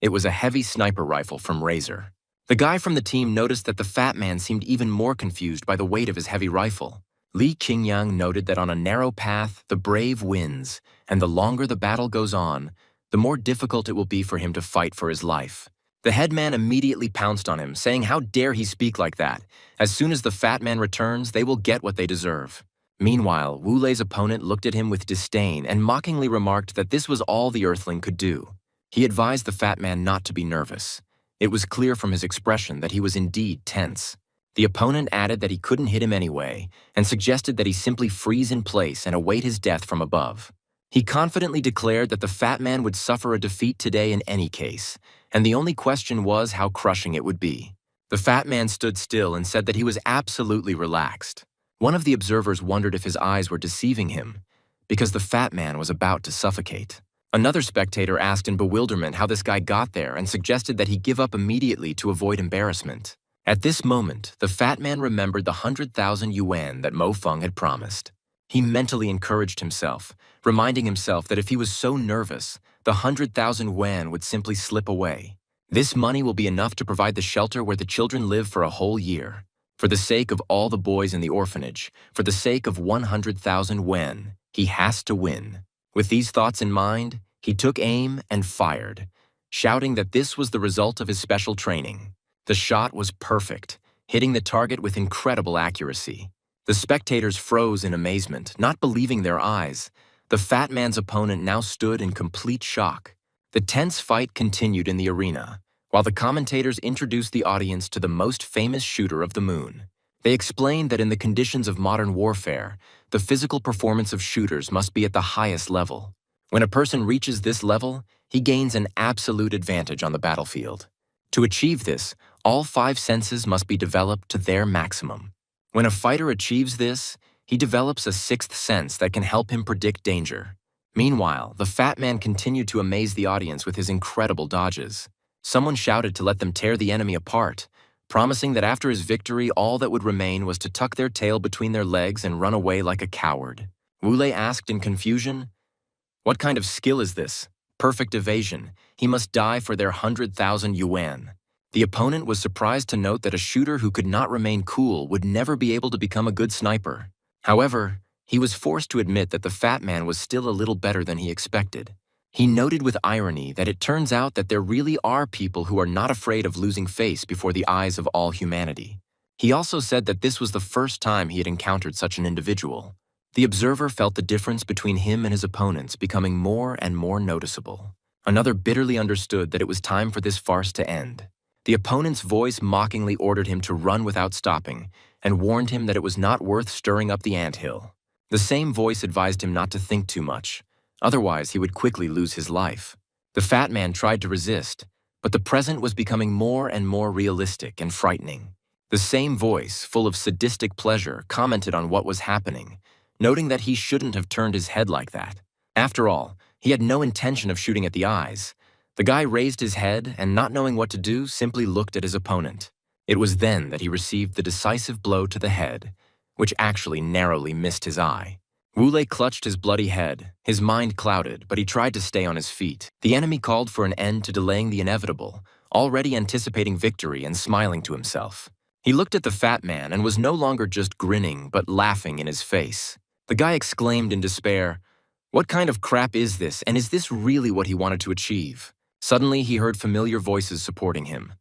It was a heavy sniper rifle from Razor. The guy from the team noticed that the Fat Man seemed even more confused by the weight of his heavy rifle. Li Qingyang noted that on a narrow path, the brave wins, and the longer the battle goes on, the more difficult it will be for him to fight for his life. The headman immediately pounced on him, saying how dare he speak like that. As soon as the Fat Man returns, they will get what they deserve. Meanwhile, Wu Lei's opponent looked at him with disdain and mockingly remarked that this was all the Earthling could do. He advised the Fat Man not to be nervous. It was clear from his expression that he was indeed tense. The opponent added that he couldn't hit him anyway and suggested that he simply freeze in place and await his death from above. He confidently declared that the Fat Man would suffer a defeat today in any case, and the only question was how crushing it would be. The Fat Man stood still and said that he was absolutely relaxed. One of the observers wondered if his eyes were deceiving him, because the Fat Man was about to suffocate. Another spectator asked in bewilderment how this guy got there and suggested that he give up immediately to avoid embarrassment. At this moment, the Fat Man remembered the 100,000 yuan that Mo Feng had promised. He mentally encouraged himself, reminding himself that if he was so nervous, the 100,000 yuan would simply slip away. This money will be enough to provide the shelter where the children live for a whole year. For the sake of all the boys in the orphanage, for the sake of 100,000 yuan, he has to win. With these thoughts in mind, he took aim and fired, shouting that this was the result of his special training. The shot was perfect, hitting the target with incredible accuracy. The spectators froze in amazement, not believing their eyes. The Fat Man's opponent now stood in complete shock. The tense fight continued in the arena, while the commentators introduced the audience to the most famous shooter of the moon. They explained that in the conditions of modern warfare, the physical performance of shooters must be at the highest level. When a person reaches this level, he gains an absolute advantage on the battlefield. To achieve this, all 5 senses must be developed to their maximum. When a fighter achieves this, he develops a 6th sense that can help him predict danger. Meanwhile, the Fat Man continued to amaze the audience with his incredible dodges. Someone shouted to let them tear the enemy apart, promising that after his victory, all that would remain was to tuck their tail between their legs and run away like a coward. Wu Lei asked in confusion, "What kind of skill is this? Perfect evasion. He must die for their 100,000 yuan." The opponent was surprised to note that a shooter who could not remain cool would never be able to become a good sniper. However, he was forced to admit that the Fat Man was still a little better than he expected. He noted with irony that it turns out that there really are people who are not afraid of losing face before the eyes of all humanity. He also said that this was the first time he had encountered such an individual. The observer felt the difference between him and his opponents becoming more and more noticeable. Another bitterly understood that it was time for this farce to end. The opponent's voice mockingly ordered him to run without stopping and warned him that it was not worth stirring up the anthill. The same voice advised him not to think too much, otherwise he would quickly lose his life. The Fat Man tried to resist, but the present was becoming more and more realistic and frightening. The same voice, full of sadistic pleasure, commented on what was happening, noting that he shouldn't have turned his head like that. After all, he had no intention of shooting at the eyes. The guy raised his head and, not knowing what to do, simply looked at his opponent. It was then that he received the decisive blow to the head, which actually narrowly missed his eye. Wu Lei clutched his bloody head, his mind clouded, but he tried to stay on his feet. The enemy called for an end to delaying the inevitable, already anticipating victory and smiling to himself. He looked at the Fat Man and was no longer just grinning, but laughing in his face. The guy exclaimed in despair, "What kind of crap is this, and is this really what he wanted to achieve?" Suddenly, he heard familiar voices supporting him.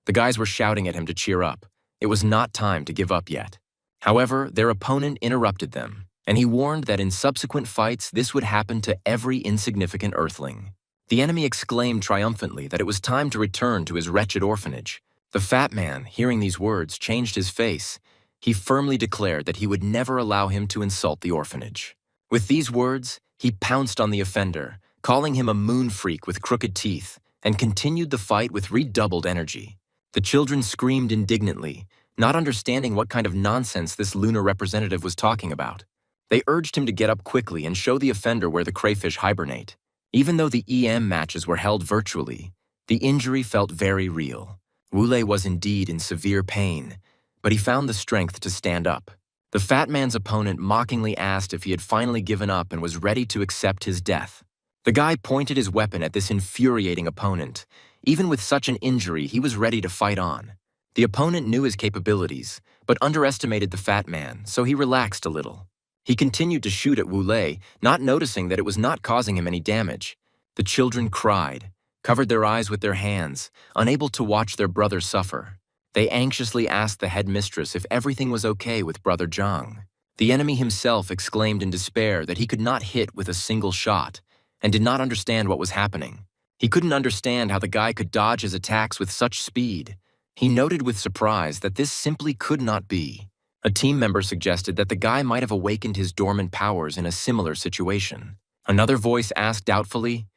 The guys were shouting at him to cheer up. It was not time to give up yet. However, their opponent interrupted them, and he warned that in subsequent fights this would happen to every insignificant Earthling. The enemy exclaimed triumphantly that it was time to return to his wretched orphanage. The Fat Man, hearing these words, changed his face. He firmly declared that he would never allow him to insult the orphanage. With these words, he pounced on the offender, calling him a moon freak with crooked teeth, and continued the fight with redoubled energy. The children screamed indignantly, not understanding what kind of nonsense this lunar representative was talking about. They urged him to get up quickly and show the offender where the crayfish hibernate. Even though the EM matches were held virtually, the injury felt very real. Wu Lei was indeed in severe pain, but he found the strength to stand up. The fat man's opponent mockingly asked if he had finally given up and was ready to accept his death. The guy pointed his weapon at this infuriating opponent. Even with such an injury, he was ready to fight on. The opponent knew his capabilities, but underestimated the fat man, so he relaxed a little. He continued to shoot at Wu Lei, not noticing that it was not causing him any damage. The children cried, covered their eyes with their hands, unable to watch their brother suffer. They anxiously asked the headmistress if everything was okay with Brother Zhang. The enemy himself exclaimed in despair that he could not hit with a single shot, and did not understand what was happening. He couldn't understand how the guy could dodge his attacks with such speed. He noted with surprise that this simply could not be. A team member suggested that the guy might have awakened his dormant powers in a similar situation. Another voice asked doubtfully,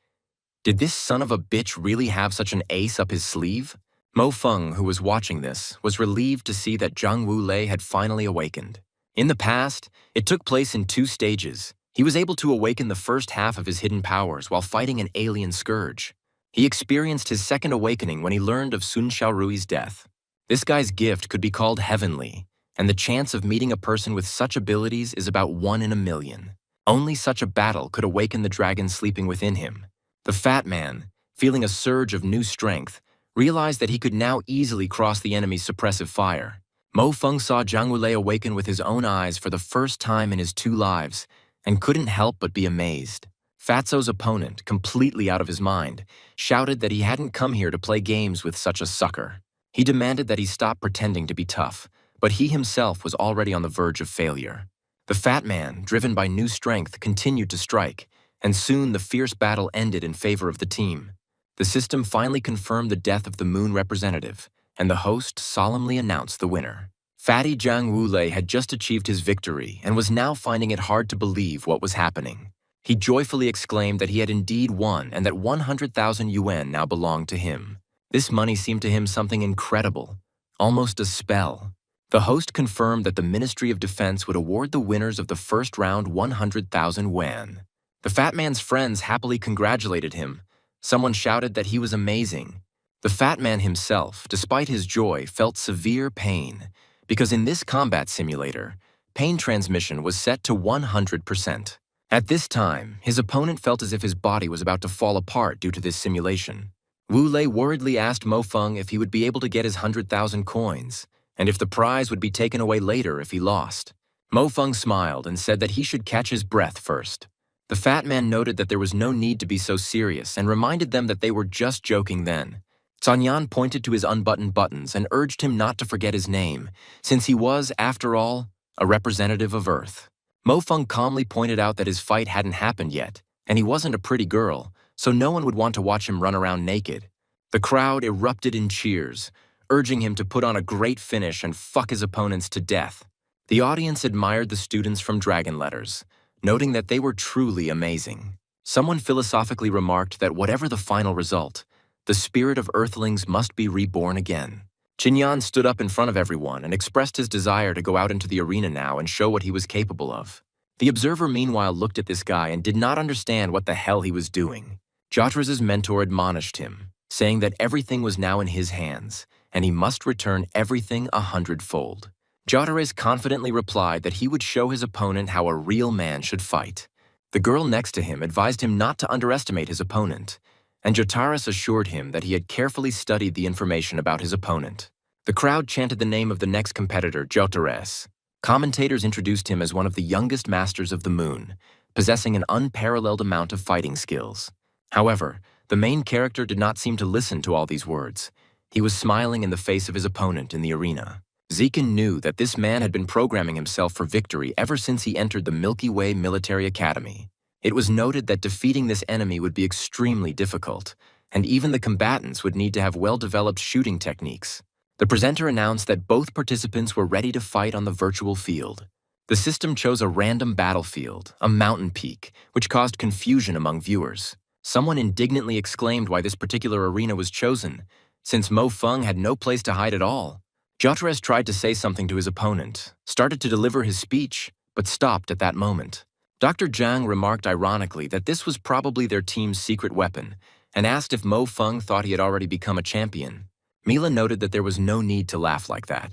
"Did this son of a bitch really have such an ace up his sleeve?" Mo Feng, who was watching this, was relieved to see that Zhang Wu Lei had finally awakened. In the past, it took place in 2 stages. He was able to awaken the first half of his hidden powers while fighting an alien scourge. He experienced his second awakening when he learned of Sun Xiaorui's death. This guy's gift could be called heavenly, and the chance of meeting a person with such abilities is about 1 in a million. Only such a battle could awaken the dragon sleeping within him. The fat man, feeling a surge of new strength, realized that he could now easily cross the enemy's suppressive fire. Mo Feng saw Zhang Wu Lei awaken with his own eyes for the first time in his 2 lives, and couldn't help but be amazed. Fatso's opponent, completely out of his mind, shouted that he hadn't come here to play games with such a sucker. He demanded that he stop pretending to be tough, but he himself was already on the verge of failure. The fat man, driven by new strength, continued to strike, and soon the fierce battle ended in favor of the team. The system finally confirmed the death of the moon representative, and the host solemnly announced the winner. Fatty Zhang Wu Lei had just achieved his victory and was now finding it hard to believe what was happening. He joyfully exclaimed that he had indeed won and that 100,000 yuan now belonged to him. This money seemed to him something incredible, almost a spell. The host confirmed that the Ministry of Defense would award the winners of the first round 100,000 yuan. The fat man's friends happily congratulated him. Someone shouted that he was amazing. The fat man himself, despite his joy, felt severe pain, because in this combat simulator, pain transmission was set to 100%. At this time, his opponent felt as if his body was about to fall apart due to this simulation. Wu Lei worriedly asked Mo Feng if he would be able to get his 100,000 coins, and if the prize would be taken away later if he lost. Mo Feng smiled and said that he should catch his breath first. The fat man noted that there was no need to be so serious and reminded them that they were just joking then. Canyan pointed to his unbuttoned buttons and urged him not to forget his name, since he was, after all, a representative of Earth. Mo Feng calmly pointed out that his fight hadn't happened yet, and he wasn't a pretty girl, so no one would want to watch him run around naked. The crowd erupted in cheers, urging him to put on a great finish and fuck his opponents to death. The audience admired the students from Dragon Letters, noting that they were truly amazing. Someone philosophically remarked that whatever the final result, the spirit of Earthlings must be reborn again. Qinyan stood up in front of everyone and expressed his desire to go out into the arena now and show what he was capable of. The observer meanwhile looked at this guy and did not understand what the hell he was doing. Jotra's mentor admonished him, saying that everything was now in his hands, and he must return everything 100-fold. Jotares confidently replied that he would show his opponent how a real man should fight. The girl next to him advised him not to underestimate his opponent, and Jotares assured him that he had carefully studied the information about his opponent. The crowd chanted the name of the next competitor, Jotares. Commentators introduced him as one of the youngest masters of the moon, possessing an unparalleled amount of fighting skills. However, the main character did not seem to listen to all these words. He was smiling in the face of his opponent in the arena. Zekin knew that this man had been programming himself for victory ever since he entered the Milky Way Military Academy. It was noted that defeating this enemy would be extremely difficult, and even the combatants would need to have well-developed shooting techniques. The presenter announced that both participants were ready to fight on the virtual field. The system chose a random battlefield, a mountain peak, which caused confusion among viewers. Someone indignantly exclaimed why this particular arena was chosen, since Mo Feng had no place to hide at all. Jotares tried to say something to his opponent, started to deliver his speech, but stopped at that moment. Dr. Zhang remarked ironically that this was probably their team's secret weapon, and asked if Mo Feng thought he had already become a champion. Mila noted that there was no need to laugh like that.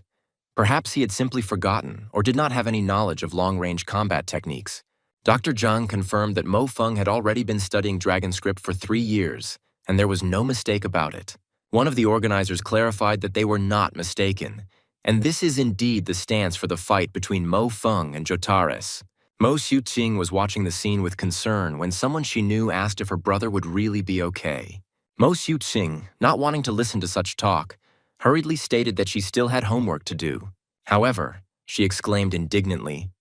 Perhaps he had simply forgotten or did not have any knowledge of long-range combat techniques. Dr. Zhang confirmed that Mo Feng had already been studying Dragon Script for 3 years, and there was no mistake about it. One of the organizers clarified that they were not mistaken, and this is indeed the stance for the fight between Mo Feng and Jotares. Mo Xiuqing was watching the scene with concern when someone she knew asked if her brother would really be okay. Mo Xiuqing, not wanting to listen to such talk, hurriedly stated that she still had homework to do. However, she exclaimed indignantly,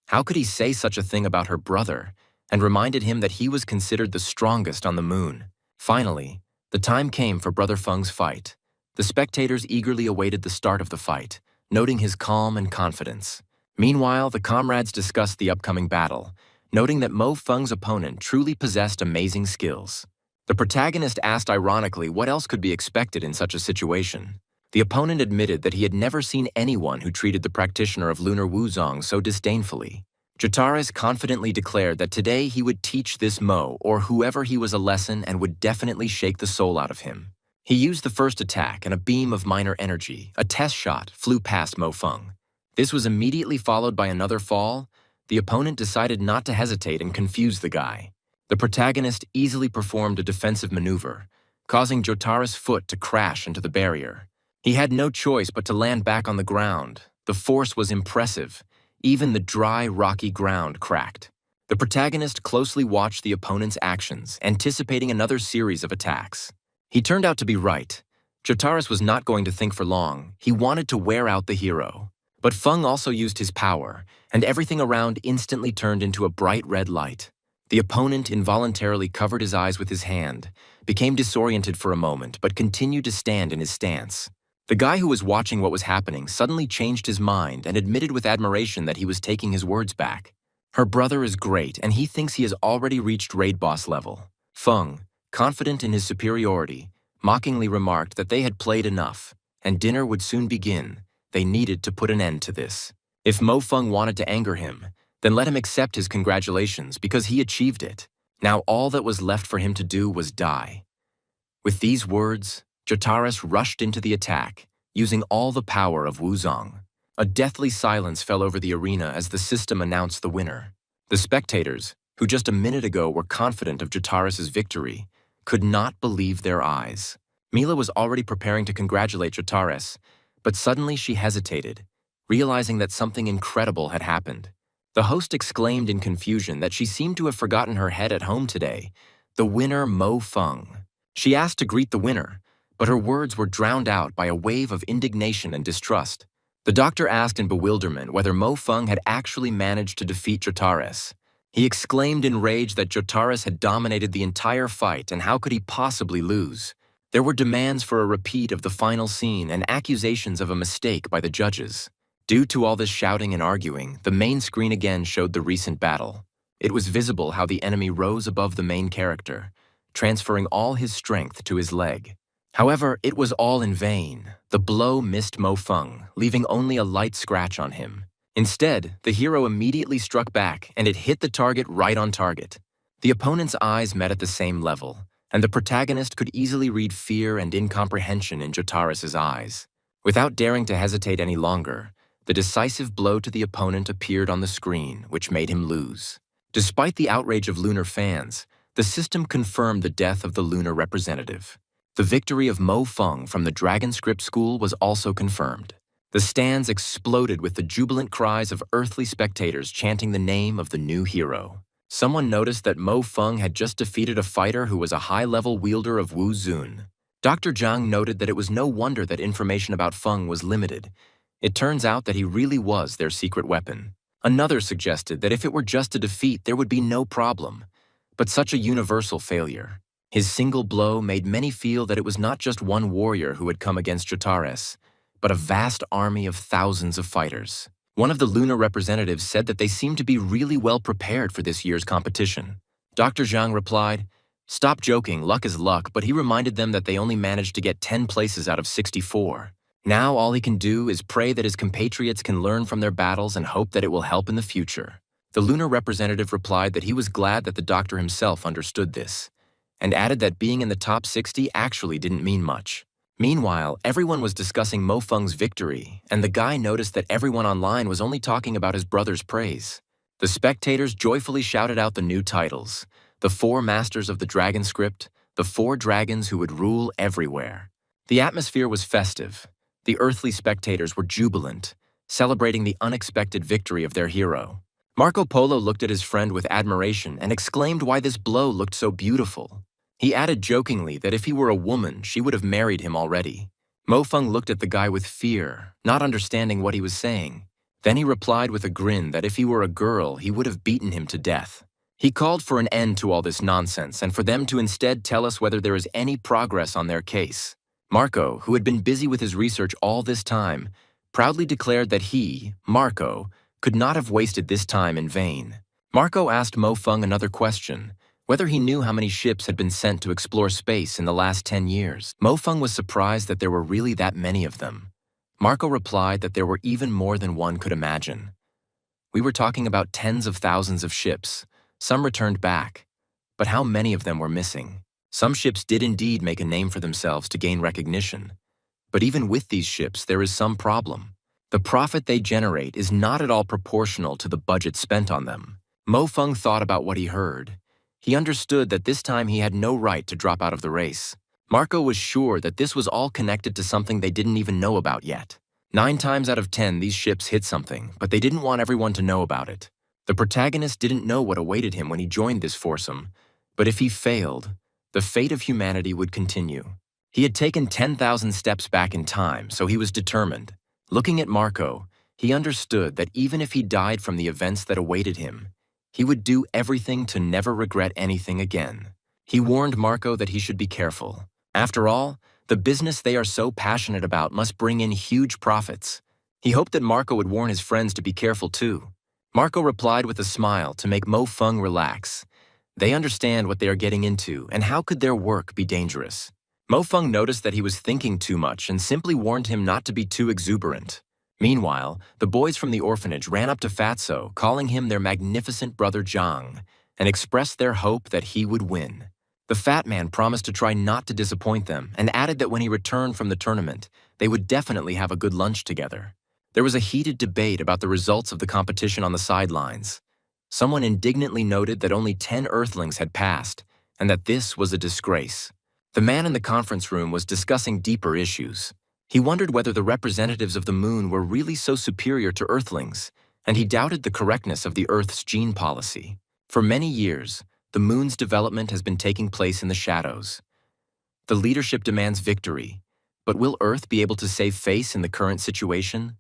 how could he say such a thing about her brother, and reminded him that he was considered the strongest on the moon. Finally, the time came for Brother Feng's fight. The spectators eagerly awaited the start of the fight, noting his calm and confidence. Meanwhile, the comrades discussed the upcoming battle, noting that Mo Feng's opponent truly possessed amazing skills. The protagonist asked ironically what else could be expected in such a situation. The opponent admitted that he had never seen anyone who treated the practitioner of Lunar Wuzong so disdainfully. Jotares confidently declared that today he would teach this Mo or whoever he was a lesson and would definitely shake the soul out of him. He used the first attack, and a beam of minor energy, a test shot, flew past Mo Feng. This was immediately followed by another fall. The opponent decided not to hesitate and confuse the guy. The protagonist easily performed a defensive maneuver, causing Jotares' foot to crash into the barrier. He had no choice but to land back on the ground. The force was impressive. Even the dry, rocky ground cracked. The protagonist closely watched the opponent's actions, anticipating another series of attacks. He turned out to be right. Jotares was not going to think for long. He wanted to wear out the hero. But Feng also used his power, and everything around instantly turned into a bright red light. The opponent involuntarily covered his eyes with his hand, became disoriented for a moment, but continued to stand in his stance. The guy who was watching what was happening suddenly changed his mind and admitted with admiration that he was taking his words back. Her brother is great, and he thinks he has already reached raid boss level. Feng, confident in his superiority, mockingly remarked that they had played enough, and dinner would soon begin. They needed to put an end to this. If Mo Feng wanted to anger him, then let him accept his congratulations because he achieved it. Now all that was left for him to do was die. With these words, Jotares rushed into the attack, using all the power of Wuzong. A deathly silence fell over the arena as the system announced the winner. The spectators, who just a minute ago were confident of Jotares' victory, could not believe their eyes. Mila was already preparing to congratulate Jotares, but suddenly she hesitated, realizing that something incredible had happened. The host exclaimed in confusion that she seemed to have forgotten her head at home today. The winner, Mo Feng. She asked to greet the winner, but her words were drowned out by a wave of indignation and distrust. The doctor asked in bewilderment whether Mo Feng had actually managed to defeat Jotares. He exclaimed in rage that Jotares had dominated the entire fight, and how could he possibly lose? There were demands for a repeat of the final scene and accusations of a mistake by the judges. Due to all this shouting and arguing, the main screen again showed the recent battle. It was visible how the enemy rose above the main character, transferring all his strength to his leg. However, it was all in vain. The blow missed Mo Feng, leaving only a light scratch on him. Instead, the hero immediately struck back, and it hit the target right on target. The opponent's eyes met at the same level, and the protagonist could easily read fear and incomprehension in Jotares' eyes. Without daring to hesitate any longer, the decisive blow to the opponent appeared on the screen, which made him lose. Despite the outrage of Lunar fans, the system confirmed the death of the Lunar representative. The victory of Mo Feng from the Dragon Script School was also confirmed. The stands exploded with the jubilant cries of earthly spectators chanting the name of the new hero. Someone noticed that Mo Feng had just defeated a fighter who was a high-level wielder of Wu Zun. Dr. Zhang noted that it was no wonder that information about Feng was limited. It turns out that he really was their secret weapon. Another suggested that if it were just a defeat, there would be no problem. But such a universal failure. His single blow made many feel that it was not just one warrior who had come against Jotares, but a vast army of thousands of fighters. One of the Lunar representatives said that they seemed to be really well prepared for this year's competition. Dr. Zhang replied, Stop joking, luck is luck, but he reminded them that they only managed to get 10 places out of 64. Now all he can do is pray that his compatriots can learn from their battles and hope that it will help in the future. The lunar representative replied that he was glad that the doctor himself understood this, and added that being in the top 60 actually didn't mean much. Meanwhile, everyone was discussing Mo Feng's victory, and the guy noticed that everyone online was only talking about his brother's praise. The spectators joyfully shouted out the new titles: the 4 Masters of the Dragon Script, the 4 Dragons who would rule everywhere. The atmosphere was festive. The earthly spectators were jubilant, celebrating the unexpected victory of their hero. Marco Polo looked at his friend with admiration and exclaimed why this blow looked so beautiful. He added jokingly that if he were a woman, she would have married him already. Mo Feng looked at the guy with fear, not understanding what he was saying. Then he replied with a grin that if he were a girl, he would have beaten him to death. He called for an end to all this nonsense and for them to instead tell us whether there is any progress on their case. Marco, who had been busy with his research all this time, proudly declared that he, Marco, could not have wasted this time in vain. Marco asked Mo Feng another question, whether he knew how many ships had been sent to explore space in the last 10 years. Mo Feng was surprised that there were really that many of them. Marco replied that there were even more than one could imagine. We were talking about tens of thousands of ships. Some returned back, but how many of them were missing? Some ships did indeed make a name for themselves to gain recognition. But even with these ships, there is some problem. The profit they generate is not at all proportional to the budget spent on them. Mo Feng thought about what he heard. He understood that this time he had no right to drop out of the race. Marco was sure that this was all connected to something they didn't even know about yet. 9 times out of 10, these ships hit something, but they didn't want everyone to know about it. The protagonist didn't know what awaited him when he joined this foursome, but if he failed, the fate of humanity would continue. He had taken 10,000 steps back in time, so he was determined. Looking at Marco, he understood that even if he died from the events that awaited him, he would do everything to never regret anything again. He warned Marco that he should be careful. After all, the business they are so passionate about must bring in huge profits. He hoped that Marco would warn his friends to be careful too. Marco replied with a smile to make Mo Feng relax. They understand what they are getting into, and how could their work be dangerous? Mo Feng noticed that he was thinking too much and simply warned him not to be too exuberant. Meanwhile, the boys from the orphanage ran up to Fatso, calling him their magnificent brother Zhang, and expressed their hope that he would win. The fat man promised to try not to disappoint them and added that when he returned from the tournament, they would definitely have a good lunch together. There was a heated debate about the results of the competition on the sidelines. Someone indignantly noted that only 10 Earthlings had passed, and that this was a disgrace. The man in the conference room was discussing deeper issues. He wondered whether the representatives of the moon were really so superior to Earthlings, and he doubted the correctness of the Earth's gene policy. For many years, the moon's development has been taking place in the shadows. The leadership demands victory, but will Earth be able to save face in the current situation?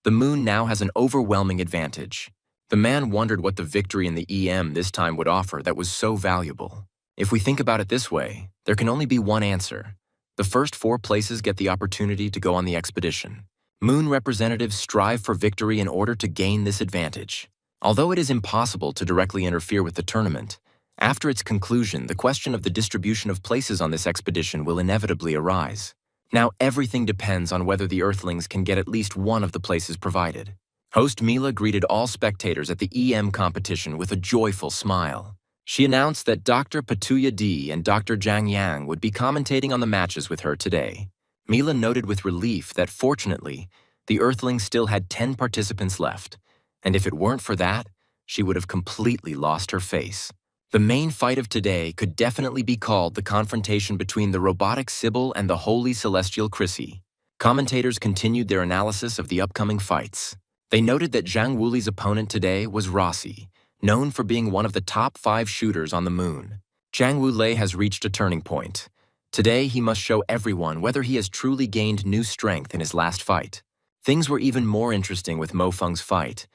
The moon now has an overwhelming advantage. The man wondered what the victory in the EM this time would offer that was so valuable. If we think about it this way, there can only be one answer. The first 4 places get the opportunity to go on the expedition. Moon representatives strive for victory in order to gain this advantage. Although it is impossible to directly interfere with the tournament, after its conclusion, the question of the distribution of places on this expedition will inevitably arise. Now everything depends on whether the Earthlings can get at least one of the places provided. Host Mila greeted all spectators at the EM competition with a joyful smile. She announced that Dr. Patuya D and Dr. Zhang Yang would be commentating on the matches with her today. Mila noted with relief that fortunately, the Earthlings still had 10 participants left, and if it weren't for that, she would have completely lost her face. The main fight of today could definitely be called the confrontation between the robotic Sybil and the holy celestial Chrissy. Commentators continued their analysis of the upcoming fights. They noted that Zhang Wuli's opponent today was Rossi, known for being one of the top 5 shooters on the moon. Zhang Wulei has reached a turning point. Today, he must show everyone whether he has truly gained new strength in his last fight. Things were even more interesting with Mo Feng's fight.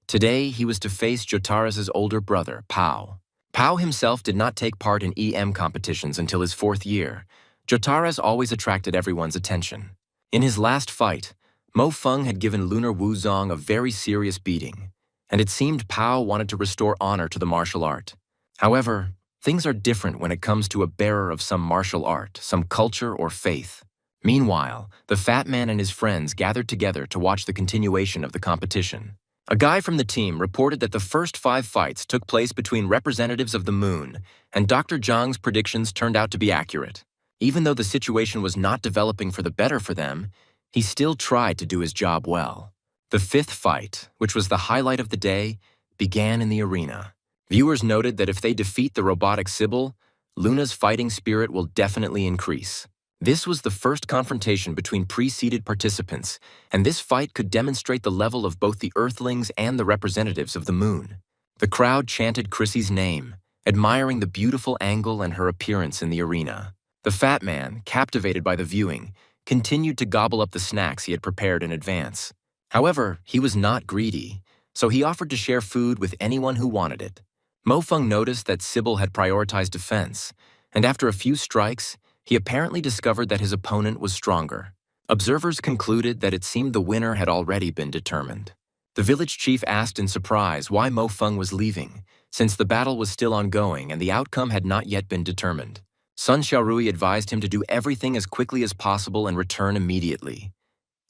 Today, he was to face Jotaras' older brother, Pao. Pao himself did not take part in EM competitions until his 4th year. Jotaras always attracted everyone's attention. In his last fight, Mo Feng had given Lunar Wuzong a very serious beating, and it seemed Pao wanted to restore honor to the martial art. However, things are different when it comes to a bearer of some martial art, some culture or faith. Meanwhile, the fat man and his friends gathered together to watch the continuation of the competition. A guy from the team reported that the first 5 fights took place between representatives of the moon, and Dr. Zhang's predictions turned out to be accurate. Even though the situation was not developing for the better for them, he still tried to do his job well. The 5th fight, which was the highlight of the day, began in the arena. Viewers noted that if they defeat the robotic Sybil, Luna's fighting spirit will definitely increase. This was the first confrontation between pre-seeded participants, and this fight could demonstrate the level of both the Earthlings and the representatives of the moon. The crowd chanted Chrissy's name, admiring the beautiful angle and her appearance in the arena. The fat man, captivated by the viewing, continued to gobble up the snacks he had prepared in advance. However, he was not greedy, so he offered to share food with anyone who wanted it. Mo Feng noticed that Sybil had prioritized defense, and after a few strikes, he apparently discovered that his opponent was stronger. Observers concluded that it seemed the winner had already been determined. The village chief asked in surprise why Mo Feng was leaving, since the battle was still ongoing and the outcome had not yet been determined. Sun Xiaorui advised him to do everything as quickly as possible and return immediately.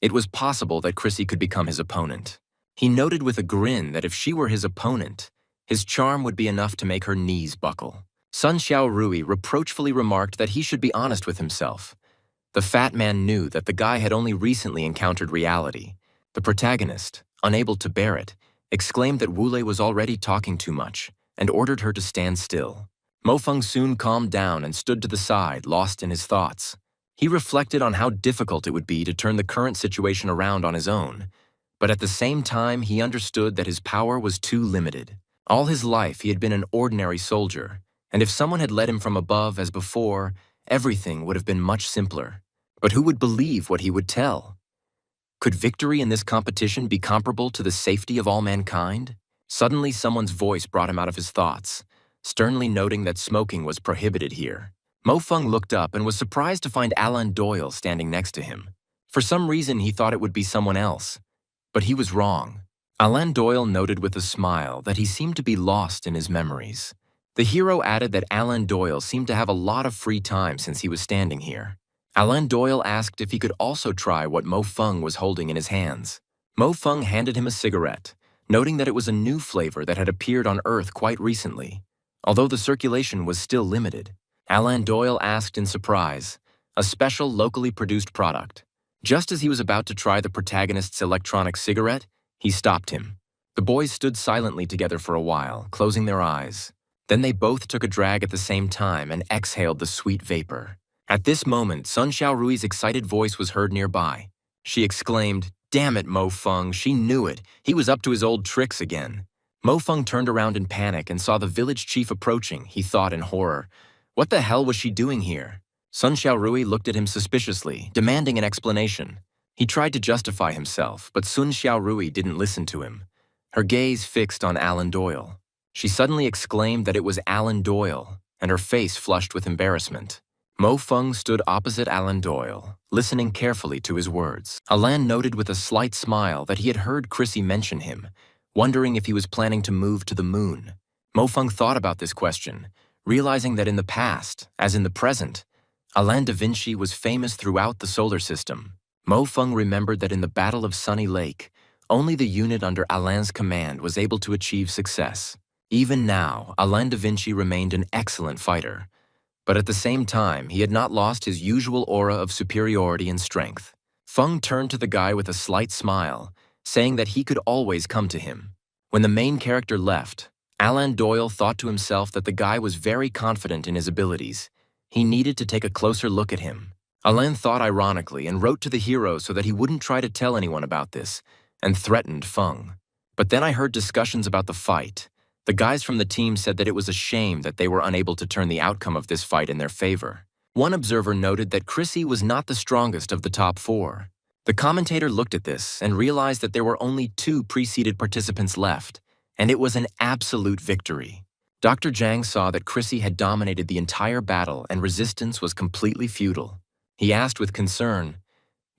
It was possible that Chrissy could become his opponent. He noted with a grin that if she were his opponent, his charm would be enough to make her knees buckle. Sun Xiaorui reproachfully remarked that he should be honest with himself. The fat man knew that the guy had only recently encountered reality. The protagonist, unable to bear it, exclaimed that Wu Lei was already talking too much and ordered her to stand still. Mo Feng soon calmed down and stood to the side, lost in his thoughts. He reflected on how difficult it would be to turn the current situation around on his own, but at the same time he understood that his power was too limited. All his life he had been an ordinary soldier, and if someone had led him from above as before, everything would have been much simpler. But who would believe what he would tell? Could victory in this competition be comparable to the safety of all mankind? Suddenly someone's voice brought him out of his thoughts, sternly noting that smoking was prohibited here. Mo Feng looked up and was surprised to find Alan Doyle standing next to him. For some reason he thought it would be someone else, but he was wrong. Alan Doyle noted with a smile that he seemed to be lost in his memories. The hero added that Alan Doyle seemed to have a lot of free time since he was standing here. Alan Doyle asked if he could also try what Mo Feng was holding in his hands. Mo Feng handed him a cigarette, noting that it was a new flavor that had appeared on Earth quite recently, although the circulation was still limited. Alan Doyle asked in surprise, a special locally produced product. Just as he was about to try the protagonist's electronic cigarette, he stopped him. The boys stood silently together for a while, closing their eyes. Then they both took a drag at the same time and exhaled the sweet vapor. At this moment, Sun Xiaorui's excited voice was heard nearby. She exclaimed, "Damn it, Mo Feng, she knew it. He was up to his old tricks again." Mo Feng turned around in panic and saw the village chief approaching, he thought in horror. What the hell was she doing here? Sun Xiaorui looked at him suspiciously, demanding an explanation. He tried to justify himself, but Sun Xiaorui didn't listen to him. Her gaze fixed on Alan Doyle. She suddenly exclaimed that it was Alan Doyle, and her face flushed with embarrassment. Mo Feng stood opposite Alan Doyle, listening carefully to his words. Alan noted with a slight smile that he had heard Chrissy mention him, wondering if he was planning to move to the moon. Mo Feng thought about this question, realizing that in the past, as in the present, Alain da Vinci was famous throughout the solar system. Mo Feng remembered that in the Battle of Sunny Lake, only the unit under Alain's command was able to achieve success. Even now, Alain da Vinci remained an excellent fighter, but at the same time, he had not lost his usual aura of superiority and strength. Feng turned to the guy with a slight smile, saying that he could always come to him. When the main character left, Alan Doyle thought to himself that the guy was very confident in his abilities. He needed to take a closer look at him. Alain thought ironically and wrote to the hero so that he wouldn't try to tell anyone about this, and threatened Feng. But then I heard discussions about the fight. The guys from the team said that it was a shame that they were unable to turn the outcome of this fight in their favor. One observer noted that Chrissy was not the strongest of the top 4. The commentator looked at this and realized that there were only 2 pre-seeded participants left, and it was an absolute victory. Dr. Zhang saw that Chrissy had dominated the entire battle and resistance was completely futile. He asked with concern,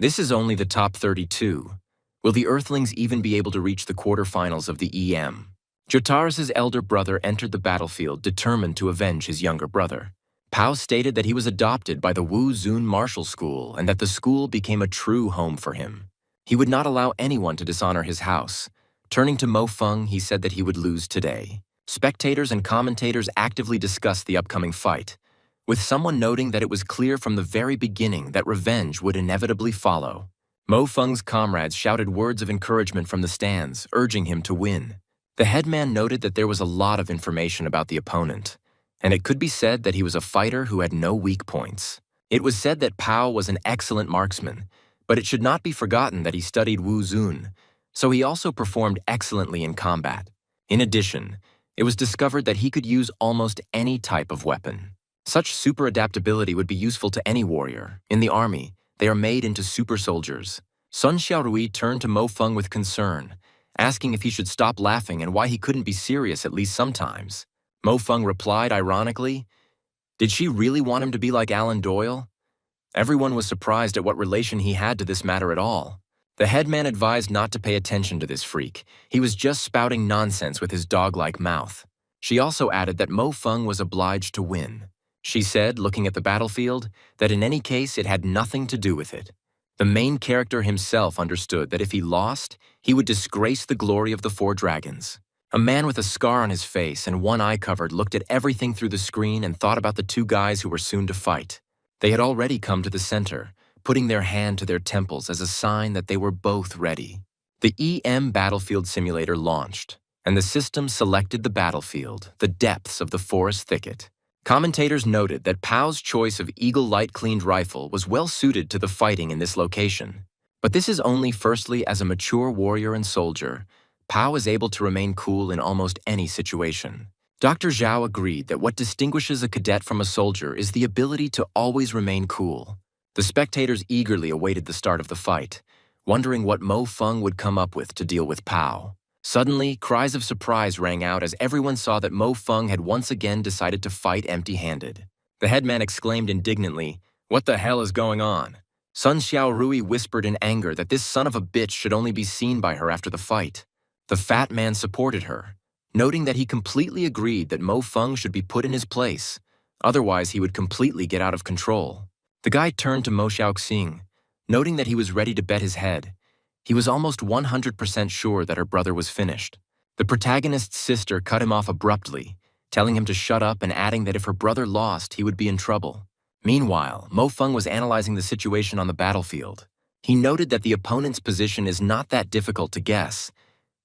"This is only the top 32. Will the Earthlings even be able to reach the quarterfinals of the EM?" Jotaro's elder brother entered the battlefield determined to avenge his younger brother. Pao stated that he was adopted by the Wu Zun Martial School and that the school became a true home for him. He would not allow anyone to dishonor his house. Turning to Mo Feng, he said that he would lose today. Spectators and commentators actively discussed the upcoming fight, with someone noting that it was clear from the very beginning that revenge would inevitably follow. Mo Feng's comrades shouted words of encouragement from the stands, urging him to win. The headman noted that there was a lot of information about the opponent, and it could be said that he was a fighter who had no weak points. It was said that Pao was an excellent marksman, but it should not be forgotten that he studied Wu Zun, so he also performed excellently in combat. In addition, it was discovered that he could use almost any type of weapon. Such super adaptability would be useful to any warrior. In the army, they are made into super soldiers. Sun Xiaorui turned to Mo Feng with concern, asking if he should stop laughing and why he couldn't be serious at least sometimes. Mo Feng replied ironically, "Did she really want him to be like Alan Doyle?" Everyone was surprised at what relation he had to this matter at all. The headman advised not to pay attention to this freak. He was just spouting nonsense with his dog-like mouth. She also added that Mo Feng was obliged to win. She said, looking at the battlefield, that in any case it had nothing to do with it. The main character himself understood that if he lost, he would disgrace the glory of the Four Dragons. A man with a scar on his face and one eye covered looked at everything through the screen and thought about the two guys who were soon to fight. They had already come to the center, putting their hand to their temples as a sign that they were both ready. The EM Battlefield Simulator launched, and the system selected the battlefield, the depths of the forest thicket. Commentators noted that Pao's choice of Eagle light-cleaned rifle was well suited to the fighting in this location. But this is only firstly as a mature warrior and soldier, Pao is able to remain cool in almost any situation. Dr. Zhao agreed that what distinguishes a cadet from a soldier is the ability to always remain cool. The spectators eagerly awaited the start of the fight, wondering what Mo Feng would come up with to deal with Pao. Suddenly, cries of surprise rang out as everyone saw that Mo Feng had once again decided to fight empty-handed. The headman exclaimed indignantly, "What the hell is going on?" Sun Xiaorui whispered in anger that this son of a bitch should only be seen by her after the fight. The fat man supported her, noting that he completely agreed that Mo Feng should be put in his place, otherwise he would completely get out of control. The guy turned to Mo Xiaoxing, noting that he was ready to bet his head. He was almost 100% sure that her brother was finished. The protagonist's sister cut him off abruptly, telling him to shut up and adding that if her brother lost, he would be in trouble. Meanwhile, Mo Feng was analyzing the situation on the battlefield. He noted that the opponent's position is not that difficult to guess.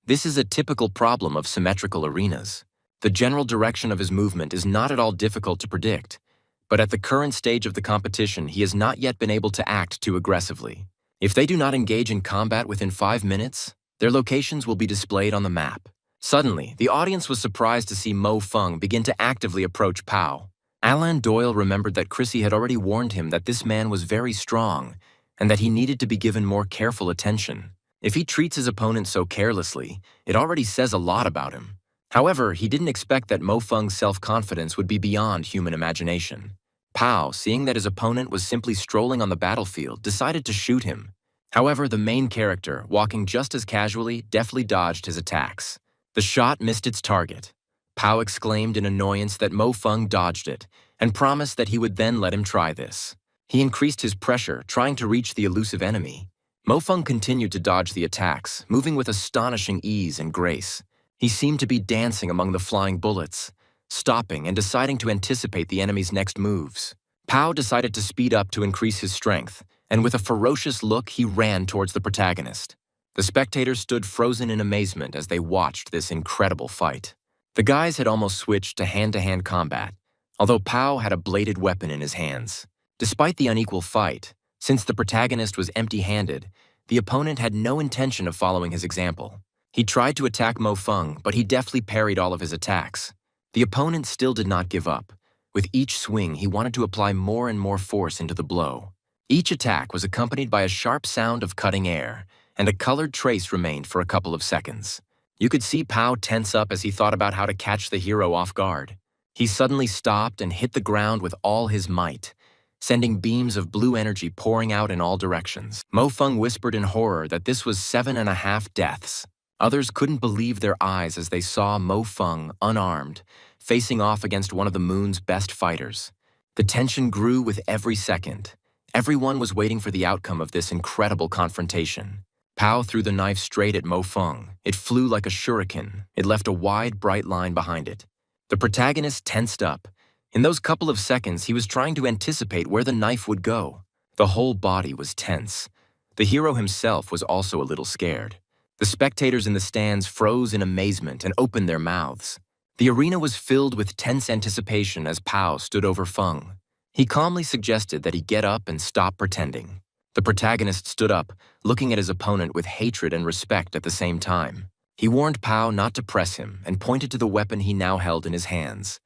This is a typical problem of symmetrical arenas. The general direction of his movement is not at all difficult to predict, but at the current stage of the competition, he has not yet been able to act too aggressively. If they do not engage in combat within 5 minutes, their locations will be displayed on the map. Suddenly, the audience was surprised to see Mo Feng begin to actively approach Pao. Alan Doyle remembered that Chrissy had already warned him that this man was very strong and that he needed to be given more careful attention. If he treats his opponent so carelessly, it already says a lot about him. However, he didn't expect that Mo Feng's self-confidence would be beyond human imagination. Pao, seeing that his opponent was simply strolling on the battlefield, decided to shoot him. However, the main character, walking just as casually, deftly dodged his attacks. The shot missed its target. Pao exclaimed in annoyance that Mo Feng dodged it and promised that he would then let him try this. He increased his pressure, trying to reach the elusive enemy. Mo Feng continued to dodge the attacks, moving with astonishing ease and grace. He seemed to be dancing among the flying bullets, stopping and deciding to anticipate the enemy's next moves. Pao decided to speed up to increase his strength, and with a ferocious look, he ran towards the protagonist. The spectators stood frozen in amazement as they watched this incredible fight. The guys had almost switched to hand-to-hand combat, although Pao had a bladed weapon in his hands. Despite the unequal fight, since the protagonist was empty-handed, the opponent had no intention of following his example. He tried to attack Mo Feng, but he deftly parried all of his attacks. The opponent still did not give up. With each swing, he wanted to apply more and more force into the blow. Each attack was accompanied by a sharp sound of cutting air, and a colored trace remained for a couple of seconds. You could see Pao tense up as he thought about how to catch the hero off guard. He suddenly stopped and hit the ground with all his might, sending beams of blue energy pouring out in all directions. Mo Feng whispered in horror that this was 7.5 deaths. Others couldn't believe their eyes as they saw Mo Feng, unarmed, facing off against one of the moon's best fighters. The tension grew with every second. Everyone was waiting for the outcome of this incredible confrontation. Pao threw the knife straight at Mo Feng. It flew like a shuriken. It left a wide, bright line behind it. The protagonist tensed up. In those couple of seconds, he was trying to anticipate where the knife would go. The whole body was tense. The hero himself was also a little scared. The spectators in the stands froze in amazement and opened their mouths. The arena was filled with tense anticipation as Pao stood over Feng. He calmly suggested that he get up and stop pretending. The protagonist stood up, looking at his opponent with hatred and respect at the same time. He warned Pao not to press him and pointed to the weapon he now held in his hands.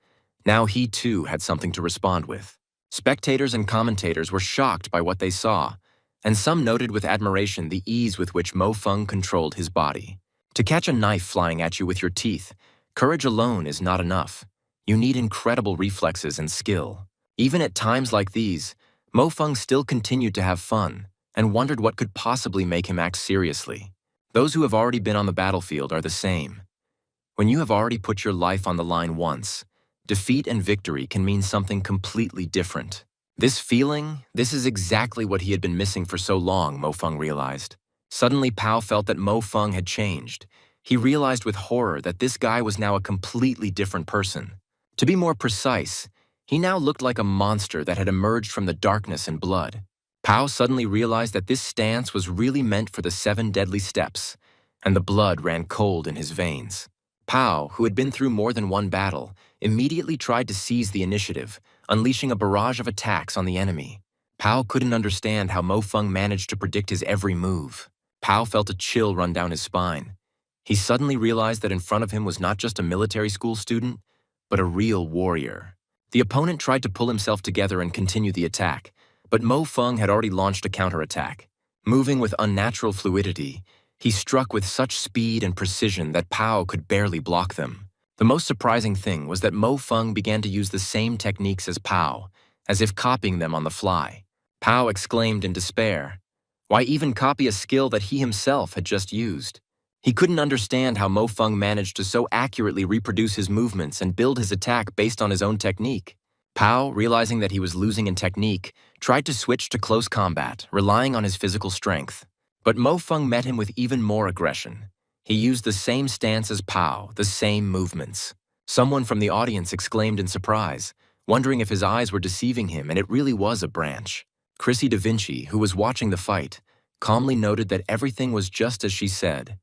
Now he too had something to respond with. Spectators and commentators were shocked by what they saw, and some noted with admiration the ease with which Mo Feng controlled his body. To catch a knife flying at you with your teeth, courage alone is not enough. You need incredible reflexes and skill. Even at times like these, Mo Feng still continued to have fun and wondered what could possibly make him act seriously. Those who have already been on the battlefield are the same. When you have already put your life on the line once, defeat and victory can mean something completely different. This is exactly what he had been missing for so long, Mo Feng realized. Suddenly, Pao felt that Mo Feng had changed. He realized with horror that this guy was now a completely different person. To be more precise, he now looked like a monster that had emerged from the darkness and blood. Pao suddenly realized that this stance was really meant for the 7 deadly steps, and the blood ran cold in his veins. Pao, who had been through more than one battle, immediately tried to seize the initiative, unleashing a barrage of attacks on the enemy. Pao couldn't understand how Mo Feng managed to predict his every move. Pao felt a chill run down his spine. He suddenly realized that in front of him was not just a military school student, but a real warrior. The opponent tried to pull himself together and continue the attack, but Mo Feng had already launched a counterattack. Moving with unnatural fluidity, he struck with such speed and precision that Pao could barely block them. The most surprising thing was that Mo Feng began to use the same techniques as Pao, as if copying them on the fly. Pao exclaimed in despair. Why even copy a skill that he himself had just used? He couldn't understand how Mo Feng managed to so accurately reproduce his movements and build his attack based on his own technique. Pao, realizing that he was losing in technique, tried to switch to close combat, relying on his physical strength. But Mo Feng met him with even more aggression. He used the same stance as Pao, the same movements. Someone from the audience exclaimed in surprise, wondering if his eyes were deceiving him, and it really was a branch. Chrissy Da Vinci, who was watching the fight, calmly noted that everything was just as she said.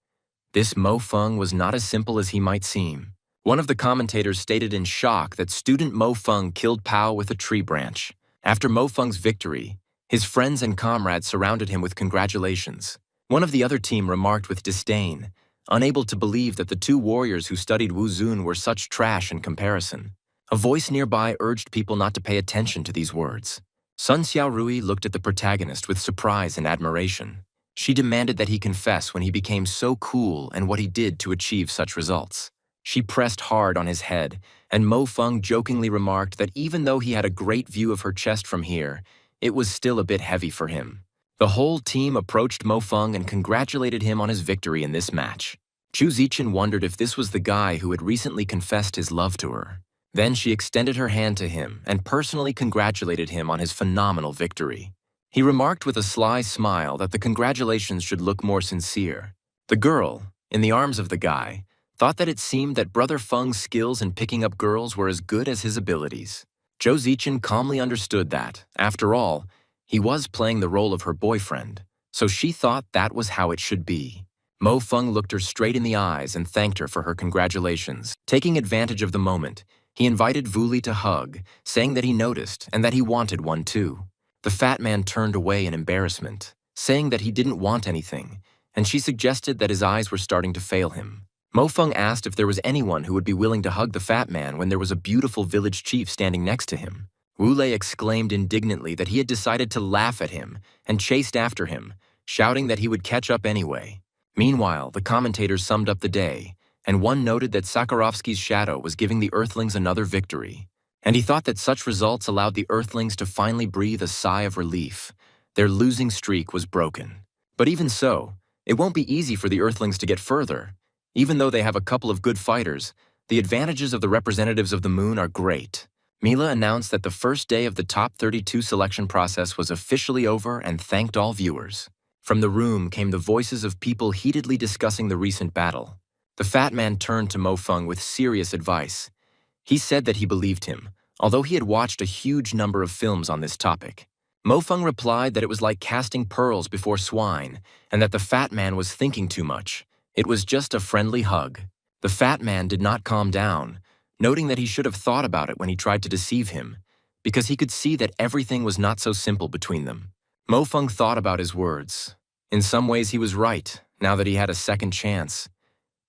This Mo Feng was not as simple as he might seem. One of the commentators stated in shock that student Mo Feng killed Pao with a tree branch. After Mo Feng's victory, his friends and comrades surrounded him with congratulations. One of the other team remarked with disdain, unable to believe that the 2 warriors who studied Wu Zun were such trash in comparison. A voice nearby urged people not to pay attention to these words. Sun Xiaorui looked at the protagonist with surprise and admiration. She demanded that he confess when he became so cool and what he did to achieve such results. She pressed hard on his head, and Mo Feng jokingly remarked that even though he had a great view of her chest from here, it was still a bit heavy for him. The whole team approached Mo Feng and congratulated him on his victory in this match. Chu Zichen wondered if this was the guy who had recently confessed his love to her. Then she extended her hand to him and personally congratulated him on his phenomenal victory. He remarked with a sly smile that the congratulations should look more sincere. The girl, in the arms of the guy, thought that it seemed that Brother Feng's skills in picking up girls were as good as his abilities. Zhou Zichen calmly understood that, after all, he was playing the role of her boyfriend, so she thought that was how it should be. Mo Feng looked her straight in the eyes and thanked her for her congratulations. Taking advantage of the moment, he invited Wu Li to hug, saying that he noticed and that he wanted one too. The fat man turned away in embarrassment, saying that he didn't want anything, and she suggested that his eyes were starting to fail him. Mo Feng asked if there was anyone who would be willing to hug the fat man when there was a beautiful village chief standing next to him. Wu Lei exclaimed indignantly that he had decided to laugh at him and chased after him, shouting that he would catch up anyway. Meanwhile, the commentators summed up the day, and one noted that Sakharovsky's shadow was giving the Earthlings another victory. And he thought that such results allowed the Earthlings to finally breathe a sigh of relief. Their losing streak was broken. But even so, it won't be easy for the Earthlings to get further. Even though they have a couple of good fighters, the advantages of the representatives of the moon are great. Mila announced that the first day of the top 32 selection process was officially over and thanked all viewers. From the room came the voices of people heatedly discussing the recent battle. The fat man turned to Mo Feng with serious advice. He said that he believed him, although he had watched a huge number of films on this topic. Mo Feng replied that it was like casting pearls before swine, and that the fat man was thinking too much. It was just a friendly hug. The fat man did not calm down, noting that he should have thought about it when he tried to deceive him, because he could see that everything was not so simple between them. Mo Feng thought about his words. In some ways he was right, now that he had a second chance.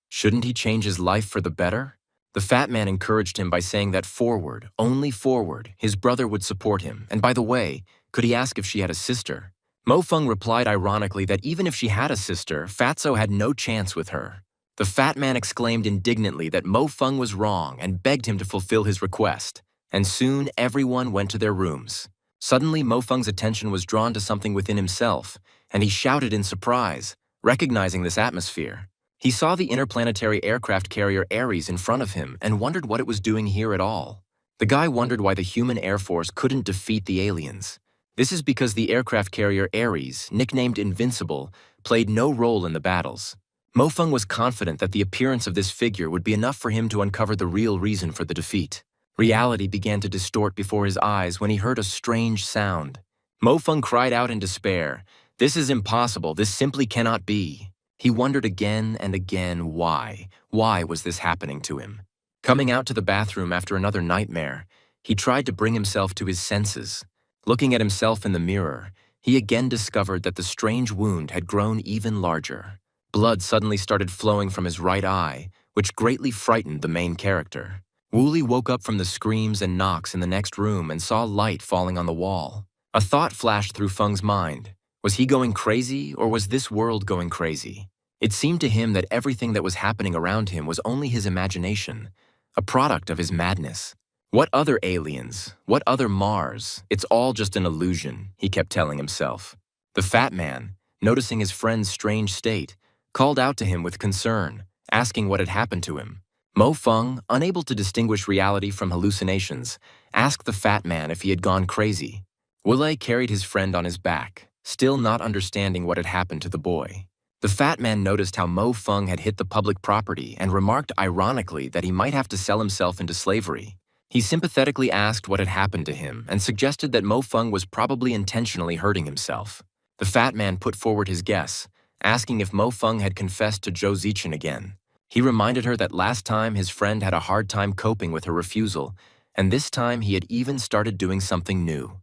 Shouldn't he change his life for the better? The fat man encouraged him by saying that forward, only forward, his brother would support him, and by the way, could he ask if she had a sister? Mo Feng replied ironically that even if she had a sister, Fatso had no chance with her. The fat man exclaimed indignantly that Mo Feng was wrong and begged him to fulfill his request, and soon everyone went to their rooms. Suddenly, Mo Feng's attention was drawn to something within himself, and he shouted in surprise, recognizing this atmosphere. He saw the interplanetary aircraft carrier Ares in front of him and wondered what it was doing here at all. The guy wondered why the human Air Force couldn't defeat the aliens. This is because the aircraft carrier Ares, nicknamed Invincible, played no role in the battles. Mo Feng was confident that the appearance of this figure would be enough for him to uncover the real reason for the defeat. Reality began to distort before his eyes when he heard a strange sound. Mo Feng cried out in despair, "This is impossible, this simply cannot be." He wondered again and again why. Why was this happening to him? Coming out to the bathroom after another nightmare, he tried to bring himself to his senses. Looking at himself in the mirror, he again discovered that the strange wound had grown even larger. Blood suddenly started flowing from his right eye, which greatly frightened the main character. Wooly woke up from the screams and knocks in the next room and saw light falling on the wall. A thought flashed through Feng's mind. Was he going crazy, or was this world going crazy? It seemed to him that everything that was happening around him was only his imagination, a product of his madness. What other aliens? What other Mars? It's all just an illusion, he kept telling himself. The fat man, noticing his friend's strange state, called out to him with concern, asking what had happened to him. Mo Feng, unable to distinguish reality from hallucinations, asked the fat man if he had gone crazy. Woolley carried his friend on his back, still not understanding what had happened to the boy. The fat man noticed how Mo Feng had hit the public property and remarked ironically that he might have to sell himself into slavery. He sympathetically asked what had happened to him and suggested that Mo Feng was probably intentionally hurting himself. The fat man put forward his guess, asking if Mo Feng had confessed to Zhou Zichen again. He reminded her that last time his friend had a hard time coping with her refusal, and this time he had even started doing something new.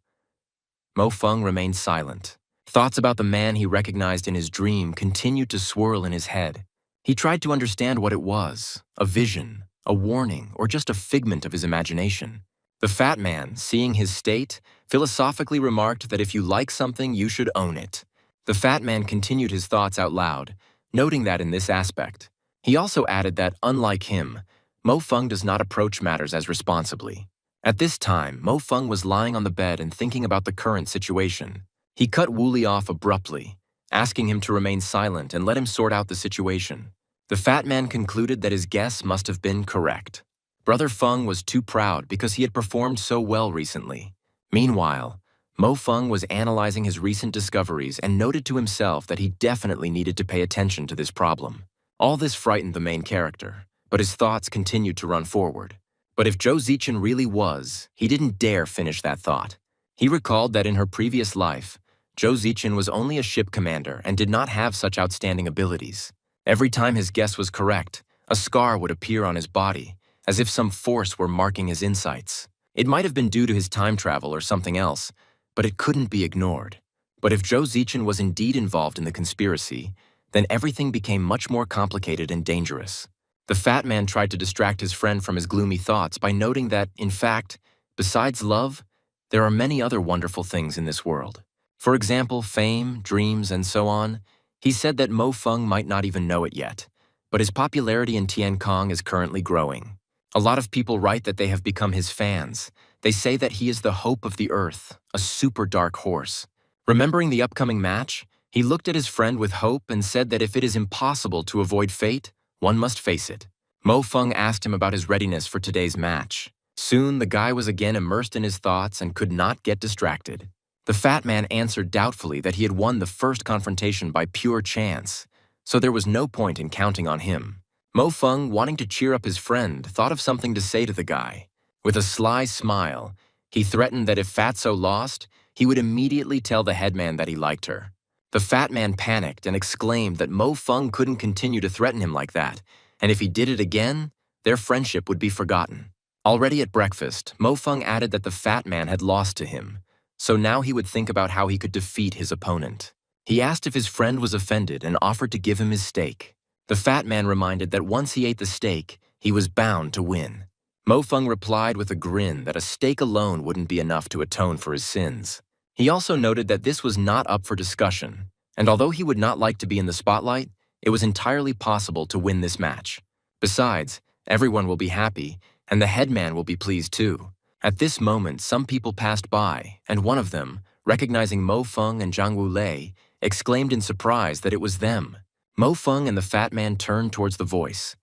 Mo Feng remained silent. Thoughts about the man he recognized in his dream continued to swirl in his head. He tried to understand what it was, a vision, a warning, or just a figment of his imagination. The fat man, seeing his state, philosophically remarked that if you like something, you should own it. The fat man continued his thoughts out loud, noting that in this aspect. He also added that, unlike him, Mo Feng does not approach matters as responsibly. At this time, Mo Feng was lying on the bed and thinking about the current situation. He cut Wooly off abruptly, asking him to remain silent and let him sort out the situation. The fat man concluded that his guess must have been correct. Brother Feng was too proud because he had performed so well recently. Meanwhile, Mo Feng was analyzing his recent discoveries and noted to himself that he definitely needed to pay attention to this problem. All this frightened the main character, but his thoughts continued to run forward. But if Zhou Zichen really was, he didn't dare finish that thought. He recalled that in her previous life, Zhou Zichen was only a ship commander and did not have such outstanding abilities. Every time his guess was correct, a scar would appear on his body, as if some force were marking his insights. It might have been due to his time travel or something else, but it couldn't be ignored. But if Zhou Zichen was indeed involved in the conspiracy, then everything became much more complicated and dangerous. The fat man tried to distract his friend from his gloomy thoughts by noting that, in fact, besides love, there are many other wonderful things in this world. For example, fame, dreams, and so on. He said that Mo Feng might not even know it yet, but his popularity in Tiankong is currently growing. A lot of people write that they have become his fans. They say that he is the hope of the earth, a super dark horse. Remembering the upcoming match, he looked at his friend with hope and said that if it is impossible to avoid fate, one must face it. Mo Feng asked him about his readiness for today's match. Soon, the guy was again immersed in his thoughts and could not get distracted. The fat man answered doubtfully that he had won the first confrontation by pure chance, so there was no point in counting on him. Mo Feng, wanting to cheer up his friend, thought of something to say to the guy. With a sly smile, he threatened that if Fatso lost, he would immediately tell the headman that he liked her. The fat man panicked and exclaimed that Mo Feng couldn't continue to threaten him like that, and if he did it again, their friendship would be forgotten. Already at breakfast, Mo Feng added that the fat man had lost to him, so now he would think about how he could defeat his opponent. He asked if his friend was offended and offered to give him his steak. The fat man reminded that once he ate the steak, he was bound to win. Mo Feng replied with a grin that a steak alone wouldn't be enough to atone for his sins. He also noted that this was not up for discussion, and although he would not like to be in the spotlight, it was entirely possible to win this match. Besides, everyone will be happy, and the headman will be pleased too. At this moment, some people passed by, and one of them, recognizing Mo Feng and Zhang Wulei, exclaimed in surprise that it was them. Mo Feng and the fat man turned towards the voice.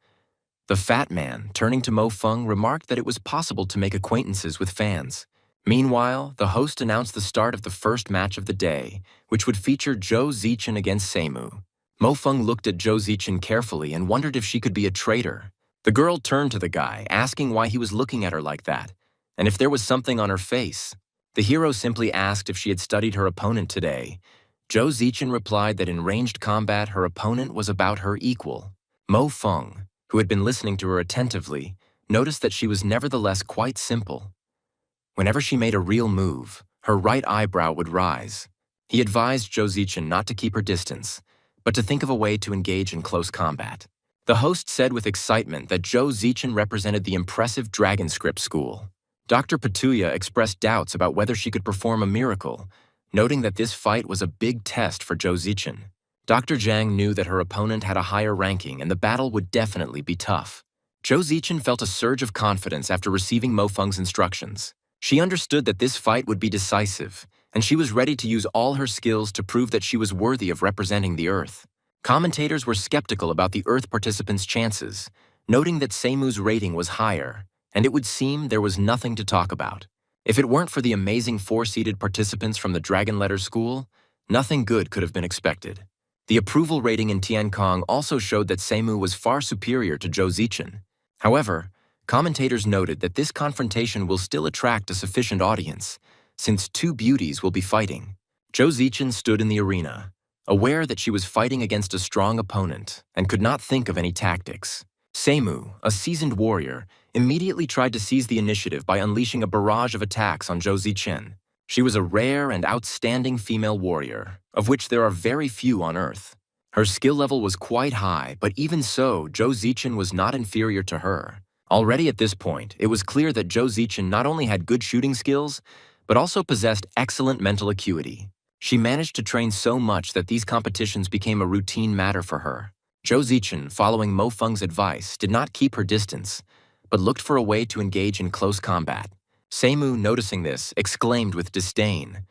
The fat man, turning to Mo Feng, remarked that it was possible to make acquaintances with fans. Meanwhile, the host announced the start of the first match of the day, which would feature Zhou Zichen against Seimu. Mo Feng looked at Zhou Zichen carefully and wondered if she could be a traitor. The girl turned to the guy, asking why he was looking at her like that, and if there was something on her face. The hero simply asked if she had studied her opponent today. Zhou Zichen replied that in ranged combat, her opponent was about her equal. Mo Feng, who had been listening to her attentively, noticed that she was nevertheless quite simple. Whenever she made a real move, her right eyebrow would rise. He advised Zhou Zichen not to keep her distance, but to think of a way to engage in close combat. The host said with excitement that Zhou Zichen represented the impressive Dragon Script School. Dr. Petulia expressed doubts about whether she could perform a miracle, noting that this fight was a big test for Zhou Zichen. Dr. Zhang knew that her opponent had a higher ranking and the battle would definitely be tough. Zhou Zichen felt a surge of confidence after receiving Mo Feng's instructions. She understood that this fight would be decisive, and she was ready to use all her skills to prove that she was worthy of representing the Earth. Commentators were skeptical about the Earth participants' chances, noting that Seimu's rating was higher, and it would seem there was nothing to talk about. If it weren't for the amazing four-seeded participants from the Dragon Letter School, nothing good could have been expected. The approval rating in Tiankong also showed that Seimu was far superior to Zhou Zichen. However, commentators noted that this confrontation will still attract a sufficient audience, since two beauties will be fighting. Zhou Zichen stood in the arena, aware that she was fighting against a strong opponent and could not think of any tactics. Seimu, a seasoned warrior, immediately tried to seize the initiative by unleashing a barrage of attacks on Zhou Zichen. She was a rare and outstanding female warrior, of which there are very few on Earth. Her skill level was quite high, but even so, Zhou Zichen was not inferior to her. Already at this point, it was clear that Zhou Zichen not only had good shooting skills, but also possessed excellent mental acuity. She managed to train so much that these competitions became a routine matter for her. Zhou Zichen, following Mo Feng's advice, did not keep her distance, but looked for a way to engage in close combat. Seimu, noticing this, exclaimed with disdain,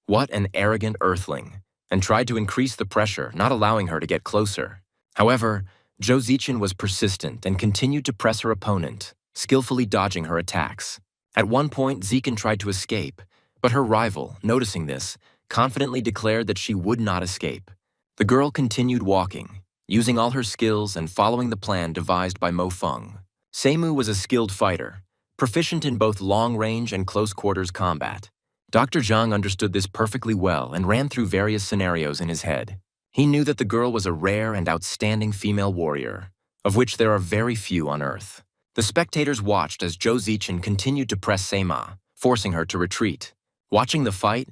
"What an arrogant earthling," and tried to increase the pressure, not allowing her to get closer. However, Zhou Zichen was persistent and continued to press her opponent, skillfully dodging her attacks. At one point, Zichen tried to escape, but her rival, noticing this, confidently declared that she would not escape. The girl continued walking, using all her skills and following the plan devised by Mo Feng. Seimu was a skilled fighter, proficient in both long-range and close-quarters combat. Dr. Zhang understood this perfectly well and ran through various scenarios in his head. He knew that the girl was a rare and outstanding female warrior, of which there are very few on Earth. The spectators watched as Zhou Zichen continued to press Seimu, forcing her to retreat. Watching the fight,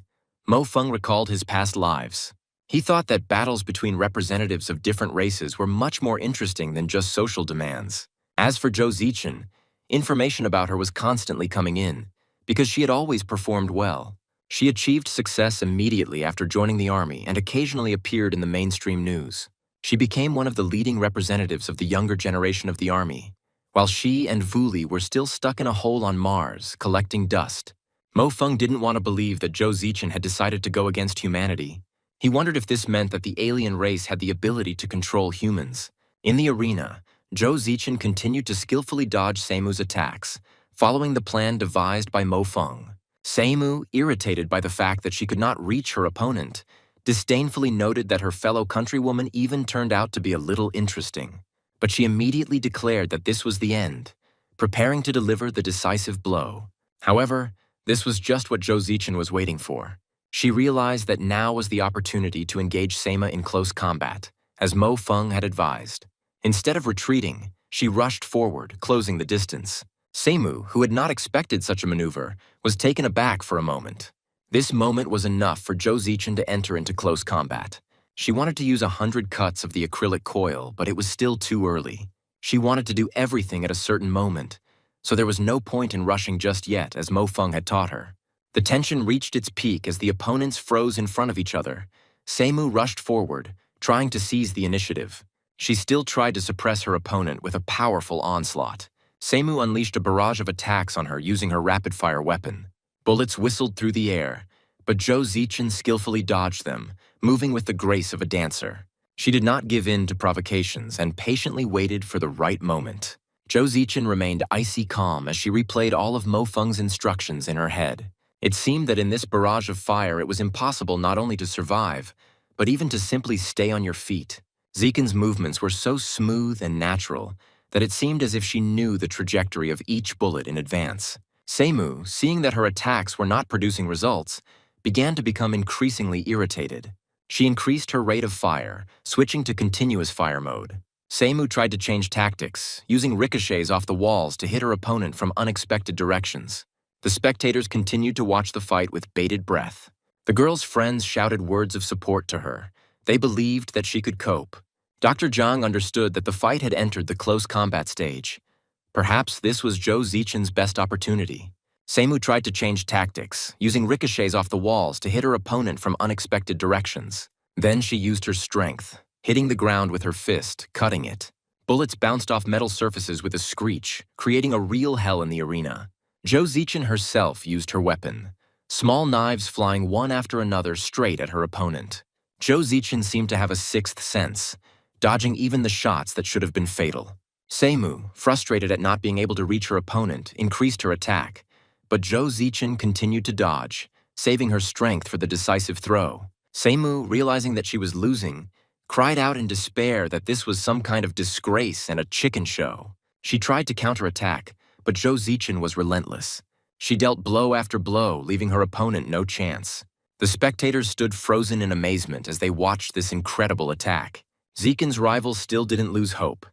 Mo Feng recalled his past lives. He thought that battles between representatives of different races were much more interesting than just social demands. As for Zhou Zichen, information about her was constantly coming in, because she had always performed well. She achieved success immediately after joining the army and occasionally appeared in the mainstream news. She became one of the leading representatives of the younger generation of the army, while she and Vuli were still stuck in a hole on Mars, collecting dust. Mo Feng didn't want to believe that Zhou Zichen had decided to go against humanity. He wondered if this meant that the alien race had the ability to control humans. In the arena, Zhou Zichen continued to skillfully dodge Seimu's attacks, following the plan devised by Mo Feng. Seimu, irritated by the fact that she could not reach her opponent, disdainfully noted that her fellow countrywoman even turned out to be a little interesting. But she immediately declared that this was the end, preparing to deliver the decisive blow. However, this was just what Zhou Zichen was waiting for. She realized that now was the opportunity to engage Sema in close combat, as Mo Feng had advised. Instead of retreating, she rushed forward, closing the distance. Seimu, who had not expected such a maneuver, was taken aback for a moment. This moment was enough for Zhou Zichen to enter into close combat. She wanted to use 100 cuts of the acrylic coil, but it was still too early. She wanted to do everything at a certain moment, so there was no point in rushing just yet, as Mo Feng had taught her. The tension reached its peak as the opponents froze in front of each other. Seimu rushed forward, trying to seize the initiative. She still tried to suppress her opponent with a powerful onslaught. Seimu unleashed a barrage of attacks on her using her rapid-fire weapon. Bullets whistled through the air, but Zhou Zichen skillfully dodged them, moving with the grace of a dancer. She did not give in to provocations and patiently waited for the right moment. Zhou Zichen remained icy calm as she replayed all of Mo Feng's instructions in her head. It seemed that in this barrage of fire it was impossible not only to survive, but even to simply stay on your feet. Zichen's movements were so smooth and natural that it seemed as if she knew the trajectory of each bullet in advance. Seimu, seeing that her attacks were not producing results, began to become increasingly irritated. She increased her rate of fire, switching to continuous fire mode. Seimu tried to change tactics, using ricochets off the walls to hit her opponent from unexpected directions. The spectators continued to watch the fight with bated breath. The girl's friends shouted words of support to her. They believed that she could cope. Dr. Zhang understood that the fight had entered the close combat stage. Perhaps this was Zhou Zichen's best opportunity. Seimu tried to change tactics, using ricochets off the walls to hit her opponent from unexpected directions. Then she used her strength, hitting the ground with her fist, cutting it. Bullets bounced off metal surfaces with a screech, creating a real hell in the arena. Zhou Zichen herself used her weapon, small knives flying one after another straight at her opponent. Zhou Zichen seemed to have a sixth sense, dodging even the shots that should have been fatal. Seimu, frustrated at not being able to reach her opponent, increased her attack, but Zhou Zichen continued to dodge, saving her strength for the decisive throw. Seimu, realizing that she was losing, cried out in despair that this was some kind of disgrace and a chicken show. She tried to counterattack, but Zhou Zichen was relentless. She dealt blow after blow, leaving her opponent no chance. The spectators stood frozen in amazement as they watched this incredible attack. Zichen's rival still didn't lose hope.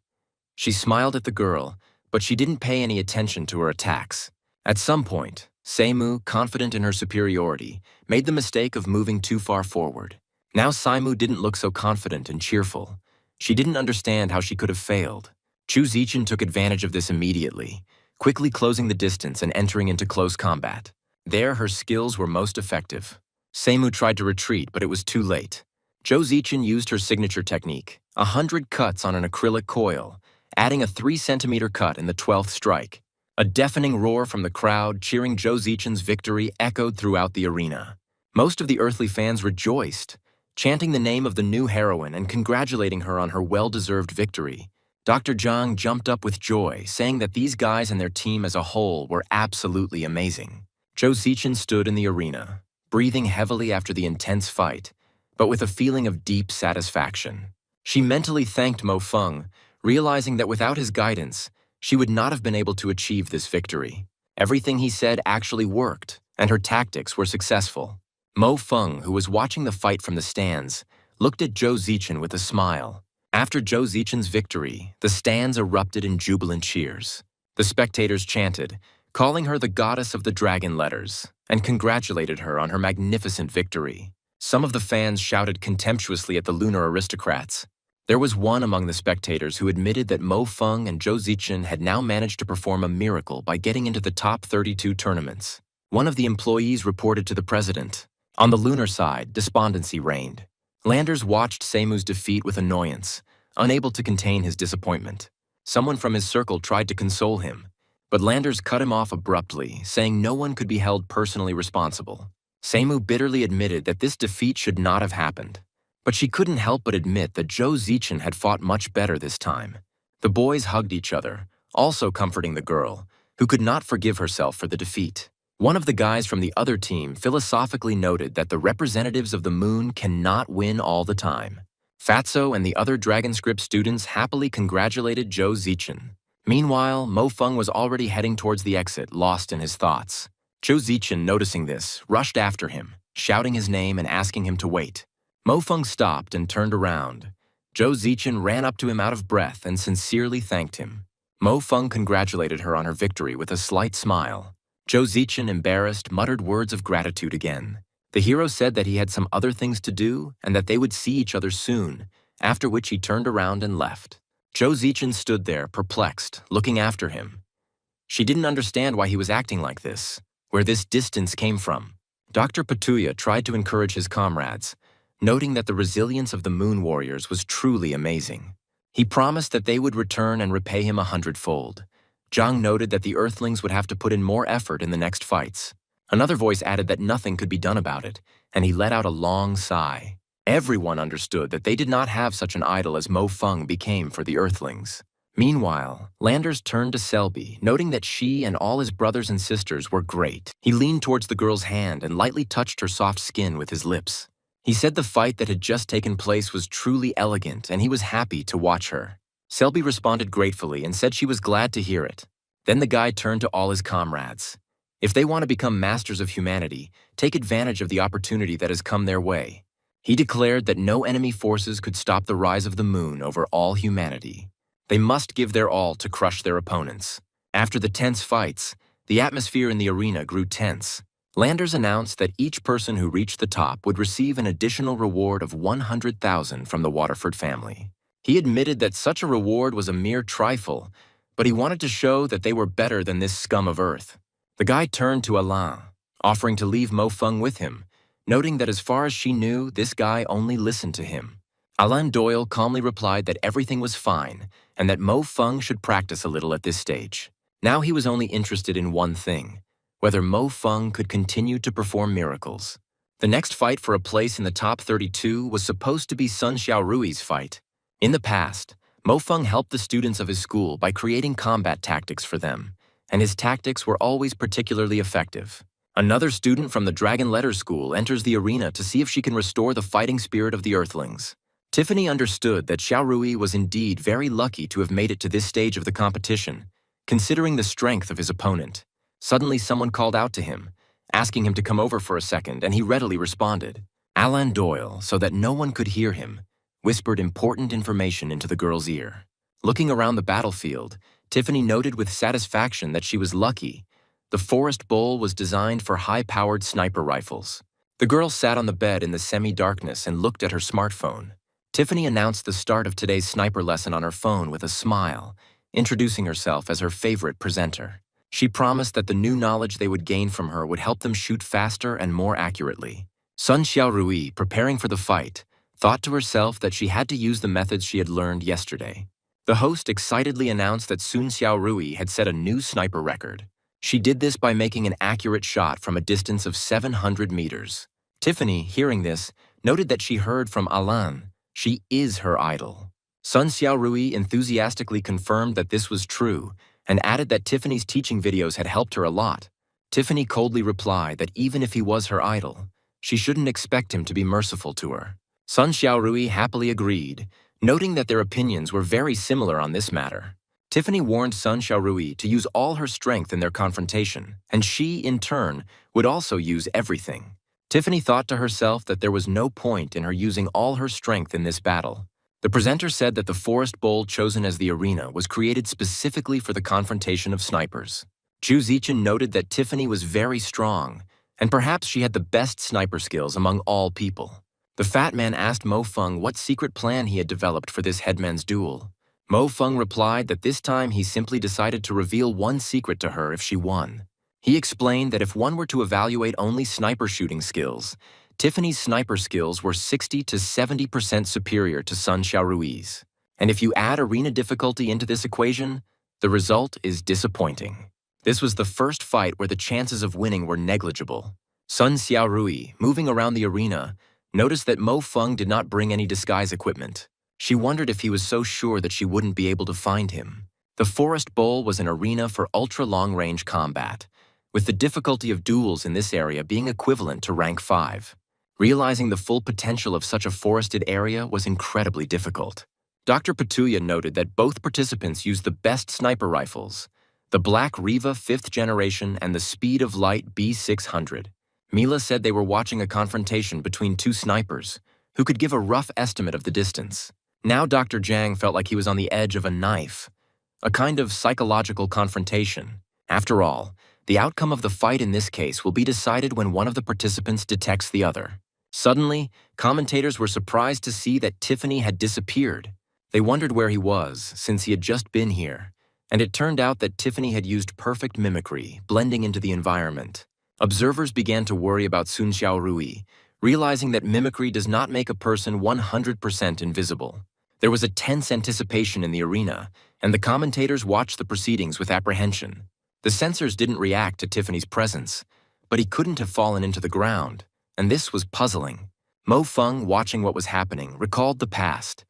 She smiled at the girl, but she didn't pay any attention to her attacks. At some point, Seimu, confident in her superiority, made the mistake of moving too far forward. Now Seimu didn't look so confident and cheerful. She didn't understand how she could have failed. Zhou Zichen took advantage of this immediately, quickly closing the distance and entering into close combat. There, her skills were most effective. Seimu tried to retreat, but it was too late. Zhou Zichen used her signature technique, 100 cuts on an acrylic coil, adding a 3-centimeter cut in the 12th strike. A deafening roar from the crowd cheering Zhou Zichen's victory echoed throughout the arena. Most of the earthly fans rejoiced, chanting the name of the new heroine and congratulating her on her well-deserved victory. Dr. Zhang jumped up with joy, saying that these guys and their team as a whole were absolutely amazing. Zhou Zichen stood in the arena, breathing heavily after the intense fight, but with a feeling of deep satisfaction. She mentally thanked Mo Feng, realizing that without his guidance, she would not have been able to achieve this victory. Everything he said actually worked, and her tactics were successful. Mo Feng, who was watching the fight from the stands, looked at Zhou Zichen with a smile. After Zhou Zichen's victory, the stands erupted in jubilant cheers. The spectators chanted, calling her the goddess of the dragon letters, and congratulated her on her magnificent victory. Some of the fans shouted contemptuously at the lunar aristocrats. There was one among the spectators who admitted that Mo Feng and Zhou Zichen had now managed to perform a miracle by getting into the top 32 tournaments. One of the employees reported to the president. On the lunar side, despondency reigned. Landers watched Seimu's defeat with annoyance, unable to contain his disappointment. Someone from his circle tried to console him, but Landers cut him off abruptly, saying no one could be held personally responsible. Seimu bitterly admitted that this defeat should not have happened. But she couldn't help but admit that Zhou Zichen had fought much better this time. The boys hugged each other, also comforting the girl, who could not forgive herself for the defeat. One of the guys from the other team philosophically noted that the representatives of the moon cannot win all the time. Fatso and the other DragonScript students happily congratulated Zhou Zichen. Meanwhile, Mo Feng was already heading towards the exit, lost in his thoughts. Zhou Zichen, noticing this, rushed after him, shouting his name and asking him to wait. Mo Feng stopped and turned around. Zhou Zichen ran up to him out of breath and sincerely thanked him. Mo Feng congratulated her on her victory with a slight smile. Zhou Zichen, embarrassed, muttered words of gratitude again. The hero said that he had some other things to do and that they would see each other soon, after which he turned around and left. Zhou Zichen stood there, perplexed, looking after him. She didn't understand why he was acting like this, where this distance came from. Dr. Patuya tried to encourage his comrades, noting that the resilience of the Moon Warriors was truly amazing. He promised that they would return and repay him 100-fold. Zhang noted that the Earthlings would have to put in more effort in the next fights. Another voice added that nothing could be done about it, and he let out a long sigh. Everyone understood that they did not have such an idol as Mo Feng became for the Earthlings. Meanwhile, Landers turned to Selby, noting that she and all his brothers and sisters were great. He leaned towards the girl's hand and lightly touched her soft skin with his lips. He said the fight that had just taken place was truly elegant, and he was happy to watch her. Selby responded gratefully and said she was glad to hear it. Then the guy turned to all his comrades. If they want to become masters of humanity, take advantage of the opportunity that has come their way. He declared that no enemy forces could stop the rise of the moon over all humanity. They must give their all to crush their opponents. After the tense fights, the atmosphere in the arena grew tense. Landers announced that each person who reached the top would receive an additional reward of 100,000 from the Waterford family. He admitted that such a reward was a mere trifle, but he wanted to show that they were better than this scum of earth. The guy turned to Alain, offering to leave Mo Feng with him, noting that as far as she knew, this guy only listened to him. Alain Doyle calmly replied that everything was fine and that Mo Feng should practice a little at this stage. Now he was only interested in one thing: whether Mo Feng could continue to perform miracles. The next fight for a place in the top 32 was supposed to be Sun Xiaorui's fight. In the past, Mo Feng helped the students of his school by creating combat tactics for them, and his tactics were always particularly effective. Another student from the Dragon Letter School enters the arena to see if she can restore the fighting spirit of the Earthlings. Tiffany understood that Xiaorui was indeed very lucky to have made it to this stage of the competition, considering the strength of his opponent. Suddenly someone called out to him, asking him to come over for a second, and he readily responded. Alain Doyle, so that no one could hear him, whispered important information into the girl's ear. Looking around the battlefield, Tiffany noted with satisfaction that she was lucky. The Forest Bowl was designed for high-powered sniper rifles. The girl sat on the bed in the semi-darkness and looked at her smartphone. Tiffany announced the start of today's sniper lesson on her phone with a smile, introducing herself as her favorite presenter. She promised that the new knowledge they would gain from her would help them shoot faster and more accurately. Sun Xiaorui, preparing for the fight, thought to herself that she had to use the methods she had learned yesterday. The host excitedly announced that Sun Xiaorui had set a new sniper record. She did this by making an accurate shot from a distance of 700 meters. Tiffany, hearing this, noted that she heard from Alain. She is her idol. Sun Xiaorui enthusiastically confirmed that this was true and added that Tiffany's teaching videos had helped her a lot. Tiffany coldly replied that even if he was her idol, she shouldn't expect him to be merciful to her. Sun Xiaorui happily agreed, noting that their opinions were very similar on this matter. Tiffany warned Sun Xiaorui to use all her strength in their confrontation, and she, in turn, would also use everything. Tiffany thought to herself that there was no point in her using all her strength in this battle. The presenter said that the Forest Bowl chosen as the arena was created specifically for the confrontation of snipers. Zhu Zichen noted that Tiffany was very strong, and perhaps she had the best sniper skills among all people. The fat man asked Mo Feng what secret plan he had developed for this headman's duel. Mo Feng replied that this time he simply decided to reveal one secret to her if she won. He explained that if one were to evaluate only sniper shooting skills, Tiffany's sniper skills were 60 to 70% superior to Sun Xiaorui's. And if you add arena difficulty into this equation, the result is disappointing. This was the first fight where the chances of winning were negligible. Sun Xiaorui, moving around the arena, noticed that Mo Feng did not bring any disguise equipment. She wondered if he was so sure that she wouldn't be able to find him. The Forest Bowl was an arena for ultra-long-range combat, with the difficulty of duels in this area being equivalent to rank 5. Realizing the full potential of such a forested area was incredibly difficult. Dr. Petulia noted that both participants used the best sniper rifles, the Black Riva 5th generation and the Speed of Light B600. Mila said they were watching a confrontation between two snipers, who could give a rough estimate of the distance. Now Dr. Zhang felt like he was on the edge of a knife, a kind of psychological confrontation. After all, the outcome of the fight in this case will be decided when one of the participants detects the other. Suddenly, commentators were surprised to see that Tiffany had disappeared. They wondered where he was, since he had just been here, and it turned out that Tiffany had used perfect mimicry, blending into the environment. Observers began to worry about Sun Xiaorui, realizing that mimicry does not make a person 100% invisible. There was a tense anticipation in the arena, and the commentators watched the proceedings with apprehension. The censors didn't react to Tiffany's presence, but he couldn't have fallen into the ground, and this was puzzling. Mo Feng, watching what was happening, recalled the past.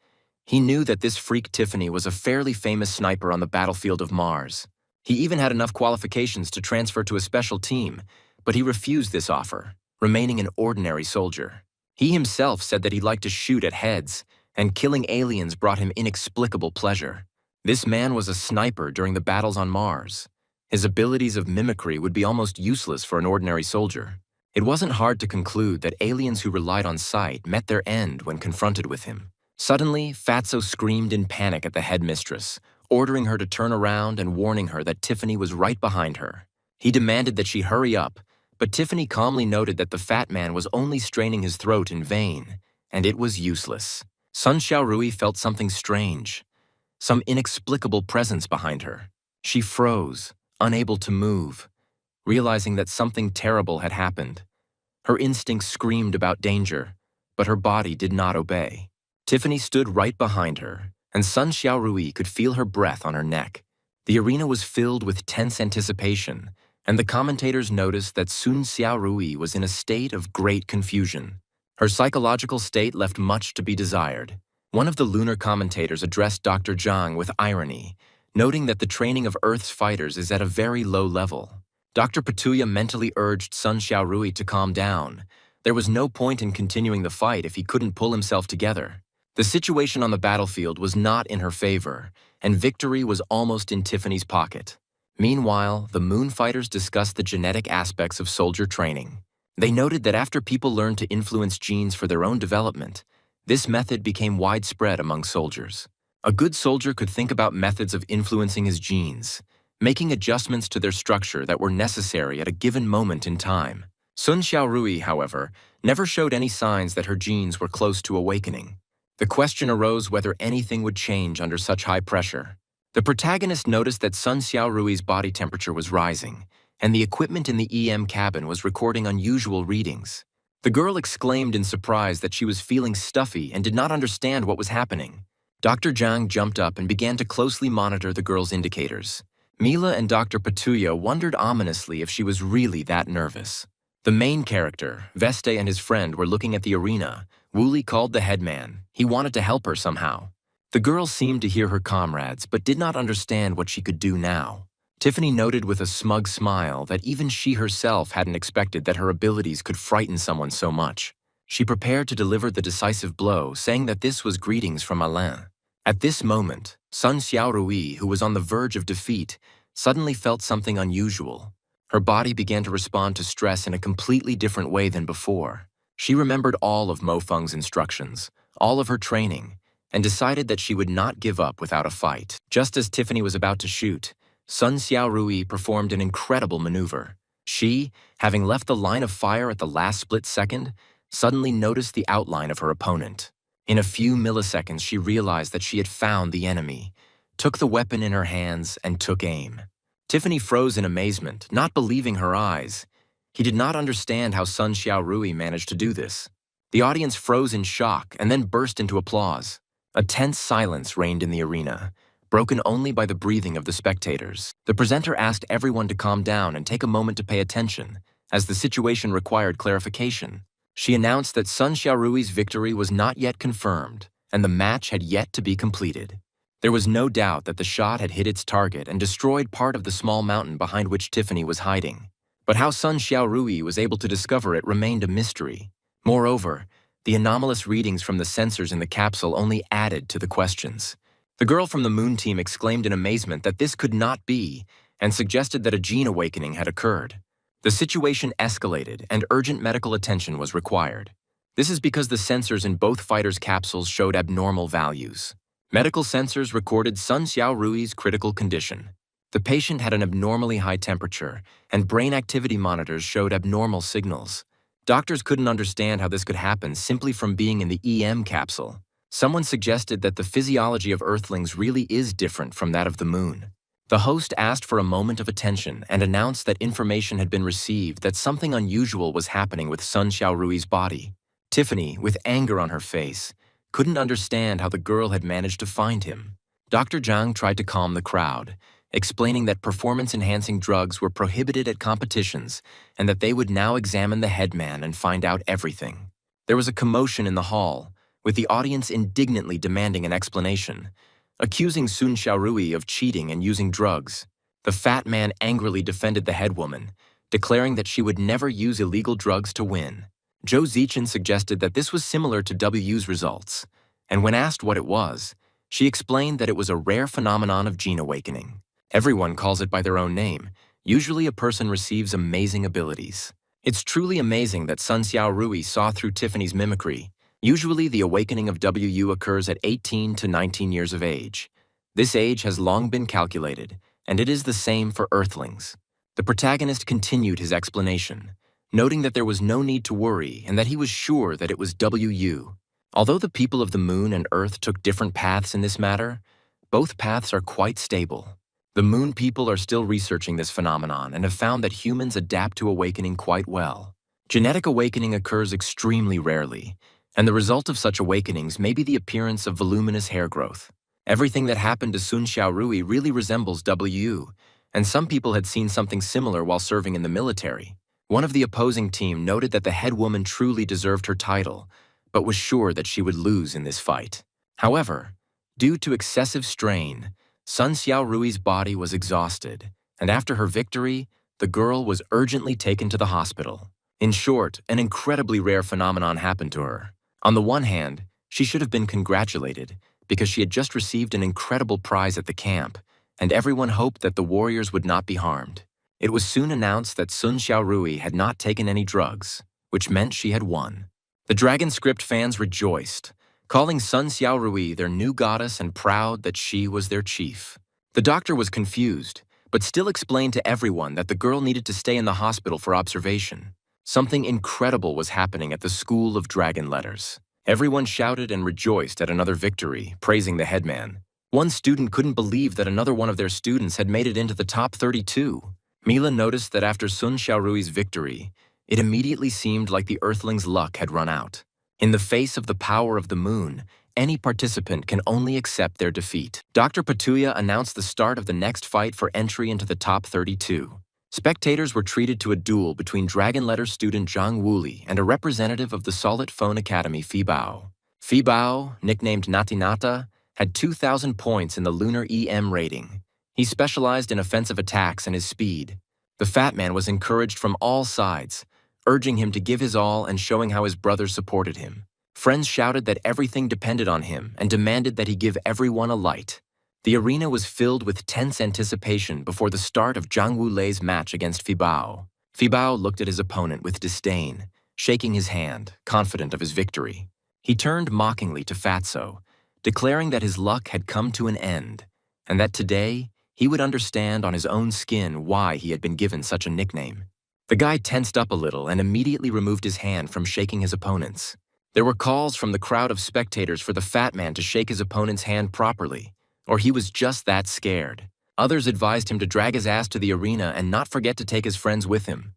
He knew that this freak Tiffany was a fairly famous sniper on the battlefield of Mars. He even had enough qualifications to transfer to a special team, but he refused this offer, remaining an ordinary soldier. He himself said that he liked to shoot at heads, and killing aliens brought him inexplicable pleasure. This man was a sniper during the battles on Mars. His abilities of mimicry would be almost useless for an ordinary soldier. It wasn't hard to conclude that aliens who relied on sight met their end when confronted with him. Suddenly, Fatso screamed in panic at the headmistress, ordering her to turn around and warning her that Tiffany was right behind her. He demanded that she hurry up, but Tiffany calmly noted that the fat man was only straining his throat in vain, and it was useless. Sun Xiaorui felt something strange, some inexplicable presence behind her. She froze, unable to move, realizing that something terrible had happened. Her instincts screamed about danger, but her body did not obey. Tiffany stood right behind her, and Sun Xiaorui could feel her breath on her neck. The arena was filled with tense anticipation, and the commentators noticed that Sun Xiaorui was in a state of great confusion. Her psychological state left much to be desired. One of the lunar commentators addressed Dr. Zhang with irony, noting that the training of Earth's fighters is at a very low level. Dr. Petulia mentally urged Sun Xiaorui to calm down. There was no point in continuing the fight if he couldn't pull himself together. The situation on the battlefield was not in her favor, and victory was almost in Tiffany's pocket. Meanwhile, the Moon Fighters discussed the genetic aspects of soldier training. They noted that after people learned to influence genes for their own development, this method became widespread among soldiers. A good soldier could think about methods of influencing his genes, making adjustments to their structure that were necessary at a given moment in time. Sun Xiaorui, however, never showed any signs that her genes were close to awakening. The question arose whether anything would change under such high pressure. The protagonist noticed that Sun Xiaorui's body temperature was rising, and the equipment in the EM cabin was recording unusual readings. The girl exclaimed in surprise that she was feeling stuffy and did not understand what was happening. Dr. Zhang jumped up and began to closely monitor the girl's indicators. Mila and Dr. Petulia wondered ominously if she was really that nervous. The main character, Veste, and his friend were looking at the arena. Wooly called the headman. He wanted to help her somehow. The girl seemed to hear her comrades, but did not understand what she could do now. Tiffany noted with a smug smile that even she herself hadn't expected that her abilities could frighten someone so much. She prepared to deliver the decisive blow, saying that this was greetings from Alain. At this moment, Sun Xiaorui, who was on the verge of defeat, suddenly felt something unusual. Her body began to respond to stress in a completely different way than before. She remembered all of Mo Feng's instructions, all of her training, and decided that she would not give up without a fight. Just as Tiffany was about to shoot, Sun Xiaorui performed an incredible maneuver. She, having left the line of fire at the last split second, suddenly noticed the outline of her opponent. In a few milliseconds, she realized that she had found the enemy, took the weapon in her hands, and took aim. Tiffany froze in amazement, not believing her eyes. He did not understand how Sun Xiaorui managed to do this. The audience froze in shock and then burst into applause. A tense silence reigned in the arena, broken only by the breathing of the spectators. The presenter asked everyone to calm down and take a moment to pay attention, as the situation required clarification. She announced that Sun Xiaorui's victory was not yet confirmed, and the match had yet to be completed. There was no doubt that the shot had hit its target and destroyed part of the small mountain behind which Tiffany was hiding. But how Sun Xiaorui was able to discover it remained a mystery. Moreover, the anomalous readings from the sensors in the capsule only added to the questions. The girl from the Moon team exclaimed in amazement that this could not be, and suggested that a gene awakening had occurred. The situation escalated, and urgent medical attention was required. This is because the sensors in both fighters' capsules showed abnormal values. Medical sensors recorded Sun Xiaorui's critical condition. The patient had an abnormally high temperature, and brain activity monitors showed abnormal signals. Doctors couldn't understand how this could happen simply from being in the EM capsule. Someone suggested that the physiology of Earthlings really is different from that of the Moon. The host asked for a moment of attention and announced that information had been received that something unusual was happening with Sun Xiaorui's body. Tiffany, with anger on her face, couldn't understand how the girl had managed to find him. Dr. Zhang tried to calm the crowd, explaining that performance-enhancing drugs were prohibited at competitions and that they would now examine the headman and find out everything. There was a commotion in the hall, with the audience indignantly demanding an explanation, accusing Sun Xiaorui of cheating and using drugs. The fat man angrily defended the headwoman, declaring that she would never use illegal drugs to win. Zhou Zichen suggested that this was similar to Wu's results, and when asked what it was, she explained that it was a rare phenomenon of gene awakening. Everyone calls it by their own name. Usually a person receives amazing abilities. It's truly amazing that Sun Xiaorui saw through Tiffany's mimicry. Usually the awakening of Wu occurs at 18 to 19 years of age. This age has long been calculated, and it is the same for Earthlings. The protagonist continued his explanation, noting that there was no need to worry and that he was sure that it was Wu. Although the people of the Moon and Earth took different paths in this matter, both paths are quite stable. The Moon people are still researching this phenomenon and have found that humans adapt to awakening quite well. Genetic awakening occurs extremely rarely, and the result of such awakenings may be the appearance of voluminous hair growth. Everything that happened to Sun Xiaorui really resembles Wu, and some people had seen something similar while serving in the military. One of the opposing team noted that the head woman truly deserved her title, but was sure that she would lose in this fight. However, due to excessive strain, Sun Xiaorui's body was exhausted, and after her victory, the girl was urgently taken to the hospital. In short, an incredibly rare phenomenon happened to her. On the one hand, she should have been congratulated because she had just received an incredible prize at the camp, and everyone hoped that the warriors would not be harmed. It was soon announced that Sun Xiaorui had not taken any drugs, which meant she had won. The Dragon Script fans rejoiced, calling Sun Xiaorui their new goddess and proud that she was their chief. The doctor was confused, but still explained to everyone that the girl needed to stay in the hospital for observation. Something incredible was happening at the School of Dragon Letters. Everyone shouted and rejoiced at another victory, praising the headman. One student couldn't believe that another one of their students had made it into the top 32. Mila noticed that after Sun Xiaorui's victory, it immediately seemed like the Earthlings' luck had run out. In the face of the power of the Moon, any participant can only accept their defeat. Dr. Patuya announced the start of the next fight for entry into the top 32. Spectators were treated to a duel between Dragon Letter student Zhang Wuli and a representative of the Solid Phone Academy, Fibao. Fibao, nicknamed Natinata, had 2,000 points in the Lunar EM rating. He specialized in offensive attacks and his speed. The fat man was encouraged from all sides, urging him to give his all and showing how his brothers supported him. Friends shouted that everything depended on him and demanded that he give everyone a light. The arena was filled with tense anticipation before the start of Zhang Wulei's match against Fibao. Fibao looked at his opponent with disdain, shaking his hand, confident of his victory. He turned mockingly to Fatso, declaring that his luck had come to an end, and that today he would understand on his own skin why he had been given such a nickname. The guy tensed up a little and immediately removed his hand from shaking his opponent's. There were calls from the crowd of spectators for the fat man to shake his opponent's hand properly, or he was just that scared. Others advised him to drag his ass to the arena and not forget to take his friends with him.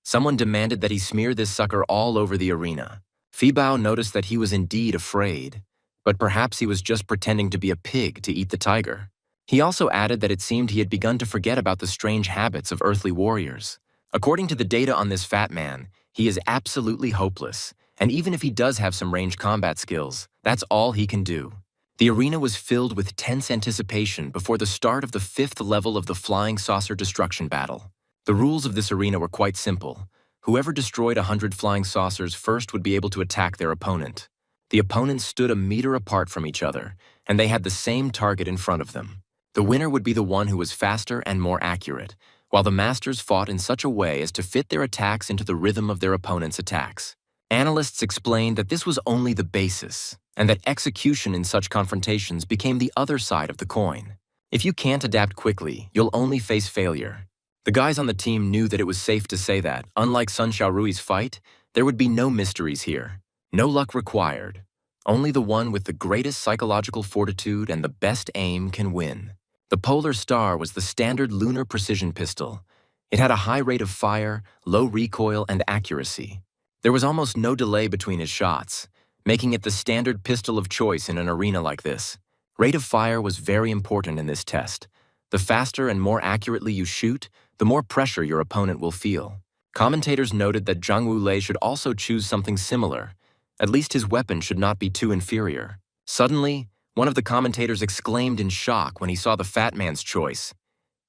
Someone demanded that he smear this sucker all over the arena. Fibao noticed that he was indeed afraid, but perhaps he was just pretending to be a pig to eat the tiger. He also added that it seemed he had begun to forget about the strange habits of earthly warriors. According to the data on this fat man, he is absolutely hopeless, And even if he does have some ranged combat skills, that's all he can do. The arena was filled with tense anticipation before the start of the 5th level of the Flying Saucer Destruction Battle. The rules of this arena were quite simple. Whoever destroyed 100 flying saucers first would be able to attack their opponent. The opponents stood a meter apart from each other, and they had the same target in front of them. The winner would be the one who was faster and more accurate, while the masters fought in such a way as to fit their attacks into the rhythm of their opponent's attacks. Analysts explained that this was only the basis, and that execution in such confrontations became the other side of the coin. If you can't adapt quickly, you'll only face failure. The guys on the team knew that it was safe to say that, unlike Sun Xiaorui's fight, there would be no mysteries here. No luck required. Only the one with the greatest psychological fortitude and the best aim can win. The Polar Star was the standard lunar precision pistol. It had a high rate of fire, low recoil, and accuracy. There was almost no delay between his shots, making it the standard pistol of choice in an arena like this. Rate of fire was very important in this test. The faster and more accurately you shoot, the more pressure your opponent will feel. Commentators noted that Zhang Wulei should also choose something similar. At least his weapon should not be too inferior. Suddenly, one of the commentators exclaimed in shock when he saw the fat man's choice.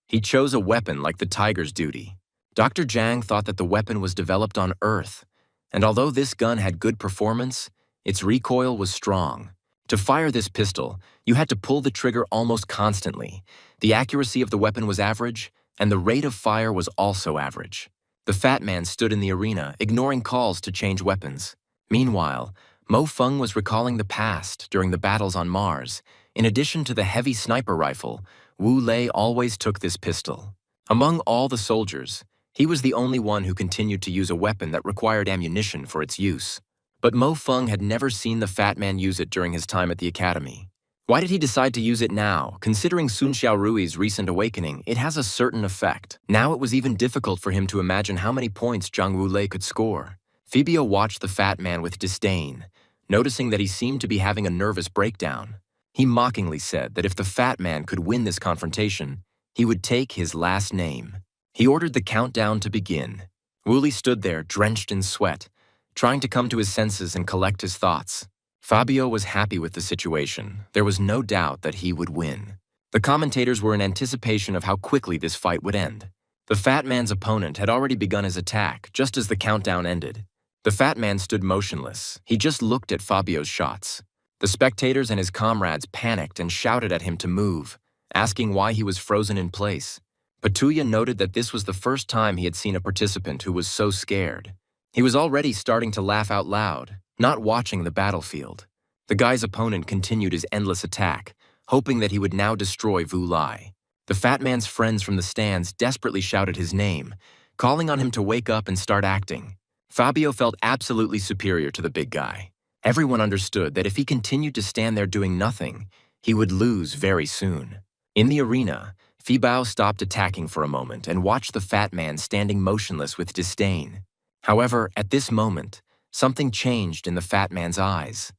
He chose a weapon like the Tiger's Duty. Dr. Zhang thought that the weapon was developed on Earth, and although this gun had good performance, its recoil was strong. To fire this pistol, you had to pull the trigger almost constantly. The accuracy of the weapon was average, and the rate of fire was also average. The fat man stood in the arena, ignoring calls to change weapons. Meanwhile, Mo Feng was recalling the past during the battles on Mars. In addition to the heavy sniper rifle, Wu Lei always took this pistol. Among all the soldiers, he was the only one who continued to use a weapon that required ammunition for its use. But Mo Feng had never seen the fat man use it during his time at the academy. Why did he decide to use it now? Considering Sun Xiaorui's recent awakening, it has a certain effect. Now it was even difficult for him to imagine how many points Zhang Wulei could score. Fabio watched the fat man with disdain, noticing that he seemed to be having a nervous breakdown. He mockingly said that if the fat man could win this confrontation, he would take his last name. He ordered the countdown to begin. Wooly stood there, drenched in sweat, trying to come to his senses and collect his thoughts. Fabio was happy with the situation. There was no doubt that he would win. The commentators were in anticipation of how quickly this fight would end. The fat man's opponent had already begun his attack, just as the countdown ended. The fat man stood motionless. He just looked at Fabio's shots. The spectators and his comrades panicked and shouted at him to move, asking why he was frozen in place. Patuya noted that this was the first time he had seen a participant who was so scared. He was already starting to laugh out loud, not watching the battlefield. The guy's opponent continued his endless attack, hoping that he would now destroy Wu Lai. The fat man's friends from the stands desperately shouted his name, calling on him to wake up and start acting. Fabio felt absolutely superior to the big guy. Everyone understood that if he continued to stand there doing nothing, he would lose very soon. In the arena, Fibao stopped attacking for a moment and watched the fat man standing motionless with disdain. However, at this moment, something changed in the fat man's eyes.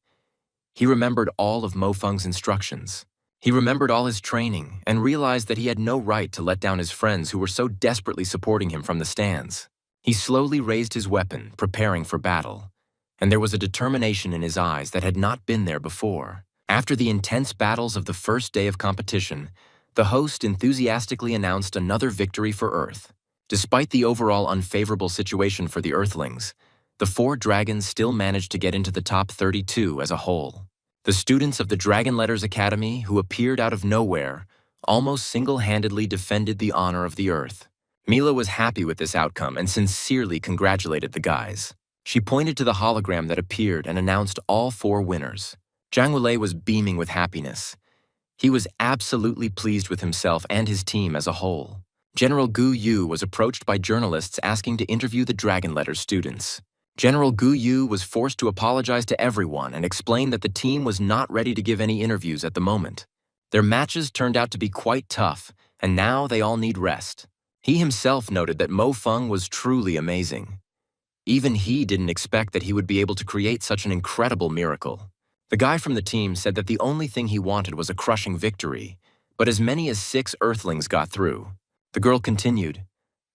He remembered all of Mo Feng's instructions. He remembered all his training and realized that he had no right to let down his friends who were so desperately supporting him from the stands. He slowly raised his weapon, preparing for battle, and there was a determination in his eyes that had not been there before. After the intense battles of the first day of competition, the host enthusiastically announced another victory for Earth. Despite the overall unfavorable situation for the Earthlings, the 4 dragons still managed to get into the top 32 as a whole. The students of the Dragon Letters Academy, who appeared out of nowhere, almost single-handedly defended the honor of the Earth. Mila was happy with this outcome and sincerely congratulated the guys. She pointed to the hologram that appeared and announced all 4 winners. Zhang Wulei was beaming with happiness. He was absolutely pleased with himself and his team as a whole. General Gu Yu was approached by journalists asking to interview the Dragon Letters students. General Gu Yu was forced to apologize to everyone and explain that the team was not ready to give any interviews at the moment. Their matches turned out to be quite tough, and now they all need rest. He himself noted that Mo Feng was truly amazing. Even he didn't expect that he would be able to create such an incredible miracle. The guy from the team said that the only thing he wanted was a crushing victory, but as many as 6 Earthlings got through. The girl continued,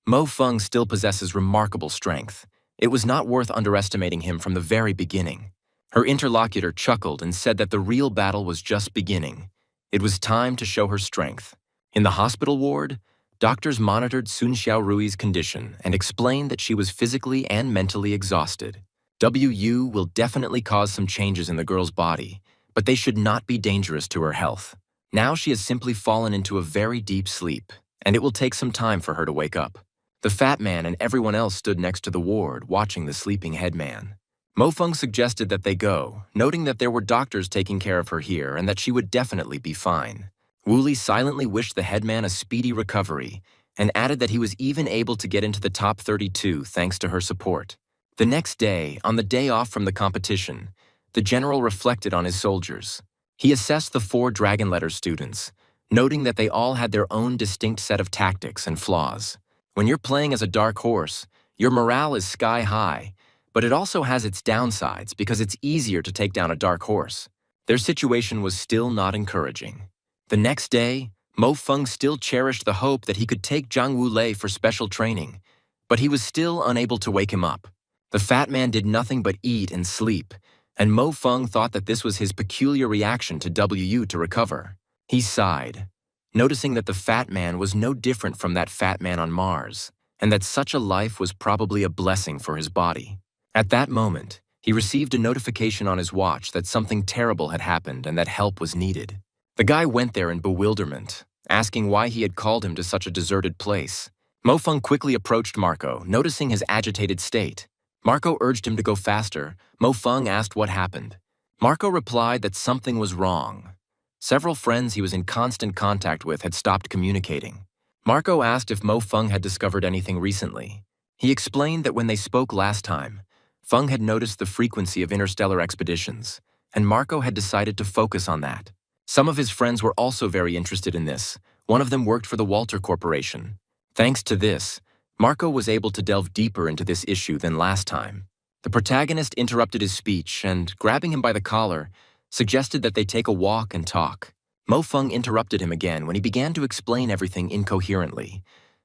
Mo Feng still possesses remarkable strength. It was not worth underestimating him from the very beginning. Her interlocutor chuckled and said that the real battle was just beginning. It was time to show her strength. In the hospital ward, doctors monitored Sun Xiaorui's condition and explained that she was physically and mentally exhausted. WU will definitely cause some changes in the girl's body, but they should not be dangerous to her health. Now she has simply fallen into a very deep sleep, and it will take some time for her to wake up. The fat man and everyone else stood next to the ward, watching the sleeping headman. Mofeng suggested that they go, noting that there were doctors taking care of her here and that she would definitely be fine. Wooly silently wished the headman a speedy recovery and added that he was even able to get into the top 32 thanks to her support. The next day, on the day off from the competition, the general reflected on his soldiers. He assessed the 4 Dragon Letter students, noting that they all had their own distinct set of tactics and flaws. When you're playing as a dark horse, your morale is sky high, but it also has its downsides because it's easier to take down a dark horse. Their situation was still not encouraging. The next day, Mo Feng still cherished the hope that he could take Zhang Wulei for special training, but he was still unable to wake him up. The fat man did nothing but eat and sleep, and Mo Feng thought that this was his peculiar reaction to WU to recover. He sighed, noticing that the fat man was no different from that fat man on Mars, and that such a life was probably a blessing for his body. At that moment, he received a notification on his watch that something terrible had happened and that help was needed. The guy went there in bewilderment, asking why he had called him to such a deserted place. Mo Feng quickly approached Marco, noticing his agitated state. Marco urged him to go faster. Mo Feng asked what happened. Marco replied that something was wrong. Several friends he was in constant contact with had stopped communicating. Marco asked if Mo Feng had discovered anything recently. He explained that when they spoke last time, Feng had noticed the frequency of interstellar expeditions, and Marco had decided to focus on that. Some of his friends were also very interested in this. One of them worked for the Walter Corporation. Thanks to this, Marco was able to delve deeper into this issue than last time. The protagonist interrupted his speech and, grabbing him by the collar, suggested that they take a walk and talk. Mo Feng interrupted him again when he began to explain everything incoherently,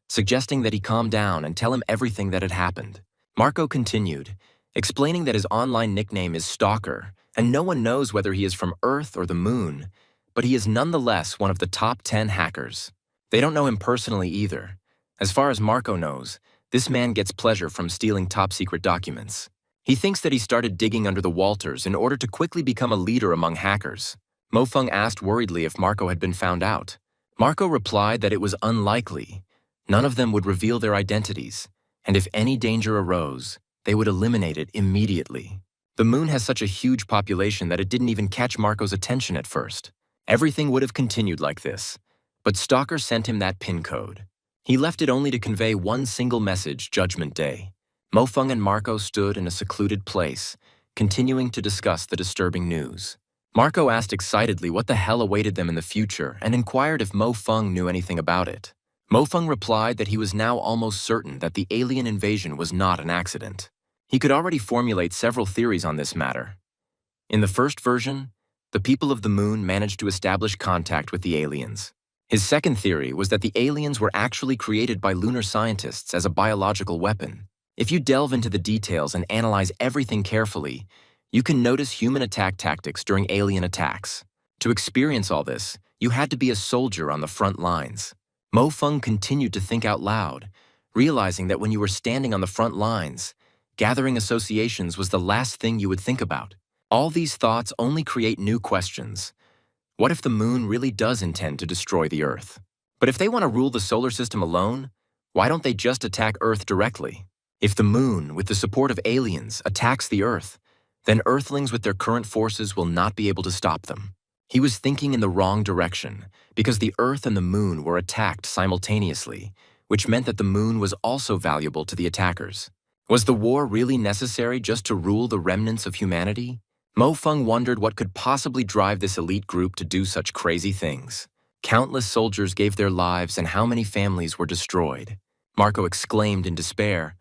suggesting that he calm down and tell him everything that had happened. Marco continued, explaining that his online nickname is Stalker, and no one knows whether he is from Earth or the Moon, but he is nonetheless one of the top 10 hackers. They don't know him personally either. As far as Marco knows, this man gets pleasure from stealing top-secret documents. He thinks that he started digging under the Walters in order to quickly become a leader among hackers. Mo Feng asked worriedly if Marco had been found out. Marco replied that it was unlikely. None of them would reveal their identities, and if any danger arose, they would eliminate it immediately. The Moon has such a huge population that it didn't even catch Marco's attention at first. Everything would have continued like this, but Stalker sent him that PIN code. He left it only to convey one single message, Judgment Day. Mo Feng and Marco stood in a secluded place, continuing to discuss the disturbing news. Marco asked excitedly what the hell awaited them in the future and inquired if Mo Feng knew anything about it. Mo Feng replied that he was now almost certain that the alien invasion was not an accident. He could already formulate several theories on this matter. In the first version, the people of the Moon managed to establish contact with the aliens. His second theory was that the aliens were actually created by lunar scientists as a biological weapon. If you delve into the details and analyze everything carefully, you can notice human attack tactics during alien attacks. To experience all this, you had to be a soldier on the front lines. Mo Feng continued to think out loud, realizing that when you were standing on the front lines, gathering associations was the last thing you would think about. All these thoughts only create new questions. What if the Moon really does intend to destroy the Earth? But if they want to rule the solar system alone, why don't they just attack Earth directly? If the Moon, with the support of aliens, attacks the Earth, then Earthlings with their current forces will not be able to stop them. He was thinking in the wrong direction, because the Earth and the Moon were attacked simultaneously, which meant that the Moon was also valuable to the attackers. Was the war really necessary just to rule the remnants of humanity? Mo Feng wondered what could possibly drive this elite group to do such crazy things. Countless soldiers gave their lives and how many families were destroyed. Marco exclaimed in despair.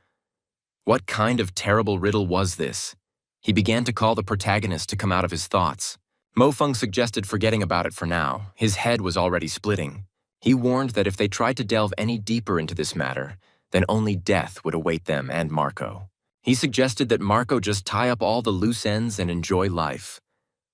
What kind of terrible riddle was this? He began to call the protagonist to come out of his thoughts. Mo Feng suggested forgetting about it for now. His head was already splitting. He warned that if they tried to delve any deeper into this matter, then only death would await them and Marco. He suggested that Marco just tie up all the loose ends and enjoy life.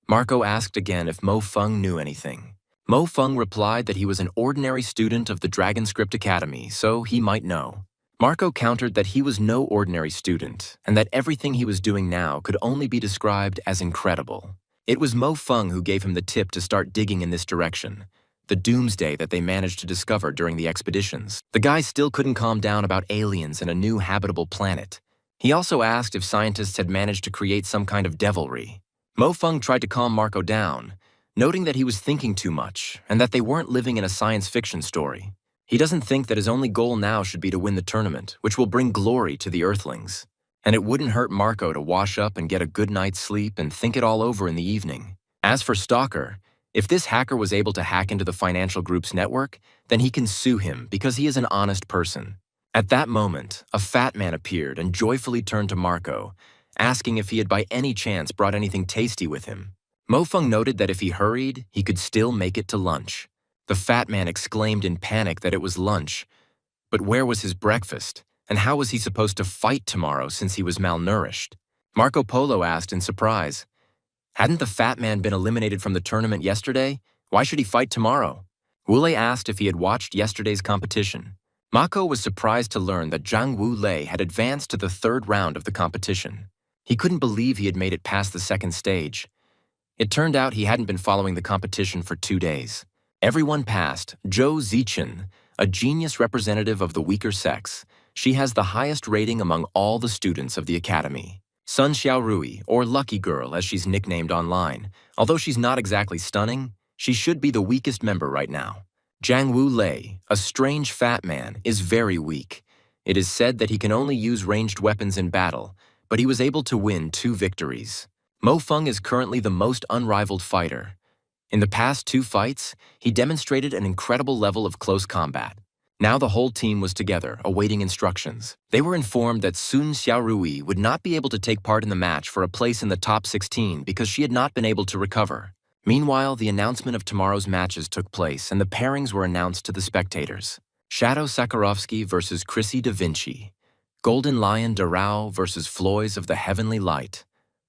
Marco asked again if Mo Feng knew anything. Mo Feng replied that he was an ordinary student of the Dragonscript Academy, so he might know. Marco countered that he was no ordinary student, and that everything he was doing now could only be described as incredible. It was Mo Feng who gave him the tip to start digging in this direction, the doomsday that they managed to discover during the expeditions. The guy still couldn't calm down about aliens and a new habitable planet. He also asked if scientists had managed to create some kind of devilry. Mo Feng tried to calm Marco down, noting that he was thinking too much and that they weren't living in a science fiction story. He doesn't think that his only goal now should be to win the tournament, which will bring glory to the Earthlings. And it wouldn't hurt Marco to wash up and get a good night's sleep and think it all over in the evening. As for Stalker, if this hacker was able to hack into the financial group's network, then he can sue him because he is an honest person. At that moment, a fat man appeared and joyfully turned to Marco, asking if he had by any chance brought anything tasty with him. Mo Feng noted that if he hurried, he could still make it to lunch. The fat man exclaimed in panic that it was lunch. But where was his breakfast? And how was he supposed to fight tomorrow since he was malnourished? Marco Polo asked in surprise. Hadn't the fat man been eliminated from the tournament yesterday? Why should he fight tomorrow? Wulei asked if he had watched yesterday's competition. Mako was surprised to learn that Zhang Wulei had advanced to the third round of the competition. He couldn't believe he had made it past the second stage. It turned out he hadn't been following the competition for 2 days. Everyone passed Zhou Zichen, a genius representative of the weaker sex. She has the highest rating among all the students of the academy. Sun Xiaorui, or Lucky Girl as she's nicknamed online, although she's not exactly stunning, she should be the weakest member right now. Zhang Wulei, a strange fat man, is very weak. It is said that he can only use ranged weapons in battle, but he was able to win 2 victories. Mo Feng is currently the most unrivaled fighter. In the past 2 fights, he demonstrated an incredible level of close combat. Now the whole team was together, awaiting instructions. They were informed that Sun Xiaorui would not be able to take part in the match for a place in the top 16 because she had not been able to recover. Meanwhile, the announcement of tomorrow's matches took place and the pairings were announced to the spectators. Shadow Sakarovsky versus Chrissy Da Vinci. Golden Lion Darao versus Floys of the Heavenly Light.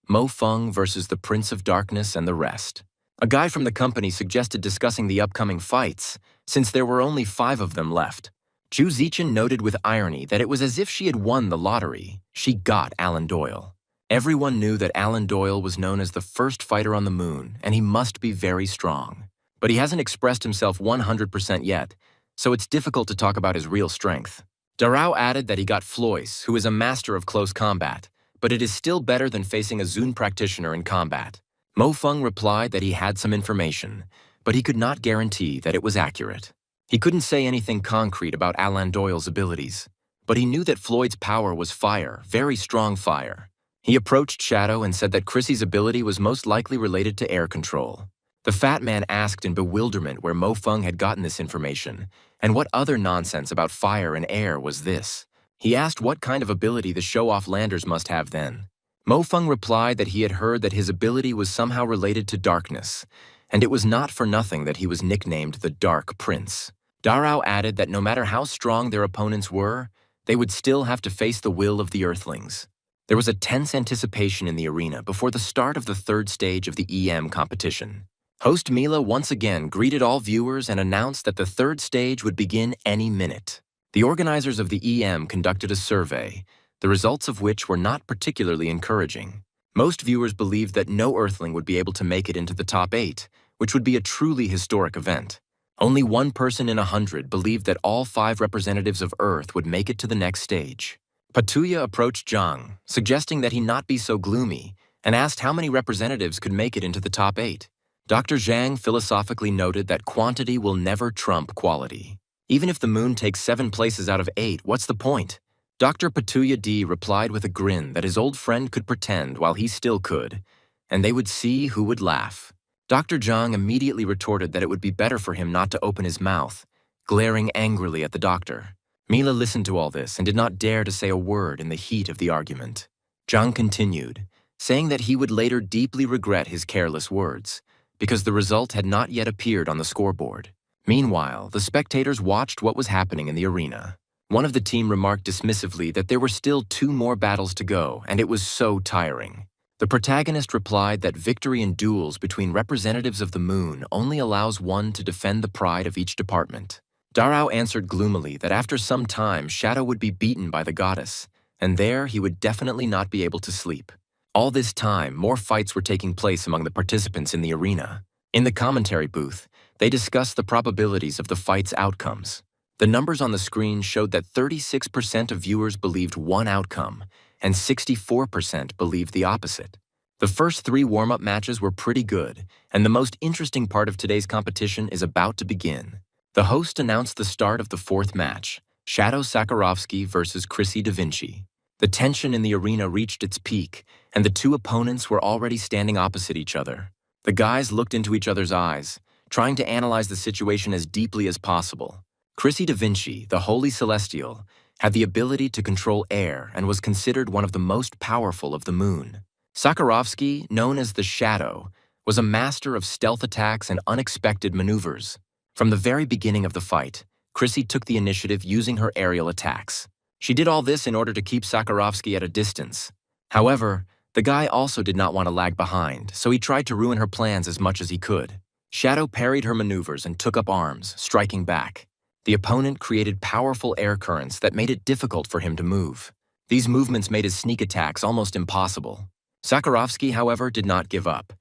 Mo Feng versus the Prince of Darkness and the rest. A guy from the company suggested discussing the upcoming fights, since there were only 5 of them left. Zhu Zichen noted with irony that it was as if she had won the lottery. She got Alan Doyle. Everyone knew that Alan Doyle was known as the first fighter on the moon, and he must be very strong. But he hasn't expressed himself 100% yet, so it's difficult to talk about his real strength. Darao added that he got Floys, who is a master of close combat, but it is still better than facing a Zun practitioner in combat. Mo Feng replied that he had some information, but he could not guarantee that it was accurate. He couldn't say anything concrete about Alan Doyle's abilities, but he knew that Floyd's power was fire, very strong fire. He approached Shadow and said that Chrissy's ability was most likely related to air control. The fat man asked in bewilderment where Mo Feng had gotten this information, and what other nonsense about fire and air was this. He asked what kind of ability the show-off landers must have then. Mo Feng replied that he had heard that his ability was somehow related to darkness, and it was not for nothing that he was nicknamed the Dark Prince. Darao added that no matter how strong their opponents were, they would still have to face the will of the Earthlings. There was a tense anticipation in the arena before the start of the 3rd stage of the EM competition. Host Mila once again greeted all viewers and announced that the 3rd stage would begin any minute. The organizers of the EM conducted a survey, the results of which were not particularly encouraging. Most viewers believed that no Earthling would be able to make it into the top 8, which would be a truly historic event. Only 1 person in 100 believed that all 5 representatives of Earth would make it to the next stage. Patuya approached Zhang, suggesting that he not be so gloomy, and asked how many representatives could make it into the top 8. Dr. Zhang philosophically noted that quantity will never trump quality. Even if the moon takes 7 places out of 8, what's the point? Dr. Patuya D replied with a grin that his old friend could pretend while he still could, and they would see who would laugh. Dr. Zhang immediately retorted that it would be better for him not to open his mouth, glaring angrily at the doctor. Mila listened to all this and did not dare to say a word in the heat of the argument. Zhang continued, saying that he would later deeply regret his careless words, because the result had not yet appeared on the scoreboard. Meanwhile, the spectators watched what was happening in the arena. One of the team remarked dismissively that there were still 2 more battles to go, and it was so tiring. The protagonist replied that victory in duels between representatives of the moon only allows one to defend the pride of each department. Darrow answered gloomily that after some time Shadow would be beaten by the goddess, and there he would definitely not be able to sleep. All this time, more fights were taking place among the participants in the arena. In the commentary booth, they discussed the probabilities of the fight's outcomes. The numbers on the screen showed that 36% of viewers believed one outcome, and 64% believed the opposite. The first 3 warm-up matches were pretty good, and the most interesting part of today's competition is about to begin. The host announced the start of the 4th match, Shadow Sakarovsky versus Chrissy Da Vinci. The tension in the arena reached its peak, and the 2 opponents were already standing opposite each other. The guys looked into each other's eyes, trying to analyze the situation as deeply as possible. Chrissy Da Vinci, the Holy Celestial, had the ability to control air and was considered one of the most powerful of the moon. Sakarovsky, known as the Shadow, was a master of stealth attacks and unexpected maneuvers. From the very beginning of the fight, Chrissy took the initiative using her aerial attacks. She did all this in order to keep Sakarovsky at a distance. However, the guy also did not want to lag behind, so he tried to ruin her plans as much as he could. Shadow parried her maneuvers and took up arms, striking back. The opponent created powerful air currents that made it difficult for him to move. These movements made his sneak attacks almost impossible. Sakarovsky, however, did not give up.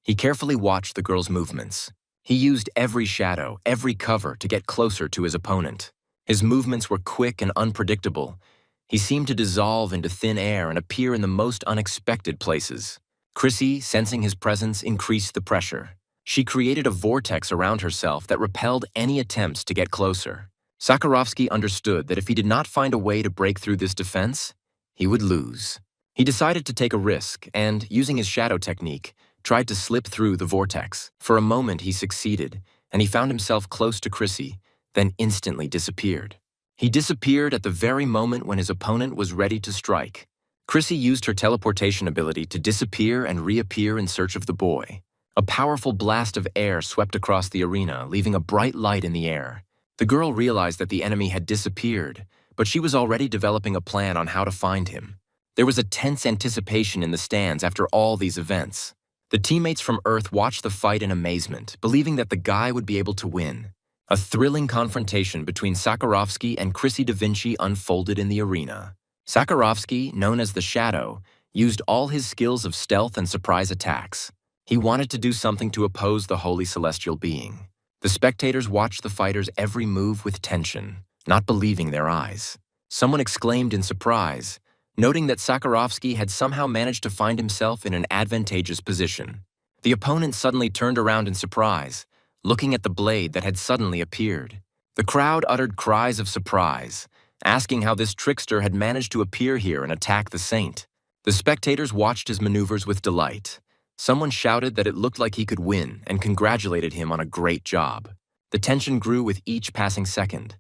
He carefully watched the girl's movements. He used every shadow, every cover to get closer to his opponent. His movements were quick and unpredictable. He seemed to dissolve into thin air and appear in the most unexpected places. Chrissy, sensing his presence, increased the pressure. She created a vortex around herself that repelled any attempts to get closer. Sakarovsky understood that if he did not find a way to break through this defense, he would lose. He decided to take a risk and, using his shadow technique, tried to slip through the vortex. For a moment he succeeded, and he found himself close to Chrissy, then instantly disappeared. He disappeared at the very moment when his opponent was ready to strike. Chrissy used her teleportation ability to disappear and reappear in search of the boy. A powerful blast of air swept across the arena, leaving a bright light in the air. The girl realized that the enemy had disappeared, but she was already developing a plan on how to find him. There was a tense anticipation in the stands after all these events. The teammates from Earth watched the fight in amazement, believing that the guy would be able to win. A thrilling confrontation between Sakarovsky and Chrissy Da Vinci unfolded in the arena. Sakarovsky, known as the Shadow, used all his skills of stealth and surprise attacks. He wanted to do something to oppose the Holy Celestial being. The spectators watched the fighter's every move with tension, not believing their eyes. Someone exclaimed in surprise, noting that Sakarovsky had somehow managed to find himself in an advantageous position. The opponent suddenly turned around in surprise, looking at the blade that had suddenly appeared. The crowd uttered cries of surprise, asking how this trickster had managed to appear here and attack the saint. The spectators watched his maneuvers with delight. Someone shouted that it looked like he could win and congratulated him on a great job. The tension grew with each passing second.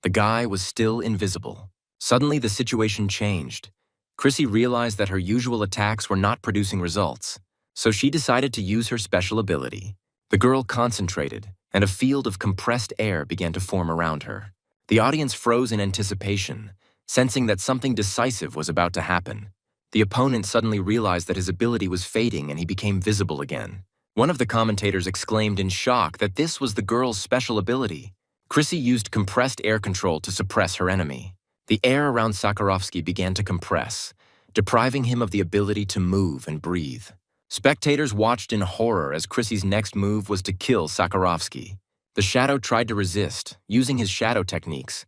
The guy was still invisible. Suddenly, the situation changed. Chrissy realized that her usual attacks were not producing results, so she decided to use her special ability. The girl concentrated, and a field of compressed air began to form around her. The audience froze in anticipation, sensing that something decisive was about to happen. The opponent suddenly realized that his ability was fading and he became visible again. One of the commentators exclaimed in shock that this was the girl's special ability. Chrissy used compressed air control to suppress her enemy. The air around Sakarovsky began to compress, depriving him of the ability to move and breathe. Spectators watched in horror as Chrissy's next move was to kill Sakarovsky. The Shadow tried to resist, using his shadow techniques,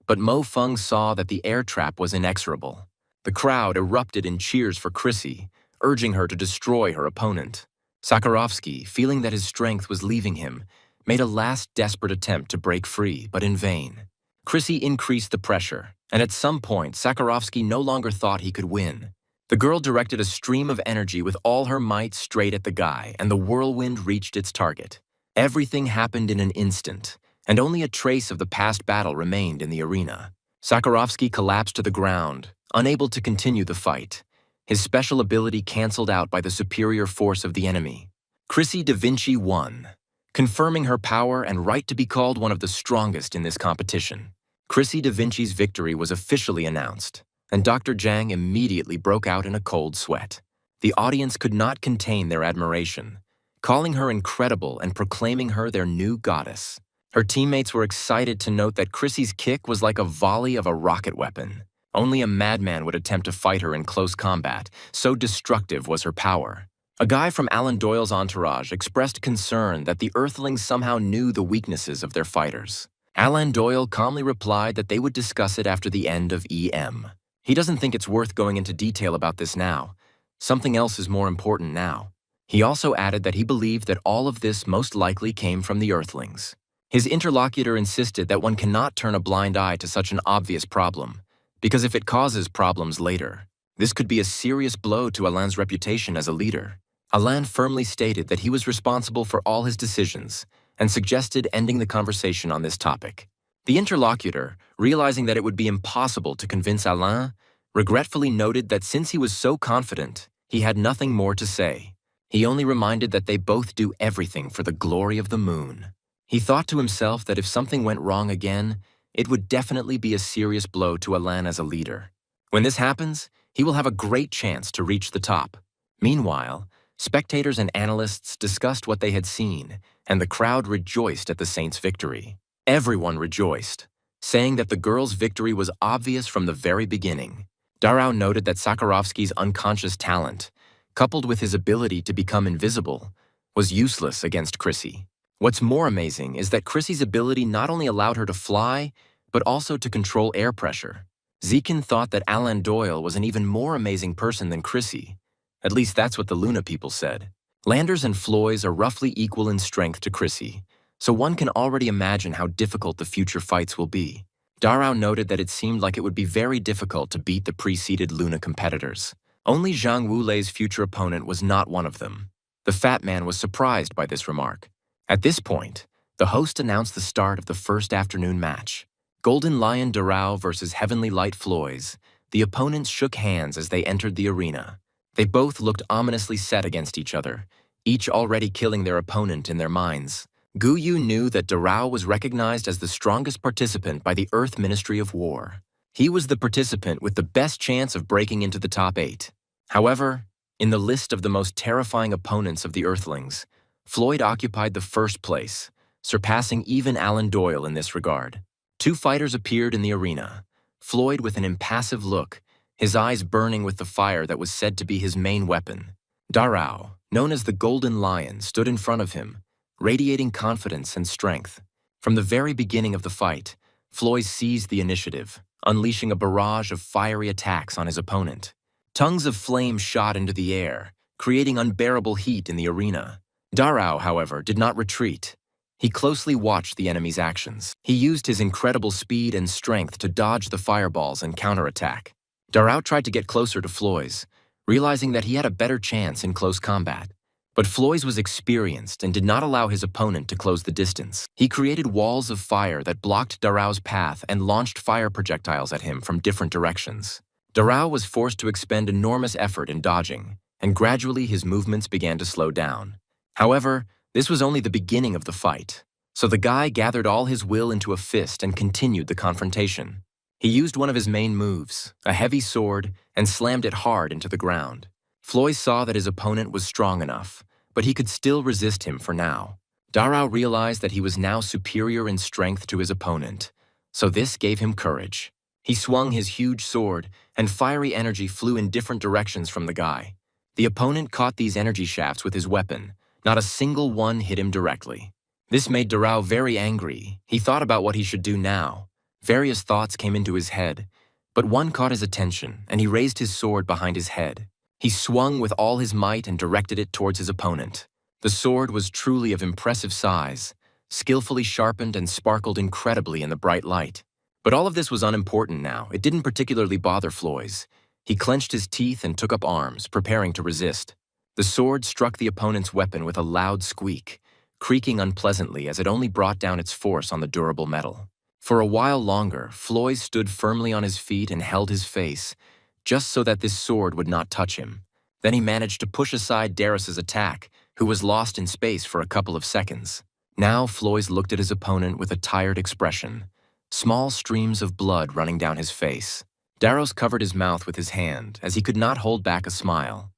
but Mo Feng saw that the air trap was inexorable. The crowd erupted in cheers for Chrissy, urging her to destroy her opponent. Sakarovsky, feeling that his strength was leaving him, made a last desperate attempt to break free, but in vain. Chrissy increased the pressure, and at some point, Sakarovsky no longer thought he could win. The girl directed a stream of energy with all her might straight at the guy, and the whirlwind reached its target. Everything happened in an instant, and only a trace of the past battle remained in the arena. Sakarovsky collapsed to the ground, unable to continue the fight, his special ability canceled out by the superior force of the enemy. Chrissy Da Vinci won, confirming her power and right to be called one of the strongest in this competition. Chrissy Da Vinci's victory was officially announced, and Dr. Zhang immediately broke out in a cold sweat. The audience could not contain their admiration, calling her incredible and proclaiming her their new goddess. Her teammates were excited to note that Chrissy's kick was like a volley of a rocket weapon. Only a madman would attempt to fight her in close combat, so destructive was her power. A guy from Alan Doyle's entourage expressed concern that the Earthlings somehow knew the weaknesses of their fighters. Alan Doyle calmly replied that they would discuss it after the end of EM. He doesn't think it's worth going into detail about this now. Something else is more important now. He also added that he believed that all of this most likely came from the Earthlings. His interlocutor insisted that one cannot turn a blind eye to such an obvious problem, because if it causes problems later, this could be a serious blow to Alan's reputation as a leader. Alan firmly stated that he was responsible for all his decisions and suggested ending the conversation on this topic. The interlocutor, realizing that it would be impossible to convince Alan, regretfully noted that since he was so confident, he had nothing more to say. He only reminded that they both do everything for the glory of the moon. He thought to himself that if something went wrong again, it would definitely be a serious blow to Alan as a leader. When this happens, he will have a great chance to reach the top. Meanwhile, spectators and analysts discussed what they had seen, and the crowd rejoiced at the Saints' victory. Everyone rejoiced, saying that the girls' victory was obvious from the very beginning. Darrow noted that Sakharovsky's unconscious talent, coupled with his ability to become invisible, was useless against Chrissy. What's more amazing is that Chrissy's ability not only allowed her to fly, but also to control air pressure. Zekin thought that Alan Doyle was an even more amazing person than Chrissy. At least that's what the Luna people said. Landers and Floys are roughly equal in strength to Chrissy, so one can already imagine how difficult the future fights will be. Darrow noted that it seemed like it would be very difficult to beat the preceded Luna competitors. Only Zhang Wulei's future opponent was not one of them. The fat man was surprised by this remark. At this point, the host announced the start of the first afternoon match. Golden Lion Darrow versus Heavenly Light Floys. The opponents shook hands as they entered the arena. They both looked ominously set against each other, each already killing their opponent in their minds. Gu Yu knew that Darrow was recognized as the strongest participant by the Earth Ministry of War. He was the participant with the best chance of breaking into the top 8. However, in the list of the most terrifying opponents of the Earthlings, Floyd occupied the first place, surpassing even Alan Doyle in this regard. Two fighters appeared in the arena. Floyd with an impassive look, his eyes burning with the fire that was said to be his main weapon. Darrow, known as the Golden Lion, stood in front of him, radiating confidence and strength. From the very beginning of the fight, Floyd seized the initiative, unleashing a barrage of fiery attacks on his opponent. Tongues of flame shot into the air, creating unbearable heat in the arena. Darrow, however, did not retreat. He closely watched the enemy's actions. He used his incredible speed and strength to dodge the fireballs and counterattack. Darrow tried to get closer to Floys, realizing that he had a better chance in close combat. But Floys was experienced and did not allow his opponent to close the distance. He created walls of fire that blocked Darrow's path and launched fire projectiles at him from different directions. Darrow was forced to expend enormous effort in dodging, and gradually his movements began to slow down. However, this was only the beginning of the fight, so the guy gathered all his will into a fist and continued the confrontation. He used one of his main moves, a heavy sword, and slammed it hard into the ground. Floyd saw that his opponent was strong enough, but he could still resist him for now. Darrow realized that he was now superior in strength to his opponent, so this gave him courage. He swung his huge sword, and fiery energy flew in different directions from the guy. The opponent caught these energy shafts with his weapon. Not a single one hit him directly. This made Darrow very angry. He thought about what he should do now. Various thoughts came into his head, but one caught his attention, and he raised his sword behind his head. He swung with all his might and directed it towards his opponent. The sword was truly of impressive size, skillfully sharpened and sparkled incredibly in the bright light. But all of this was unimportant now. It didn't particularly bother Floys. He clenched his teeth and took up arms, preparing to resist. The sword struck the opponent's weapon with a loud squeak, creaking unpleasantly as it only brought down its force on the durable metal. For a while longer, Floyd stood firmly on his feet and held his face, just so that this sword would not touch him. Then he managed to push aside Darius's attack, who was lost in space for a couple of seconds. Now Floyd looked at his opponent with a tired expression. small streams of blood running down his face. Daros covered his mouth with his hand as he could not hold back a smile.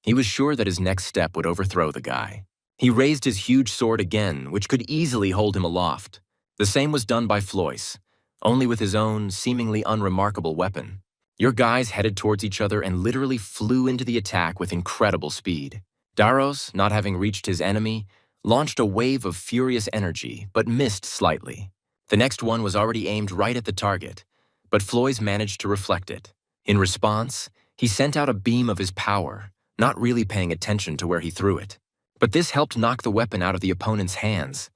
He was sure that his next step would overthrow the guy. He raised his huge sword again, which could easily hold him aloft. The same was done by Floyce, only with his own, seemingly unremarkable weapon. Your guys headed towards each other and literally flew into the attack with incredible speed. Daros, not having reached his enemy, launched a wave of furious energy, but missed slightly. The next one was already aimed right at the target, but Floyce managed to reflect it. In response, he sent out a beam of his power, not really paying attention to where he threw it. But this helped knock the weapon out of the opponent's hands.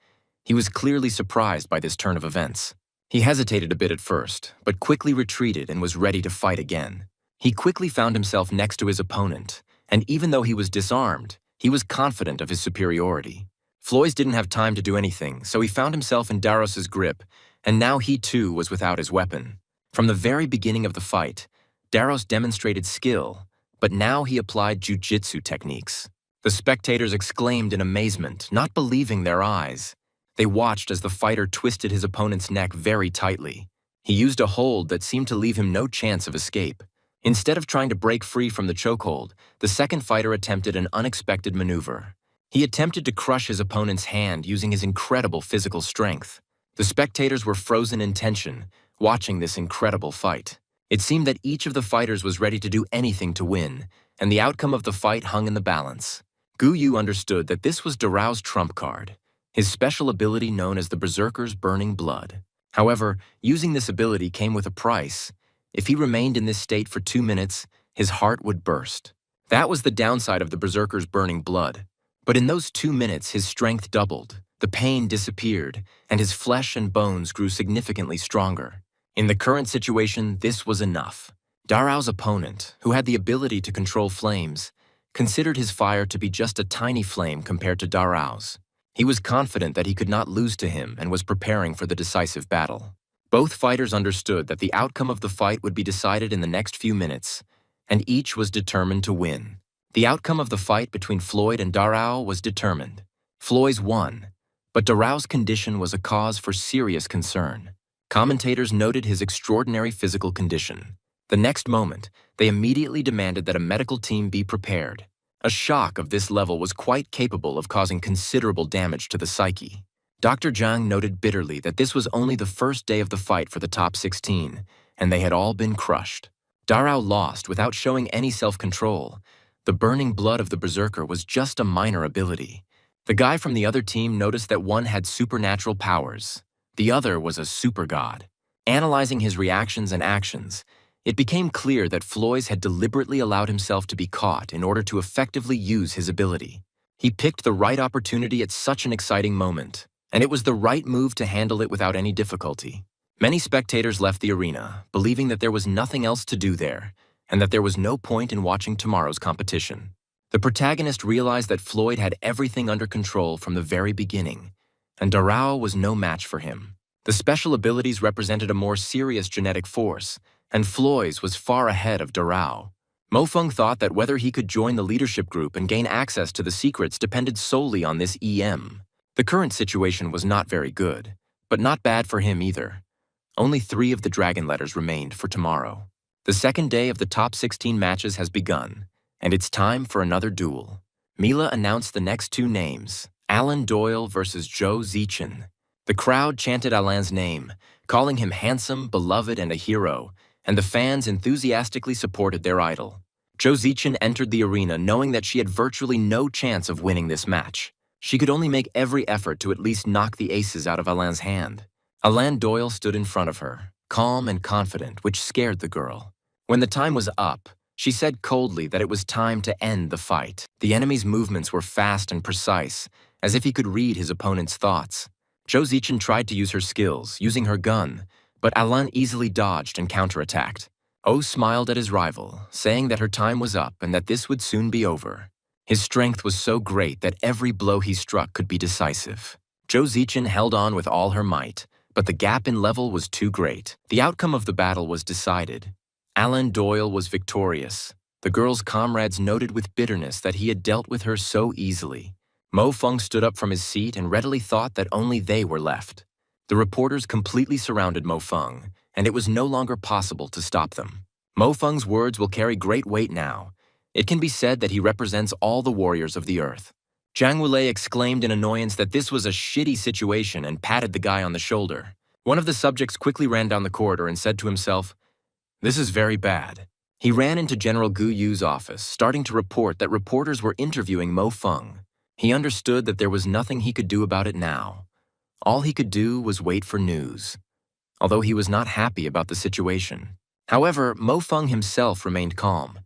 He was clearly surprised by this turn of events. He hesitated a bit at first, but quickly retreated and was ready to fight again. He quickly found himself next to his opponent, and even though he was disarmed, he was confident of his superiority. Floyce didn't have time to do anything, so he found himself in Daros's grip, and now he too was without his weapon. From the very beginning of the fight, Daros demonstrated skill, but now he applied jujitsu techniques. The spectators exclaimed in amazement, not believing their eyes. They watched as the fighter twisted his opponent's neck very tightly. He used a hold that seemed to leave him no chance of escape. Instead of trying to break free from the chokehold, the second fighter attempted an unexpected maneuver. He attempted to crush his opponent's hand using his incredible physical strength. The spectators were frozen in tension, watching this incredible fight. It seemed that each of the fighters was ready to do anything to win, and the outcome of the fight hung in the balance. Gu Yu understood that this was Darao's trump card, his special ability known as the Berserker's Burning Blood. However, using this ability came with a price. If he remained in this state for 2 minutes, his heart would burst. That was the downside of the Berserker's Burning Blood. But in those 2 minutes, his strength doubled, the pain disappeared, and his flesh and bones grew significantly stronger. In the current situation, this was enough. Darao's opponent, who had the ability to control flames, considered his fire to be just a tiny flame compared to Darao's. He was confident that he could not lose to him and was preparing for the decisive battle. Both fighters understood that the outcome of the fight would be decided in the next few minutes, and each was determined to win. The outcome of the fight between Floyd and Darao was determined. Floyd won, but Darao's condition was a cause for serious concern. Commentators noted his extraordinary physical condition. The next moment, they immediately demanded that a medical team be prepared. A shock of this level was quite capable of causing considerable damage to the psyche. Dr. Zhang noted bitterly that this was only the first day of the fight for the top 16, and they had all been crushed. Darao lost without showing any self-control. The burning blood of the Berserker was just a minor ability. The guy from the other team noticed that one had supernatural powers. The other was a super god. Analyzing his reactions and actions, it became clear that Floyd had deliberately allowed himself to be caught in order to effectively use his ability. He picked the right opportunity at such an exciting moment, and it was the right move to handle it without any difficulty. Many spectators left the arena, believing that there was nothing else to do there, and that there was no point in watching tomorrow's competition. The protagonist realized that Floyd had everything under control from the very beginning, and Darao was no match for him. The special abilities represented a more serious genetic force, and Floyd's was far ahead of Darao. Mofeng thought that whether he could join the leadership group and gain access to the secrets depended solely on this EM. The current situation was not very good, but not bad for him either. Only 3 of the dragon letters remained for tomorrow. The second day of the top 16 matches has begun, and it's time for another duel. Mila announced the next 2 names, Alan Doyle versus Zhou Zichen. The crowd chanted Alan's name, calling him handsome, beloved, and a hero, and the fans enthusiastically supported their idol. Zhou Zichen entered the arena knowing that she had virtually no chance of winning this match. She could only make every effort to at least knock the aces out of Alan's hand. Alan Doyle stood in front of her, calm and confident, which scared the girl. When the time was up, she said coldly that it was time to end the fight. The enemy's movements were fast and precise, as if he could read his opponent's thoughts. Zhou Zichen tried to use her skills, using her gun, but Alan easily dodged and counterattacked. Oh smiled at his rival, saying that her time was up and that this would soon be over. His strength was so great that every blow he struck could be decisive. Zhou Zichen held on with all her might, but the gap in level was too great. The outcome of the battle was decided. Alan Doyle was victorious. The girl's comrades noted with bitterness that he had dealt with her so easily. Mofeng stood up from his seat and readily thought that only they were left. The reporters completely surrounded Mo Feng, and it was no longer possible to stop them. Mo Feng's words will carry great weight now. It can be said that he represents all the warriors of the earth. Zhang Wulei exclaimed in annoyance that this was a shitty situation and patted the guy on the shoulder. One of the subjects quickly ran down the corridor and said to himself, "This is very bad." He ran into General Gu Yu's office, starting to report that reporters were interviewing Mo Feng. He understood that there was nothing he could do about it now. All he could do was wait for news, although he was not happy about the situation. However, Mo Feng himself remained calm.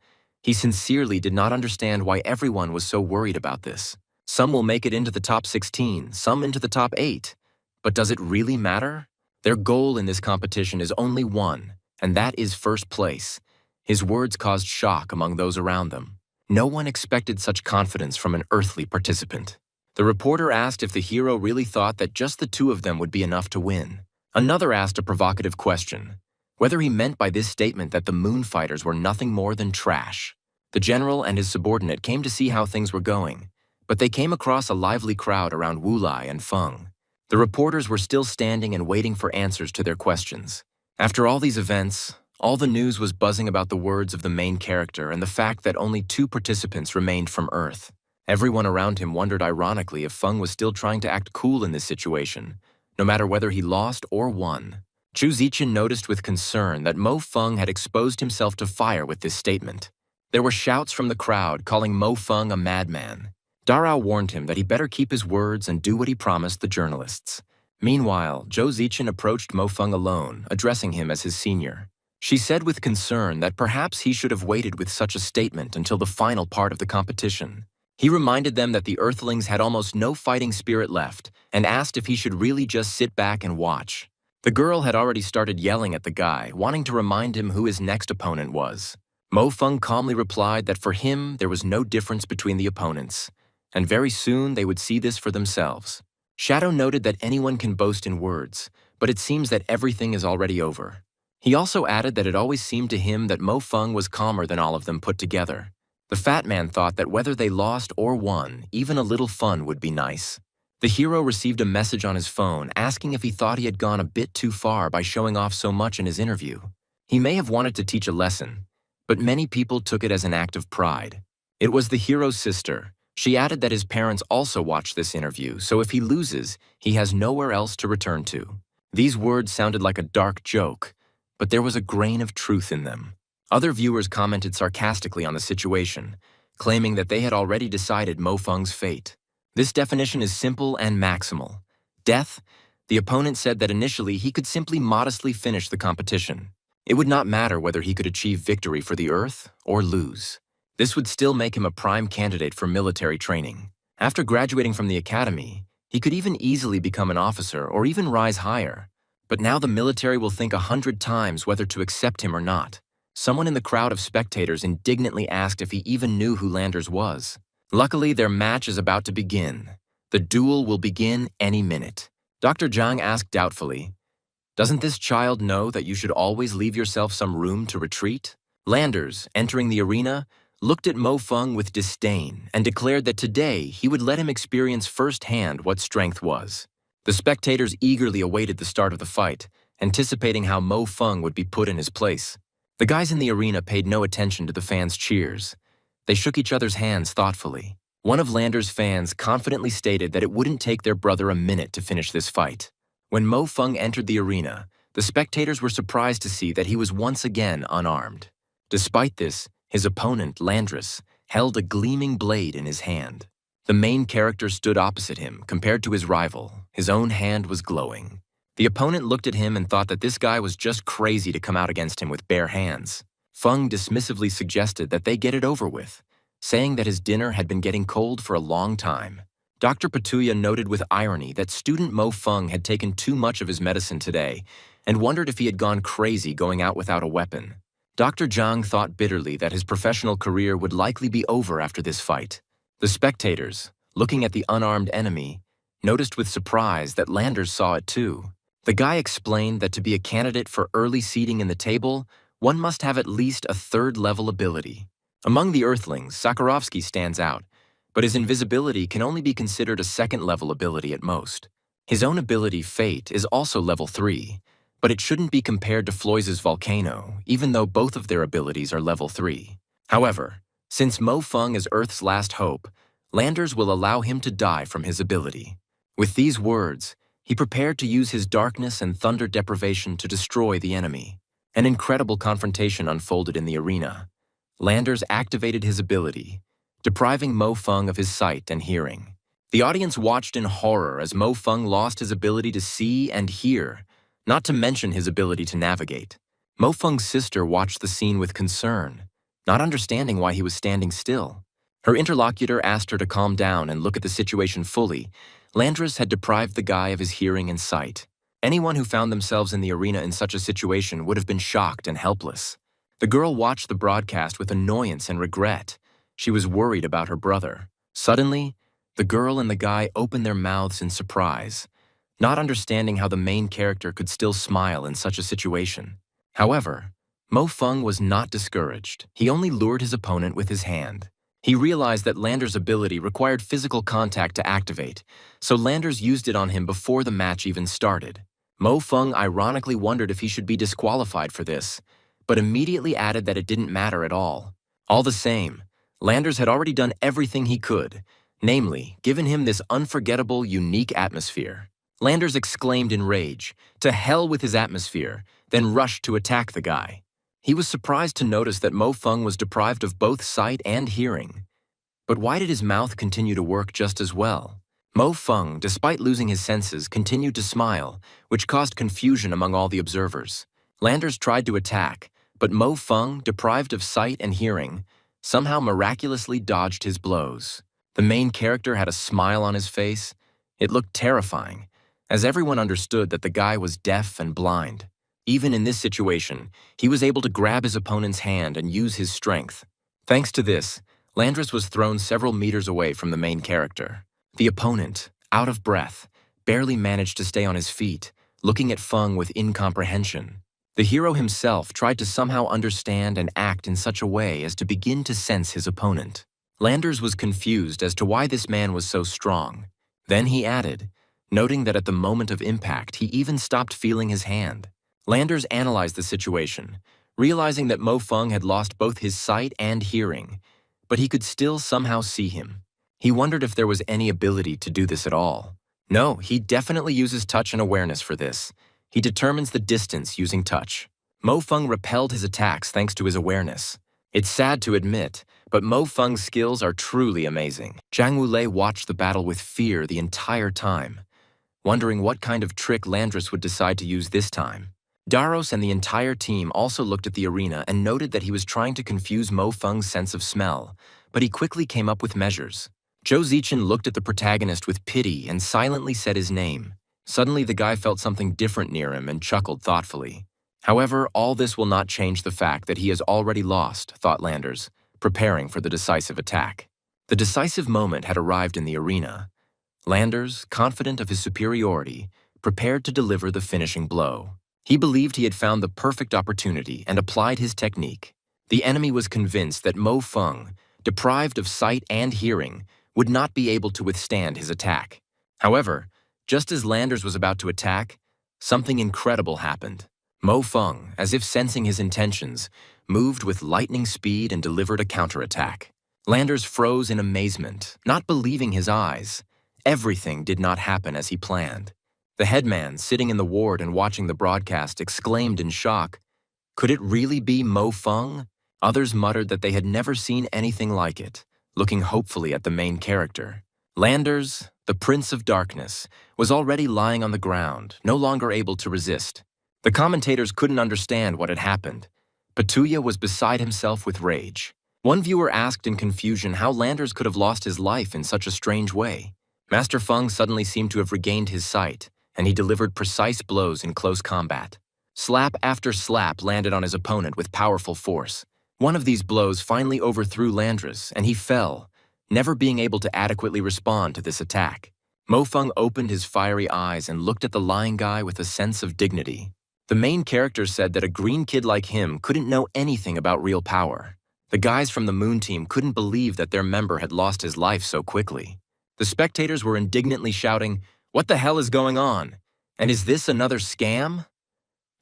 He sincerely did not understand why everyone was so worried about this. Some will make it into the top 16, some into the top 8. But does it really matter? Their goal in this competition is only one, and that is first place. His words caused shock among those around them. No one expected such confidence from an earthly participant. The reporter asked if the hero really thought that just the two of them would be enough to win. Another asked a provocative question, whether he meant by this statement that the moon fighters were nothing more than trash. The general and his subordinate came to see how things were going, but they came across a lively crowd around Wu Lai and Feng. The reporters were still standing and waiting for answers to their questions. After all these events, all the news was buzzing about the words of the main character and the fact that only 2 participants remained from Earth. Everyone around him wondered ironically if Feng was still trying to act cool in this situation, no matter whether he lost or won. Chu Zichen noticed with concern that Mo Feng had exposed himself to fire with this statement. There were shouts from the crowd calling Mo Feng a madman. Darao warned him that he better keep his words and do what he promised the journalists. Meanwhile, Zhou Zichen approached Mo Feng alone, addressing him as his senior. She said with concern that perhaps he should have waited with such a statement until the final part of the competition. He reminded them that the Earthlings had almost no fighting spirit left and asked if he should really just sit back and watch. The girl had already started yelling at the guy, wanting to remind him who his next opponent was. Mo Feng calmly replied that for him there was no difference between the opponents, and very soon they would see this for themselves. Shadow noted that anyone can boast in words, but it seems that everything is already over. He also added that it always seemed to him that Mo Feng was calmer than all of them put together. The fat man thought that whether they lost or won, even a little fun would be nice. The hero received a message on his phone asking if he thought he had gone a bit too far by showing off so much in his interview. He may have wanted to teach a lesson, but many people took it as an act of pride. It was the hero's sister. She added that his parents also watched this interview, so if he loses, he has nowhere else to return to. These words sounded like a dark joke, but there was a grain of truth in them. Other viewers commented sarcastically on the situation, claiming that they had already decided Mo Feng's fate. This definition is simple and maximal. Death, the opponent said that initially he could simply modestly finish the competition. It would not matter whether he could achieve victory for the Earth or lose. This would still make him a prime candidate for military training. After graduating from the academy, he could even easily become an officer or even rise higher. But now the military will think 100 times whether to accept him or not. Someone in the crowd of spectators indignantly asked if he even knew who Landers was. Luckily, their match is about to begin. The duel will begin any minute. Dr. Zhang asked doubtfully, "Doesn't this child know that you should always leave yourself some room to retreat?" Landers, entering the arena, looked at Mo Feng with disdain and declared that today he would let him experience firsthand what strength was. The spectators eagerly awaited the start of the fight, anticipating how Mo Feng would be put in his place. The guys in the arena paid no attention to the fans' cheers. They shook each other's hands thoughtfully. One of Landers' fans confidently stated that it wouldn't take their brother a minute to finish this fight. When Mo Feng entered the arena, the spectators were surprised to see that he was once again unarmed. Despite this, his opponent, Landris, held a gleaming blade in his hand. The main character stood opposite him. Compared to his rival, his own hand was glowing. The opponent looked at him and thought that this guy was just crazy to come out against him with bare hands. Feng dismissively suggested that they get it over with, saying that his dinner had been getting cold for a long time. Dr. Patuya noted with irony that student Mo Feng had taken too much of his medicine today and wondered if he had gone crazy going out without a weapon. Dr. Zhang thought bitterly that his professional career would likely be over after this fight. The spectators, looking at the unarmed enemy, noticed with surprise that Landers saw it too. The guy explained that to be a candidate for early seating in the table, one must have at least a third-level ability. Among the Earthlings, Sakharovsky stands out, but his invisibility can only be considered a second-level ability at most. His own ability, Fate, is also level 3, but it shouldn't be compared to Floyd's Volcano, even though both of their abilities are level 3. However, since Mo Feng is Earth's last hope, Landers will allow him to die from his ability. With these words, he prepared to use his darkness and thunder deprivation to destroy the enemy. An incredible confrontation unfolded in the arena. Landers activated his ability, depriving Mo Feng of his sight and hearing. The audience watched in horror as Mo Feng lost his ability to see and hear, not to mention his ability to navigate. Mo Feng's sister watched the scene with concern, not understanding why he was standing still. Her interlocutor asked her to calm down and look at the situation fully. Landers had deprived the guy of his hearing and sight. Anyone who found themselves in the arena in such a situation would have been shocked and helpless. The girl watched the broadcast with annoyance and regret. She was worried about her brother. Suddenly, the girl and the guy opened their mouths in surprise, not understanding how the main character could still smile in such a situation. However, Mo Feng was not discouraged. He only lured his opponent with his hand. He realized that Landers' ability required physical contact to activate, so Landers used it on him before the match even started. Mo Feng ironically wondered if he should be disqualified for this, but immediately added that it didn't matter at all. All the same, Landers had already done everything he could, namely, given him this unforgettable, unique atmosphere. Landers exclaimed in rage, "To hell with his atmosphere," then rushed to attack the guy. He was surprised to notice that Mo Feng was deprived of both sight and hearing. But why did his mouth continue to work just as well? Mo Feng, despite losing his senses, continued to smile, which caused confusion among all the observers. Landers tried to attack, but Mo Feng, deprived of sight and hearing, somehow miraculously dodged his blows. The main character had a smile on his face. It looked terrifying, as everyone understood that the guy was deaf and blind. Even in this situation, he was able to grab his opponent's hand and use his strength. Thanks to this, Landers was thrown several meters away from the main character. The opponent, out of breath, barely managed to stay on his feet, looking at Feng with incomprehension. The hero himself tried to somehow understand and act in such a way as to begin to sense his opponent. Landers was confused as to why this man was so strong. Then he added, noting that at the moment of impact, he even stopped feeling his hand. Landers analyzed the situation, realizing that Mo Feng had lost both his sight and hearing, but he could still somehow see him. He wondered if there was any ability to do this at all. No, he definitely uses touch and awareness for this. He determines the distance using touch. Mo Feng repelled his attacks thanks to his awareness. It's sad to admit, but Mo Feng's skills are truly amazing. Zhang Wulei watched the battle with fear the entire time, wondering what kind of trick Landers would decide to use this time. Daros and the entire team also looked at the arena and noted that he was trying to confuse Mo Feng's sense of smell, but he quickly came up with measures. Zhou Zichen looked at the protagonist with pity and silently said his name. Suddenly, the guy felt something different near him and chuckled thoughtfully. However, all this will not change the fact that he has already lost, thought Landers, preparing for the decisive attack. The decisive moment had arrived in the arena. Landers, confident of his superiority, prepared to deliver the finishing blow. He believed he had found the perfect opportunity and applied his technique. The enemy was convinced that Mo Feng, deprived of sight and hearing, would not be able to withstand his attack. However, just as Landers was about to attack, something incredible happened. Mo Feng, as if sensing his intentions, moved with lightning speed and delivered a counterattack. Landers froze in amazement, not believing his eyes. Everything did not happen as he planned. The headman, sitting in the ward and watching the broadcast, exclaimed in shock, "Could it really be Mo Feng?" Others muttered that they had never seen anything like it, looking hopefully at the main character. Landers, the Prince of Darkness, was already lying on the ground, no longer able to resist. The commentators couldn't understand what had happened. Petunia was beside himself with rage. One viewer asked in confusion how Landers could have lost his life in such a strange way. Master Feng suddenly seemed to have regained his sight, and he delivered precise blows in close combat. Slap after slap landed on his opponent with powerful force. One of these blows finally overthrew Landers, and he fell, never being able to adequately respond to this attack. Mo Feng opened his fiery eyes and looked at the lying guy with a sense of dignity. The main character said that a green kid like him couldn't know anything about real power. The guys from the Moon team couldn't believe that their member had lost his life so quickly. The spectators were indignantly shouting, What the hell is going on? And is this another scam?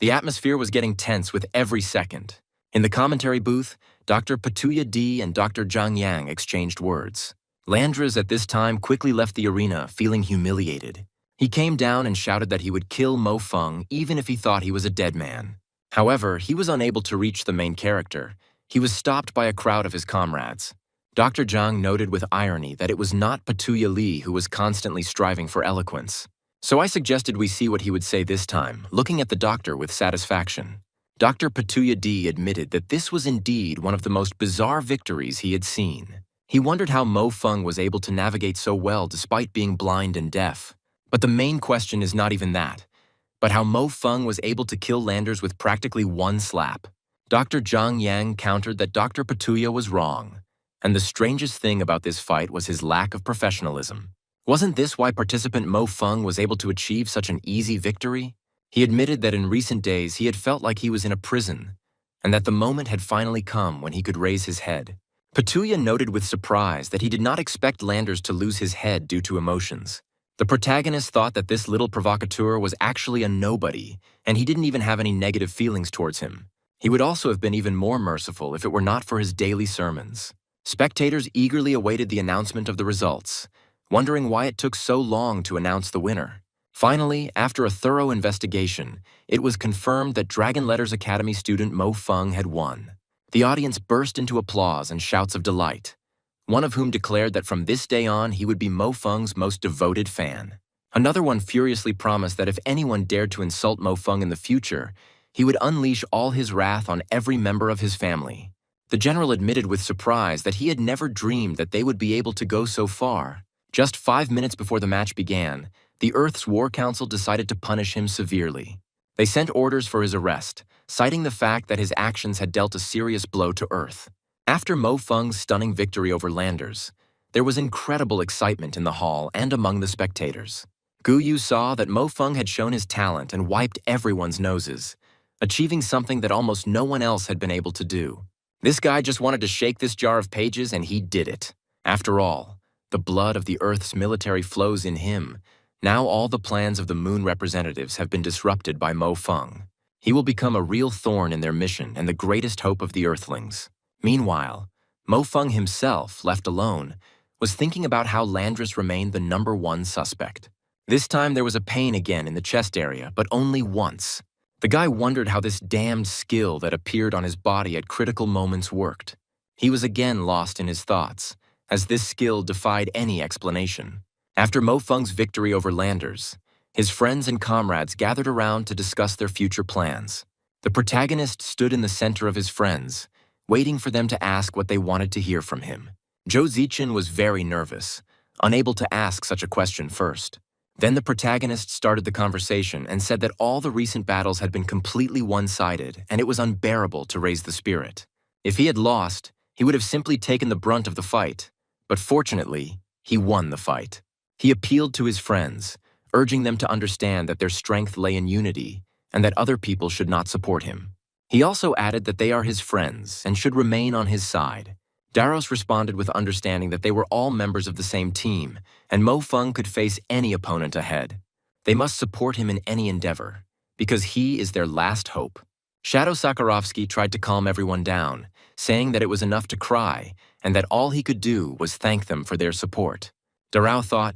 The atmosphere was getting tense with every second. In the commentary booth, Dr. Patuya D and Dr. Zhang Yang exchanged words. Landres at this time quickly left the arena, feeling humiliated. He came down and shouted that he would kill Mo Feng even if he thought he was a dead man. However, he was unable to reach the main character. He was stopped by a crowd of his comrades. Dr. Zhang noted with irony that it was not Patuya Li who was constantly striving for eloquence. So I suggested we see what he would say this time, looking at the doctor with satisfaction. Dr. Patuya D admitted that this was indeed one of the most bizarre victories he had seen. He wondered how Mo Feng was able to navigate so well despite being blind and deaf. But the main question is not even that, but how Mo Feng was able to kill Landers with practically one slap. Dr. Zhang Yang countered that Dr. Patuya was wrong, and the strangest thing about this fight was his lack of professionalism. Wasn't this why participant Mo Feng was able to achieve such an easy victory? He admitted that in recent days he had felt like he was in a prison, and that the moment had finally come when he could raise his head. Patuya noted with surprise that he did not expect Landers to lose his head due to emotions. The protagonist thought that this little provocateur was actually a nobody, and he didn't even have any negative feelings towards him. He would also have been even more merciful if it were not for his daily sermons. Spectators eagerly awaited the announcement of the results, wondering why it took so long to announce the winner. Finally, after a thorough investigation, it was confirmed that Dragon Letters Academy student Mo Feng had won. The audience burst into applause and shouts of delight, one of whom declared that from this day on he would be Mo Feng's most devoted fan. Another one furiously promised that if anyone dared to insult Mo Feng in the future, he would unleash all his wrath on every member of his family. The general admitted with surprise that he had never dreamed that they would be able to go so far. Just 5 minutes before the match began, the Earth's War Council decided to punish him severely. They sent orders for his arrest, citing the fact that his actions had dealt a serious blow to Earth. After Mo Feng's stunning victory over Landers, there was incredible excitement in the hall and among the spectators. Gu Yu saw that Mo Feng had shown his talent and wiped everyone's noses, achieving something that almost no one else had been able to do. This guy just wanted to shake this jar of pages, and he did it. After all, the blood of the Earth's military flows in him. Now all the plans of the Moon representatives have been disrupted by Mo Feng. He will become a real thorn in their mission and the greatest hope of the Earthlings. Meanwhile, Mo Feng himself, left alone, was thinking about how Landris remained the #1 suspect. This time there was a pain again in the chest area, but only once. The guy wondered how this damned skill that appeared on his body at critical moments worked. He was again lost in his thoughts, as this skill defied any explanation. After Mo Feng's victory over Landers, his friends and comrades gathered around to discuss their future plans. The protagonist stood in the center of his friends, waiting for them to ask what they wanted to hear from him. Zhou Zichen was very nervous, unable to ask such a question first. Then the protagonist started the conversation and said that all the recent battles had been completely one-sided and it was unbearable to raise the spirit. If he had lost, he would have simply taken the brunt of the fight, but fortunately, he won the fight. He appealed to his friends, urging them to understand that their strength lay in unity and that other people should not support him. He also added that they are his friends and should remain on his side. Daros responded with understanding that they were all members of the same team, and Mo Feng could face any opponent ahead. They must support him in any endeavor, because he is their last hope. Shadow Sakarovsky tried to calm everyone down, saying that it was enough to cry, and that all he could do was thank them for their support. Darao thought,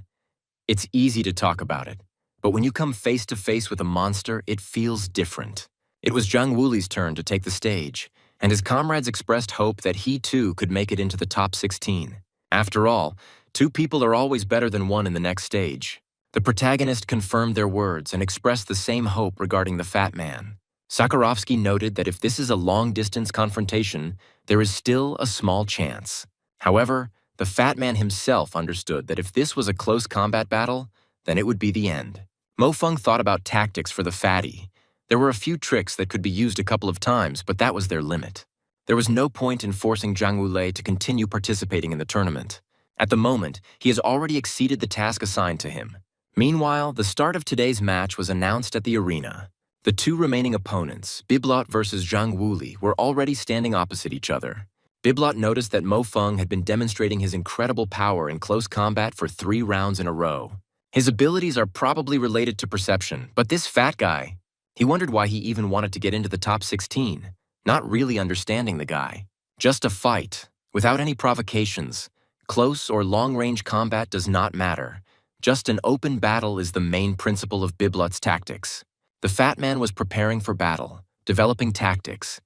"It's easy to talk about it, but when you come face to face with a monster, it feels different." It was Zhang Wuli's turn to take the stage, and his comrades expressed hope that he too could make it into the top 16. After all, 2 people are always better than 1 in the next stage. The protagonist confirmed their words and expressed the same hope regarding the fat man. Sakarovsky noted that if this is a long-distance confrontation, there is still a small chance. However, the fat man himself understood that if this was a close combat battle, then it would be the end. Mo Feng thought about tactics for the fatty. There were a few tricks that could be used a couple of times, but that was their limit. There was no point in forcing Zhang Wulei to continue participating in the tournament. At the moment, he has already exceeded the task assigned to him. Meanwhile, the start of today's match was announced at the arena. The 2 remaining opponents, Biblot versus Zhang Wuli, were already standing opposite each other. Biblot noticed that Mo Feng had been demonstrating his incredible power in close combat for 3 rounds in a row. His abilities are probably related to perception, but this fat guy, he wondered why he even wanted to get into the top 16, not really understanding the guy. Just a fight, without any provocations. Close or long-range combat does not matter. Just an open battle is the main principle of Biblot's tactics. The fat man was preparing for battle, developing tactics.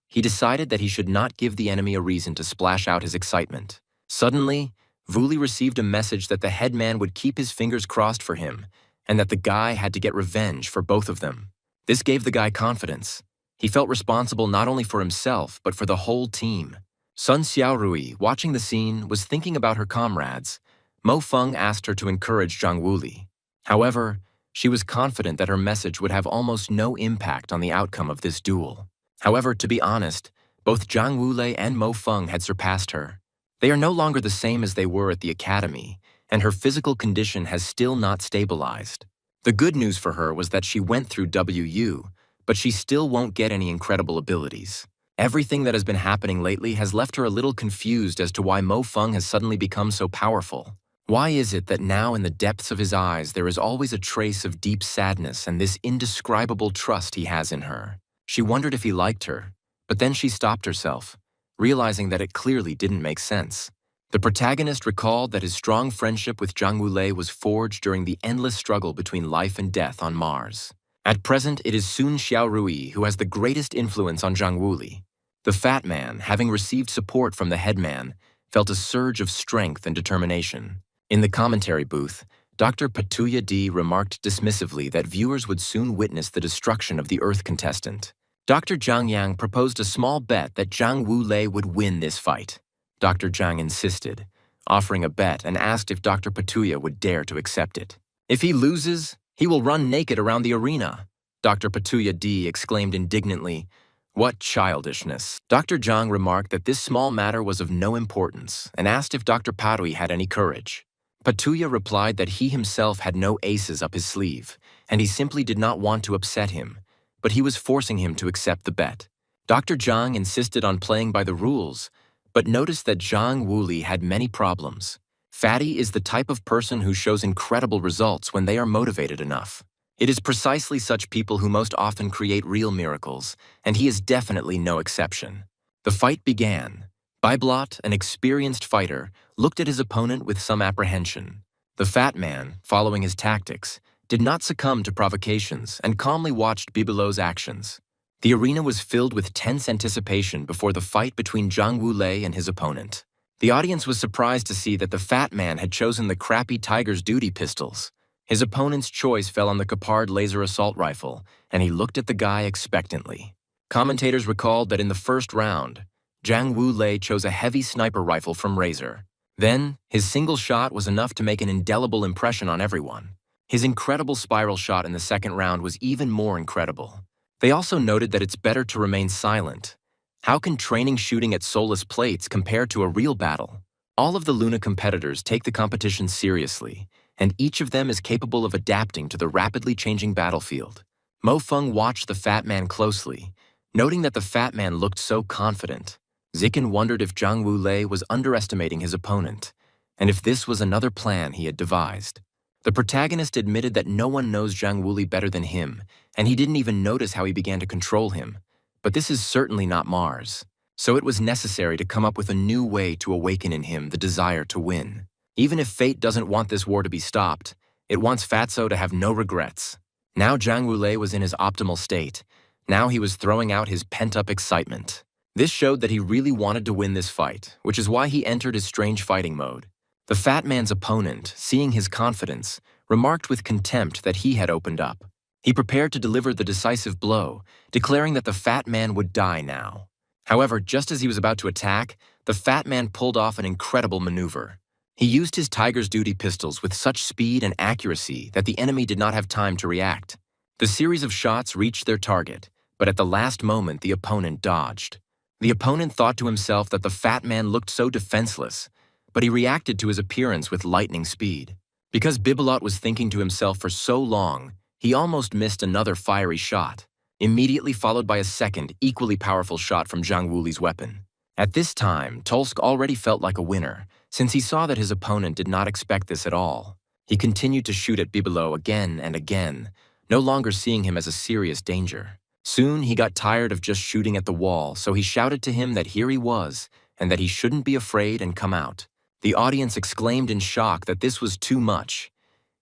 He decided that he should not give the enemy a reason to splash out his excitement. Suddenly, Vuli received a message that the headman would keep his fingers crossed for him, and that the guy had to get revenge for both of them. This gave the guy confidence. He felt responsible not only for himself, but for the whole team. Sun Xiaorui, watching the scene, was thinking about her comrades. Mo Feng asked her to encourage Zhang Wuli. However, she was confident that her message would have almost no impact on the outcome of this duel. However, to be honest, both Zhang Wulei and Mo Feng had surpassed her. They are no longer the same as they were at the academy, and her physical condition has still not stabilized. The good news for her was that she went through WU, but she still won't get any incredible abilities. Everything that has been happening lately has left her a little confused as to why Mo Feng has suddenly become so powerful. Why is it that now in the depths of his eyes there is always a trace of deep sadness and this indescribable trust he has in her? She wondered if he liked her, but then she stopped herself, realizing that it clearly didn't make sense. The protagonist recalled that his strong friendship with Zhang Wulei was forged during the endless struggle between life and death on Mars. At present, it is Sun Xiaorui who has the greatest influence on Zhang Wuli. The fat man, having received support from the headman, felt a surge of strength and determination. In the commentary booth, Dr. Patuya D remarked dismissively that viewers would soon witness the destruction of the Earth contestant. Dr. Zhang Yang proposed a small bet that Zhang Wulei would win this fight. Dr. Zhang insisted, offering a bet, and asked if Dr. Patuya would dare to accept it. If he loses, he will run naked around the arena. Dr. Patuya D exclaimed indignantly, "What childishness!" Dr. Zhang remarked that this small matter was of no importance and asked if Dr. Parui had any courage. Patuya replied that he himself had no aces up his sleeve, and he simply did not want to upset him, but he was forcing him to accept the bet. Dr. Zhang insisted on playing by the rules, but noticed that Zhang Wuli had many problems. Fatty is the type of person who shows incredible results when they are motivated enough. It is precisely such people who most often create real miracles, and he is definitely no exception. The fight began. Biblot, an experienced fighter, looked at his opponent with some apprehension. The fat man, following his tactics, did not succumb to provocations and calmly watched Bibelot's actions. The arena was filled with tense anticipation before the fight between Zhang Wulei and his opponent. The audience was surprised to see that the fat man had chosen the crappy Tiger's duty pistols. His opponent's choice fell on the Capard laser assault rifle, and he looked at the guy expectantly. Commentators recalled that in the first round, Zhang Wulei chose a heavy sniper rifle from Razor. Then, his single shot was enough to make an indelible impression on everyone. His incredible spiral shot in the second round was even more incredible. They also noted that it's better to remain silent. How can training shooting at soulless plates compare to a real battle? All of the Luna competitors take the competition seriously, and each of them is capable of adapting to the rapidly changing battlefield. Mo Feng watched the fat man closely, noting that the fat man looked so confident. Zikin wondered if Zhang Wulei was underestimating his opponent, and if this was another plan he had devised. The protagonist admitted that no one knows Zhang Wuli better than him, and he didn't even notice how he began to control him. But this is certainly not Mars, so it was necessary to come up with a new way to awaken in him the desire to win. Even if fate doesn't want this war to be stopped, it wants Fatso to have no regrets. Now Zhang Wulei was in his optimal state. Now he was throwing out his pent-up excitement. This showed that he really wanted to win this fight, which is why he entered his strange fighting mode. The fat man's opponent, seeing his confidence, remarked with contempt that he had opened up. He prepared to deliver the decisive blow, declaring that the fat man would die now. However, just as he was about to attack, the fat man pulled off an incredible maneuver. He used his Tiger's duty pistols with such speed and accuracy that the enemy did not have time to react. The series of shots reached their target, but at the last moment the opponent dodged. The opponent thought to himself that the fat man looked so defenseless, but he reacted to his appearance with lightning speed. Because Bibelot was thinking to himself for so long, he almost missed another fiery shot, immediately followed by a second, equally powerful shot from Zhang Wuli's weapon. At this time, Tolsk already felt like a winner, since he saw that his opponent did not expect this at all. He continued to shoot at Bibelo again and again, no longer seeing him as a serious danger. Soon he got tired of just shooting at the wall, so he shouted to him that here he was, and that he shouldn't be afraid and come out. The audience exclaimed in shock that this was too much.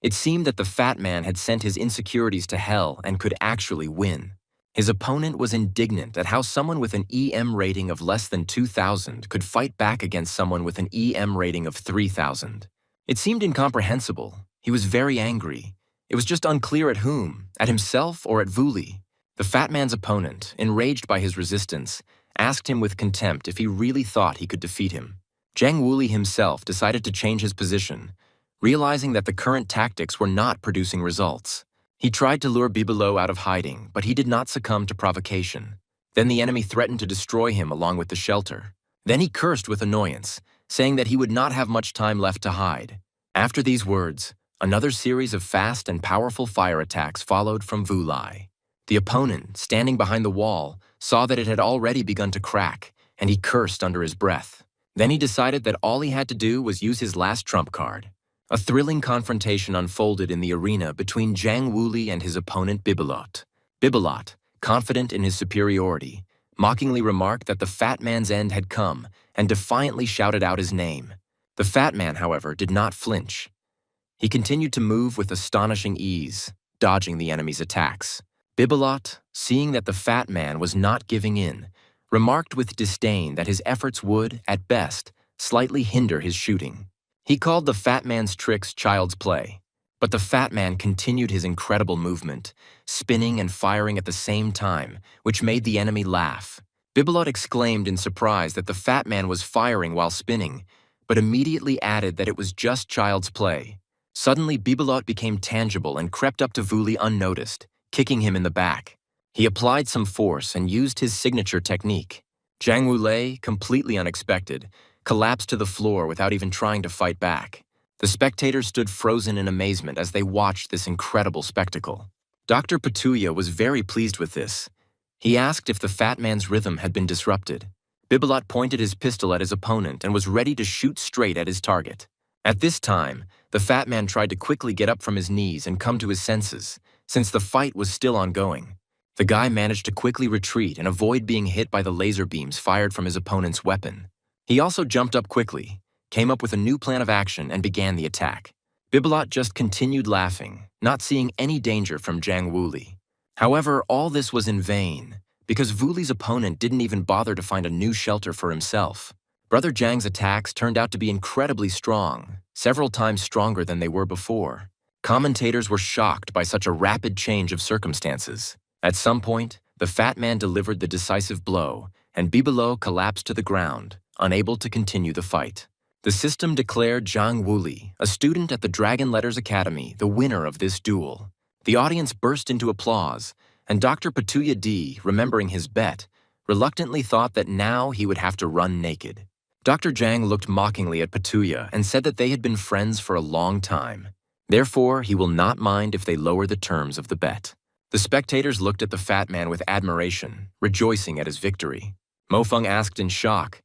It seemed that the fat man had sent his insecurities to hell and could actually win. His opponent was indignant at how someone with an EM rating of less than 2,000 could fight back against someone with an EM rating of 3,000. It seemed incomprehensible. He was very angry. It was just unclear at whom, at himself or at Vuli. The fat man's opponent, enraged by his resistance, asked him with contempt if he really thought he could defeat him. Zhang Wuli himself decided to change his position, realizing that the current tactics were not producing results. He tried to lure Bibelo out of hiding, but he did not succumb to provocation. Then the enemy threatened to destroy him along with the shelter. Then he cursed with annoyance, saying that he would not have much time left to hide. After these words, another series of fast and powerful fire attacks followed from Vulai. The opponent, standing behind the wall, saw that it had already begun to crack, and he cursed under his breath. Then he decided that all he had to do was use his last trump card. A thrilling confrontation unfolded in the arena between Zhang Wuli and his opponent Bibelot. Bibelot, confident in his superiority, mockingly remarked that the fat man's end had come and defiantly shouted out his name. The fat man, however, did not flinch. He continued to move with astonishing ease, dodging the enemy's attacks. Bibelot, seeing that the fat man was not giving in, remarked with disdain that his efforts would, at best, slightly hinder his shooting. He called the fat man's tricks child's play, but the fat man continued his incredible movement, spinning and firing at the same time, which made the enemy laugh. Bibelot exclaimed in surprise that the fat man was firing while spinning, but immediately added that it was just child's play. Suddenly, Bibelot became tangible and crept up to Vuli unnoticed, kicking him in the back. He applied some force and used his signature technique. Zhang Wulei, completely unexpected, collapsed to the floor without even trying to fight back. The spectators stood frozen in amazement as they watched this incredible spectacle. Dr. Petulia was very pleased with this. He asked if the fat man's rhythm had been disrupted. Bibelot pointed his pistol at his opponent and was ready to shoot straight at his target. At this time, the fat man tried to quickly get up from his knees and come to his senses, since the fight was still ongoing. The guy managed to quickly retreat and avoid being hit by the laser beams fired from his opponent's weapon. He also jumped up quickly, came up with a new plan of action, and began the attack. Bibelot just continued laughing, not seeing any danger from Zhang Wuli. However, all this was in vain, because Vuli's opponent didn't even bother to find a new shelter for himself. Brother Zhang's attacks turned out to be incredibly strong, several times stronger than they were before. Commentators were shocked by such a rapid change of circumstances. At some point, the fat man delivered the decisive blow, and Bibelo collapsed to the ground, unable to continue the fight. The system declared Zhang Wuli, a student at the Dragon Letters Academy, the winner of this duel. The audience burst into applause, and Dr. Petulia D, remembering his bet, reluctantly thought that now he would have to run naked. Dr. Zhang looked mockingly at Petulia and said that they had been friends for a long time. Therefore, he will not mind if they lower the terms of the bet. The spectators looked at the fat man with admiration, rejoicing at his victory. Mo Feng asked in shock,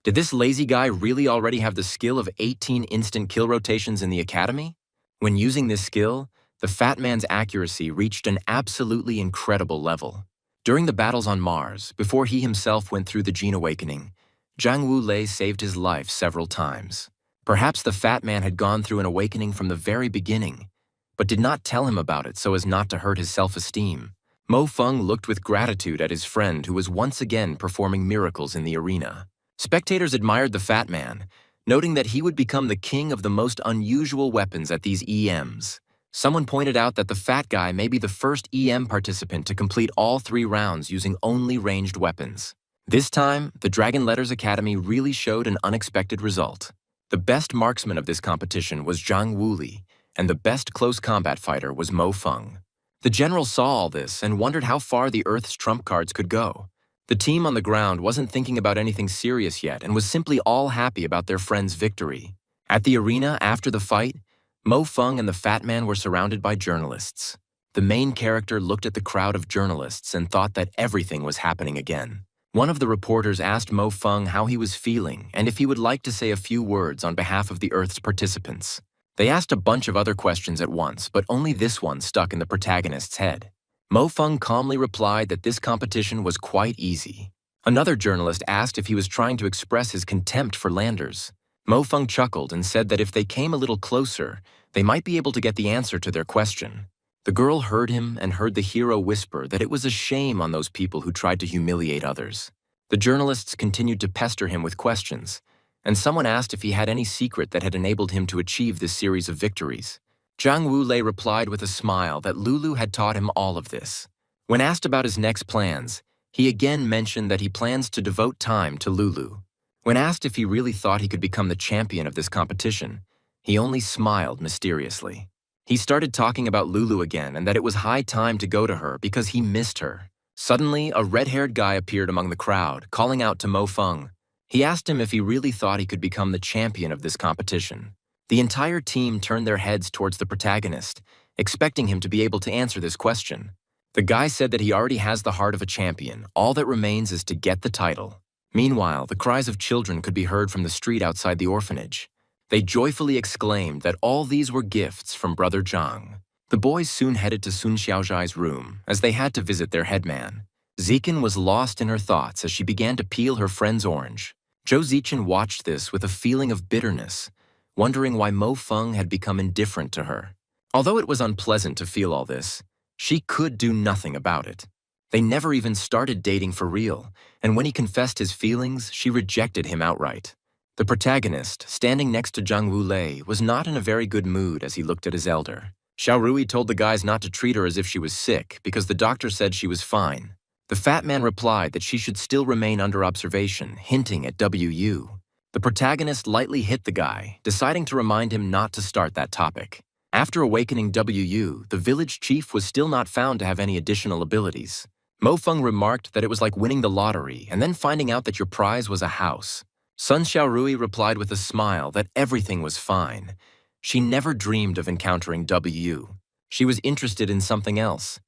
"Did this lazy guy really already have the skill of 18 instant kill rotations in the academy?" When using this skill, the fat man's accuracy reached an absolutely incredible level. During the battles on Mars, before he himself went through the gene awakening, Zhang Wulei saved his life several times. Perhaps the fat man had gone through an awakening from the very beginning, but did not tell him about it so as not to hurt his self-esteem. Mo Feng looked with gratitude at his friend who was once again performing miracles in the arena. Spectators admired the fat man, noting that he would become the king of the most unusual weapons at these EMs. Someone pointed out that the fat guy may be the first EM participant to complete all 3 rounds using only ranged weapons. This time, the Dragon Letters Academy really showed an unexpected result. The best marksman of this competition was Zhang Wuli, and the best close combat fighter was Mo Feng. The general saw all this and wondered how far the Earth's trump cards could go. The team on the ground wasn't thinking about anything serious yet and was simply all happy about their friend's victory. At the arena after the fight, Mo Feng and the fat man were surrounded by journalists. The main character looked at the crowd of journalists and thought that everything was happening again. One of the reporters asked Mo Feng how he was feeling and if he would like to say a few words on behalf of the Earth's participants. They asked a bunch of other questions at once, but only this one stuck in the protagonist's head. Mo Feng calmly replied that this competition was quite easy. Another journalist asked if he was trying to express his contempt for landers. Mo Feng chuckled and said that if they came a little closer, they might be able to get the answer to their question. The girl heard him and heard the hero whisper that it was a shame on those people who tried to humiliate others. The journalists continued to pester him with questions, and someone asked if he had any secret that had enabled him to achieve this series of victories. Zhang Wulei replied with a smile that Lulu had taught him all of this. When asked about his next plans, he again mentioned that he plans to devote time to Lulu. When asked if he really thought he could become the champion of this competition, he only smiled mysteriously. He started talking about Lulu again and that it was high time to go to her because he missed her. Suddenly, a red-haired guy appeared among the crowd, calling out to Mo Feng. He asked him if he really thought he could become the champion of this competition. The entire team turned their heads towards the protagonist, expecting him to be able to answer this question. The guy said that he already has the heart of a champion. All that remains is to get the title. Meanwhile, the cries of children could be heard from the street outside the orphanage. They joyfully exclaimed that all these were gifts from Brother Zhang. The boys soon headed to Sun Xiaozhai's room, as they had to visit their headman. Zikin was lost in her thoughts as she began to peel her friend's orange. Zhou Zichen watched this with a feeling of bitterness, wondering why Mo Feng had become indifferent to her. Although it was unpleasant to feel all this, she could do nothing about it. They never even started dating for real, and when he confessed his feelings, she rejected him outright. The protagonist, standing next to Zhang Wulei, was not in a very good mood as he looked at his elder. Xiao Rui told the guys not to treat her as if she was sick because the doctor said she was fine. The fat man replied that she should still remain under observation, hinting at WU. The protagonist lightly hit the guy, deciding to remind him not to start that topic. After awakening WU, the village chief was still not found to have any additional abilities. Mo Feng remarked that it was like winning the lottery and then finding out that your prize was a house. Sun Xiaorui replied with a smile that everything was fine. She never dreamed of encountering WU. She was interested in something else.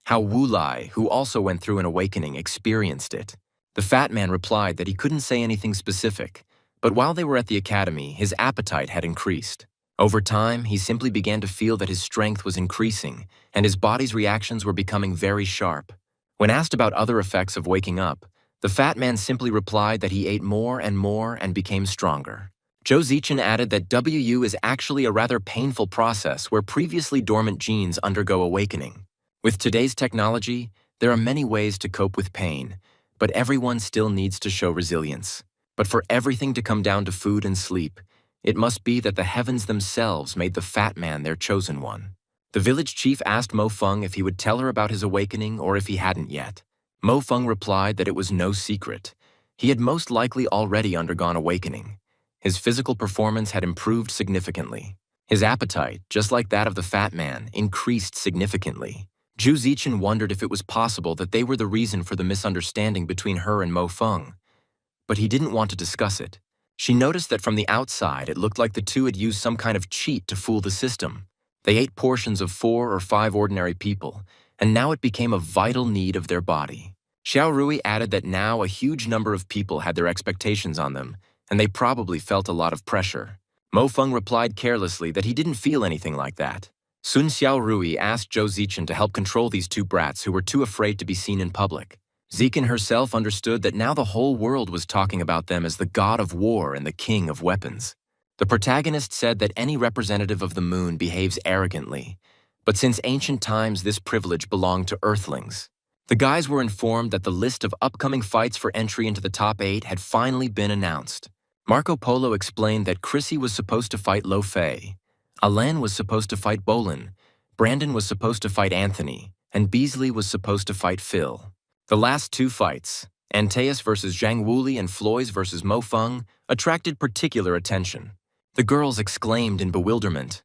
How Wu Lai, who also went through an awakening, experienced it. The fat man replied that he couldn't say anything specific, but while they were at the academy, his appetite had increased. Over time, he simply began to feel that his strength was increasing, and his body's reactions were becoming very sharp. When asked about other effects of waking up, the fat man simply replied that he ate more and became stronger. Zhou Zichen added that WU is actually a rather painful process where previously dormant genes undergo awakening. With today's technology, there are many ways to cope with pain, but everyone still needs to show resilience. But for everything to come down to food and sleep, it must be that the heavens themselves made the fat man their chosen one. The village chief asked Mo Feng if he would tell her about his awakening or if he hadn't yet. Mo Feng replied that it was no secret. He had most likely already undergone awakening. His physical performance had improved significantly. His appetite, just like that of the fat man, increased significantly. Zhu Zichen wondered if it was possible that they were the reason for the misunderstanding between her and Mo Feng. But he didn't want to discuss it. She noticed that from the outside it looked like the two had used some kind of cheat to fool the system. They ate portions of 4 or 5 ordinary people, and now it became a vital need of their body. Xiao Rui added that now a huge number of people had their expectations on them, and they probably felt a lot of pressure. Mo Feng replied carelessly that he didn't feel anything like that. Sun Xiao Rui asked Zhou Zichen to help control these two brats who were too afraid to be seen in public. Zichen herself understood that now the whole world was talking about them as the god of war and the king of weapons. The protagonist said that any representative of the moon behaves arrogantly, but since ancient times this privilege belonged to earthlings. The guys were informed that the list of upcoming fights for entry into the top 8 had finally been announced. Marco Polo explained that Chrissy was supposed to fight Lo Fei, Alain was supposed to fight Bolin, Brandon was supposed to fight Anthony, and Beasley was supposed to fight Phil. The last 2 fights, Antaeus versus Zhang Wuli and Floys versus Mo Feng, attracted particular attention. The girls exclaimed in bewilderment.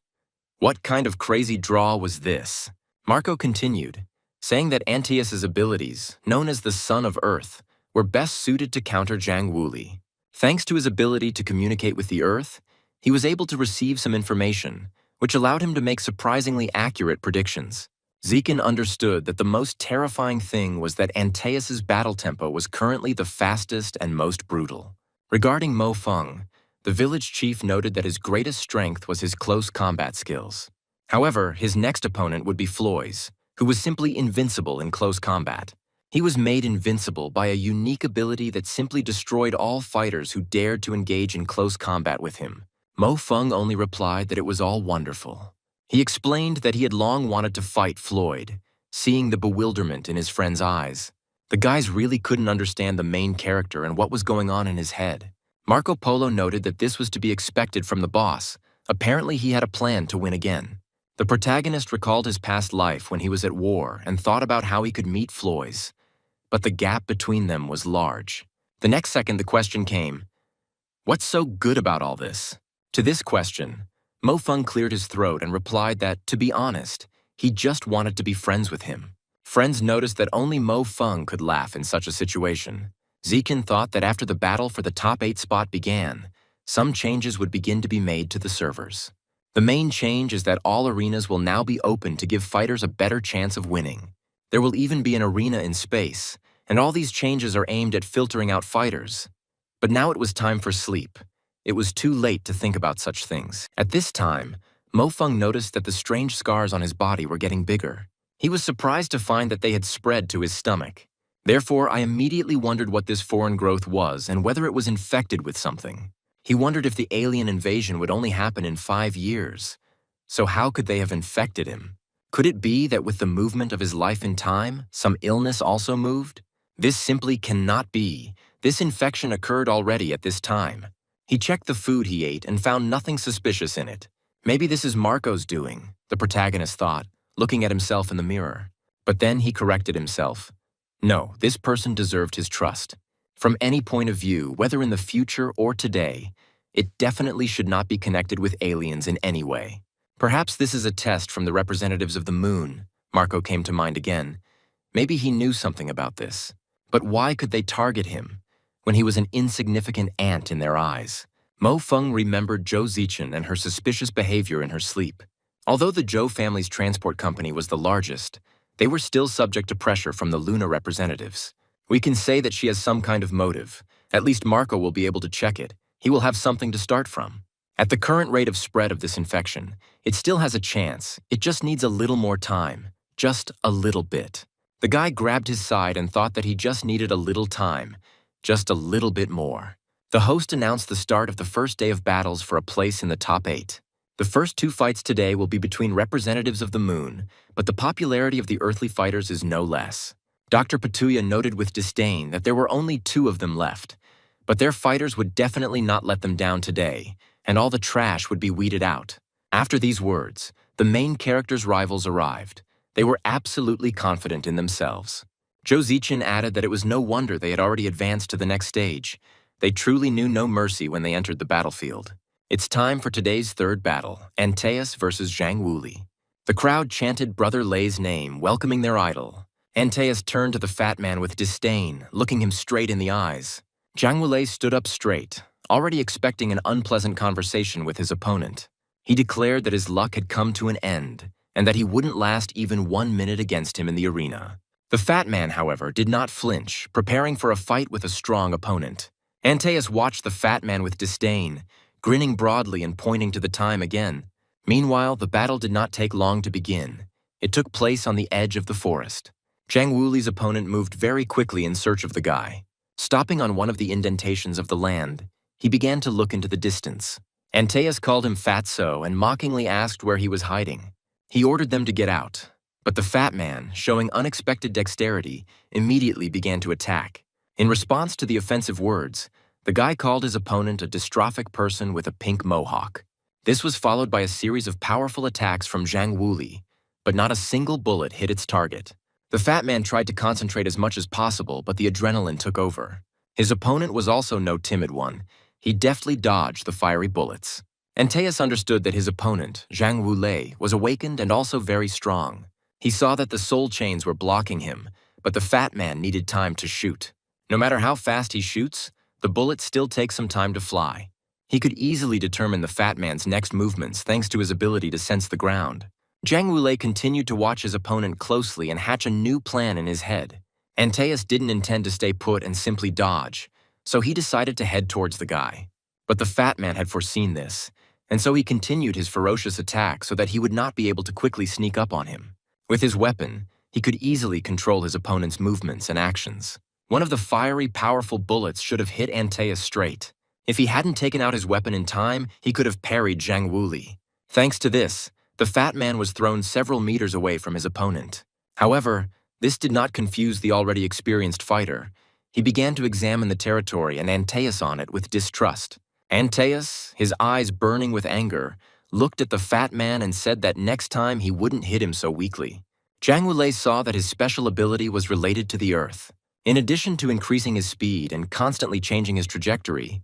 What kind of crazy draw was this? Marco continued, saying that Antaeus's abilities, known as the Son of Earth, were best suited to counter Zhang Wuli. Thanks to his ability to communicate with the Earth, he was able to receive some information, which allowed him to make surprisingly accurate predictions. Zichen understood that the most terrifying thing was that Antaeus's battle tempo was currently the fastest and most brutal. Regarding Mo Feng, the The village chief noted that his greatest strength was his close combat skills. However, his next opponent would be Floy's, who was simply invincible in close combat. He was made invincible by a unique ability that simply destroyed all fighters who dared to engage in close combat with him. Mo Feng only replied that it was all wonderful. He explained that he had long wanted to fight Floyd, seeing the bewilderment in his friend's eyes. The guys really couldn't understand the main character and what was going on in his head. Marco Polo noted that this was to be expected from the boss. Apparently he had a plan to win again. The protagonist recalled his past life when he was at war and thought about how he could meet Floyd's. But the gap between them was large. The next second the question came, "What's so good about all this?" To this question, Mo Feng cleared his throat and replied that, to be honest, he just wanted to be friends with him. Friends noticed that only Mo Feng could laugh in such a situation. Zikin thought that after the battle for the top 8 spot began, some changes would begin to be made to the servers. The main change is that all arenas will now be open to give fighters a better chance of winning. There will even be an arena in space, and all these changes are aimed at filtering out fighters. But now it was time for sleep. It was too late to think about such things. At this time, Mo Feng noticed that the strange scars on his body were getting bigger. He was surprised to find that they had spread to his stomach. Therefore, I immediately wondered what this foreign growth was and whether it was infected with something. He wondered if the alien invasion would only happen in 5 years. So how could they have infected him? Could it be that with the movement of his life in time, some illness also moved? This simply cannot be. This infection occurred already at this time. He checked the food he ate and found nothing suspicious in it. Maybe this is Marco's doing, the protagonist thought, looking at himself in the mirror. But then he corrected himself. No, this person deserved his trust. From any point of view, whether in the future or today, it definitely should not be connected with aliens in any way. Perhaps this is a test from the representatives of the moon, Marco came to mind again. Maybe he knew something about this. But why could they target him when he was an insignificant ant in their eyes? Mo Feng remembered Zhou Zichen and her suspicious behavior in her sleep. Although the Zhou family's transport company was the largest, they were still subject to pressure from the Luna representatives. We can say that she has some kind of motive. At least Marco will be able to check it. He will have something to start from. At the current rate of spread of this infection, it still has a chance. It just needs a little more time. Just a little bit. The guy grabbed his side and thought that he just needed a little time. Just a little bit more. The host announced the start of the first day of battles for a place in the top 8. The first 2 fights today will be between representatives of the moon, but the popularity of the earthly fighters is no less. Dr. Patuya noted with disdain that there were only 2 of them left, but their fighters would definitely not let them down today, and all the trash would be weeded out. After these words, the main character's rivals arrived. They were absolutely confident in themselves. Zhou Zichen added that it was no wonder they had already advanced to the next stage. They truly knew no mercy when they entered the battlefield. It's time for today's third battle, Antaeus versus Zhang Wuli. The crowd chanted Brother Lei's name, welcoming their idol. Antaeus turned to the fat man with disdain, looking him straight in the eyes. Zhang Wulei stood up straight, already expecting an unpleasant conversation with his opponent. He declared that his luck had come to an end, and that he wouldn't last even 1 minute against him in the arena. The fat man, however, did not flinch, preparing for a fight with a strong opponent. Antaeus watched the fat man with disdain, grinning broadly and pointing to the time again. Meanwhile, the battle did not take long to begin. It took place on the edge of the forest. Zhang Wuli's opponent moved very quickly in search of the guy. Stopping on one of the indentations of the land, he began to look into the distance. Antaeus called him Fatso and mockingly asked where he was hiding. He ordered them to get out, but the fat man, showing unexpected dexterity, immediately began to attack. In response to the offensive words, the guy called his opponent a dystrophic person with a pink mohawk. This was followed by a series of powerful attacks from Zhang Wuli, but not a single bullet hit its target. The fat man tried to concentrate as much as possible, but the adrenaline took over. His opponent was also no timid one. He deftly dodged the fiery bullets. Antaeus understood that his opponent, Zhang Wulei, was awakened and also very strong. He saw that the soul chains were blocking him, but the fat man needed time to shoot. No matter how fast he shoots, the bullets still take some time to fly. He could easily determine the fat man's next movements thanks to his ability to sense the ground. Zhang Wulei continued to watch his opponent closely and hatch a new plan in his head. Antaeus didn't intend to stay put and simply dodge, so he decided to head towards the guy. But the fat man had foreseen this, and so he continued his ferocious attack so that he would not be able to quickly sneak up on him. With his weapon, he could easily control his opponent's movements and actions. One of the fiery, powerful bullets should have hit Antaeus straight. If he hadn't taken out his weapon in time, he could have parried Zhang Wuli. Thanks to this, the fat man was thrown several meters away from his opponent. However, this did not confuse the already experienced fighter. He began to examine the territory and Antaeus on it with distrust. Antaeus, his eyes burning with anger, looked at the fat man and said that next time he wouldn't hit him so weakly. Zhang Wulei saw that his special ability was related to the earth. In addition to increasing his speed and constantly changing his trajectory,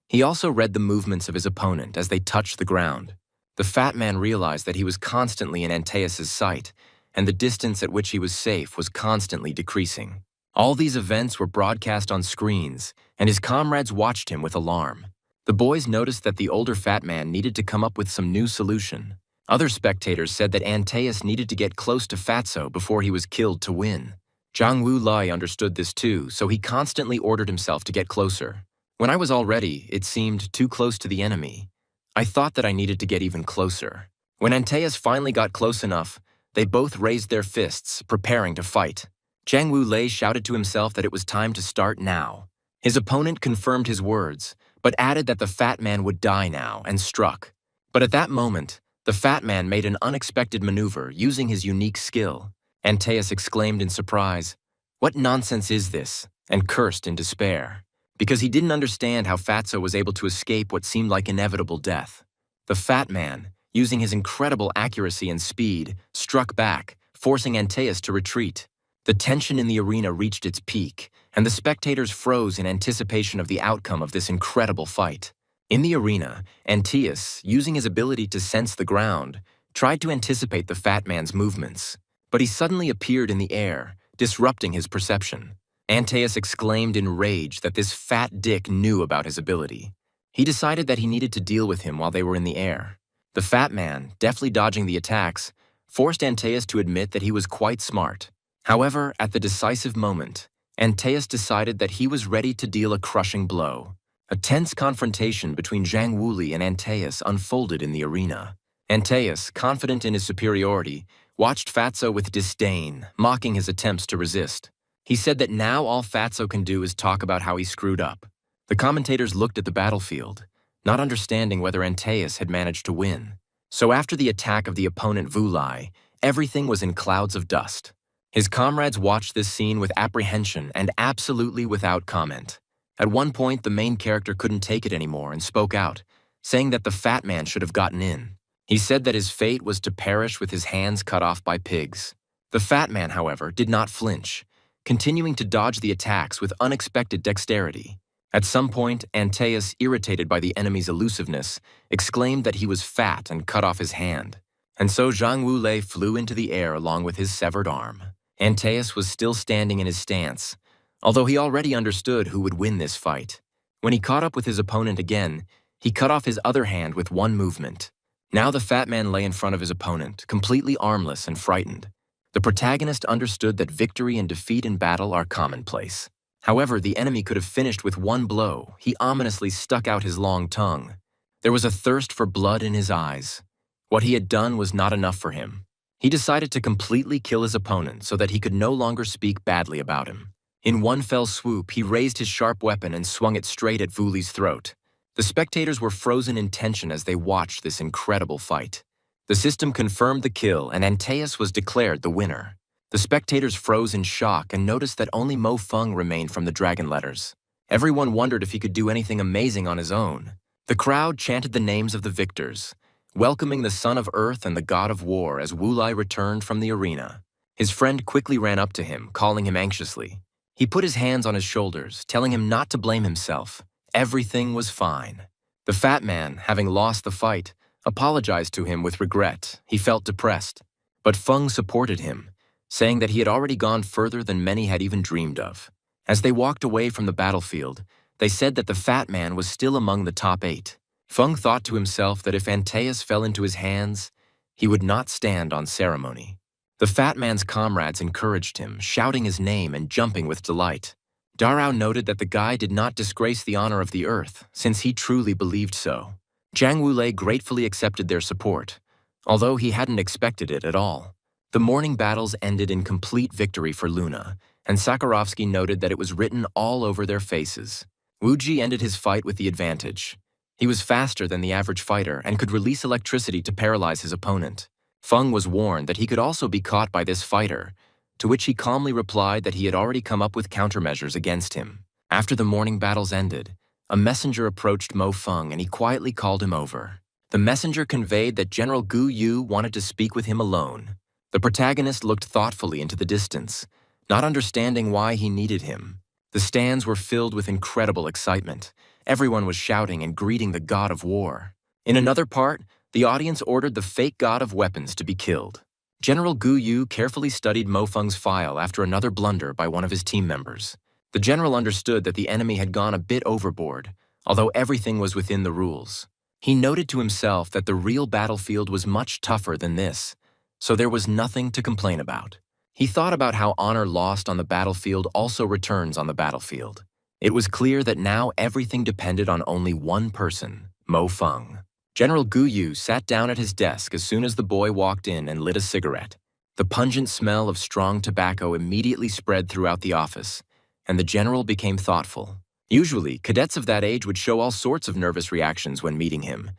he also read the movements of his opponent as they touched the ground. The fat man realized that he was constantly in Antaeus' sight, and the distance at which he was safe was constantly decreasing. All these events were broadcast on screens, and his comrades watched him with alarm. The boys noticed that the older fat man needed to come up with some new solution. Other spectators said that Antaeus needed to get close to Fatso before he was killed to win. Zhang Wulei understood this too, so he constantly ordered himself to get closer. When I was already, it seemed, too close to the enemy, I thought that I needed to get even closer. When Antaeus finally got close enough, they both raised their fists, preparing to fight. Zhang Wulei shouted to himself that it was time to start now. His opponent confirmed his words, but added that the fat man would die now, and struck. But at that moment, the fat man made an unexpected maneuver using his unique skill. Antaeus exclaimed in surprise, "What nonsense is this?" and cursed in despair, because he didn't understand how Fatso was able to escape what seemed like inevitable death. The fat man, using his incredible accuracy and speed, struck back, forcing Antaeus to retreat. The tension in the arena reached its peak, and the spectators froze in anticipation of the outcome of this incredible fight. In the arena, Antaeus, using his ability to sense the ground, tried to anticipate the fat man's movements, but he suddenly appeared in the air, disrupting his perception. Antaeus exclaimed in rage that this fat dick knew about his ability. He decided that he needed to deal with him while they were in the air. The fat man, deftly dodging the attacks, forced Antaeus to admit that he was quite smart. However, at the decisive moment, Antaeus decided that he was ready to deal a crushing blow. A tense confrontation between Zhang Wuli and Antaeus unfolded in the arena. Antaeus, confident in his superiority, watched Fatso with disdain, mocking his attempts to resist. He said that now all Fatso can do is talk about how he screwed up. The commentators looked at the battlefield, not understanding whether Antaeus had managed to win. So after the attack of the opponent Wulei, everything was in clouds of dust. His comrades watched this scene with apprehension and absolutely without comment. At one point, the main character couldn't take it anymore and spoke out, saying that the fat man should have gotten in. He said that his fate was to perish with his hands cut off by pigs. The fat man, however, did not flinch, continuing to dodge the attacks with unexpected dexterity. At some point, Antaeus, irritated by the enemy's elusiveness, exclaimed that he was fat and cut off his hand. And so Zhang Wulei flew into the air along with his severed arm. Antaeus was still standing in his stance, although he already understood who would win this fight. When he caught up with his opponent again, he cut off his other hand with one movement. Now the fat man lay in front of his opponent, completely armless and frightened. The protagonist understood that victory and defeat in battle are commonplace. However, the enemy could have finished with one blow. He ominously stuck out his long tongue. There was a thirst for blood in his eyes. What he had done was not enough for him. He decided to completely kill his opponent so that he could no longer speak badly about him. In one fell swoop, he raised his sharp weapon and swung it straight at Wuli's throat. The spectators were frozen in tension as they watched this incredible fight. The system confirmed the kill, and Antaeus was declared the winner. The spectators froze in shock and noticed that only Mo Feng remained from the dragon letters. Everyone wondered if he could do anything amazing on his own. The crowd chanted the names of the victors, welcoming the son of Earth and the god of war as Wulei returned from the arena. His friend quickly ran up to him, calling him anxiously. He put his hands on his shoulders, telling him not to blame himself. Everything was fine. The fat man, having lost the fight, apologized to him with regret. He felt depressed. But Feng supported him, saying that he had already gone further than many had even dreamed of. As they walked away from the battlefield, they said that the fat man was still among the top 8. Feng thought to himself that if Antaeus fell into his hands, he would not stand on ceremony. The fat man's comrades encouraged him, shouting his name and jumping with delight. Darao noted that the guy did not disgrace the honor of the earth, since he truly believed so. Zhang Wulei gratefully accepted their support, although he hadn't expected it at all. The morning battles ended in complete victory for Luna, and Sakharovsky noted that it was written all over their faces. Wu Ji ended his fight with the advantage. He was faster than the average fighter and could release electricity to paralyze his opponent. Feng was warned that he could also be caught by this fighter, to which he calmly replied that he had already come up with countermeasures against him. After the morning battles ended, a messenger approached Mo Feng and he quietly called him over. The messenger conveyed that General Gu Yu wanted to speak with him alone. The protagonist looked thoughtfully into the distance, not understanding why he needed him. The stands were filled with incredible excitement. Everyone was shouting and greeting the god of war. In another part, the audience ordered the fake god of weapons to be killed. General Gu Yu carefully studied Mo Feng's file after another blunder by one of his team members. The general understood that the enemy had gone a bit overboard, although everything was within the rules. He noted to himself that the real battlefield was much tougher than this, so there was nothing to complain about. He thought about how honor lost on the battlefield also returns on the battlefield. It was clear that now everything depended on only one person, Mo Feng. General Gu Yu sat down at his desk as soon as the boy walked in and lit a cigarette. The pungent smell of strong tobacco immediately spread throughout the office, and the general became thoughtful. Usually, cadets of that age would show all sorts of nervous reactions when meeting him,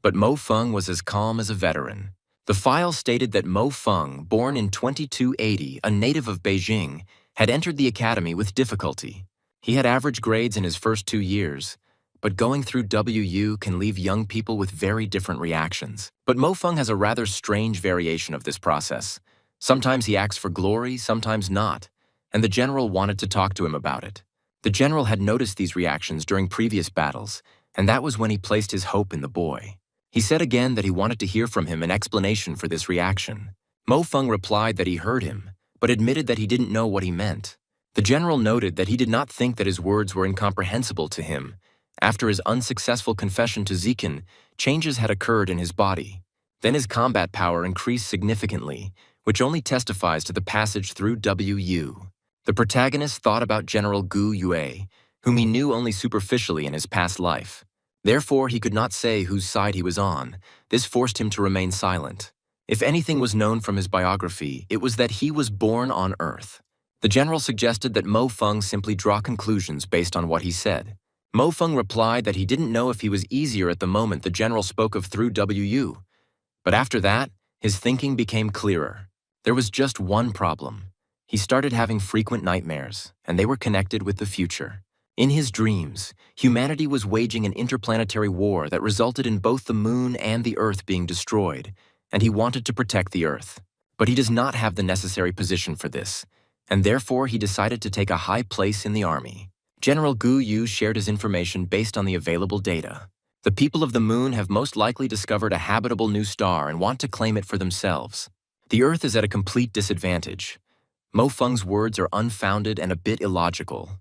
but Mo Feng was as calm as a veteran. The file stated that Mo Feng, born in 2280, a native of Beijing, had entered the academy with difficulty. He had average grades in his first 2 years, but going through WU can leave young people with very different reactions. But Mo Feng has a rather strange variation of this process. Sometimes he acts for glory, sometimes not, and the general wanted to talk to him about it. The general had noticed these reactions during previous battles, and that was when he placed his hope in the boy. He said again that he wanted to hear from him an explanation for this reaction. Mo Feng replied that he heard him, but admitted that he didn't know what he meant. The general noted that he did not think that his words were incomprehensible to him. After his unsuccessful confession to Zikin, changes had occurred in his body. Then his combat power increased significantly, which only testifies to the passage through WU. The protagonist thought about General Gu Yue, whom he knew only superficially in his past life. Therefore, he could not say whose side he was on. This forced him to remain silent. If anything was known from his biography, it was that he was born on Earth. The general suggested that Mo Feng simply draw conclusions based on what he said. Mo Feng replied that he didn't know if he was easier at the moment the general spoke of through WU. But after that, his thinking became clearer. There was just one problem. He started having frequent nightmares, and they were connected with the future. In his dreams, humanity was waging an interplanetary war that resulted in both the moon and the Earth being destroyed, and he wanted to protect the Earth. But he does not have the necessary position for this, and therefore he decided to take a high place in the army. General Gu Yu shared his information based on the available data. The people of the moon have most likely discovered a habitable new star and want to claim it for themselves. The Earth is at a complete disadvantage. Mo Feng's words are unfounded and a bit illogical.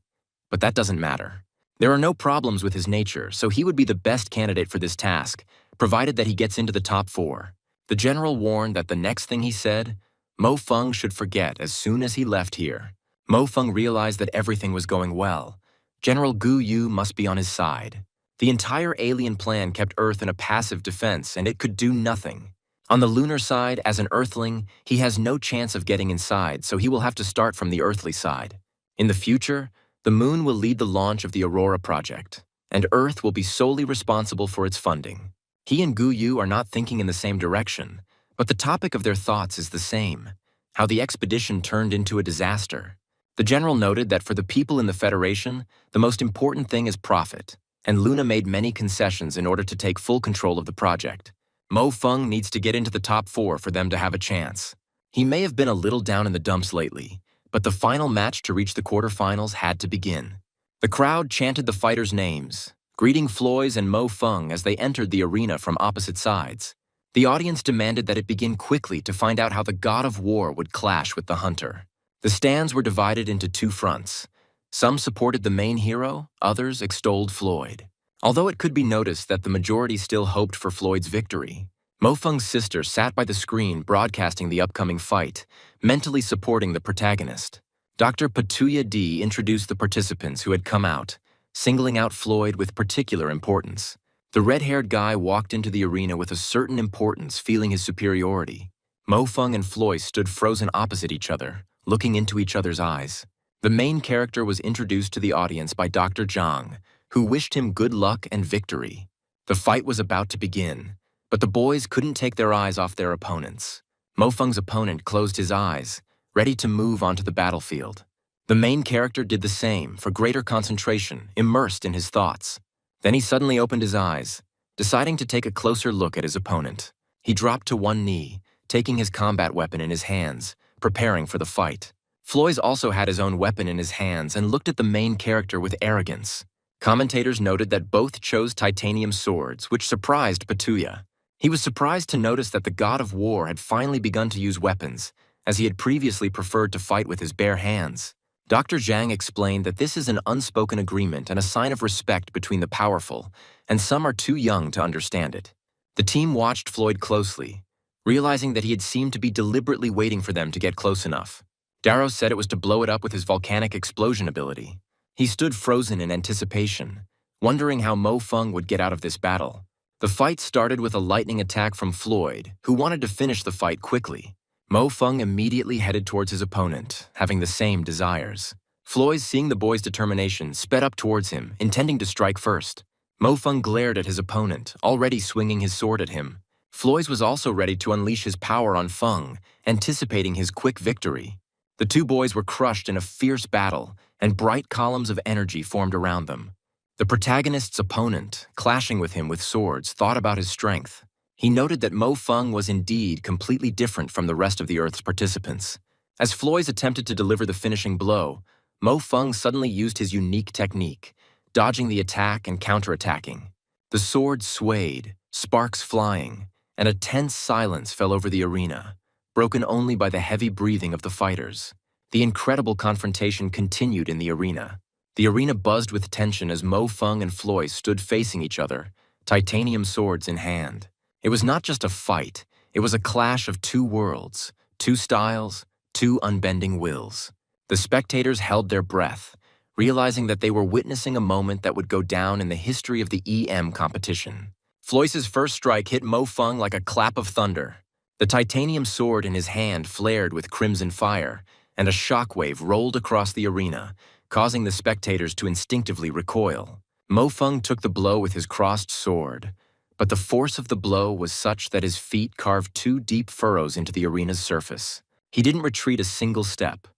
But that doesn't matter. There are no problems with his nature, so he would be the best candidate for this task, provided that he gets into the top 4. The general warned that the next thing he said, Mo Feng should forget as soon as he left here. Mo Feng realized that everything was going well. General Gu Yu must be on his side. The entire alien plan kept Earth in a passive defense, and it could do nothing. On the lunar side, as an Earthling, he has no chance of getting inside, so he will have to start from the earthly side. In the future, the moon will lead the launch of the Aurora project, and Earth will be solely responsible for its funding. He and Gu Yu are not thinking in the same direction, but the topic of their thoughts is the same: how the expedition turned into a disaster. The general noted that for the people in the Federation, the most important thing is profit, and Luna made many concessions in order to take full control of the project. Mo Feng needs to get into the top 4 for them to have a chance. He may have been a little down in the dumps lately, but the final match to reach the quarterfinals had to begin. The crowd chanted the fighters' names, greeting Floyd's and Mo Feng as they entered the arena from opposite sides. The audience demanded that it begin quickly to find out how the god of war would clash with the hunter. The stands were divided into 2 fronts. Some supported the main hero, others extolled Floyd. Although it could be noticed that the majority still hoped for Floyd's victory, Mo Feng's sister sat by the screen broadcasting the upcoming fight, mentally supporting the protagonist. Dr. Patuya D introduced the participants who had come out, singling out Floyd with particular importance. The red-haired guy walked into the arena with a certain importance, feeling his superiority. Mo Feng and Floyd stood frozen opposite each other, looking into each other's eyes. The main character was introduced to the audience by Dr. Zhang, who wished him good luck and victory. The fight was about to begin, but the boys couldn't take their eyes off their opponents. Mo Feng's opponent closed his eyes, ready to move onto the battlefield. The main character did the same for greater concentration, immersed in his thoughts. Then he suddenly opened his eyes, deciding to take a closer look at his opponent. He dropped to one knee, taking his combat weapon in his hands, preparing for the fight. Floyd also had his own weapon in his hands and looked at the main character with arrogance. Commentators noted that both chose titanium swords, which surprised Patuya. He was surprised to notice that the god of war had finally begun to use weapons, as he had previously preferred to fight with his bare hands. Dr. Zhang explained that this is an unspoken agreement and a sign of respect between the powerful, and some are too young to understand it. The team watched Floyd closely, realizing that he had seemed to be deliberately waiting for them to get close enough. Darrow said it was to blow it up with his volcanic explosion ability. He stood frozen in anticipation, wondering how Mo Feng would get out of this battle. The fight started with a lightning attack from Floyd, who wanted to finish the fight quickly. Mo Feng immediately headed towards his opponent, having the same desires. Floyd, seeing the boy's determination, sped up towards him, intending to strike first. Mo Feng glared at his opponent, already swinging his sword at him. Floyd was also ready to unleash his power on Feng, anticipating his quick victory. The two boys were crushed in a fierce battle, and bright columns of energy formed around them. The protagonist's opponent, clashing with him with swords, thought about his strength. He noted that Mo Feng was indeed completely different from the rest of the Earth's participants. As Floyd attempted to deliver the finishing blow, Mo Feng suddenly used his unique technique, dodging the attack and counterattacking. The sword swayed, sparks flying, and a tense silence fell over the arena, broken only by the heavy breathing of the fighters. The incredible confrontation continued in the arena. The arena buzzed with tension as Mo Feng and Floyd stood facing each other, titanium swords in hand. It was not just a fight, it was a clash of two worlds, two styles, two unbending wills. The spectators held their breath, realizing that they were witnessing a moment that would go down in the history of the EM competition. Floyd's first strike hit Mo Feng like a clap of thunder. The titanium sword in his hand flared with crimson fire, and a shockwave rolled across the arena, causing the spectators to instinctively recoil. Mo Feng took the blow with his crossed sword, but the force of the blow was such that his feet carved two deep furrows into the arena's surface. He didn't retreat a single step.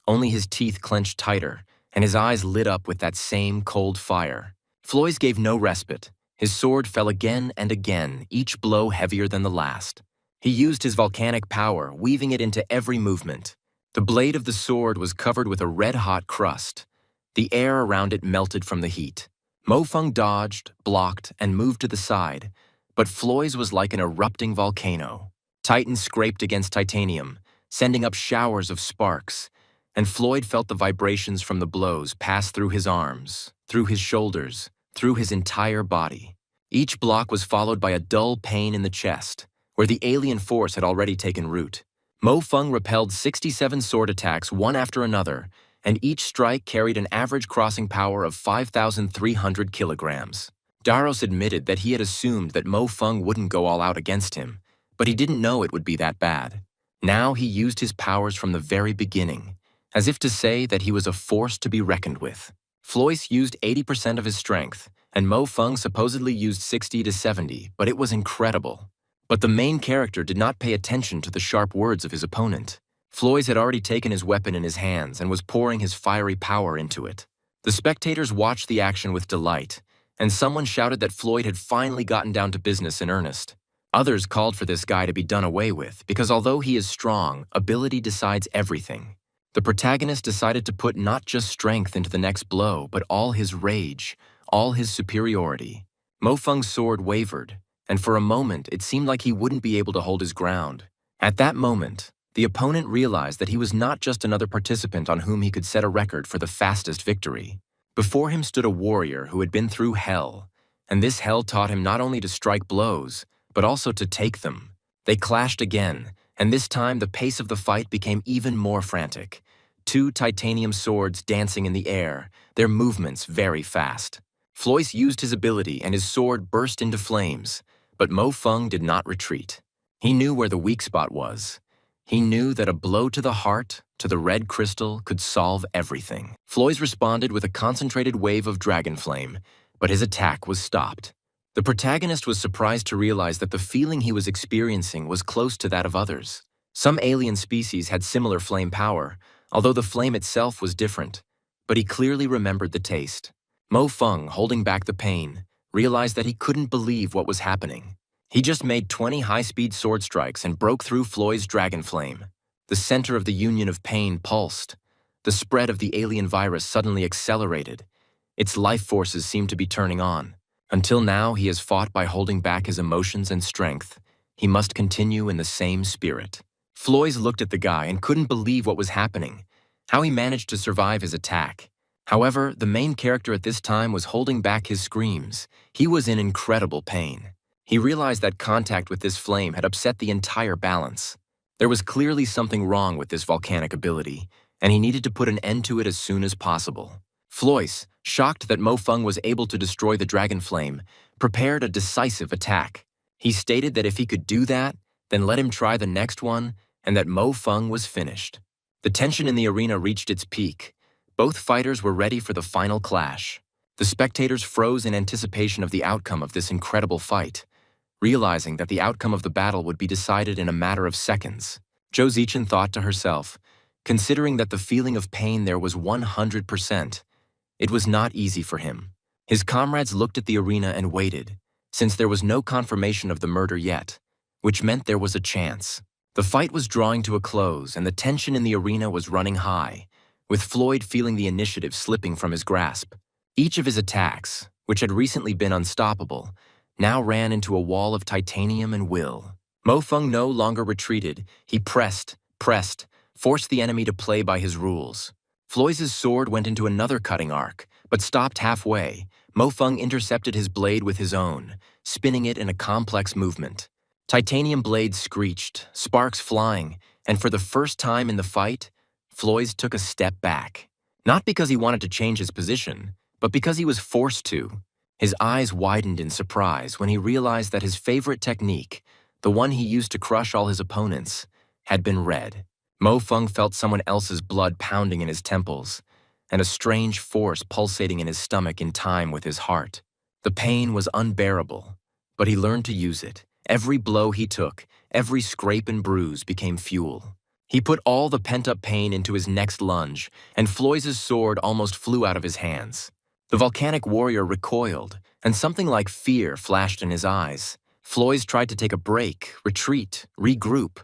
Only his teeth clenched tighter, and his eyes lit up with that same cold fire. Floyd gave no respite. His sword fell again and again, each blow heavier than the last. He used his volcanic power, weaving it into every movement. The blade of the sword was covered with a red-hot crust. The air around it melted from the heat. Mo Feng dodged, blocked, and moved to the side, but Floyd's was like an erupting volcano. Titan scraped against titanium, sending up showers of sparks, and Floyd felt the vibrations from the blows pass through his arms, through his shoulders, through his entire body. Each block was followed by a dull pain in the chest, where the alien force had already taken root. Mo Feng repelled 67 sword attacks one after another, and each strike carried an average crossing power of 5,300 kilograms. Daros admitted that he had assumed that Mo Feng wouldn't go all out against him, but he didn't know it would be that bad. Now he used his powers from the very beginning, as if to say that he was a force to be reckoned with. Floyd used 80% of his strength, and Mo Feng supposedly used 60 to 70, but it was incredible. But the main character did not pay attention to the sharp words of his opponent. Floyd had already taken his weapon in his hands and was pouring his fiery power into it. The spectators watched the action with delight, and someone shouted that Floyd had finally gotten down to business in earnest. Others called for this guy to be done away with because although he is strong, ability decides everything. The protagonist decided to put not just strength into the next blow, but all his rage, all his superiority. Mo Feng's sword wavered, and for a moment it seemed like he wouldn't be able to hold his ground. At that moment, the opponent realized that he was not just another participant on whom he could set a record for the fastest victory. Before him stood a warrior who had been through hell, and this hell taught him not only to strike blows, but also to take them. They clashed again, and this time the pace of the fight became even more frantic. two titanium swords dancing in the air, their movements very fast. Floyce used his ability and his sword burst into flames, but Mo Feng did not retreat. He knew where the weak spot was. He knew that a blow to the heart, to the red crystal, could solve everything. Floyce responded with a concentrated wave of dragon flame, but his attack was stopped. The protagonist was surprised to realize that the feeling he was experiencing was close to that of others. Some alien species had similar flame power, although the flame itself was different, but he clearly remembered the taste. Mo Feng, holding back the pain, realized that he couldn't believe what was happening. He just made 20 high-speed sword strikes and broke through Floyd's dragon flame. The center of the union of pain pulsed. The spread of the alien virus suddenly accelerated. Its life forces seemed to be turning on. Until now, he has fought by holding back his emotions and strength. He must continue in the same spirit. Floyd looked at the guy and couldn't believe what was happening, how he managed to survive his attack. However, the main character at this time was holding back his screams. He was in incredible pain. He realized that contact with this flame had upset the entire balance. There was clearly something wrong with this volcanic ability, and he needed to put an end to it as soon as possible. Floyce, shocked that Mo Feng was able to destroy the dragon flame, prepared a decisive attack. He stated that if he could do that, then let him try the next one, and that Mo Feng was finished. The tension in the arena reached its peak. Both fighters were ready for the final clash. The spectators froze in anticipation of the outcome of this incredible fight, realizing that the outcome of the battle would be decided in a matter of seconds. Zhou Zichen thought to herself, considering that the feeling of pain there was 100%. It was not easy for him. His comrades looked at the arena and waited, since there was no confirmation of the murder yet, which meant there was a chance. The fight was drawing to a close, and the tension in the arena was running high, with Floyd feeling the initiative slipping from his grasp. Each of his attacks, which had recently been unstoppable, now ran into a wall of titanium and will. Mo Feng no longer retreated. He pressed, forced the enemy to play by his rules. Floyd's sword went into another cutting arc, but stopped halfway. Mo Feng intercepted his blade with his own, spinning it in a complex movement. Titanium blades screeched, sparks flying, and for the first time in the fight, Floyd took a step back. Not because he wanted to change his position, but because he was forced to. His eyes widened in surprise when he realized that his favorite technique, the one he used to crush all his opponents, had been read. Mo Feng felt someone else's blood pounding in his temples, and a strange force pulsating in his stomach in time with his heart. The pain was unbearable, but he learned to use it. Every blow he took, every scrape and bruise became fuel. He put all the pent-up pain into his next lunge, and Floyd's sword almost flew out of his hands. The volcanic warrior recoiled, and something like fear flashed in his eyes. Floyd tried to take a break, retreat, regroup,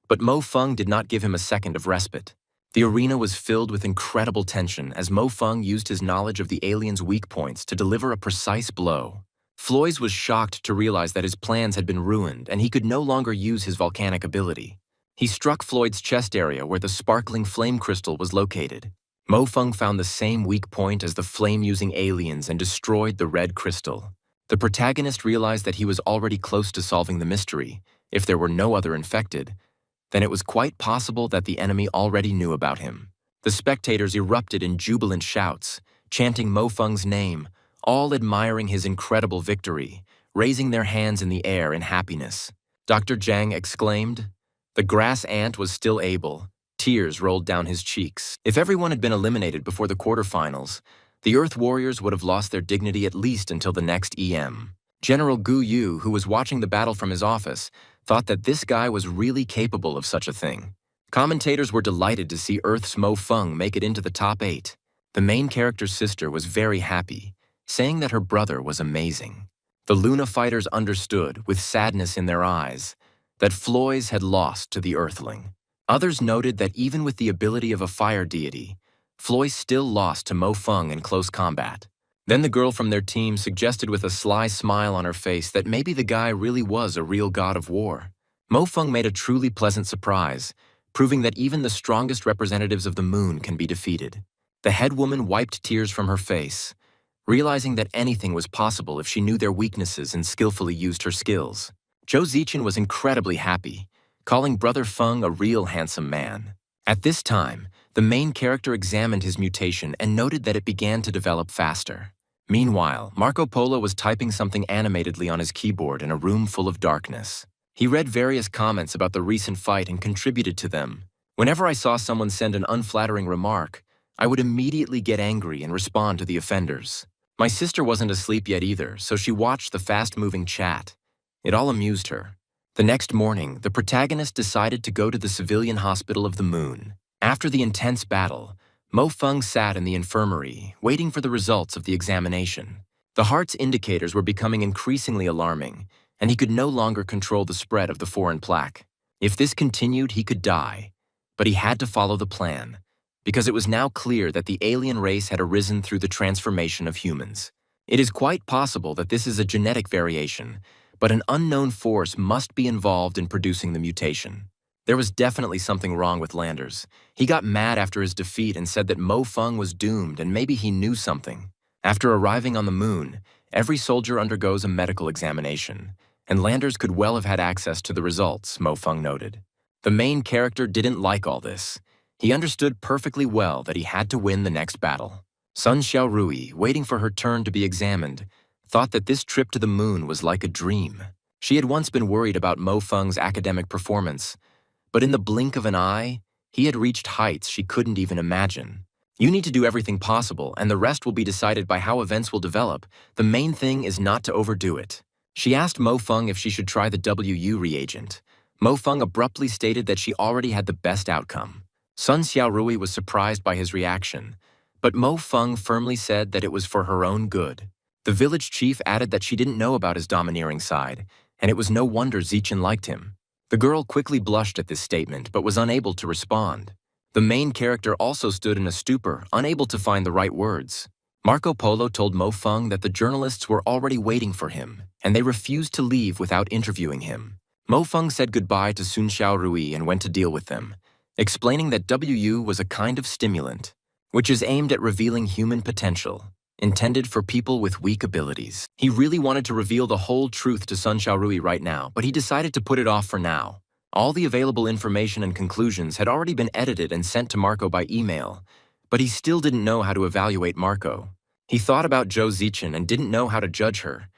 but Mo Feng did not give him a second of respite. The arena was filled with incredible tension as Mo Feng used his knowledge of the alien's weak points to deliver a precise blow. Floyd was shocked to realize that his plans had been ruined and he could no longer use his volcanic ability. He struck Floyd's chest area where the sparkling flame crystal was located. Mo Feng found the same weak point as the flame-using aliens and destroyed the red crystal. The protagonist realized that he was already close to solving the mystery. If there were no other infected, then it was quite possible that the enemy already knew about him. The spectators erupted in jubilant shouts, chanting Mo Feng's name, all admiring his incredible victory, raising their hands in the air in happiness. Dr. Zhang exclaimed. The grass ant was still able. Tears rolled down his cheeks. If everyone had been eliminated before the quarterfinals, the Earth Warriors would have lost their dignity at least until the next EM. General Gu Yu, who was watching the battle from his office, thought that this guy was really capable of such a thing. Commentators were delighted to see Earth's Mo Feng make it into the top 8. The main character's sister was very happy, saying that her brother was amazing. The Luna fighters understood, with sadness in their eyes, that Floyd had lost to the Earthling. Others noted that even with the ability of a fire deity, Floyd still lost to Mo Feng in close combat. Then the girl from their team suggested with a sly smile on her face that maybe the guy really was a real god of war. Mo Feng made a truly pleasant surprise, proving that even the strongest representatives of the moon can be defeated. The head woman wiped tears from her face, realizing that anything was possible if she knew their weaknesses and skillfully used her skills. Zhou Zichen was incredibly happy, calling Brother Feng a real handsome man. At this time, the main character examined his mutation and noted that it began to develop faster. Meanwhile, Marco Polo was typing something animatedly on his keyboard in a room full of darkness. He read various comments about the recent fight and contributed to them. Whenever I saw someone send an unflattering remark, I would immediately get angry and respond to the offenders. My sister wasn't asleep yet either, so she watched the fast-moving chat. It all amused her. The next morning, the protagonist decided to go to the civilian hospital of the moon. After the intense battle, Mo Feng sat in the infirmary, waiting for the results of the examination. The heart's indicators were becoming increasingly alarming, and he could no longer control the spread of the foreign plaque. If this continued, he could die. But he had to follow the plan, because it was now clear that the alien race had arisen through the transformation of humans. It is quite possible that this is a genetic variation, but an unknown force must be involved in producing the mutation. There was definitely something wrong with Landers. He got mad after his defeat and said that Mo Feng was doomed and maybe he knew something. After arriving on the moon, every soldier undergoes a medical examination, and Landers could well have had access to the results, Mo Feng noted. The main character didn't like all this. He understood perfectly well that he had to win the next battle. Sun Xiaorui, waiting for her turn to be examined, thought that this trip to the moon was like a dream. She had once been worried about Mo Feng's academic performance, but in the blink of an eye, he had reached heights she couldn't even imagine. You need to do everything possible, and the rest will be decided by how events will develop. The main thing is not to overdo it. She asked Mo Feng if she should try the WU reagent. Mo Feng abruptly stated that she already had the best outcome. Sun Xiaorui was surprised by his reaction, but Mo Feng firmly said that it was for her own good. The village chief added that she didn't know about his domineering side, and it was no wonder Zichen liked him. The girl quickly blushed at this statement, but was unable to respond. The main character also stood in a stupor, unable to find the right words. Marco Polo told Mo Feng that the journalists were already waiting for him, and they refused to leave without interviewing him. Mo Feng said goodbye to Sun Xiaorui and went to deal with them, explaining that WU was a kind of stimulant, which is aimed at revealing human potential, intended for people with weak abilities. He really wanted to reveal the whole truth to Sun Xiaorui right now, but he decided to put it off for now. All the available information and conclusions had already been edited and sent to Marco by email, but he still didn't know how to evaluate Marco. He thought about Zhou Zichen and didn't know how to judge her.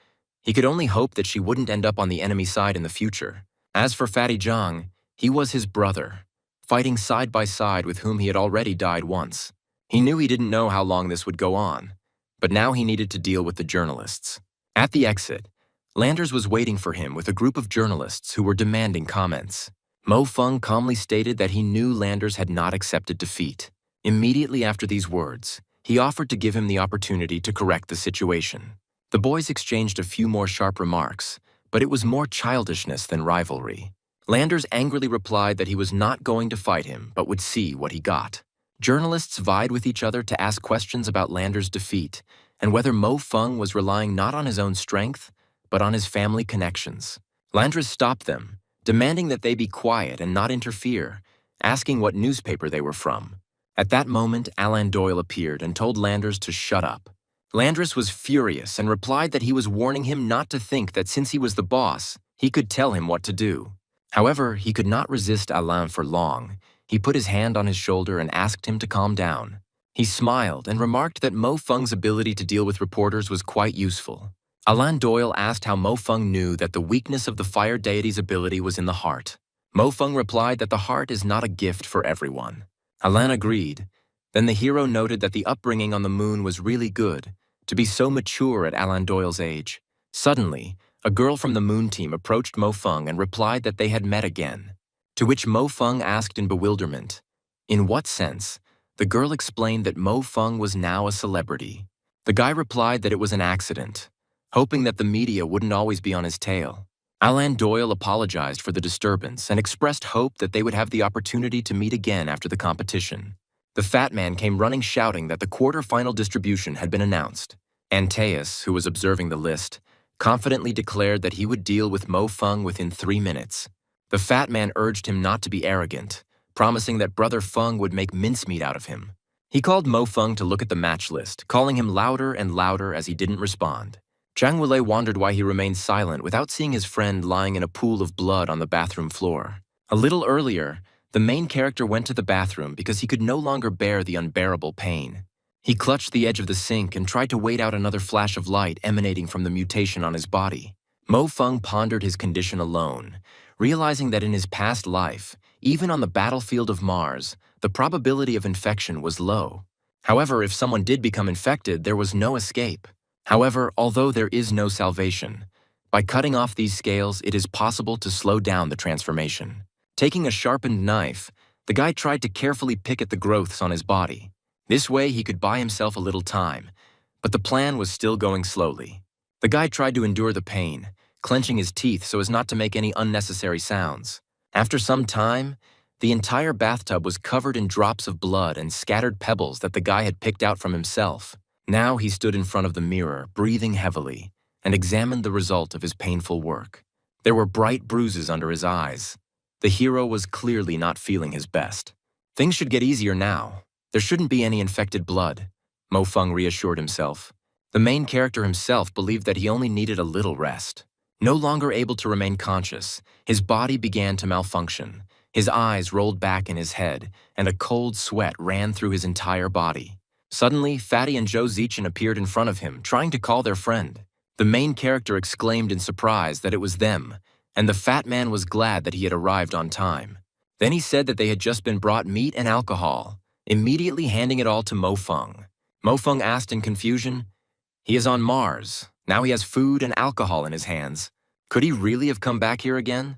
He could only hope that she wouldn't end up on the enemy side in the future. As for Fatty Zhang, he was his brother, fighting side by side with whom he had already died once. He knew he didn't know how long this would go on, but now he needed to deal with the journalists. At the exit, Landers was waiting for him with a group of journalists who were demanding comments. Mo Feng calmly stated that he knew Landers had not accepted defeat. Immediately after these words, he offered to give him the opportunity to correct the situation. The boys exchanged a few more sharp remarks, but it was more childishness than rivalry. Landers angrily replied that he was not going to fight him, but would see what he got. Journalists vied with each other to ask questions about Landers' defeat and whether Mo Feng was relying not on his own strength, but on his family connections. Landers stopped them, demanding that they be quiet and not interfere, asking what newspaper they were from. At that moment, Alan Doyle appeared and told Landers to shut up. Landers was furious and replied that he was warning him not to think that since he was the boss, he could tell him what to do. However, he could not resist Alain for long. He put his hand on his shoulder and asked him to calm down. He smiled and remarked that Mo Feng's ability to deal with reporters was quite useful. Alain Doyle asked how Mo Feng knew that the weakness of the fire deity's ability was in the heart. Mo Feng replied that the heart is not a gift for everyone. Alain agreed. Then the hero noted that the upbringing on the moon was really good, to be so mature at Alain Doyle's age. Suddenly, a girl from the moon team approached Mo Feng and replied that they had met again. To which Mo Feng asked in bewilderment, "In what sense?" The girl explained that Mo Feng was now a celebrity. The guy replied that it was an accident, hoping that the media wouldn't always be on his tail. Alain Doyle apologized for the disturbance and expressed hope that they would have the opportunity to meet again after the competition. The fat man came running shouting that the quarter-final distribution had been announced. Antaeus, who was observing the list, confidently declared that he would deal with Mo Feng within 3 minutes. The fat man urged him not to be arrogant, promising that Brother Feng would make mincemeat out of him. He called Mo Feng to look at the match list, calling him louder and louder as he didn't respond. Zhang Wulei wondered why he remained silent without seeing his friend lying in a pool of blood on the bathroom floor. A little earlier, The main character went to the bathroom because he could no longer bear the unbearable pain. He clutched the edge of the sink and tried to wait out another flash of light emanating from the mutation on his body. Mo Feng pondered his condition alone, realizing that in his past life, even on the battlefield of Mars, the probability of infection was low. However, if someone did become infected, there was no escape. However, although there is no salvation, by cutting off these scales, it is possible to slow down the transformation. Taking a sharpened knife, the guy tried to carefully pick at the growths on his body. This way, he could buy himself a little time, but the plan was still going slowly. The guy tried to endure the pain, clenching his teeth so as not to make any unnecessary sounds. After some time, the entire bathtub was covered in drops of blood and scattered pebbles that the guy had picked out from himself. Now he stood in front of the mirror, breathing heavily, and examined the result of his painful work. There were bright bruises under his eyes. The hero was clearly not feeling his best. Things should get easier now. There shouldn't be any infected blood, Mo Feng reassured himself. The main character himself believed that he only needed a little rest. No longer able to remain conscious, his body began to malfunction. His eyes rolled back in his head, and a cold sweat ran through his entire body. Suddenly, Fatty and Zhou Zichen appeared in front of him, trying to call their friend. The main character exclaimed in surprise that it was them, and the fat man was glad that he had arrived on time. Then he said that they had just been brought meat and alcohol, immediately handing it all to Mo Feng. Mo Feng asked in confusion, "He is on Mars. Now he has food and alcohol in his hands. Could he really have come back here again?"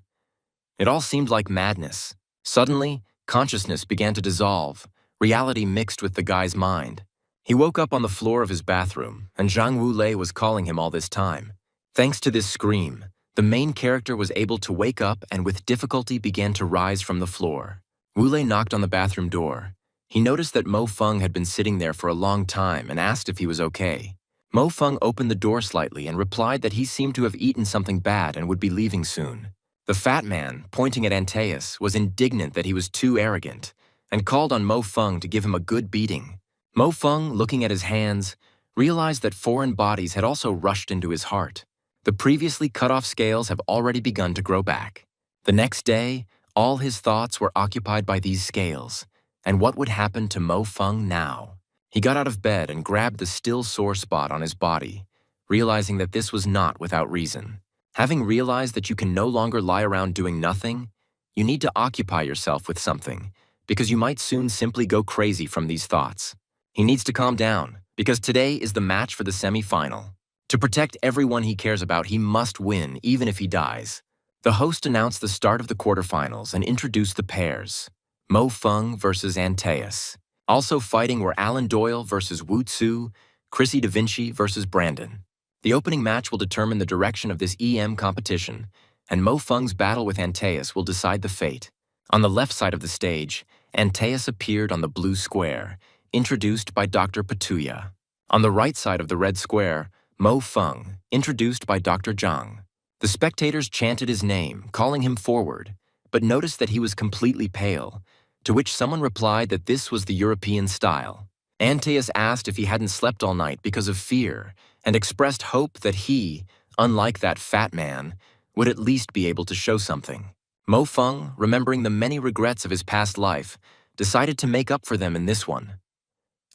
It all seemed like madness. Suddenly, consciousness began to dissolve, reality mixed with the guy's mind. He woke up on the floor of his bathroom, and Zhang Wulei was calling him all this time. Thanks to this scream, the main character was able to wake up and with difficulty began to rise from the floor. Wulei knocked on the bathroom door. He noticed that Mo Feng had been sitting there for a long time and asked if he was okay. Mo Feng opened the door slightly and replied that he seemed to have eaten something bad and would be leaving soon. The fat man, pointing at Antaeus, was indignant that he was too arrogant and called on Mo Feng to give him a good beating. Mo Feng, looking at his hands, realized that foreign bodies had also rushed into his heart. The previously cut-off scales have already begun to grow back. The next day, all his thoughts were occupied by these scales, and what would happen to Mo Feng now? He got out of bed and grabbed the still sore spot on his body, realizing that this was not without reason. Having realized that you can no longer lie around doing nothing, you need to occupy yourself with something, because you might soon simply go crazy from these thoughts. He needs to calm down, because today is the match for the semi-final. To protect everyone he cares about, he must win, even if he dies. The host announced the start of the quarterfinals and introduced the pairs. Mo Feng versus Antaeus. Also fighting were Alan Doyle versus Wu Tzu, Chrissy Da Vinci versus Brandon. The opening match will determine the direction of this EM competition, and Mo Feng's battle with Antaeus will decide the fate. On the left side of the stage, Antaeus appeared on the blue square, introduced by Dr. Patuya. On the right side of the red square, Mo Feng, introduced by Dr. Zhang. The spectators chanted his name, calling him forward, but noticed that he was completely pale, to which someone replied that this was the European style. Antaeus asked if he hadn't slept all night because of fear, and expressed hope that he, unlike that fat man, would at least be able to show something. Mo Feng, remembering the many regrets of his past life, decided to make up for them in this one.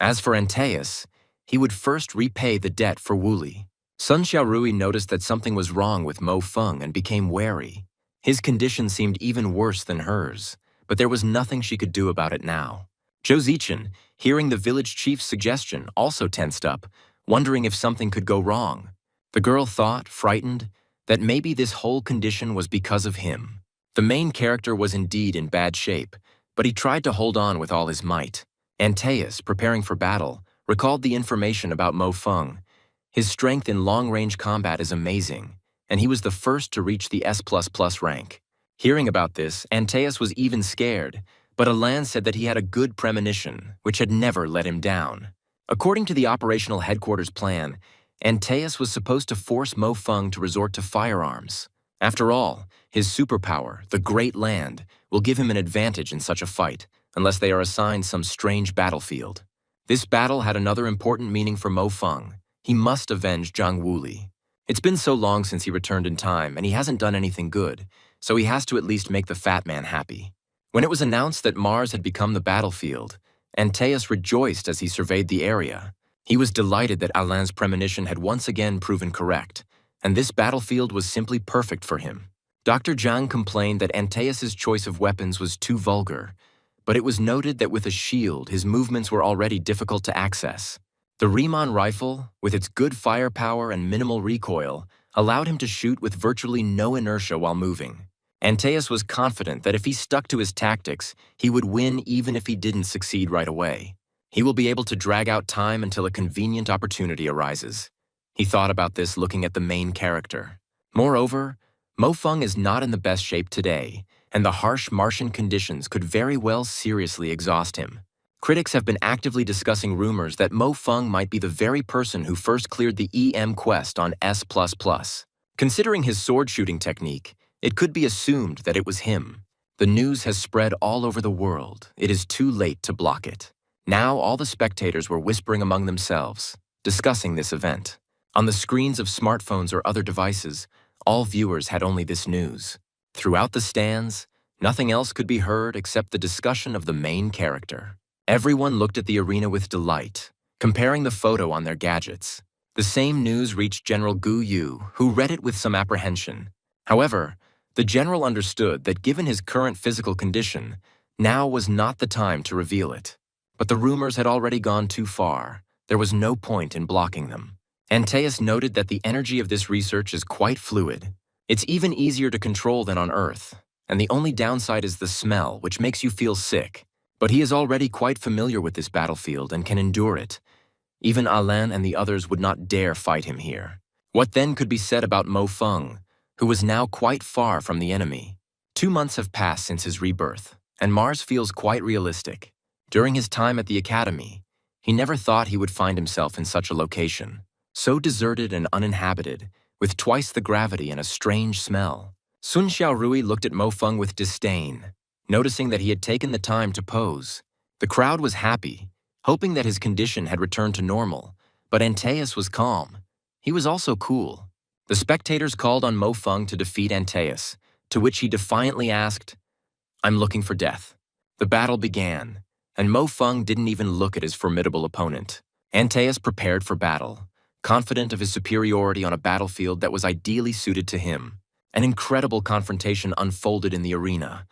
As for Antaeus, he would first repay the debt for Wuli. Sun Xiaorui noticed that something was wrong with Mo Feng and became wary. His condition seemed even worse than hers, but there was nothing she could do about it now. Zhou Zichen, hearing the village chief's suggestion, also tensed up, wondering if something could go wrong. The girl thought, frightened, that maybe this whole condition was because of him. The main character was indeed in bad shape, but he tried to hold on with all his might. Antaeus, preparing for battle, recalled the information about Mo Feng. His strength in long-range combat is amazing, and he was the first to reach the S++ rank. Hearing about this, Antaeus was even scared, but Alan said that he had a good premonition, which had never let him down. According to the operational headquarters plan, Antaeus was supposed to force Mo Feng to resort to firearms. After all, his superpower, the Great Land, will give him an advantage in such a fight, unless they are assigned some strange battlefield. This battle had another important meaning for Mo Feng. He must avenge Zhang Wuli. It's been so long since he returned in time, and he hasn't done anything good, so he has to at least make the fat man happy. When it was announced that Mars had become the battlefield, Antaeus rejoiced as he surveyed the area. He was delighted that Alain's premonition had once again proven correct, and this battlefield was simply perfect for him. Dr. Zhang complained that Antaeus's choice of weapons was too vulgar, but it was noted that with a shield, his movements were already difficult to access. The Riemann rifle, with its good firepower and minimal recoil, allowed him to shoot with virtually no inertia while moving. Antaeus was confident that if he stuck to his tactics, he would win even if he didn't succeed right away. He will be able to drag out time until a convenient opportunity arises. He thought about this looking at the main character. Moreover, Mo Feng is not in the best shape today, and the harsh Martian conditions could very well seriously exhaust him. Critics have been actively discussing rumors that Mo Feng might be the very person who first cleared the EM quest on S++. Considering his sword-shooting technique, it could be assumed that it was him. The news has spread all over the world. It is too late to block it. Now all the spectators were whispering among themselves, discussing this event. On the screens of smartphones or other devices, all viewers had only this news. Throughout the stands, nothing else could be heard except the discussion of the main character. Everyone looked at the arena with delight, comparing the photo on their gadgets. The same news reached General Gu Yu, who read it with some apprehension. However, the general understood that given his current physical condition, now was not the time to reveal it. But the rumors had already gone too far. There was no point in blocking them. Antaeus noted that the energy of this research is quite fluid. It's even easier to control than on Earth, and the only downside is the smell, which makes you feel sick. But he is already quite familiar with this battlefield and can endure it. Even Alain and the others would not dare fight him here. What then could be said about Mo Feng, who was now quite far from the enemy? 2 months have passed since his rebirth, and Mars feels quite realistic. During his time at the academy, he never thought he would find himself in such a location, so deserted and uninhabited, with twice the gravity and a strange smell. Sun Xiaorui looked at Mo Feng with disdain, noticing that he had taken the time to pose. The crowd was happy, hoping that his condition had returned to normal, but Antaeus was calm. He was also cool. The spectators called on Mo Feng to defeat Antaeus, to which he defiantly asked, "I'm looking for death." The battle began, and Mo Feng didn't even look at his formidable opponent. Antaeus prepared for battle, confident of his superiority on a battlefield that was ideally suited to him. An incredible confrontation unfolded in the arena.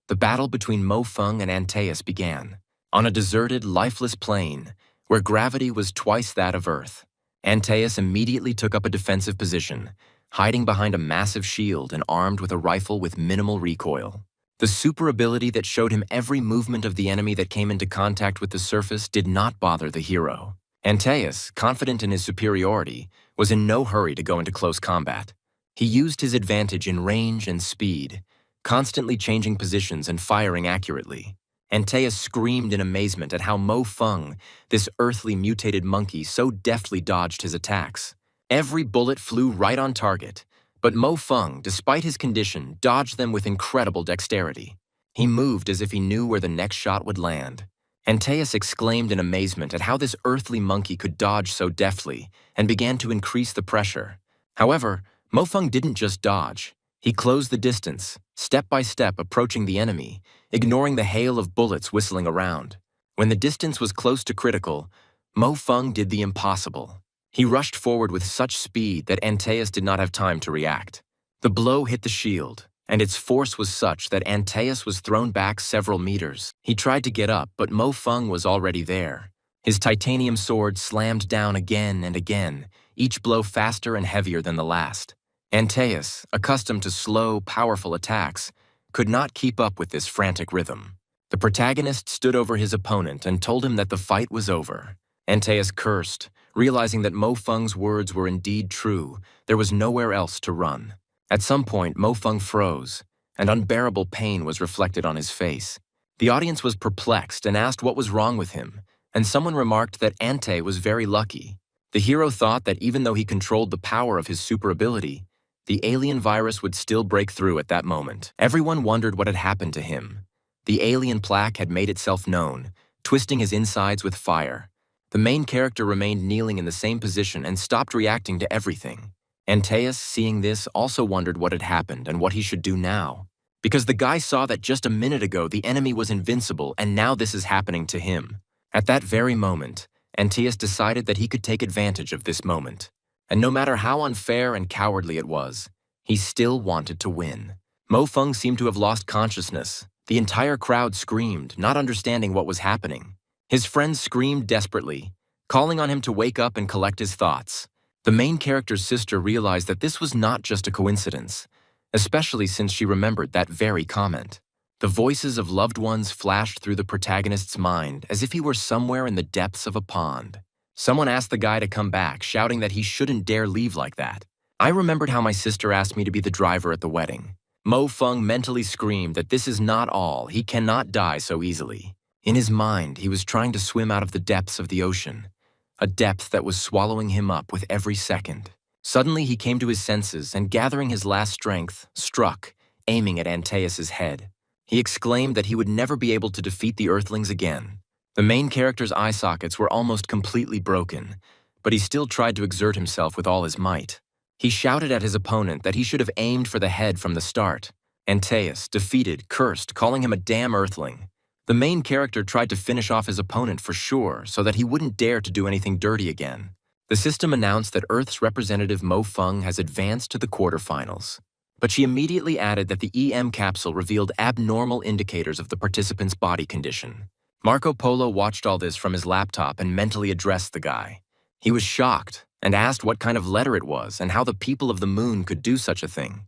The battle between Mo Feng and Antaeus began. On a deserted, lifeless plain, where gravity was twice that of Earth, Antaeus immediately took up a defensive position, hiding behind a massive shield and armed with a rifle with minimal recoil. The super ability that showed him every movement of the enemy that came into contact with the surface did not bother the hero. Antaeus, confident in his superiority, was in no hurry to go into close combat. He used his advantage in range and speed, constantly changing positions and firing accurately. Antaeus screamed in amazement at how Mo Feng, this earthly mutated monkey, so deftly dodged his attacks. Every bullet flew right on target, but Mo Feng, despite his condition, dodged them with incredible dexterity. He moved as if he knew where the next shot would land. Antaeus exclaimed in amazement at how this earthly monkey could dodge so deftly, and began to increase the pressure. However, Mo Feng didn't just dodge. He closed the distance, step by step approaching the enemy, ignoring the hail of bullets whistling around. When the distance was close to critical, Mo Feng did the impossible. He rushed forward with such speed that Antaeus did not have time to react. The blow hit the shield, and its force was such that Antaeus was thrown back several meters. He tried to get up, but Mo Feng was already there. His titanium sword slammed down again and again, each blow faster and heavier than the last. Antaeus, accustomed to slow, powerful attacks, could not keep up with this frantic rhythm. The protagonist stood over his opponent and told him that the fight was over. Antaeus cursed, realizing that Mo Feng's words were indeed true. There was nowhere else to run. At some point, Mo Feng froze, and unbearable pain was reflected on his face. The audience was perplexed and asked what was wrong with him, and someone remarked that Ante was very lucky. The hero thought that even though he controlled the power of his super ability, the alien virus would still break through at that moment. Everyone wondered what had happened to him. The alien plaque had made itself known, twisting his insides with fire. The main character remained kneeling in the same position and stopped reacting to everything. Antaeus, seeing this, also wondered what had happened and what he should do now. because the guy saw that just a minute ago the enemy was invincible and now this is happening to him. At that very moment, Antaeus decided that he could take advantage of this moment. And no matter how unfair and cowardly it was, he still wanted to win. Mo Feng seemed to have lost consciousness. The entire crowd screamed, not understanding what was happening. His friends screamed desperately, calling on him to wake up and collect his thoughts. The main character's sister realized that this was not just a coincidence, especially since she remembered that very comment. The voices of loved ones flashed through the protagonist's mind as if he were somewhere in the depths of a pond. Someone asked the guy to come back, shouting that he shouldn't dare leave like that. I remembered how my sister asked me to be the driver at the wedding. Mo Feng mentally screamed that this is not all, he cannot die so easily. In his mind, he was trying to swim out of the depths of the ocean, a depth that was swallowing him up with every second. Suddenly he came to his senses and, gathering his last strength, struck, aiming at Antaeus's head. He exclaimed that he would never be able to defeat the Earthlings again. The main character's eye sockets were almost completely broken, but he still tried to exert himself with all his might. He shouted at his opponent that he should have aimed for the head from the start. Antaeus, defeated, cursed, calling him a damn Earthling. The main character tried to finish off his opponent for sure, so that he wouldn't dare to do anything dirty again. The system announced that Earth's representative Mo Feng has advanced to the quarterfinals. But she immediately added that the EM capsule revealed abnormal indicators of the participant's body condition. Marco Polo watched all this from his laptop and mentally addressed the guy. He was shocked and asked what kind of letter it was and how the people of the moon could do such a thing.